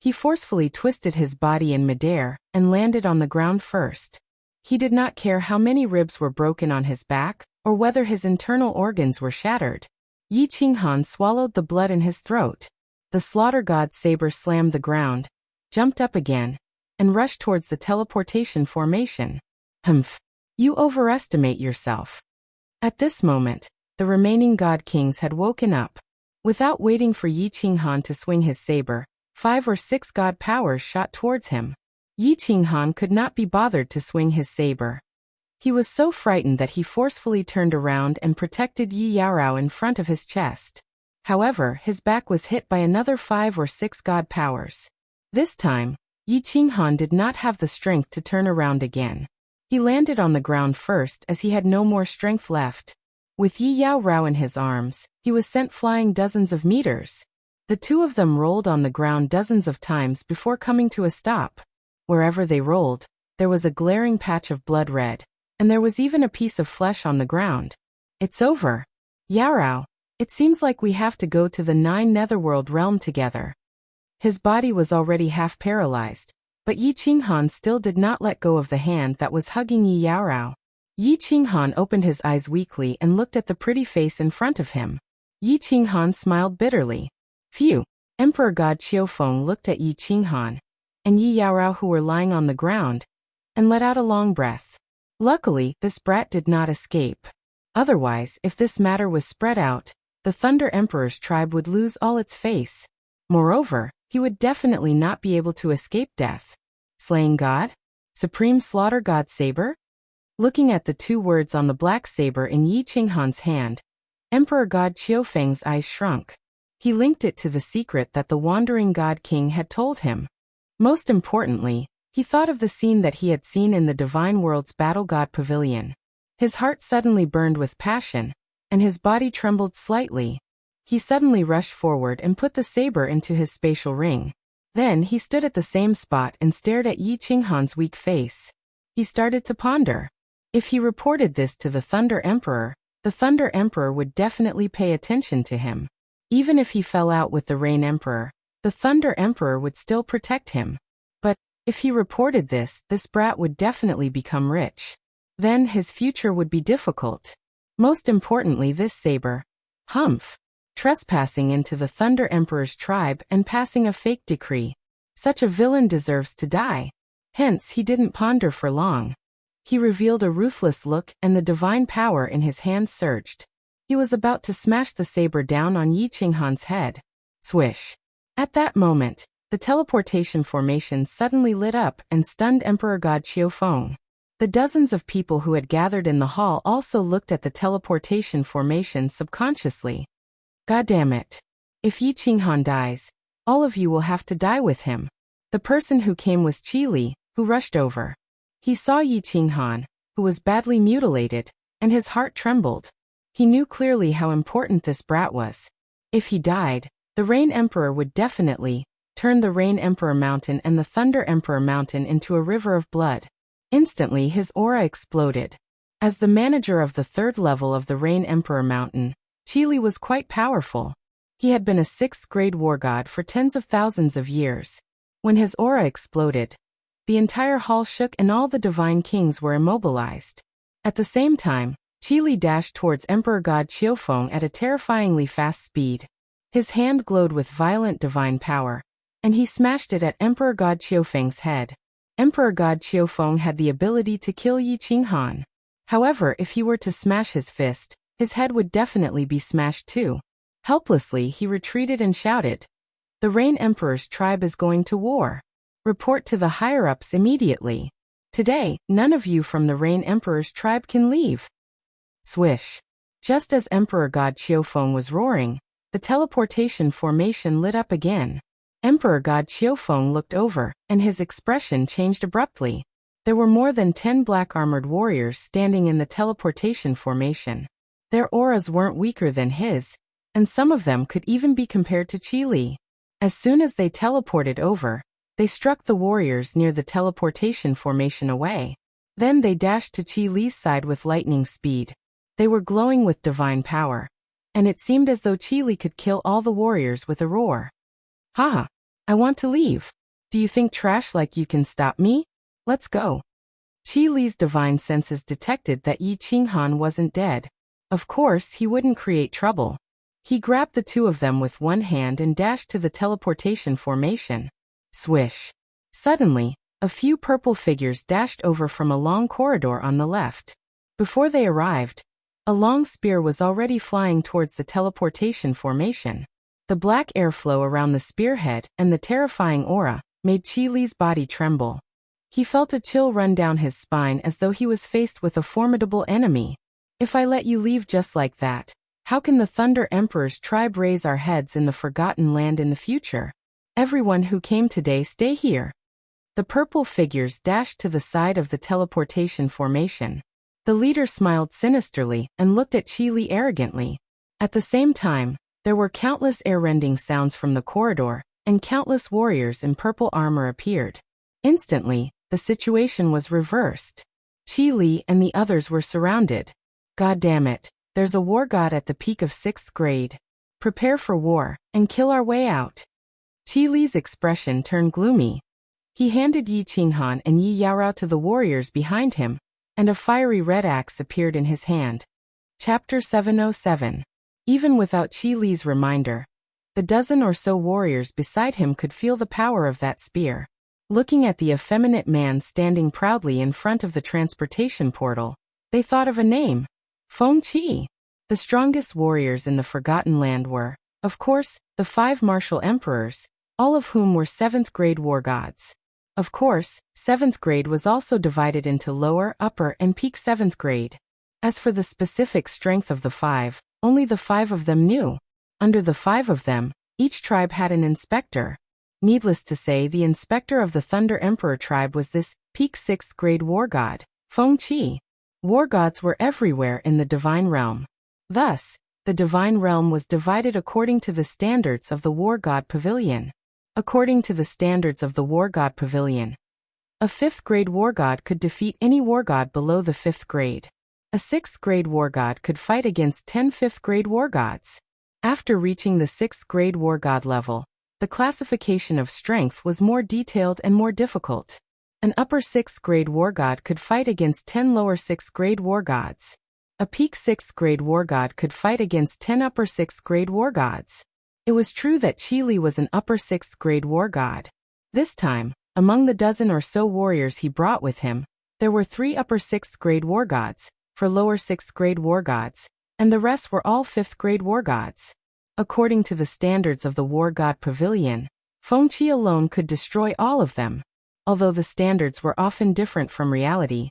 He forcefully twisted his body in midair and landed on the ground first. He did not care how many ribs were broken on his back, or whether his internal organs were shattered. Yi Qinghan swallowed the blood in his throat. The slaughter god saber slammed the ground, jumped up again, and rushed towards the teleportation formation. Humph! You overestimate yourself. At this moment, the remaining god kings had woken up. Without waiting for Yi Qinghan to swing his saber, 5 or 6 god powers shot towards him. Yi Qinghan could not be bothered to swing his saber. He was so frightened that he forcefully turned around and protected Yi Yaorao in front of his chest. However, his back was hit by another 5 or 6 god powers. This time, Yi Qinghan did not have the strength to turn around again. He landed on the ground first as he had no more strength left. With Yi Yaorao in his arms, he was sent flying dozens of meters. The 2 of them rolled on the ground dozens of times before coming to a stop. Wherever they rolled, there was a glaring patch of blood red, and there was even a piece of flesh on the ground. It's over. Yaorao, It seems like we have to go to the 9 Netherworld realm together. His body was already half paralyzed, but Yi Qinghan still did not let go of the hand that was hugging Yi Yaorao. Yi Qinghan opened his eyes weakly and looked at the pretty face in front of him. Yi Qinghan smiled bitterly. Phew! Emperor God Qiufeng looked at Yi Qinghan and Yi Yaorao, who were lying on the ground, and let out a long breath. Luckily, this brat did not escape. Otherwise, if this matter was spread out, the Thunder Emperor's tribe would lose all its face. Moreover, he would definitely not be able to escape death. Slaying God? Supreme Slaughter God Saber? Looking at the 2 words on the black saber in Yi Qinghan's hand, Emperor God Qiufeng's eyes shrunk. He linked it to the secret that the Wandering God King had told him. Most importantly, he thought of the scene that he had seen in the Divine World's Battle God Pavilion. His heart suddenly burned with passion, and his body trembled slightly. He suddenly rushed forward and put the saber into his spatial ring. Then he stood at the same spot and stared at Yi Qinghan's weak face. He started to ponder. If he reported this to the Thunder Emperor would definitely pay attention to him. Even if he fell out with the Rain Emperor, the Thunder Emperor would still protect him. But if he reported this brat would definitely become rich. Then his future would be difficult. Most importantly, this saber. Humph! Trespassing into the Thunder Emperor's tribe and passing a fake decree. Such a villain deserves to die. Hence, he didn't ponder for long. He revealed a ruthless look and the divine power in his hand surged. He was about to smash the saber down on Yi Qinghan's head. Swish! At that moment, the teleportation formation suddenly lit up and stunned Emperor God Qiufeng. The dozens of people who had gathered in the hall also looked at the teleportation formation subconsciously. God damn it. If Yi Qinghan dies, all of you will have to die with him. The person who came was Qi Li, who rushed over. He saw Yi Qinghan, who was badly mutilated, and his heart trembled. He knew clearly how important this brat was. If he died, the Rain Emperor would definitely turn the Rain Emperor Mountain and the Thunder Emperor Mountain into a river of blood. Instantly his aura exploded. As the manager of the 3rd level of the Rain Emperor Mountain, Qi Li was quite powerful. He had been a 6th grade war god for tens of thousands of years. When his aura exploded, the entire hall shook and all the divine kings were immobilized. At the same time, Qi Li dashed towards Emperor God Qiufeng at a terrifyingly fast speed. His hand glowed with violent divine power, and he smashed it at Emperor God Qiufeng's head. Emperor God Qiufeng had the ability to kill Yi Qinghan. However, if he were to smash his fist, his head would definitely be smashed too. Helplessly, he retreated and shouted, "The Rain Emperor's tribe is going to war. Report to the higher-ups immediately. Today, none of you from the Rain Emperor's tribe can leave." Swish! Just as Emperor God Qiufeng was roaring, the teleportation formation lit up again. Emperor God Qiufeng looked over, and his expression changed abruptly. There were more than 10 black-armored warriors standing in the teleportation formation. Their auras weren't weaker than his, and some of them could even be compared to Qi Li. As soon as they teleported over, they struck the warriors near the teleportation formation away. Then they dashed to Qi Li's side with lightning speed. They were glowing with divine power, and it seemed as though Qi Li could kill all the warriors with a roar. Haha, I want to leave. Do you think trash like you can stop me? Let's go. Qi Li's divine senses detected that Yi Qinghan wasn't dead. Of course, he wouldn't create trouble. He grabbed the 2 of them with one hand and dashed to the teleportation formation. Swish! Suddenly, a few purple figures dashed over from a long corridor on the left. Before they arrived, a long spear was already flying towards the teleportation formation. The black airflow around the spearhead and the terrifying aura made Qi Li's body tremble. He felt a chill run down his spine as though he was faced with a formidable enemy. If I let you leave just like that, how can the Thunder Emperor's tribe raise our heads in the Forgotten Land in the future? Everyone who came today, stay here. The purple figures dashed to the side of the teleportation formation. The leader smiled sinisterly and looked at Qi Li arrogantly. At the same time, there were countless ear-rending sounds from the corridor, and countless warriors in purple armor appeared. Instantly, the situation was reversed. Qi Li and the others were surrounded. God damn it, There's a war god at the peak of 6th grade. Prepare for war, and kill our way out. Qi Li's expression turned gloomy. He handed Yi Qinghan and Yi Yaorao to the warriors behind him, and a fiery red axe appeared in his hand. Chapter 707. Even without Qi Li's reminder, the dozen or so warriors beside him could feel the power of that spear. Looking at the effeminate man standing proudly in front of the transportation portal, they thought of a name. Feng Qi. The strongest warriors in the Forgotten Land were, of course, the 5 martial emperors, all of whom were 7th grade war gods. Of course, 7th grade was also divided into lower, upper, and peak 7th grade. As for the specific strength of the 5, only the 5 of them knew. Under the 5 of them, each tribe had an inspector. Needless to say, the inspector of the Thunder Emperor tribe was this peak 6th grade war god, Feng Qi. War gods were everywhere in the divine realm. Thus, the divine realm was divided according to the standards of the war god pavilion. According to the standards of the war god pavilion, a 5th grade war god could defeat any war god below the 5th grade. A 6th grade war god could fight against 10 5th grade war gods. After reaching the 6th grade war god level, the classification of strength was more detailed and more difficult. An upper 6th grade war god could fight against 10 lower 6th grade war gods. A peak 6th grade war god could fight against 10 upper 6th grade war gods. It was true that Qi Li was an upper 6th grade war god. This time, among the dozen or so warriors he brought with him, there were 3 upper 6th grade war gods, 4 lower 6th grade war gods, and the rest were all 5th grade war gods. According to the standards of the war god pavilion, Feng Qi alone could destroy all of them. Although the standards were often different from reality,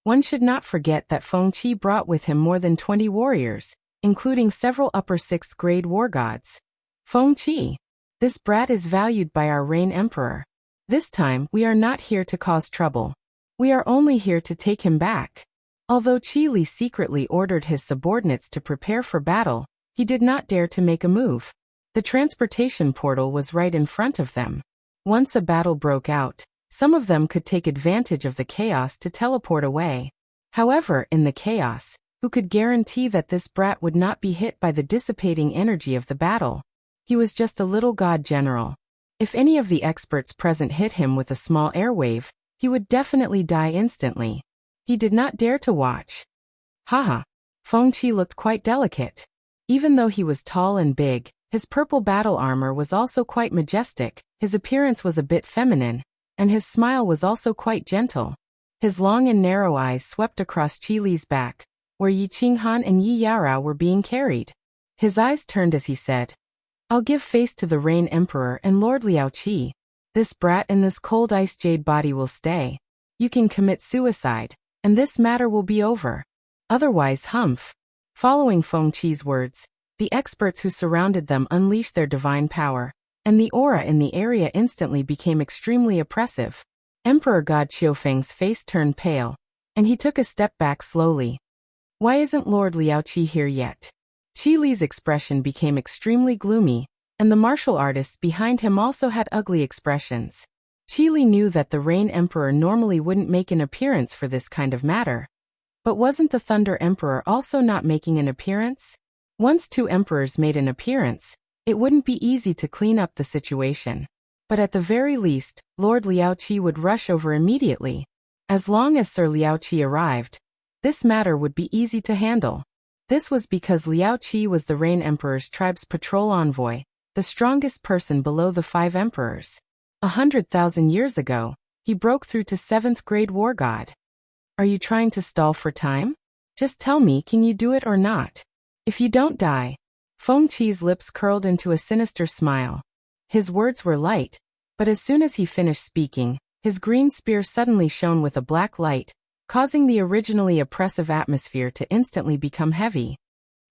one should not forget that Feng Qi brought with him more than 20 warriors, including several upper 6th grade war gods. Feng Qi. This brat is valued by our Reign Emperor. This time, we are not here to cause trouble. We are only here to take him back. Although Qi Li secretly ordered his subordinates to prepare for battle, he did not dare to make a move. The transportation portal was right in front of them. Once a battle broke out, some of them could take advantage of the chaos to teleport away. However, in the chaos, who could guarantee that this brat would not be hit by the dissipating energy of the battle? He was just a little god general. If any of the experts present hit him with a small airwave, he would definitely die instantly. He did not dare to watch. Haha. Feng Qi looked quite delicate. Even though he was tall and big, his purple battle armor was also quite majestic, his appearance was a bit feminine, and his smile was also quite gentle. His long and narrow eyes swept across Qi Li's back, where Yi Qinghan and Yi Yaorao were being carried. His eyes turned as he said, "I'll give face to the Reign Emperor and Lord Liao Qi. This brat and this cold ice jade body will stay. You can commit suicide, and this matter will be over. Otherwise, humph." Following Feng Qi's words, the experts who surrounded them unleashed their divine power, and the aura in the area instantly became extremely oppressive. Emperor God Qiufeng's face turned pale, and he took a step back slowly. Why isn't Lord Liao Qi here yet? Qi Li's expression became extremely gloomy, and the martial artists behind him also had ugly expressions. Qi Li knew that the Reign Emperor normally wouldn't make an appearance for this kind of matter. But wasn't the Thunder Emperor also not making an appearance? Once 2 emperors made an appearance, it wouldn't be easy to clean up the situation. But at the very least, Lord Liao Qi would rush over immediately. As long as Sir Liao Qi arrived, this matter would be easy to handle. This was because Liao Qi was the Reign Emperor's tribe's patrol envoy, the strongest person below the 5 emperors. 100,000 years ago, he broke through to 7th grade war god. Are you trying to stall for time? Just tell me, can you do it or not? If you don't die. Feng Qi's lips curled into a sinister smile. His words were light, but as soon as he finished speaking, his green spear suddenly shone with a black light, causing the originally oppressive atmosphere to instantly become heavy.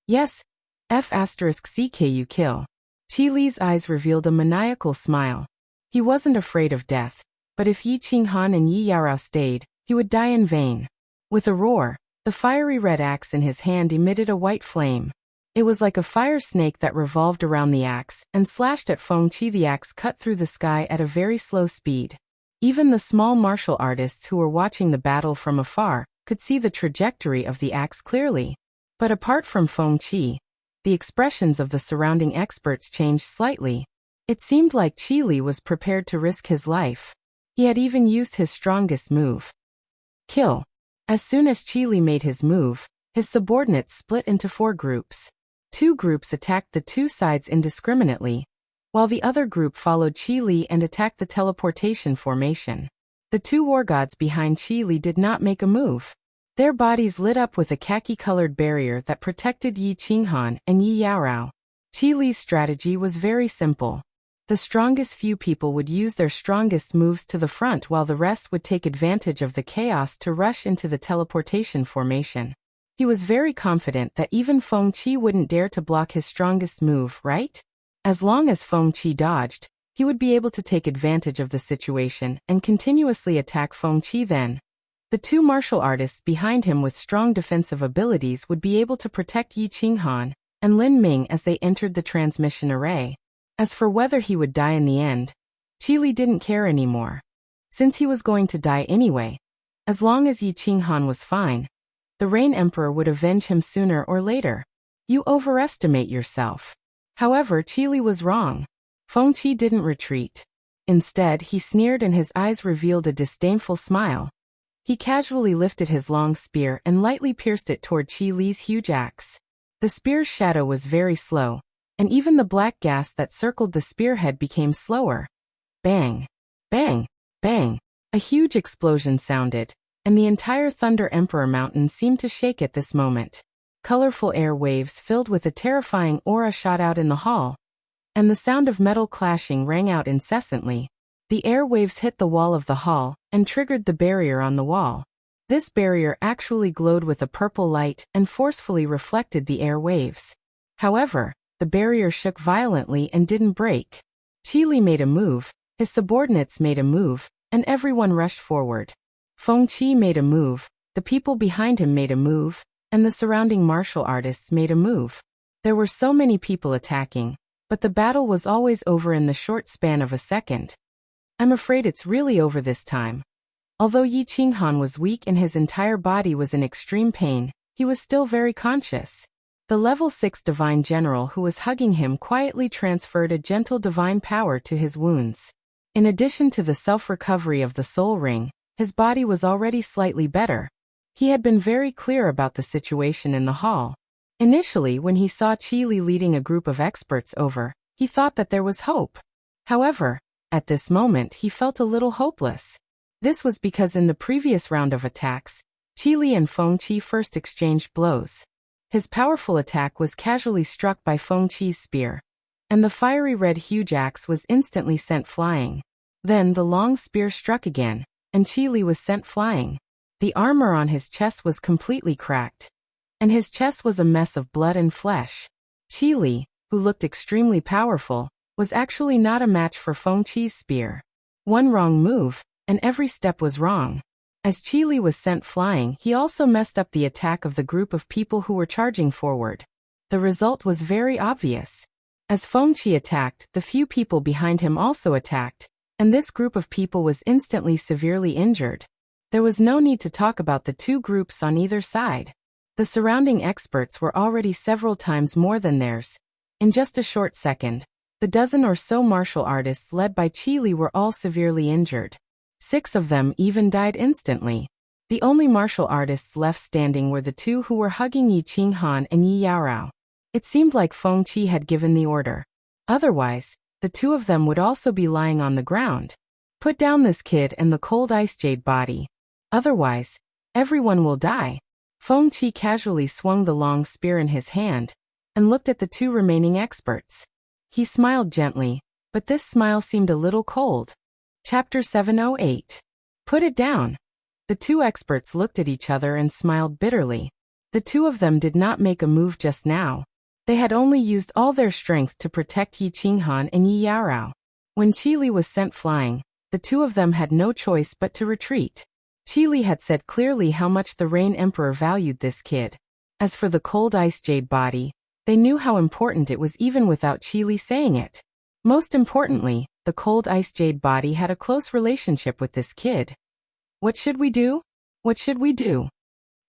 Yes, F***CKU kill. Qi Li's eyes revealed a maniacal smile. He wasn't afraid of death, but if Yi Qinghan and Yi Yaorao stayed, he would die in vain. With a roar, the fiery red axe in his hand emitted a white flame. It was like a fire snake that revolved around the axe and slashed at Feng Qi. The axe cut through the sky at a very slow speed. Even the small martial artists who were watching the battle from afar could see the trajectory of the axe clearly. But apart from Feng Qi, the expressions of the surrounding experts changed slightly. It seemed like Qi Li was prepared to risk his life. He had even used his strongest move. Kill. As soon as Qi Li made his move, his subordinates split into 4 groups. 2 groups attacked the 2 sides indiscriminately, while the other group followed Qi Li and attacked the teleportation formation. The 2 war gods behind Qi Li did not make a move. Their bodies lit up with a khaki-colored barrier that protected Yi Qinghan and Yi Yaorao. Qi Li's strategy was very simple. The strongest few people would use their strongest moves to the front while the rest would take advantage of the chaos to rush into the teleportation formation. He was very confident that even Feng Qi wouldn't dare to block his strongest move, right? As long as Feng Qi dodged, he would be able to take advantage of the situation and continuously attack Feng Qi then. The 2 martial artists behind him with strong defensive abilities would be able to protect Yi Qinghan and Lin Ming as they entered the transmission array. As for whether he would die in the end, Qi Li didn't care anymore. Since he was going to die anyway, as long as Yi Qinghan was fine, the Rain Emperor would avenge him sooner or later. You overestimate yourself. However, Qi Li was wrong. Feng Qi didn't retreat. Instead, he sneered and his eyes revealed a disdainful smile. He casually lifted his long spear and lightly pierced it toward Qi Li's huge axe. The spear's shadow was very slow, and even the black gas that circled the spearhead became slower. Bang! Bang! Bang! A huge explosion sounded, and the entire Thunder Emperor Mountain seemed to shake at this moment. Colorful air waves filled with a terrifying aura shot out in the hall, and the sound of metal clashing rang out incessantly. The air waves hit the wall of the hall and triggered the barrier on the wall. This barrier actually glowed with a purple light and forcefully reflected the air waves. However, the barrier shook violently and didn't break. Qi Li made a move, his subordinates made a move, and everyone rushed forward. Feng Qi made a move, the people behind him made a move, and the surrounding martial artists made a move. There were so many people attacking, but the battle was always over in the short span of a second. I'm afraid it's really over this time. Although Yi Qinghan was weak and his entire body was in extreme pain, he was still very conscious. The level 6 divine general who was hugging him quietly transferred a gentle divine power to his wounds. In addition to the self-recovery of the soul ring, his body was already slightly better. He had been very clear about the situation in the hall. Initially, when he saw Qi Li leading a group of experts over, he thought that there was hope. However, at this moment he felt a little hopeless. This was because in the previous round of attacks, Qi Li and Feng Qi first exchanged blows. His powerful attack was casually struck by Feng Qi's spear, and the fiery red huge axe was instantly sent flying. Then the long spear struck again, and Qi Li was sent flying. The armor on his chest was completely cracked, and his chest was a mess of blood and flesh. Qi Li, who looked extremely powerful, was actually not a match for Feng Qi's spear. One wrong move, and every step was wrong. As Qi Li was sent flying, he also messed up the attack of the group of people who were charging forward. The result was very obvious. As Feng Qi attacked, the few people behind him also attacked, and this group of people was instantly severely injured. There was no need to talk about the 2 groups on either side. The surrounding experts were already several times more than theirs. In just a short second, the dozen or so martial artists led by Qi Li were all severely injured. 6 of them even died instantly. The only martial artists left standing were the 2 who were hugging Yi Qinghan and Yi Yaorao. It seemed like Feng Qi had given the order. Otherwise, the 2 of them would also be lying on the ground. Put down this kid and the cold ice jade body. Otherwise, everyone will die. Feng Qi casually swung the long spear in his hand and looked at the 2 remaining experts. He smiled gently, but this smile seemed a little cold. Chapter 708. Put it down. The 2 experts looked at each other and smiled bitterly. The 2 of them did not make a move just now. They had only used all their strength to protect Yi Qinghan and Yi Yaorao. When Qi Li was sent flying, the 2 of them had no choice but to retreat. Qi Li had said clearly how much the Rain Emperor valued this kid. As for the cold ice jade body, they knew how important it was even without Qi Li saying it. Most importantly, the cold ice jade body had a close relationship with this kid. What should we do? What should we do?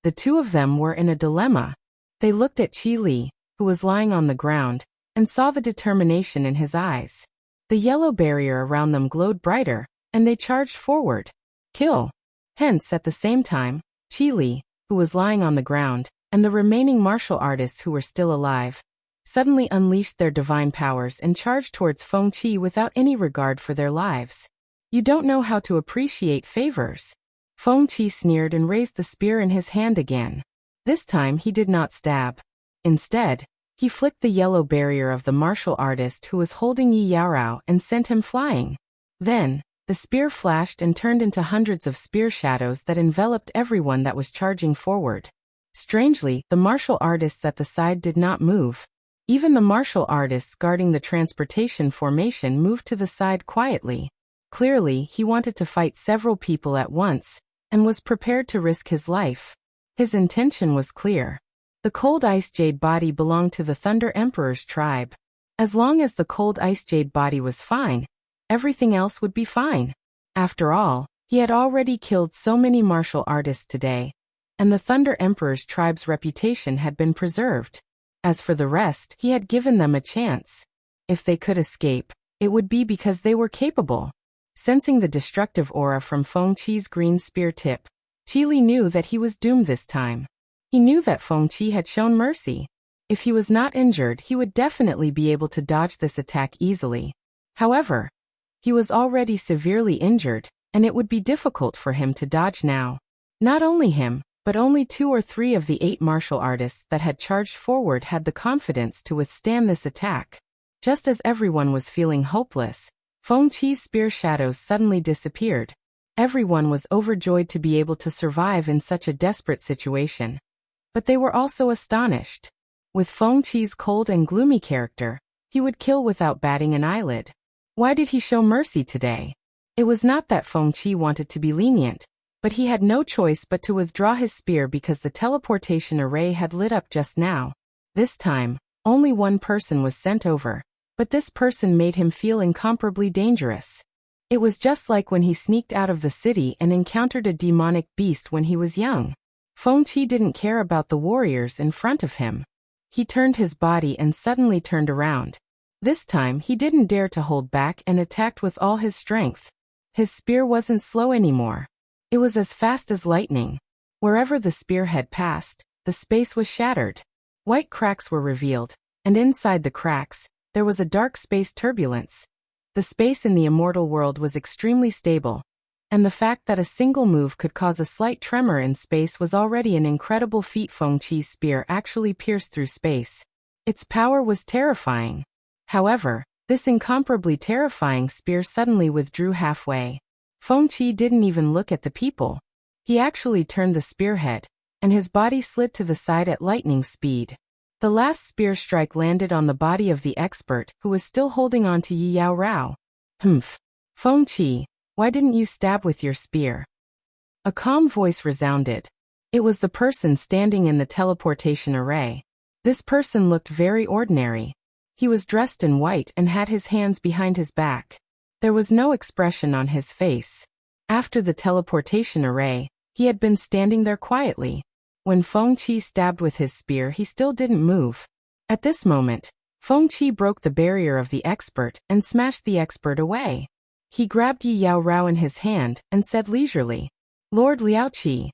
The 2 of them were in a dilemma. They looked at Qi Li, who was lying on the ground, and saw the determination in his eyes. The yellow barrier around them glowed brighter, and they charged forward. Kill! Hence, at the same time, Qi Li, who was lying on the ground, and the remaining martial artists who were still alive, suddenly unleashed their divine powers and charged towards Feng Qi without any regard for their lives. You don't know how to appreciate favors. Feng Qi sneered and raised the spear in his hand again. This time he did not stab. Instead, he flicked the yellow barrier of the martial artist who was holding Yi Yaorao and sent him flying. Then, the spear flashed and turned into hundreds of spear shadows that enveloped everyone that was charging forward. Strangely, the martial artists at the side did not move. Even the martial artists guarding the transportation formation moved to the side quietly. Clearly, he wanted to fight several people at once, and was prepared to risk his life. His intention was clear. The Cold Ice Jade body belonged to the Thunder Emperor's tribe. As long as the Cold Ice Jade body was fine, everything else would be fine. After all, he had already killed so many martial artists today, and the Thunder Emperor's tribe's reputation had been preserved. As for the rest, he had given them a chance. If they could escape, it would be because they were capable. Sensing the destructive aura from Feng Qi's green spear tip, Qi Li knew that he was doomed this time. He knew that Feng Qi had shown mercy. If he was not injured, he would definitely be able to dodge this attack easily. However, he was already severely injured, and it would be difficult for him to dodge now. Not only him, but only 2 or 3 of the 8 martial artists that had charged forward had the confidence to withstand this attack. Just as everyone was feeling hopeless, Feng Qi's spear shadows suddenly disappeared. Everyone was overjoyed to be able to survive in such a desperate situation. But they were also astonished. With Feng Qi's cold and gloomy character, he would kill without batting an eyelid. Why did he show mercy today? It was not that Feng Qi wanted to be lenient, but he had no choice but to withdraw his spear because the teleportation array had lit up just now. This time, only one person was sent over, but this person made him feel incomparably dangerous. It was just like when he sneaked out of the city and encountered a demonic beast when he was young. Feng Qi didn't care about the warriors in front of him. He turned his body and suddenly turned around. This time he didn't dare to hold back and attacked with all his strength. His spear wasn't slow anymore. It was as fast as lightning. Wherever the spear had passed, the space was shattered. White cracks were revealed, and inside the cracks, there was a dark space turbulence. The space in the immortal world was extremely stable, and the fact that a single move could cause a slight tremor in space was already an incredible feat. Feng Qi's spear actually pierced through space. Its power was terrifying. However, this incomparably terrifying spear suddenly withdrew halfway. Feng Qi didn't even look at the people. He actually turned the spearhead, and his body slid to the side at lightning speed. The last spear strike landed on the body of the expert, who was still holding on to Yi Yaorao. Humph. Feng Qi, why didn't you stab with your spear? A calm voice resounded. It was the person standing in the teleportation array. This person looked very ordinary. He was dressed in white and had his hands behind his back. There was no expression on his face. After the teleportation array, he had been standing there quietly. When Feng Qi stabbed with his spear, he still didn't move. At this moment, Feng Qi broke the barrier of the expert and smashed the expert away. He grabbed Yi Yaorao in his hand and said leisurely, "Lord Liaoqi."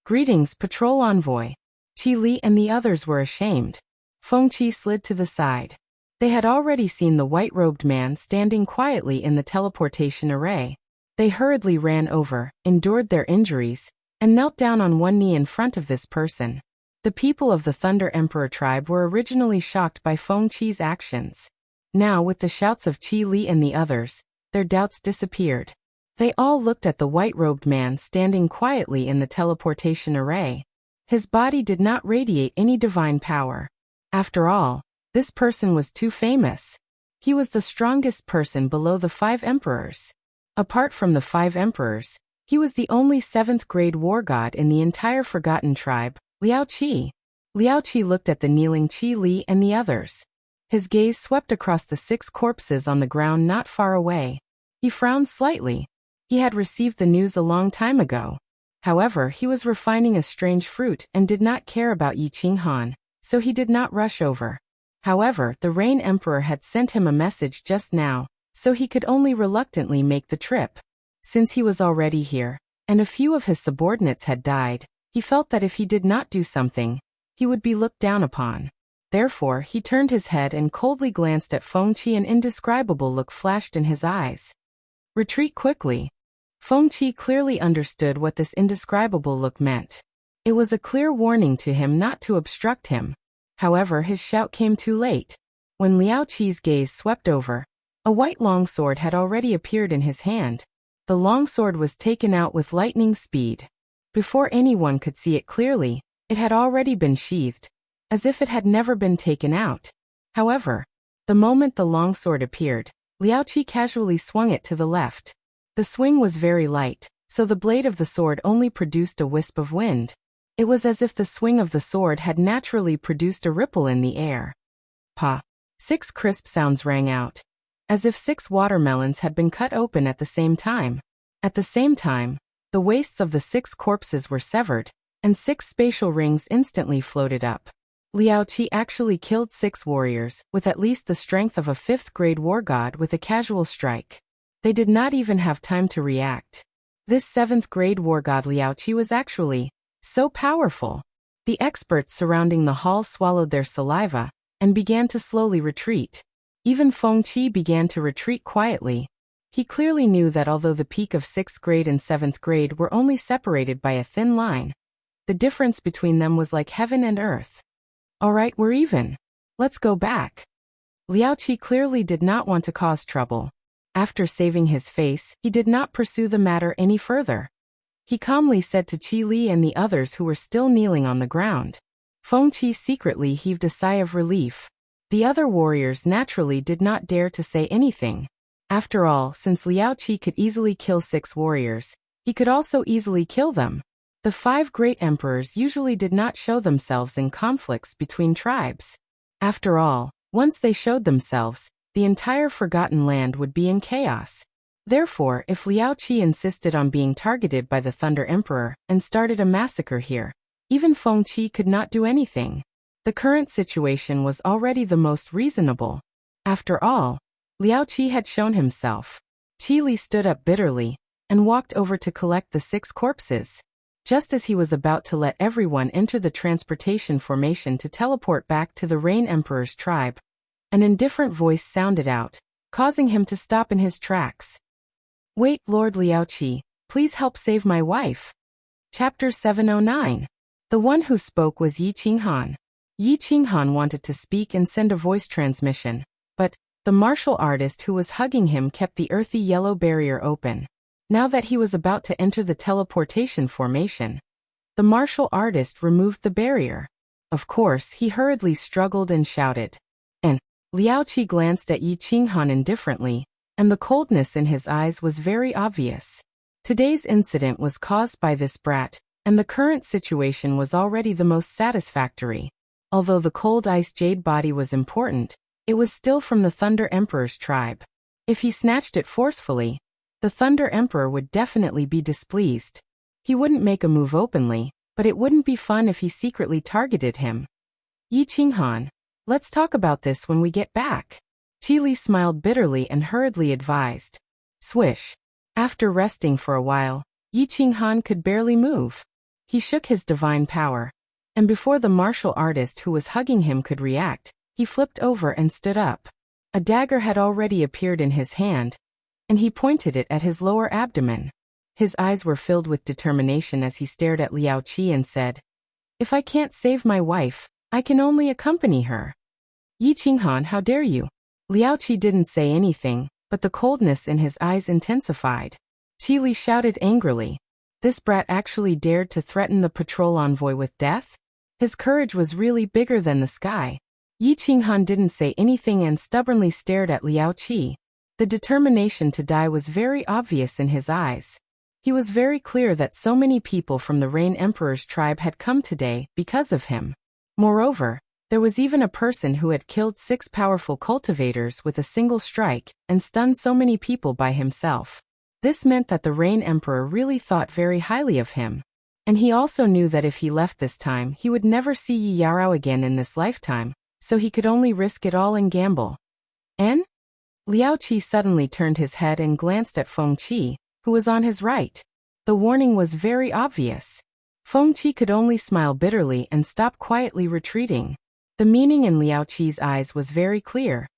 "Greetings, patrol envoy." Qi Li and the others were ashamed. Feng Qi slid to the side. They had already seen the white-robed man standing quietly in the teleportation array. They hurriedly ran over, endured their injuries, and knelt down on one knee in front of this person. The people of the Thunder Emperor tribe were originally shocked by Feng Qi's actions. Now, with the shouts of Qi Li and the others, their doubts disappeared. They all looked at the white-robed man standing quietly in the teleportation array. His body did not radiate any divine power. After all, this person was too famous. He was the strongest person below the 5 emperors. Apart from the 5 emperors, he was the only 7th-grade war god in the entire Forgotten tribe, Liao Qi. Liao Qi looked at the kneeling Qi Li and the others. His gaze swept across the 6 corpses on the ground not far away. He frowned slightly. He had received the news a long time ago. However, he was refining a strange fruit and did not care about Yi Qinghan, so he did not rush over. However, the Rain Emperor had sent him a message just now, so he could only reluctantly make the trip. Since he was already here, and a few of his subordinates had died, he felt that if he did not do something, he would be looked down upon. Therefore, he turned his head and coldly glanced at Fengqi. An indescribable look flashed in his eyes. Retreat quickly. Fengqi clearly understood what this indescribable look meant. It was a clear warning to him not to obstruct him. However, his shout came too late. When Liao Qi's gaze swept over, a white longsword had already appeared in his hand. The longsword was taken out with lightning speed. Before anyone could see it clearly, it had already been sheathed, as if it had never been taken out. However, the moment the longsword appeared, Liao Qi casually swung it to the left. The swing was very light, so the blade of the sword only produced a wisp of wind. It was as if the swing of the sword had naturally produced a ripple in the air. Pa! 6 crisp sounds rang out, as if 6 watermelons had been cut open at the same time. At the same time, the waists of the 6 corpses were severed, and 6 spatial rings instantly floated up. Liao Qi actually killed 6 warriors, with at least the strength of a 5th-grade war god with a casual strike. They did not even have time to react. This 7th-grade war god Liao Qi was actually so powerful. The experts surrounding the hall swallowed their saliva and began to slowly retreat. Even Fengqi began to retreat quietly. He clearly knew that although the peak of 6th grade and 7th grade were only separated by a thin line, the difference between them was like heaven and earth. Alright, we're even. Let's go back. Liao Qi clearly did not want to cause trouble. After saving his face, he did not pursue the matter any further. He calmly said to Qi Li and the others who were still kneeling on the ground. Fengqi secretly heaved a sigh of relief. The other warriors naturally did not dare to say anything. After all, since Liao Qi could easily kill 6 warriors, he could also easily kill them. The 5 great emperors usually did not show themselves in conflicts between tribes. After all, once they showed themselves, the entire Forgotten Land would be in chaos. Therefore, if Liao Qi insisted on being targeted by the Thunder Emperor and started a massacre here, even Fengqi could not do anything. The current situation was already the most reasonable. After all, Liao Qi had shown himself. Qi Li stood up bitterly and walked over to collect the 6 corpses. Just as he was about to let everyone enter the transportation formation to teleport back to the Rain Emperor's tribe, an indifferent voice sounded out, causing him to stop in his tracks. Wait, Lord Liao Qi, please help save my wife. Chapter 709. The one who spoke was Yi Qinghan. Yi Qinghan wanted to speak and send a voice transmission, but the martial artist who was hugging him kept the earthy yellow barrier open. Now that he was about to enter the teleportation formation, the martial artist removed the barrier. Of course, he hurriedly struggled and shouted. And Liao Qi glanced at Yi Qinghan indifferently, and the coldness in his eyes was very obvious. Today's incident was caused by this brat, and the current situation was already the most satisfactory. Although the cold ice jade body was important, it was still from the Thunder Emperor's tribe. If he snatched it forcefully, the Thunder Emperor would definitely be displeased. He wouldn't make a move openly, but it wouldn't be fun if he secretly targeted him. Yi Qinghan, let's talk about this when we get back. Qi Li smiled bitterly and hurriedly advised. Swish. After resting for a while, Yi Qinghan could barely move. He shook his divine power, and before the martial artist who was hugging him could react, he flipped over and stood up. A dagger had already appeared in his hand, and he pointed it at his lower abdomen. His eyes were filled with determination as he stared at Liao Qi and said, If I can't save my wife, I can only accompany her. Yi Qinghan, how dare you? Liao Qi didn't say anything, but the coldness in his eyes intensified. Qi Li shouted angrily. This brat actually dared to threaten the patrol envoy with death? His courage was really bigger than the sky. Yi Qinghan didn't say anything and stubbornly stared at Liao Qi. The determination to die was very obvious in his eyes. He was very clear that so many people from the Rain Emperor's tribe had come today because of him. Moreover, there was even a person who had killed 6 powerful cultivators with a single strike and stunned so many people by himself. This meant that the Rain Emperor really thought very highly of him. And he also knew that if he left this time, he would never see Yi Yarao again in this lifetime, so he could only risk it all and gamble. "En?" Liao Qi suddenly turned his head and glanced at Feng Qi, who was on his right. The warning was very obvious. Feng Qi could only smile bitterly and stop quietly retreating. The meaning in Liao Qi's eyes was very clear.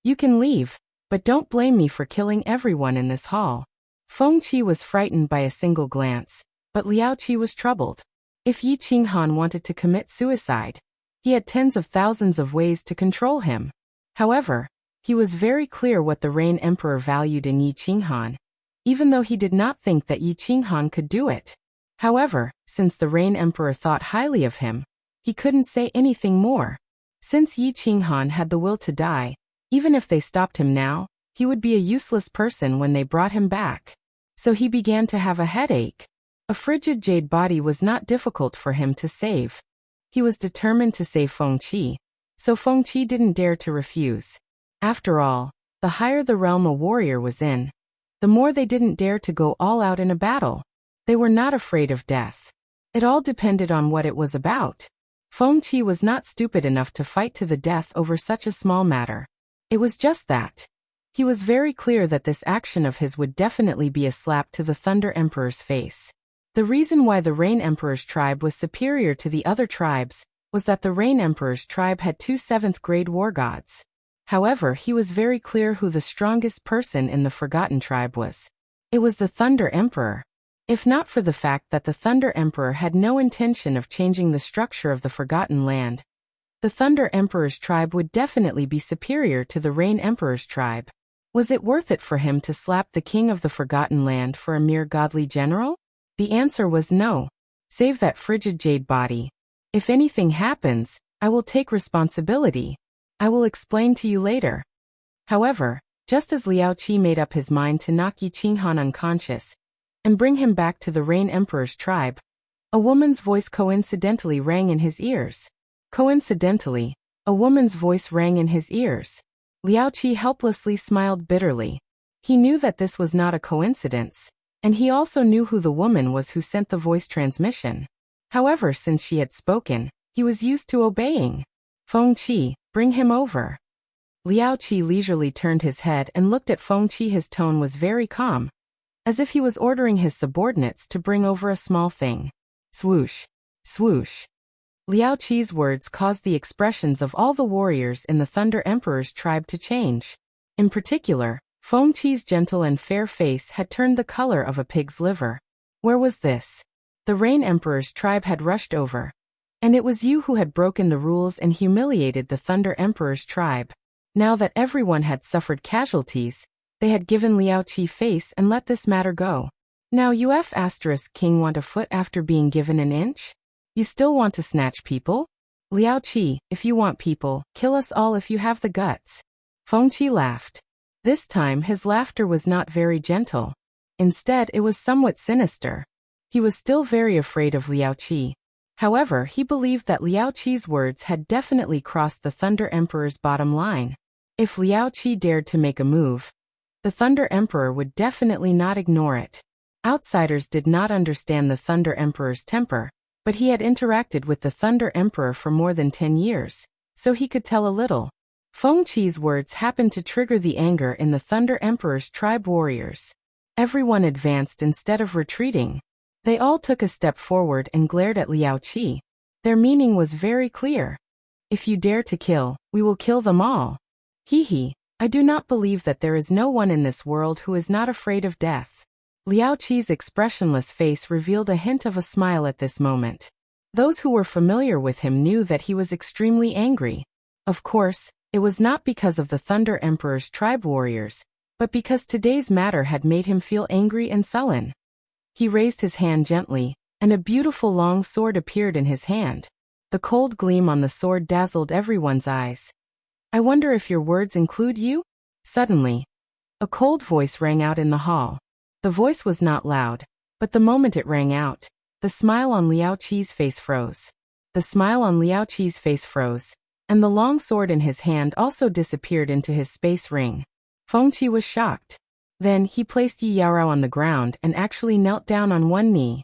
"You can leave, but don't blame me for killing everyone in this hall." Feng Qi was frightened by a single glance, but Liao Qi was troubled. If Yi Qinghan wanted to commit suicide, he had tens of thousands of ways to control him. However, he was very clear what the Rain Emperor valued in Yi Qinghan, even though he did not think that Yi Qinghan could do it. However, since the Rain Emperor thought highly of him, he couldn't say anything more. Since Yi Qinghan had the will to die, even if they stopped him now, he would be a useless person when they brought him back. So he began to have a headache. A frigid jade body was not difficult for him to save. He was determined to save Feng Qi, so Feng Qi didn't dare to refuse. After all, the higher the realm a warrior was in, the more they didn't dare to go all out in a battle. They were not afraid of death. It all depended on what it was about. Feng Qi was not stupid enough to fight to the death over such a small matter. It was just that. He was very clear that this action of his would definitely be a slap to the Thunder Emperor's face. The reason why the Rain Emperor's tribe was superior to the other tribes was that the Rain Emperor's tribe had 2 7th-grade war gods. However, he was very clear who the strongest person in the Forgotten tribe was. It was the Thunder Emperor. If not for the fact that the Thunder Emperor had no intention of changing the structure of the Forgotten Land, the Thunder Emperor's tribe would definitely be superior to the Rain Emperor's tribe. Was it worth it for him to slap the king of the Forgotten Land for a mere godly general? The answer was no. Save that frigid jade body. If anything happens, I will take responsibility. I will explain to you later. However, just as Liao Qi made up his mind to knock Yi Qinghan unconscious and bring him back to the Rain Emperor's tribe, a woman's voice coincidentally rang in his ears. Coincidentally, a woman's voice rang in his ears. Liao Qi helplessly smiled bitterly. He knew that this was not a coincidence, and he also knew who the woman was who sent the voice transmission. However, since she had spoken, he was used to obeying. "Feng Qi, bring him over." Liao Qi leisurely turned his head and looked at Feng Qi. His tone was very calm, as if he was ordering his subordinates to bring over a small thing. Swoosh, swoosh. Liao Qi's words caused the expressions of all the warriors in the Thunder Emperor's tribe to change. In particular, Feng Qi's gentle and fair face had turned the color of a pig's liver. Where was this? The Rain Emperor's tribe had rushed over. And it was you who had broken the rules and humiliated the Thunder Emperor's tribe. Now that everyone had suffered casualties, they had given Liao Qi face and let this matter go. Now King want a foot after being given an inch? You still want to snatch people? Liao Qi, if you want people, kill us all if you have the guts. Feng Qi laughed. This time his laughter was not very gentle. Instead, it was somewhat sinister. He was still very afraid of Liao Qi. However, he believed that Liao Qi's words had definitely crossed the Thunder Emperor's bottom line. If Liao Qi dared to make a move, the Thunder Emperor would definitely not ignore it. Outsiders did not understand the Thunder Emperor's temper, but he had interacted with the Thunder Emperor for more than 10 years, so he could tell a little. Feng Qi's words happened to trigger the anger in the Thunder Emperor's tribe warriors. Everyone advanced instead of retreating. They all took a step forward and glared at Liao Qi. Their meaning was very clear. If you dare to kill, we will kill them all. Hee, I do not believe that there is no one in this world who is not afraid of death. Liao Qi's expressionless face revealed a hint of a smile at this moment. Those who were familiar with him knew that he was extremely angry. Of course, it was not because of the Thunder Emperor's tribe warriors, but because today's matter had made him feel angry and sullen. He raised his hand gently, and a beautiful long sword appeared in his hand. The cold gleam on the sword dazzled everyone's eyes. I wonder if your words include you? Suddenly, a cold voice rang out in the hall. The voice was not loud, but the moment it rang out, the smile on Liao Qi's face froze. The smile on Liao Qi's face froze, and the long sword in his hand also disappeared into his space ring. Feng Qi was shocked. Then he placed Yi Yarao on the ground and actually knelt down on one knee.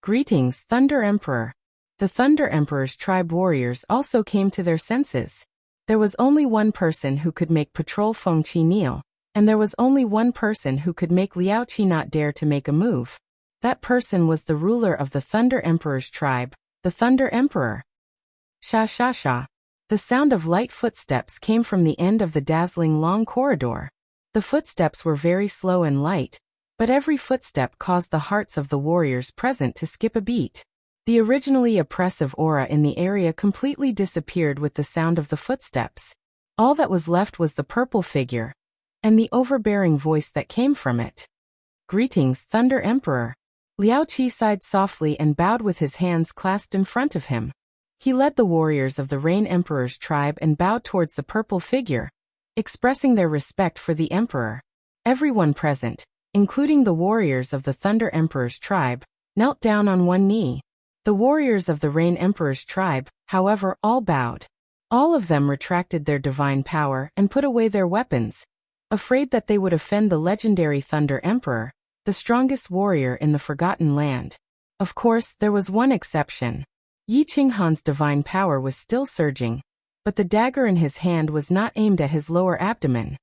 Greetings, Thunder Emperor. The Thunder Emperor's tribe warriors also came to their senses. There was only one person who could make Patrol Fengqi kneel, and there was only one person who could make Liao Qi not dare to make a move. That person was the ruler of the Thunder Emperor's tribe, the Thunder Emperor. Sha sha sha. The sound of light footsteps came from the end of the dazzling long corridor. The footsteps were very slow and light, but every footstep caused the hearts of the warriors present to skip a beat. The originally oppressive aura in the area completely disappeared with the sound of the footsteps. All that was left was the purple figure, and the overbearing voice that came from it. Greetings, Thunder Emperor. Liao Qi sighed softly and bowed with his hands clasped in front of him. He led the warriors of the Rain Emperor's tribe and bowed towards the purple figure, expressing their respect for the Emperor. Everyone present, including the warriors of the Thunder Emperor's tribe, knelt down on one knee. The warriors of the Rain Emperor's tribe, however, all bowed. All of them retracted their divine power and put away their weapons, afraid that they would offend the legendary Thunder Emperor, the strongest warrior in the Forgotten Land. Of course, there was one exception. Yi Qinghan's divine power was still surging, but the dagger in his hand was not aimed at his lower abdomen.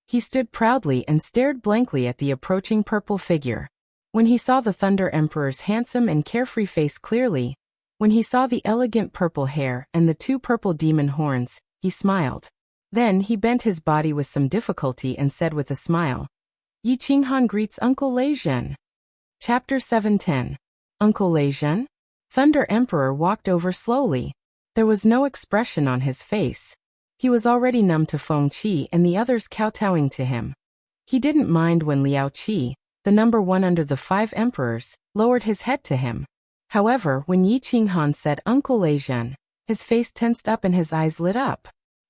He stood proudly and stared blankly at the approaching purple figure. When he saw the Thunder Emperor's handsome and carefree face clearly, when he saw the elegant purple hair and the two purple demon horns, he smiled. Then he bent his body with some difficulty and said with a smile, Yi Qinghan greets Uncle Lei Zhen. Chapter 710. Uncle Lei Zhen? Thunder Emperor walked over slowly. There was no expression on his face. He was already numb to Feng Qi and the others kowtowing to him. He didn't mind when Liao Qi, the number one under the 5 emperors, lowered his head to him. However, when Yi Qinghan said Uncle Lei Zhen, his face tensed up and his eyes lit up.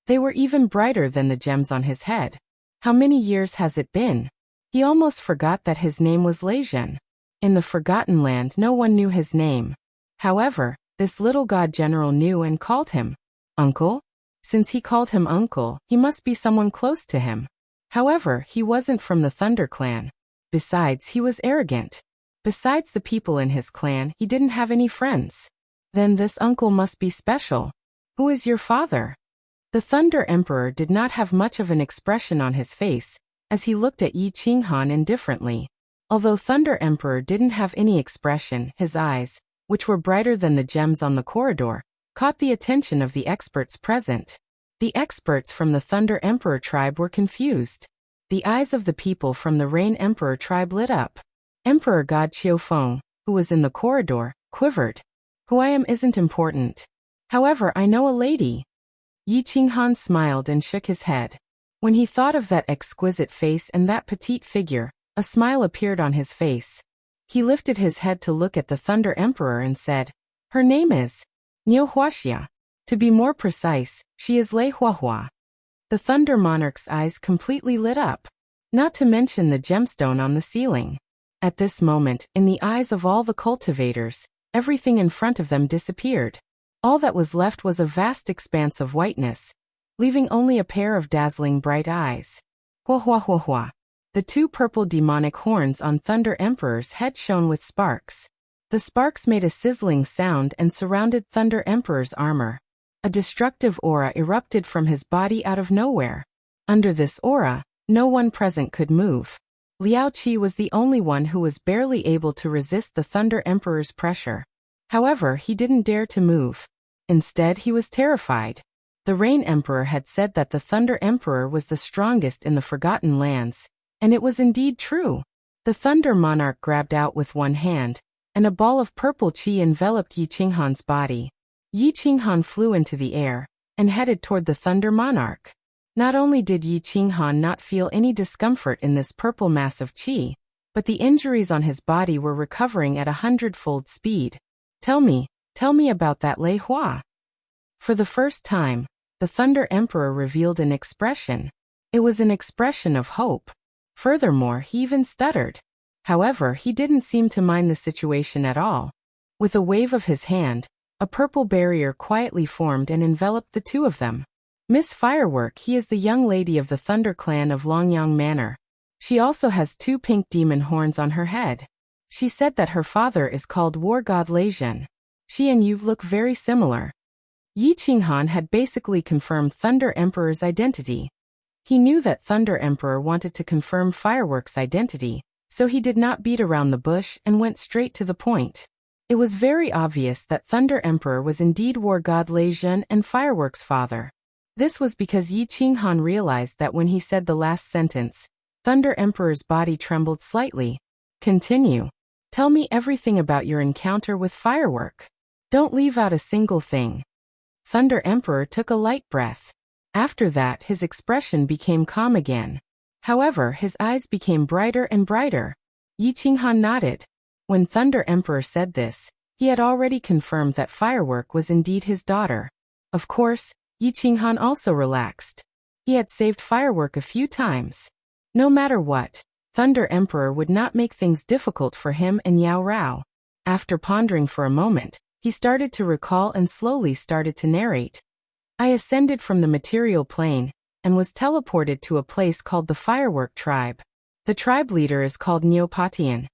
They were even brighter than the gems on his head. How many years has it been? He almost forgot that his name was Lei Zhen. In the Forgotten Land no one knew his name. However, this little god general knew and called him Uncle. Since he called him uncle, he must be someone close to him. However, he wasn't from the Thunder clan. Besides, he was arrogant. Besides the people in his clan, he didn't have any friends. Then this uncle must be special. Who is your father? The Thunder Emperor did not have much of an expression on his face, as he looked at Yi Qinghan indifferently. Although Thunder Emperor didn't have any expression, his eyes, which were brighter than the gems on the corridor, caught the attention of the experts present. The experts from the Thunder Emperor tribe were confused. The eyes of the people from the Rain Emperor tribe lit up. Emperor God Qiufeng, who was in the corridor, quivered. Who I am isn't important. However, I know a lady. Yi Qinghan smiled and shook his head. When he thought of that exquisite face and that petite figure, a smile appeared on his face. He lifted his head to look at the Thunder Emperor and said, Her name is Niu Huaxia. To be more precise, she is Lei Huahua. The Thunder Monarch's eyes completely lit up. Not to mention the gemstone on the ceiling. At this moment, in the eyes of all the cultivators, everything in front of them disappeared. All that was left was a vast expanse of whiteness, leaving only a pair of dazzling bright eyes. Hua hua hua hua. The two purple demonic horns on Thunder Emperor's head shone with sparks. The sparks made a sizzling sound and surrounded Thunder Emperor's armor. A destructive aura erupted from his body out of nowhere. Under this aura, no one present could move. Liao Qi was the only one who was barely able to resist the Thunder Emperor's pressure. However, he didn't dare to move. Instead, he was terrified. The Rain Emperor had said that the Thunder Emperor was the strongest in the Forgotten Lands, and it was indeed true. The Thunder Monarch grabbed out with one hand, and a ball of purple qi enveloped Yi Qinghan's body. Yi Qinghan flew into the air and headed toward the Thunder Monarch. Not only did Yi Qinghan not feel any discomfort in this purple mass of qi, but the injuries on his body were recovering at 100-fold speed. Tell me about that Lei Hua. For the first time, the Thunder Emperor revealed an expression. It was an expression of hope. Furthermore, he even stuttered. However, he didn't seem to mind the situation at all. With a wave of his hand, a purple barrier quietly formed and enveloped the two of them. Miss Firework, he is the young lady of the Thunder clan of Longyang Manor. She also has two pink demon horns on her head. She said that her father is called War God Lei Zhen. She and you look very similar. Yi Qinghan had basically confirmed Thunder Emperor's identity. He knew that Thunder Emperor wanted to confirm Firework's identity, so he did not beat around the bush and went straight to the point. It was very obvious that Thunder Emperor was indeed War God Lei Zhen and Firework's father. This was because Yi Qinghan realized that when he said the last sentence, Thunder Emperor's body trembled slightly. Continue. Tell me everything about your encounter with Firework. Don't leave out a single thing. Thunder Emperor took a light breath. After that, his expression became calm again. However, his eyes became brighter and brighter. Yi Qinghan nodded. When Thunder Emperor said this, he had already confirmed that Firework was indeed his daughter. Of course, Yi Qinghan also relaxed. He had saved Firework a few times. No matter what, Thunder Emperor would not make things difficult for him and Yao Rao. After pondering for a moment, he started to recall and slowly started to narrate. I ascended from the material plane and was teleported to a place called the Firework Tribe. The tribe leader is called Neopatian.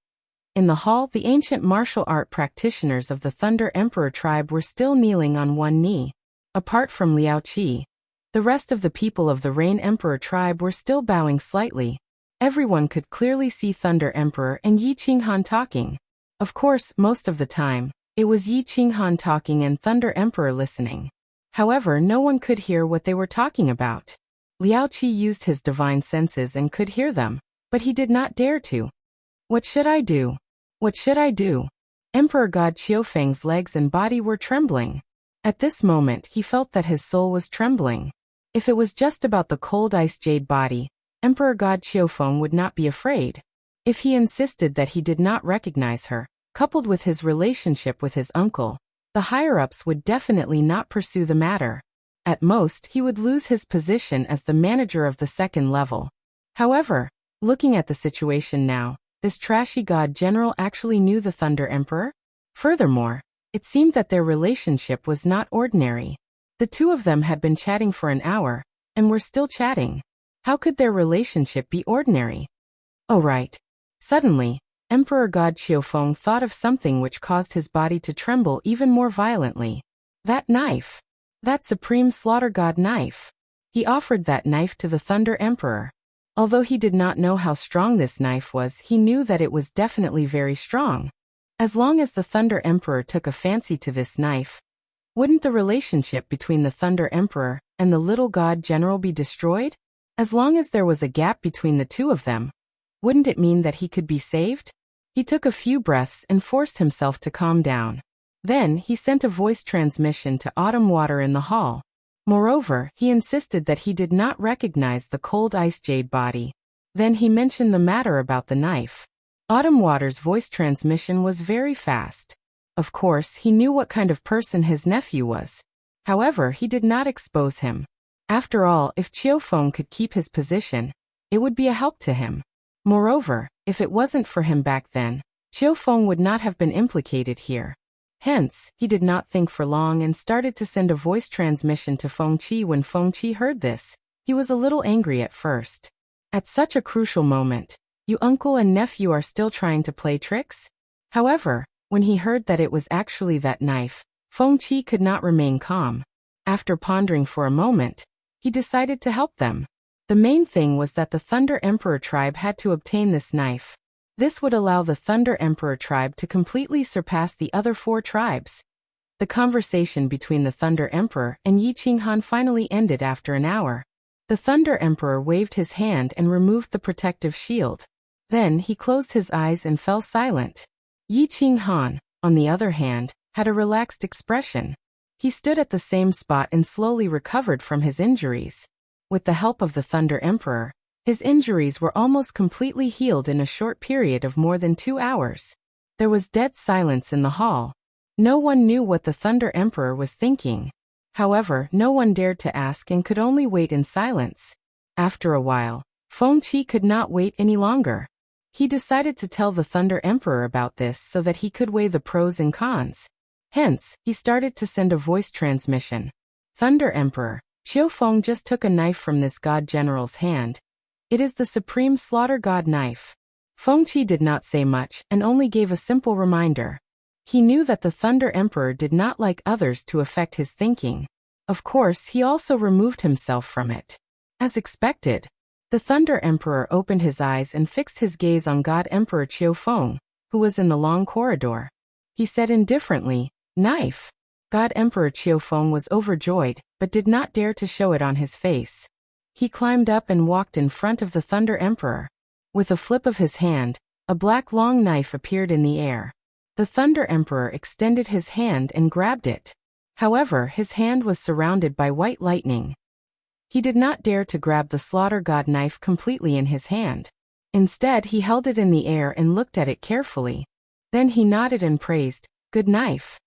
In the hall, the ancient martial art practitioners of the Thunder Emperor tribe were still kneeling on one knee. Apart from Liao Qi, the rest of the people of the Rain Emperor tribe were still bowing slightly. Everyone could clearly see Thunder Emperor and Yi Qinghan talking. Of course, most of the time, it was Yi Qinghan talking and Thunder Emperor listening. However, no one could hear what they were talking about. Liao Qi used his divine senses and could hear them, but he did not dare to. What should I do? What should I do? Emperor God Qiufeng's legs and body were trembling. At this moment, he felt that his soul was trembling. If it was just about the cold ice jade body, Emperor God Qiufeng would not be afraid. If he insisted that he did not recognize her, coupled with his relationship with his uncle, the higher-ups would definitely not pursue the matter. At most, he would lose his position as the manager of the second level. However, looking at the situation now, this trashy god general actually knew the Thunder Emperor. Furthermore, it seemed that their relationship was not ordinary. The two of them had been chatting for an hour, and were still chatting. How could their relationship be ordinary? Oh right. Suddenly, Emperor God Qiufeng thought of something which caused his body to tremble even more violently. That knife. That supreme slaughter god knife. He offered that knife to the Thunder Emperor. Although he did not know how strong this knife was, he knew that it was definitely very strong. As long as the Thunder Emperor took a fancy to this knife, wouldn't the relationship between the Thunder Emperor and the little god general be destroyed? As long as there was a gap between the two of them, wouldn't it mean that he could be saved? He took a few breaths and forced himself to calm down. Then, he sent a voice transmission to Autumn Water in the hall. Moreover, he insisted that he did not recognize the cold ice jade body. Then he mentioned the matter about the knife. Autumn Water's voice transmission was very fast. Of course, he knew what kind of person his nephew was. However, he did not expose him. After all, if Qiufeng could keep his position, it would be a help to him. Moreover, if it wasn't for him back then, Qiufeng would not have been implicated here. Hence, he did not think for long and started to send a voice transmission to Feng Qi. When Feng Qi heard this, he was a little angry at first. At such a crucial moment, you uncle and nephew are still trying to play tricks? However, when he heard that it was actually that knife, Feng Qi could not remain calm. After pondering for a moment, he decided to help them. The main thing was that the Thunder Emperor tribe had to obtain this knife. This would allow the Thunder Emperor tribe to completely surpass the other 4 tribes. The conversation between the Thunder Emperor and Yi Qinghan finally ended after an hour. The Thunder Emperor waved his hand and removed the protective shield. Then he closed his eyes and fell silent. Yi Qinghan, on the other hand, had a relaxed expression. He stood at the same spot and slowly recovered from his injuries. With the help of the Thunder Emperor, his injuries were almost completely healed in a short period of more than 2 hours. There was dead silence in the hall. No one knew what the Thunder Emperor was thinking. However, no one dared to ask and could only wait in silence. After a while, Feng Qi could not wait any longer. He decided to tell the Thunder Emperor about this so that he could weigh the pros and cons. Hence, he started to send a voice transmission. Thunder Emperor, Qiufeng just took a knife from this god general's hand. It is the supreme slaughter god knife. Fengqi did not say much and only gave a simple reminder. He knew that the Thunder Emperor did not like others to affect his thinking. Of course, he also removed himself from it. As expected, the Thunder Emperor opened his eyes and fixed his gaze on God Emperor Qiufeng, who was in the long corridor. He said indifferently, "Knife." God Emperor Qiufeng was overjoyed, but did not dare to show it on his face. He climbed up and walked in front of the Thunder Emperor. With a flip of his hand, a black long knife appeared in the air. The Thunder Emperor extended his hand and grabbed it. However, his hand was surrounded by white lightning. He did not dare to grab the Slaughter God knife completely in his hand. Instead, he held it in the air and looked at it carefully. Then he nodded and praised, "Good knife."